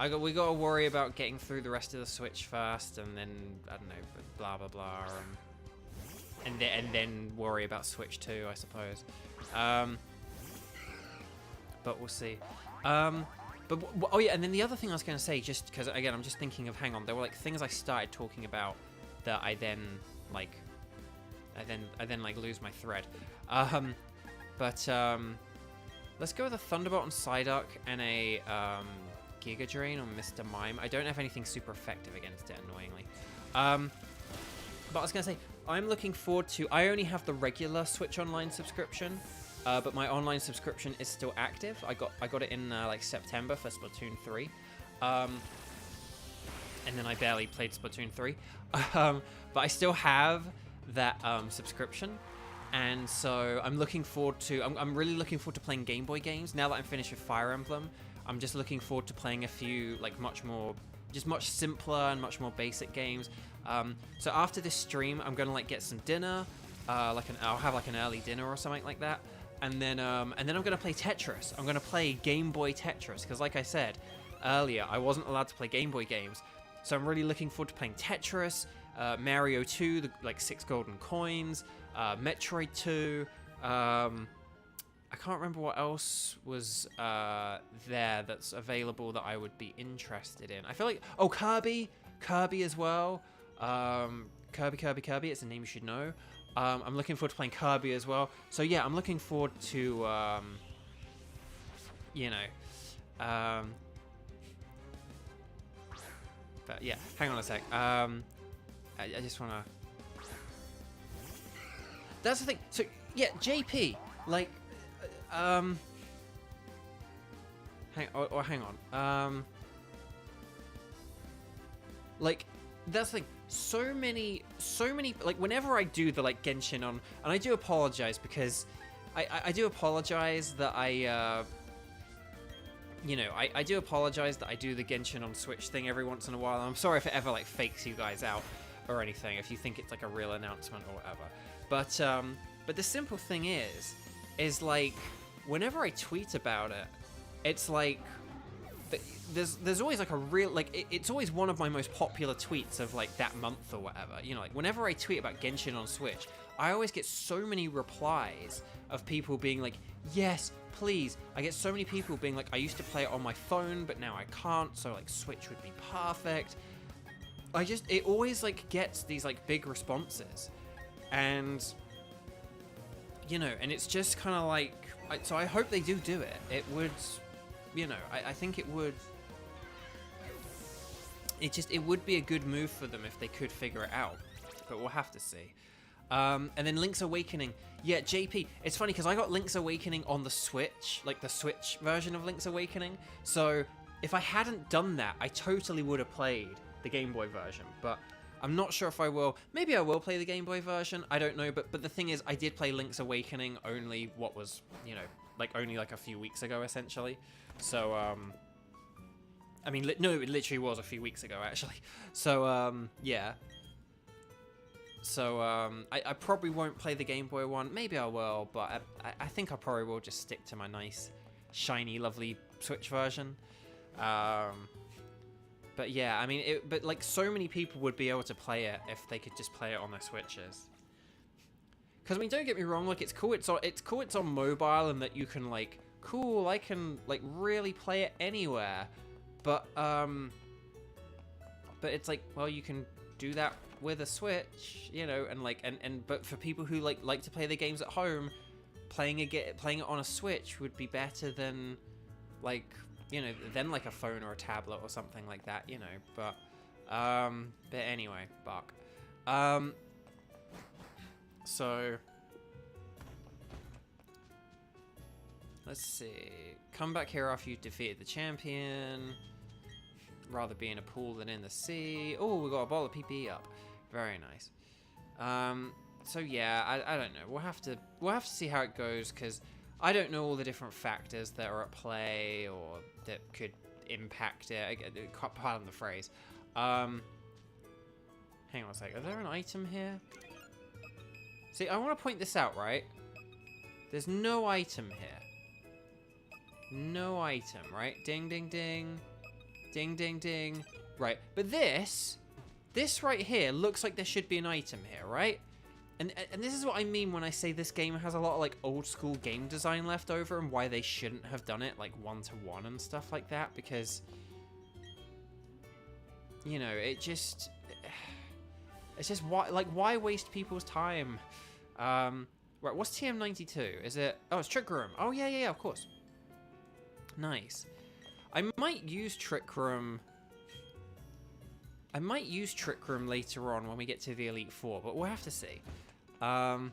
We gotta worry about getting through the rest of the Switch first, and then I don't know, blah blah blah, and then worry about Switch 2, I suppose. But we'll see. But oh yeah, and then the other thing I was going to say, just because again I'm just thinking of, hang on, there were like things I started talking about that I then like lose my thread. Let's go with a Thunderbolt on Psyduck and a Giga Drain on Mr. Mime. I don't have anything super effective against it, annoyingly. But I was going to say, I'm looking forward to. I only have the regular Switch Online subscription. But my online subscription is still active. I got it in like September for Splatoon 3. And then I barely played Splatoon 3. But I still have that subscription. And so I'm looking forward to... I'm really looking forward to playing Game Boy games. Now that I'm finished with Fire Emblem, I'm just looking forward to playing a few like much simpler and much more basic games. So after this stream, I'm gonna like get some dinner, I'll have like an early dinner or something like that, and then I'm gonna play Tetris. I'm gonna play Game Boy Tetris because, like I said earlier, I wasn't allowed to play Game Boy games, so I'm really looking forward to playing Tetris, Mario 2, the like 6 golden coins, Metroid 2. I can't remember what else was there that's available that I would be interested in. I feel like Kirby as well. Kirby. It's a name you should know. I'm looking forward to playing Kirby as well. So yeah, I'm looking forward to but yeah, hang on a sec. I just wanna. That's the thing. So yeah, JP, like, hang on. Like, that's the thing. So many, like, whenever I do the, like, Genshin on, and I do apologize because I do apologize that I do apologize that I do the Genshin on Switch thing every once in a while. I'm sorry if it ever, like, fakes you guys out or anything, if you think it's, like, a real announcement or whatever. But the simple thing is, like, whenever I tweet about it, it's, like, there's always, like, a real, like, it's always one of my most popular tweets of, like, that month or whatever. You know, like, whenever I tweet about Genshin on Switch, I always get so many replies of people being like, yes, please. I get so many people being like, I used to play it on my phone, but now I can't, so, like, Switch would be perfect. It always, like, gets these, like, big responses. And, you know, and it's just kind of like, so I hope they do it. It would, you know, I think it would, it would be a good move for them if they could figure it out, but we'll have to see. And then Link's Awakening. Yeah, JP, it's funny because I got Link's Awakening on the Switch, like the Switch version of Link's Awakening. So if I hadn't done that, I totally would have played the Game Boy version, but I'm not sure if I will. Maybe I will play the Game Boy version, I don't know, but the thing is, I did play Link's Awakening only, what was, you know, like only like a few weeks ago, essentially. So, I mean, no, it literally was a few weeks ago, actually. So, yeah. So, I probably won't play the Game Boy one. Maybe I will, but I think I probably will just stick to my nice, shiny, lovely Switch version. But yeah, I mean, but like so many people would be able to play it if they could just play it on their Switches. Because I mean, don't get me wrong, like it's cool. It's on mobile, and that you can like, cool, I can like really play it anywhere. But it's like, well, you can do that with a Switch, you know, and like, but for people who like to play the games at home, playing it on a Switch would be better than like, you know, than like a phone or a tablet or something like that, you know. But anyway, Buck. So let's see. Come back here after you defeated the champion. Rather be in a pool than in the sea. Oh, we got a bottle of PPE up. Very nice. So yeah, I don't know. We'll have to see how it goes, because I don't know all the different factors that are at play or that could impact it. Pardon the phrase. Hang on a sec. Is there an item here? See, I want to point this out, right? There's no item here. No item, right? Ding, ding, ding. Ding, ding, ding. Right, but this right here looks like there should be an item here, right? And this is what I mean when I say this game has a lot of like old school game design left over, and why they shouldn't have done it like one-to-one and stuff like that, because, you know, it's just why waste people's time? Right, what's TM92? Is it? Oh, it's Trick Room. Oh yeah, of course. Nice. I might use Trick Room later on when we get to the Elite Four, but we'll have to see. But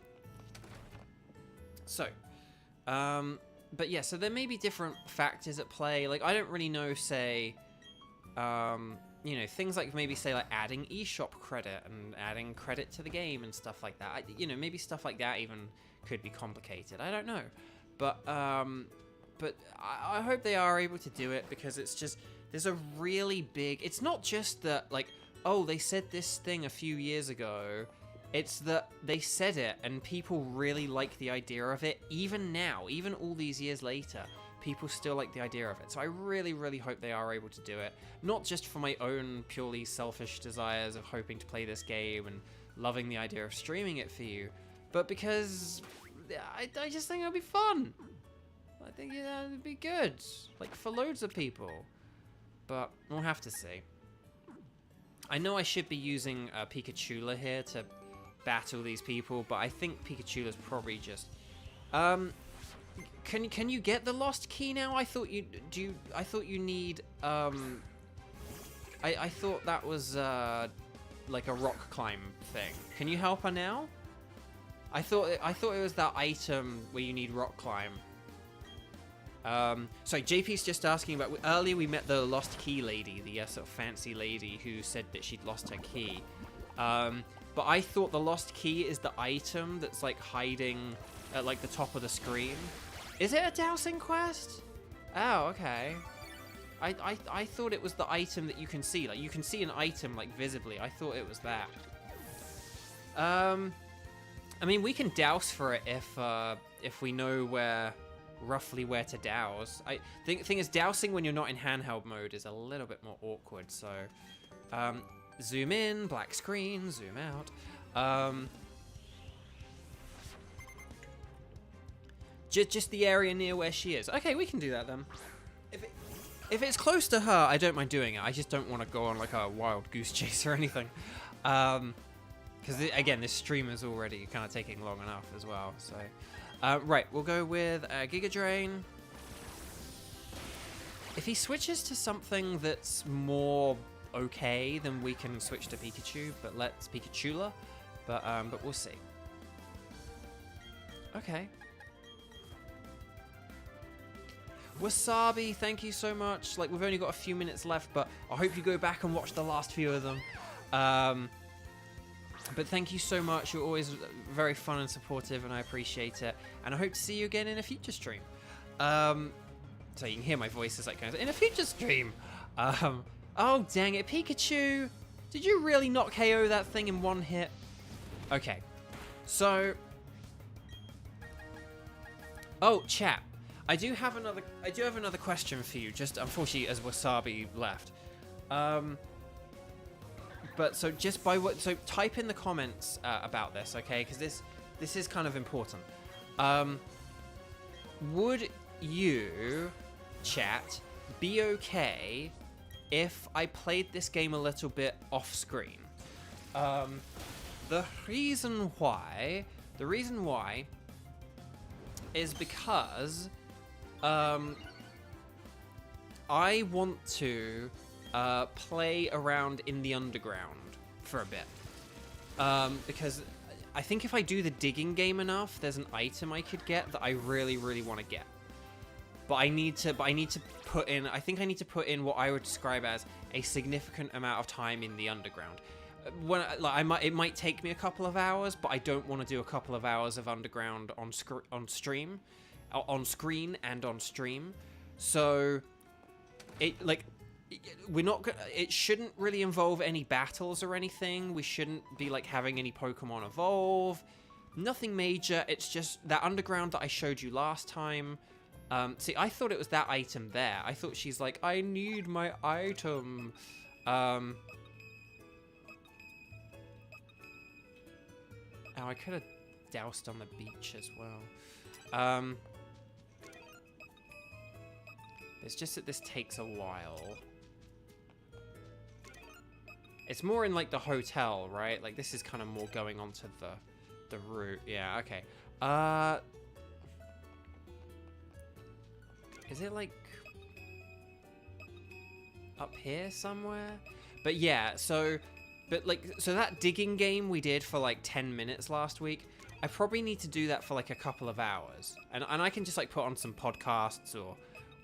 yeah, so there may be different factors at play. Like, I don't really know, say, you know, things like maybe, say, like adding eShop credit and adding credit to the game and stuff like that. You know, maybe stuff like that even could be complicated. I don't know. But but I hope they are able to do it, because it's just, there's a really big, it's not just that, like, oh, they said this thing a few years ago. It's that they said it and people really like the idea of it. Even now, even all these years later, people still like the idea of it. So I really, really hope they are able to do it. Not just for my own purely selfish desires of hoping to play this game and loving the idea of streaming it for you, but because I just think it'll be fun. I think it'd be good, like for loads of people. But we'll have to see. I know I should be using Pikachu here to battle these people, but I think Pikachu is probably just can you get the lost key now? I thought you need I thought that was like a rock climb thing. Can you help her now? I thought it was that item where you need rock climb. So JP's just asking about, earlier we met the lost key lady, the sort of fancy lady who said that she'd lost her key. But I thought the lost key is the item that's like hiding at like the top of the screen. Is it a dowsing quest? Oh, okay. I thought it was the item that you can see. Like you can see an item like visibly. I thought it was that. I mean, we can douse for it if we know roughly where to douse. Thing is, dousing when you're not in handheld mode is a little bit more awkward. So, zoom in, black screen, zoom out. Just the area near where she is. Okay, we can do that then. If it's close to her, I don't mind doing it. I just don't want to go on like a wild goose chase or anything. Because again, this stream is already kind of taking long enough as well. So, right, we'll go with Giga Drain. If he switches to something that's more okay, then we can switch to Pikachu. But let's Pikachula. But we'll see. Okay. Wasabi, thank you so much. Like, we've only got a few minutes left, but I hope you go back and watch the last few of them. But thank you so much. You're always very fun and supportive, and I appreciate it. And I hope to see you again in a future stream. So you can hear my voice as like kind of in a future stream. Oh dang it, Pikachu! Did you really not KO that thing in one hit? Okay, so chat. I do have another question for you. Just unfortunately, as Wasabi left. But so just by what? So type in the comments about this, okay? Because this is kind of important. Would you, chat, be okay if I played this game a little bit off screen? The reason why is because I want to play around in the underground for a bit. Because I think if I do the digging game enough, there's an item I could get that I really, really want to get. But I need to put in, I think I need to put in what I would describe as a significant amount of time in the underground. It might take me a couple of hours, but I don't want to do a couple of hours of underground on screen and on stream. So it shouldn't really involve any battles or anything. We shouldn't be like having any Pokemon evolve. Nothing major. It's just that underground that I showed you last time. See, I thought it was that item there. I thought she's like, I need my item. Oh, I could have doused on the beach as well. It's just that this takes a while. It's more in like the hotel, right? Like this is kind of more going on to the route. Yeah, okay. Is it like up here somewhere? But yeah, so that digging game we did for like 10 minutes last week, I probably need to do that for like a couple of hours. And I can just like put on some podcasts or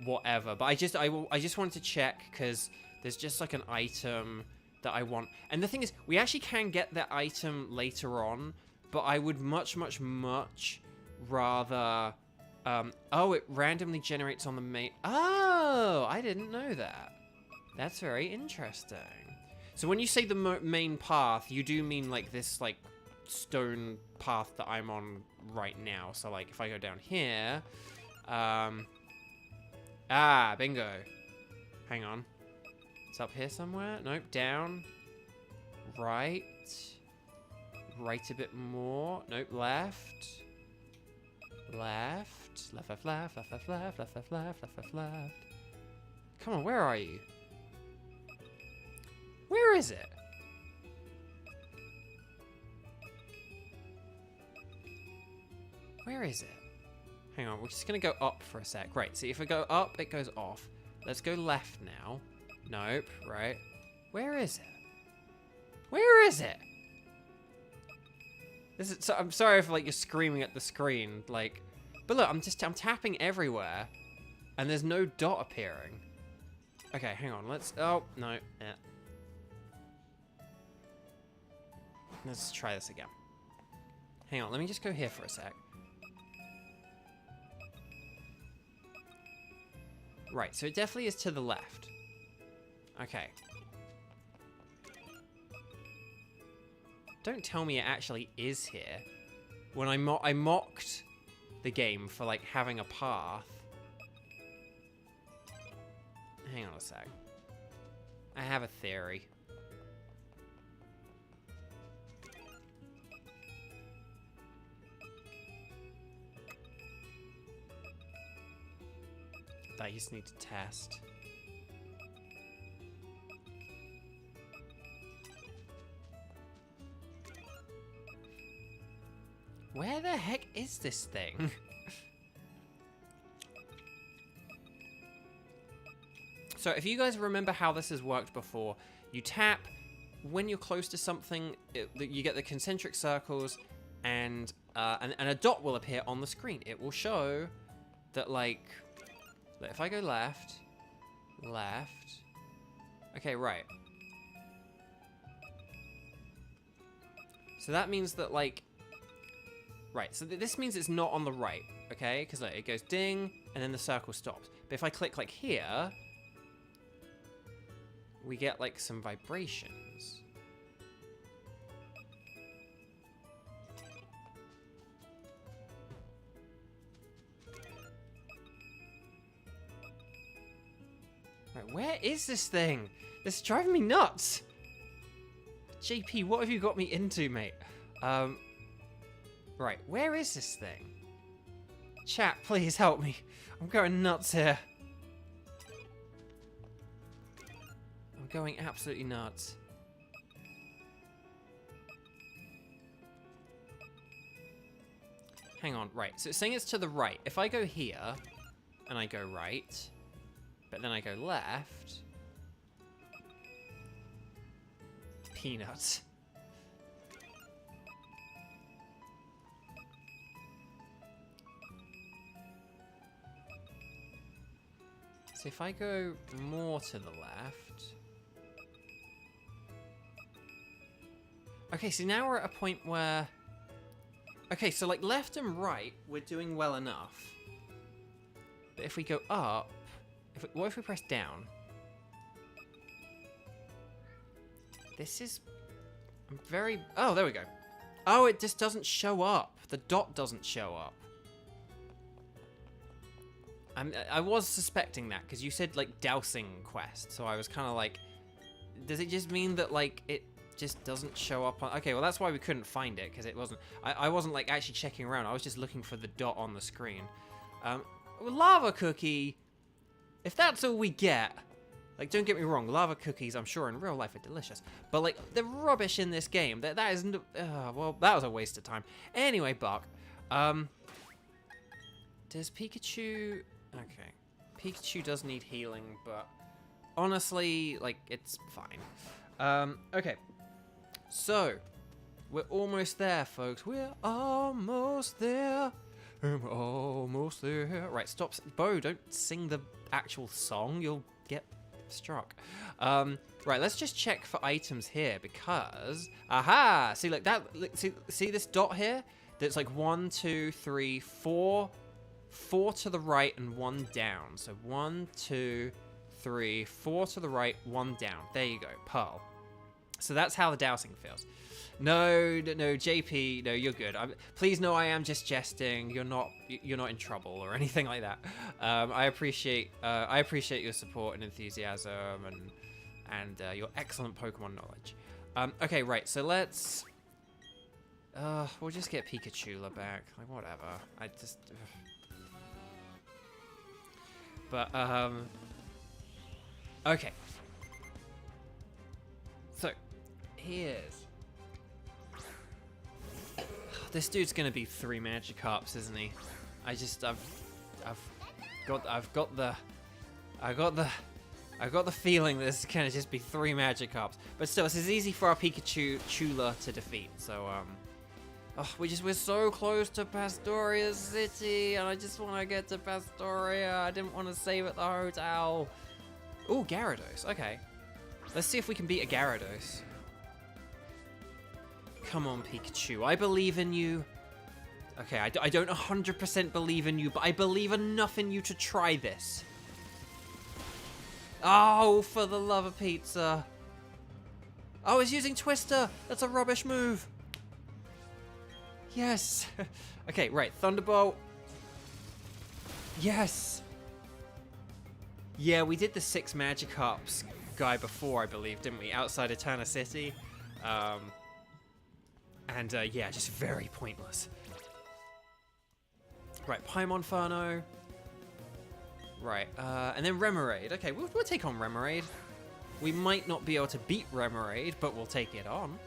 whatever. But I just wanted to check because there's just like an item that I want. And the thing is, we actually can get that item later on, but I would much rather Oh, it randomly generates on the main... Oh, I didn't know that. That's very interesting. So when you say the main path, you do mean like this like stone path that I'm on right now. So like if I go down here, bingo. Hang on. It's up here somewhere. Nope, down. Right. Right a bit more. Nope, left. Left. Left, left, left, left, left, left, left, left, left, left, left, left. Come on, where are you? Where is it? Where is it? Hang on, we're just gonna go up for a sec. Right, so if I go up, it goes off. Let's go left now. Nope, right. Where is it? Where is it? This is, so, I'm sorry if like you're screaming at the screen, like, but look, I'm tapping everywhere, and there's no dot appearing. Okay, hang on, oh, no, yeah. Let's try this again. Hang on, let me just go here for a sec. Right, so it definitely is to the left. Okay. Don't tell me it actually is here. When I mocked the game for, like, having a path. Hang on a sec. I have a theory. That I just need to test. Where the heck is this thing? So if you guys remember how this has worked before, you tap when you're close to something, you get the concentric circles, and a dot will appear on the screen. It will show that, like, if I go left, okay, right. So that means that, like, right, so this means it's not on the right, okay? Because it goes ding, and then the circle stops. But if I click, like, here, we get, like, some vibrations. Right, where is this thing? This is driving me nuts! JP, what have you got me into, mate? Right, where is this thing? Chat, please help me. I'm going nuts here. I'm going absolutely nuts. Hang on, right. So it's saying it's to the right. If I go here, and I go right, but then I go left... Peanuts. So if I go more to the left... Okay, so now we're at a point where... Okay, so like left and right, we're doing well enough. But if we go up... What if we press down? This is... I'm very... Oh, there we go. Oh, it just doesn't show up. The dot doesn't show up. I was suspecting that, because you said, like, dousing quest. So I was kind of like... Does it just mean that, like, it just doesn't show up on... Okay, well, that's why we couldn't find it, because it wasn't... I wasn't, like, actually checking around. I was just looking for the dot on the screen. Lava cookie... If that's all we get... Like, don't get me wrong, lava cookies, I'm sure, in real life are delicious. But, like, the rubbish in this game, that isn't... well, that was a waste of time. Anyway, Buck, does Pikachu... Okay. Pikachu does need healing, but honestly, like, it's fine. Okay. So, we're almost there, folks. We're almost there. I'm almost there. Right, stop. Bo, don't sing the actual song. You'll get struck. Right, let's just check for items here, because... Aha! See, like, that... See this dot here? That's like 1, 2, 3, 4... 4 to the right and 1 down. So 1, 2, 3, 4 to the right, 1 down. There you go, Pearl. So that's how the dowsing feels. No, JP, no, you're good. Please know I am just jesting. You're not in trouble or anything like that. I appreciate your support and enthusiasm and your excellent Pokemon knowledge. Okay, right. So let's. We'll just get Pikachu back. Like whatever. I just. But okay. So here's. This dude's gonna be 3 Magikarps, isn't he? I've got the feeling this is gonna just be 3 Magikarps. But still, this is easy for our Pikachu Chula to defeat. So we're so close to Pastoria City, and I just want to get to Pastoria. I didn't want to save at the hotel. Oh, Gyarados. Okay, let's see if we can beat a Gyarados. Come on, Pikachu. I believe in you. Okay, I don't 100% believe in you, but I believe enough in you to try this. Oh, for the love of pizza. Oh, he's using Twister. That's a rubbish move. Yes. Okay, right. Thunderbolt. Yes. Yeah, we did the 6 Magikarps guy before, I believe, didn't we? Outside Eterna City. Yeah, just very pointless. Right, Paimonferno. Right, and then Remoraid. Okay, we'll take on Remoraid. We might not be able to beat Remoraid, but we'll take it on.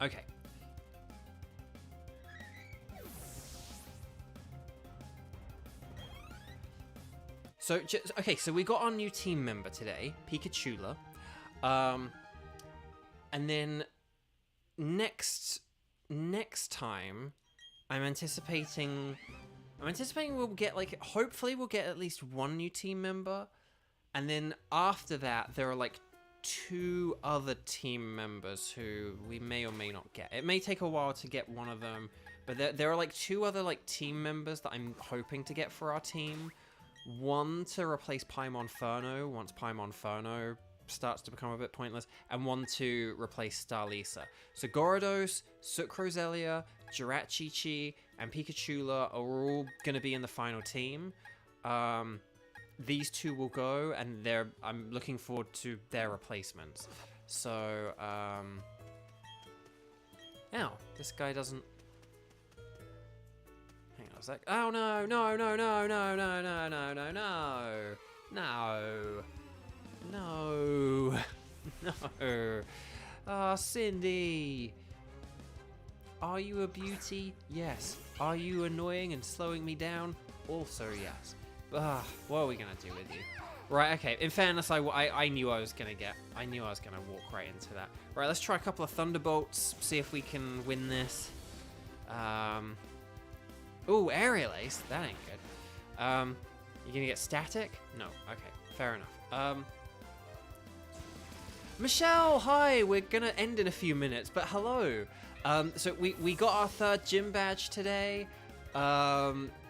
Okay. So, okay, so we got our new team member today, Pikachula. And then next time, I'm anticipating we'll get hopefully we'll get at least 1 new team member, and then after that there are 2 other team members who we may or may not get. It may take a while to get one of them, but there are 2 other team members that I'm hoping to get for our team. One to replace Paimonferno once Paimonferno starts to become a bit pointless, and one to replace Starlisa. So Gyarados, Sucrozelia, Jirachichi, and Pikachula are all going to be in the final team. These 2 will go, and I'm looking forward to their replacements. So, ow, this guy doesn't... Hang on a sec. Oh, no. Ah, Cindy. Are you a beauty? Yes. Are you annoying and slowing me down? Also, yes. What are we gonna do with you? Right, okay. In fairness, I knew I was gonna walk right into that. Right, let's try a couple of Thunderbolts, see if we can win this. Ooh, Aerial Ace. That ain't good. You gonna get Static? No. Okay, fair enough. Michelle, hi! We're gonna end in a few minutes, but hello. So we got our 3rd gym badge today.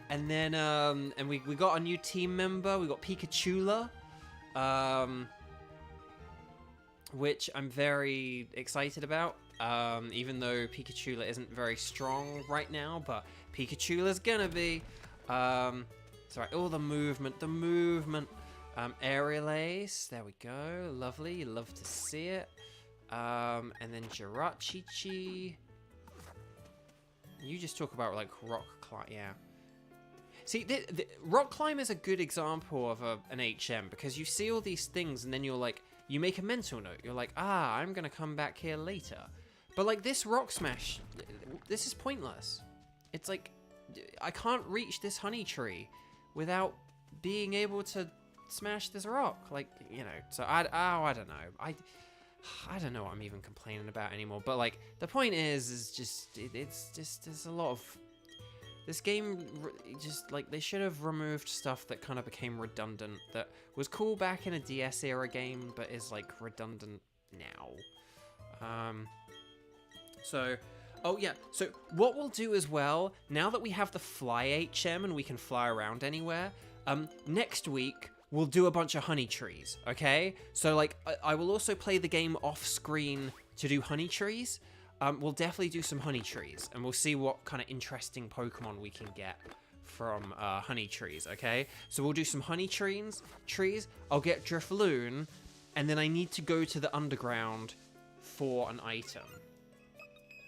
And then, and we got a new team member. We got Pikachula, which I'm very excited about. Even though Pikachula isn't very strong right now, but Pikachula's gonna be. Sorry, oh, the movement. Aerial Ace, there we go. Lovely, you love to see it. And then Jirachichi. You just talk about rock climb, yeah. See, the rock climb is a good example of an HM, because you see all these things and then you make a mental note. You're like, I'm gonna come back here later. But this rock smash, this is pointless. It's I can't reach this honey tree without being able to smash this rock. So I don't know. I don't know what I'm even complaining about anymore. But the point is just it's just there's a lot of this game. Just they should have removed stuff that kind of became redundant. That was cool back in a DS era game, but is redundant now. So Oh yeah, so what we'll do as well, now that we have the Fly HM and we can fly around anywhere, next week we'll do a bunch of honey trees, okay? So like, I will also play the game off screen to do honey trees. We'll definitely do some honey trees, and we'll see what kind of interesting Pokemon we can get from honey trees, okay? So we'll do some honey trees, I'll get Drifloon, and then I need to go to the underground for an item.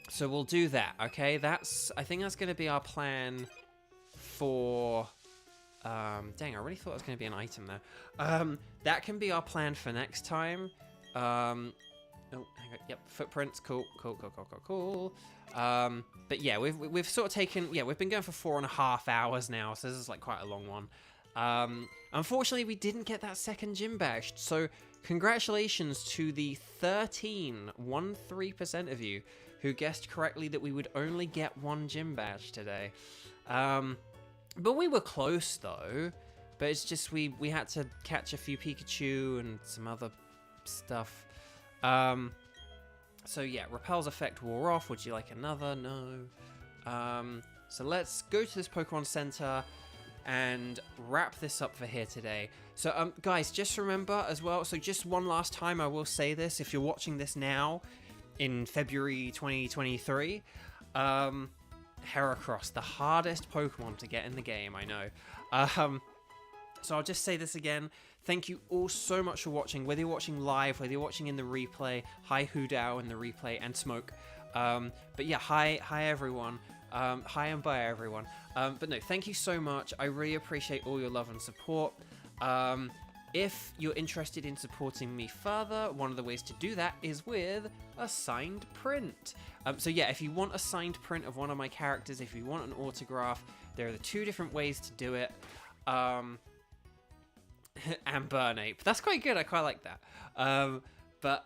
So we'll do that, okay? I think that's going to be our plan for... dang, I really thought it was going to be an item there. That can be our plan for next time. Oh, hang on. Yep, footprints. Cool. But yeah, we've sort of taken... Yeah, we've been going for 4.5 hours now, so this is like quite a long one. Unfortunately, we didn't get that second gym badge, so congratulations to the 13% of you who guessed correctly that we would only get one gym badge today. But we were close, though. But it's just we had to catch a few Pikachu and some other stuff. So yeah, Repel's effect wore off. Would you like another? No. So let's go to this Pokemon Center and wrap this up for here today. So guys, just remember as well, so just one last time I will say this, if you're watching this now in February 2023, Heracross, the hardest Pokemon to get in the game, I know. So I'll just say this again. Thank you all so much for watching, whether you're watching live, whether you're watching in the replay. Hi Hoodao in the replay, and Smoke. But yeah, hi everyone. Hi and bye everyone. But no, thank you so much. I really appreciate all your love and support. If you're interested in supporting me further, one of the ways to do that is with a signed print. So yeah, if you want a signed print of one of my characters, if you want an autograph, there are the two different ways to do it. And Burnape. That's quite good. I quite like that. But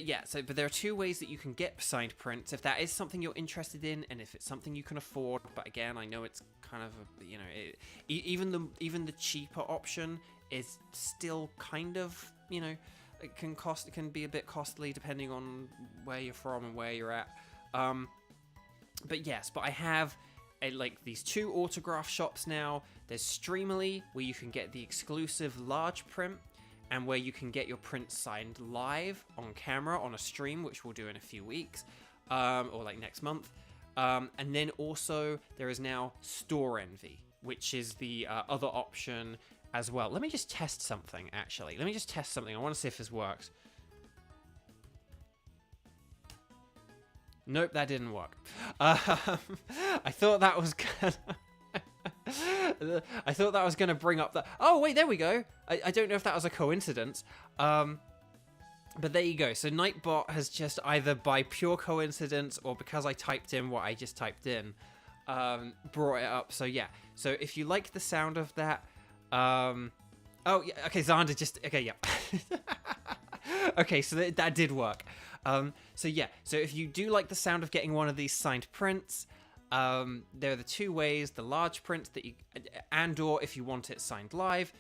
yeah, but there are two ways that you can get signed prints if that is something you're interested in, and if it's something you can afford. But again, I know it's kind of even the cheaper option is still kind of, it can be a bit costly depending on where you're from and where you're at. But yes, but I have these two autograph shops now. There's Streamily, where you can get the exclusive large print, and where you can get your print signed live on camera on a stream, which we'll do in a few weeks, or like next month. And then also there is now Store Envy, which is the other option as well. Let me just test something, actually. I want to see if this works. Nope, that didn't work. I thought that was gonna... I thought that was going to bring up the... Oh, wait, there we go. I don't know if that was a coincidence. But there you go. So Nightbot has just either by pure coincidence or because I typed in what I just typed in, brought it up. So yeah. So if you like the sound of that... Oh, yeah. Okay, Xander just... Okay, yeah. Okay, so that did work. So yeah. So if you do like the sound of getting one of these signed prints... there are the two ways, the large print that you, and/or if you want it signed live,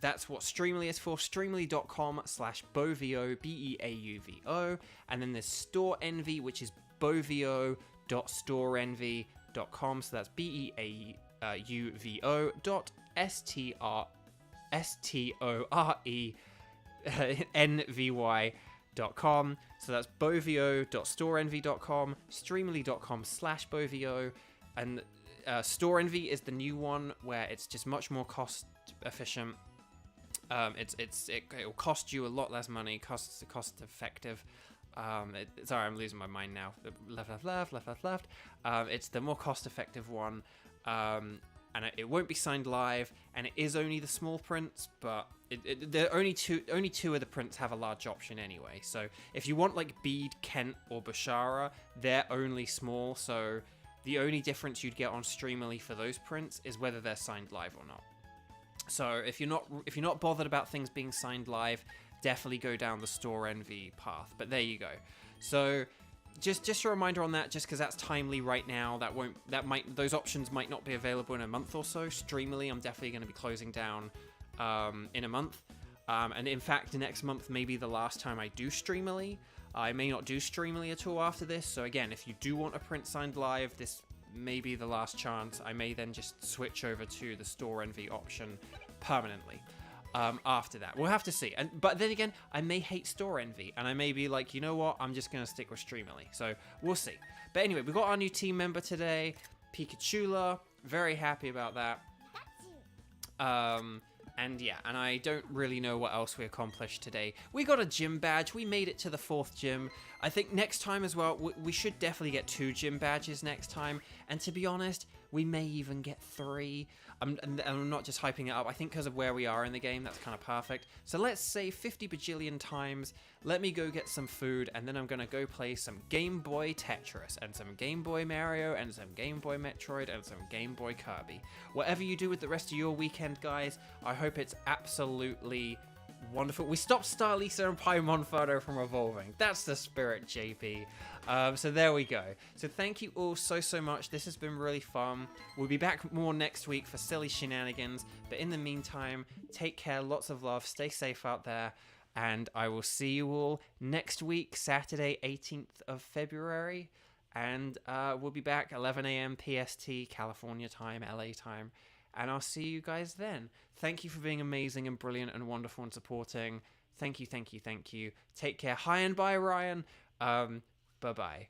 that's what Streamily is for, streamily.com/Bovio, Beauvo, and then there's Store Envy, which is bovio.storeenvy.com, so that's beauvo.storenvy.com. So that's bovio.storeenvy.com, streamily.com/Bovio, and Store Envy is the new one where it's just much more cost efficient. It will cost you a lot less money, cost effective. Sorry, I'm losing my mind now. Left. It's the more cost effective one, and it won't be signed live, and it is only the small prints, but there are only two of the prints have a large option anyway. So if you want like Bede, Kent, or Bashara, they're only small. So the only difference you'd get on Streamily for those prints is whether they're signed live or not. So if you're not bothered about things being signed live, definitely go down the Store Envy path. But there you go. So just a reminder on that, just because that's timely right now. Those options might not be available in a month or so. Streamily, I'm definitely going to be closing down in a month, and in fact next month may be the last time I do Streamily, I may not do Streamily at all after this, so again, if you do want a print signed live, this may be the last chance. I may then just switch over to the Store Envy option permanently. After that, we'll have to see. But then again, I may hate Store Envy, and I may be like, you know what, I'm just gonna stick with Streamily. So we'll see. But anyway, we got our new team member today, Pikachula. Very happy about that. And yeah, and I don't really know what else we accomplished today. We got a gym badge. We made it to the 4th gym. I think next time as well, we should definitely get 2 gym badges next time. And to be honest, we may even get 3. I'm not just hyping it up. I think because of where we are in the game, that's kind of perfect. So let's say 50 bajillion times. Let me go get some food, and then I'm going to go play some Game Boy Tetris, and some Game Boy Mario, and some Game Boy Metroid, and some Game Boy Kirby. Whatever you do with the rest of your weekend, guys, I hope it's absolutely wonderful. We stopped Starlisa and Paimonferno from evolving. That's the spirit, JP. So there we go. So thank you all so much. This has been really fun. We'll be back more next week for silly shenanigans. But in the meantime, take care. Lots of love. Stay safe out there. And I will see you all next week, Saturday, 18th of February. And we'll be back 11 a.m. PST, California time, LA time. And I'll see you guys then. Thank you for being amazing and brilliant and wonderful and supporting. Thank you. Take care. Hi and bye, Ryan. Bye-bye.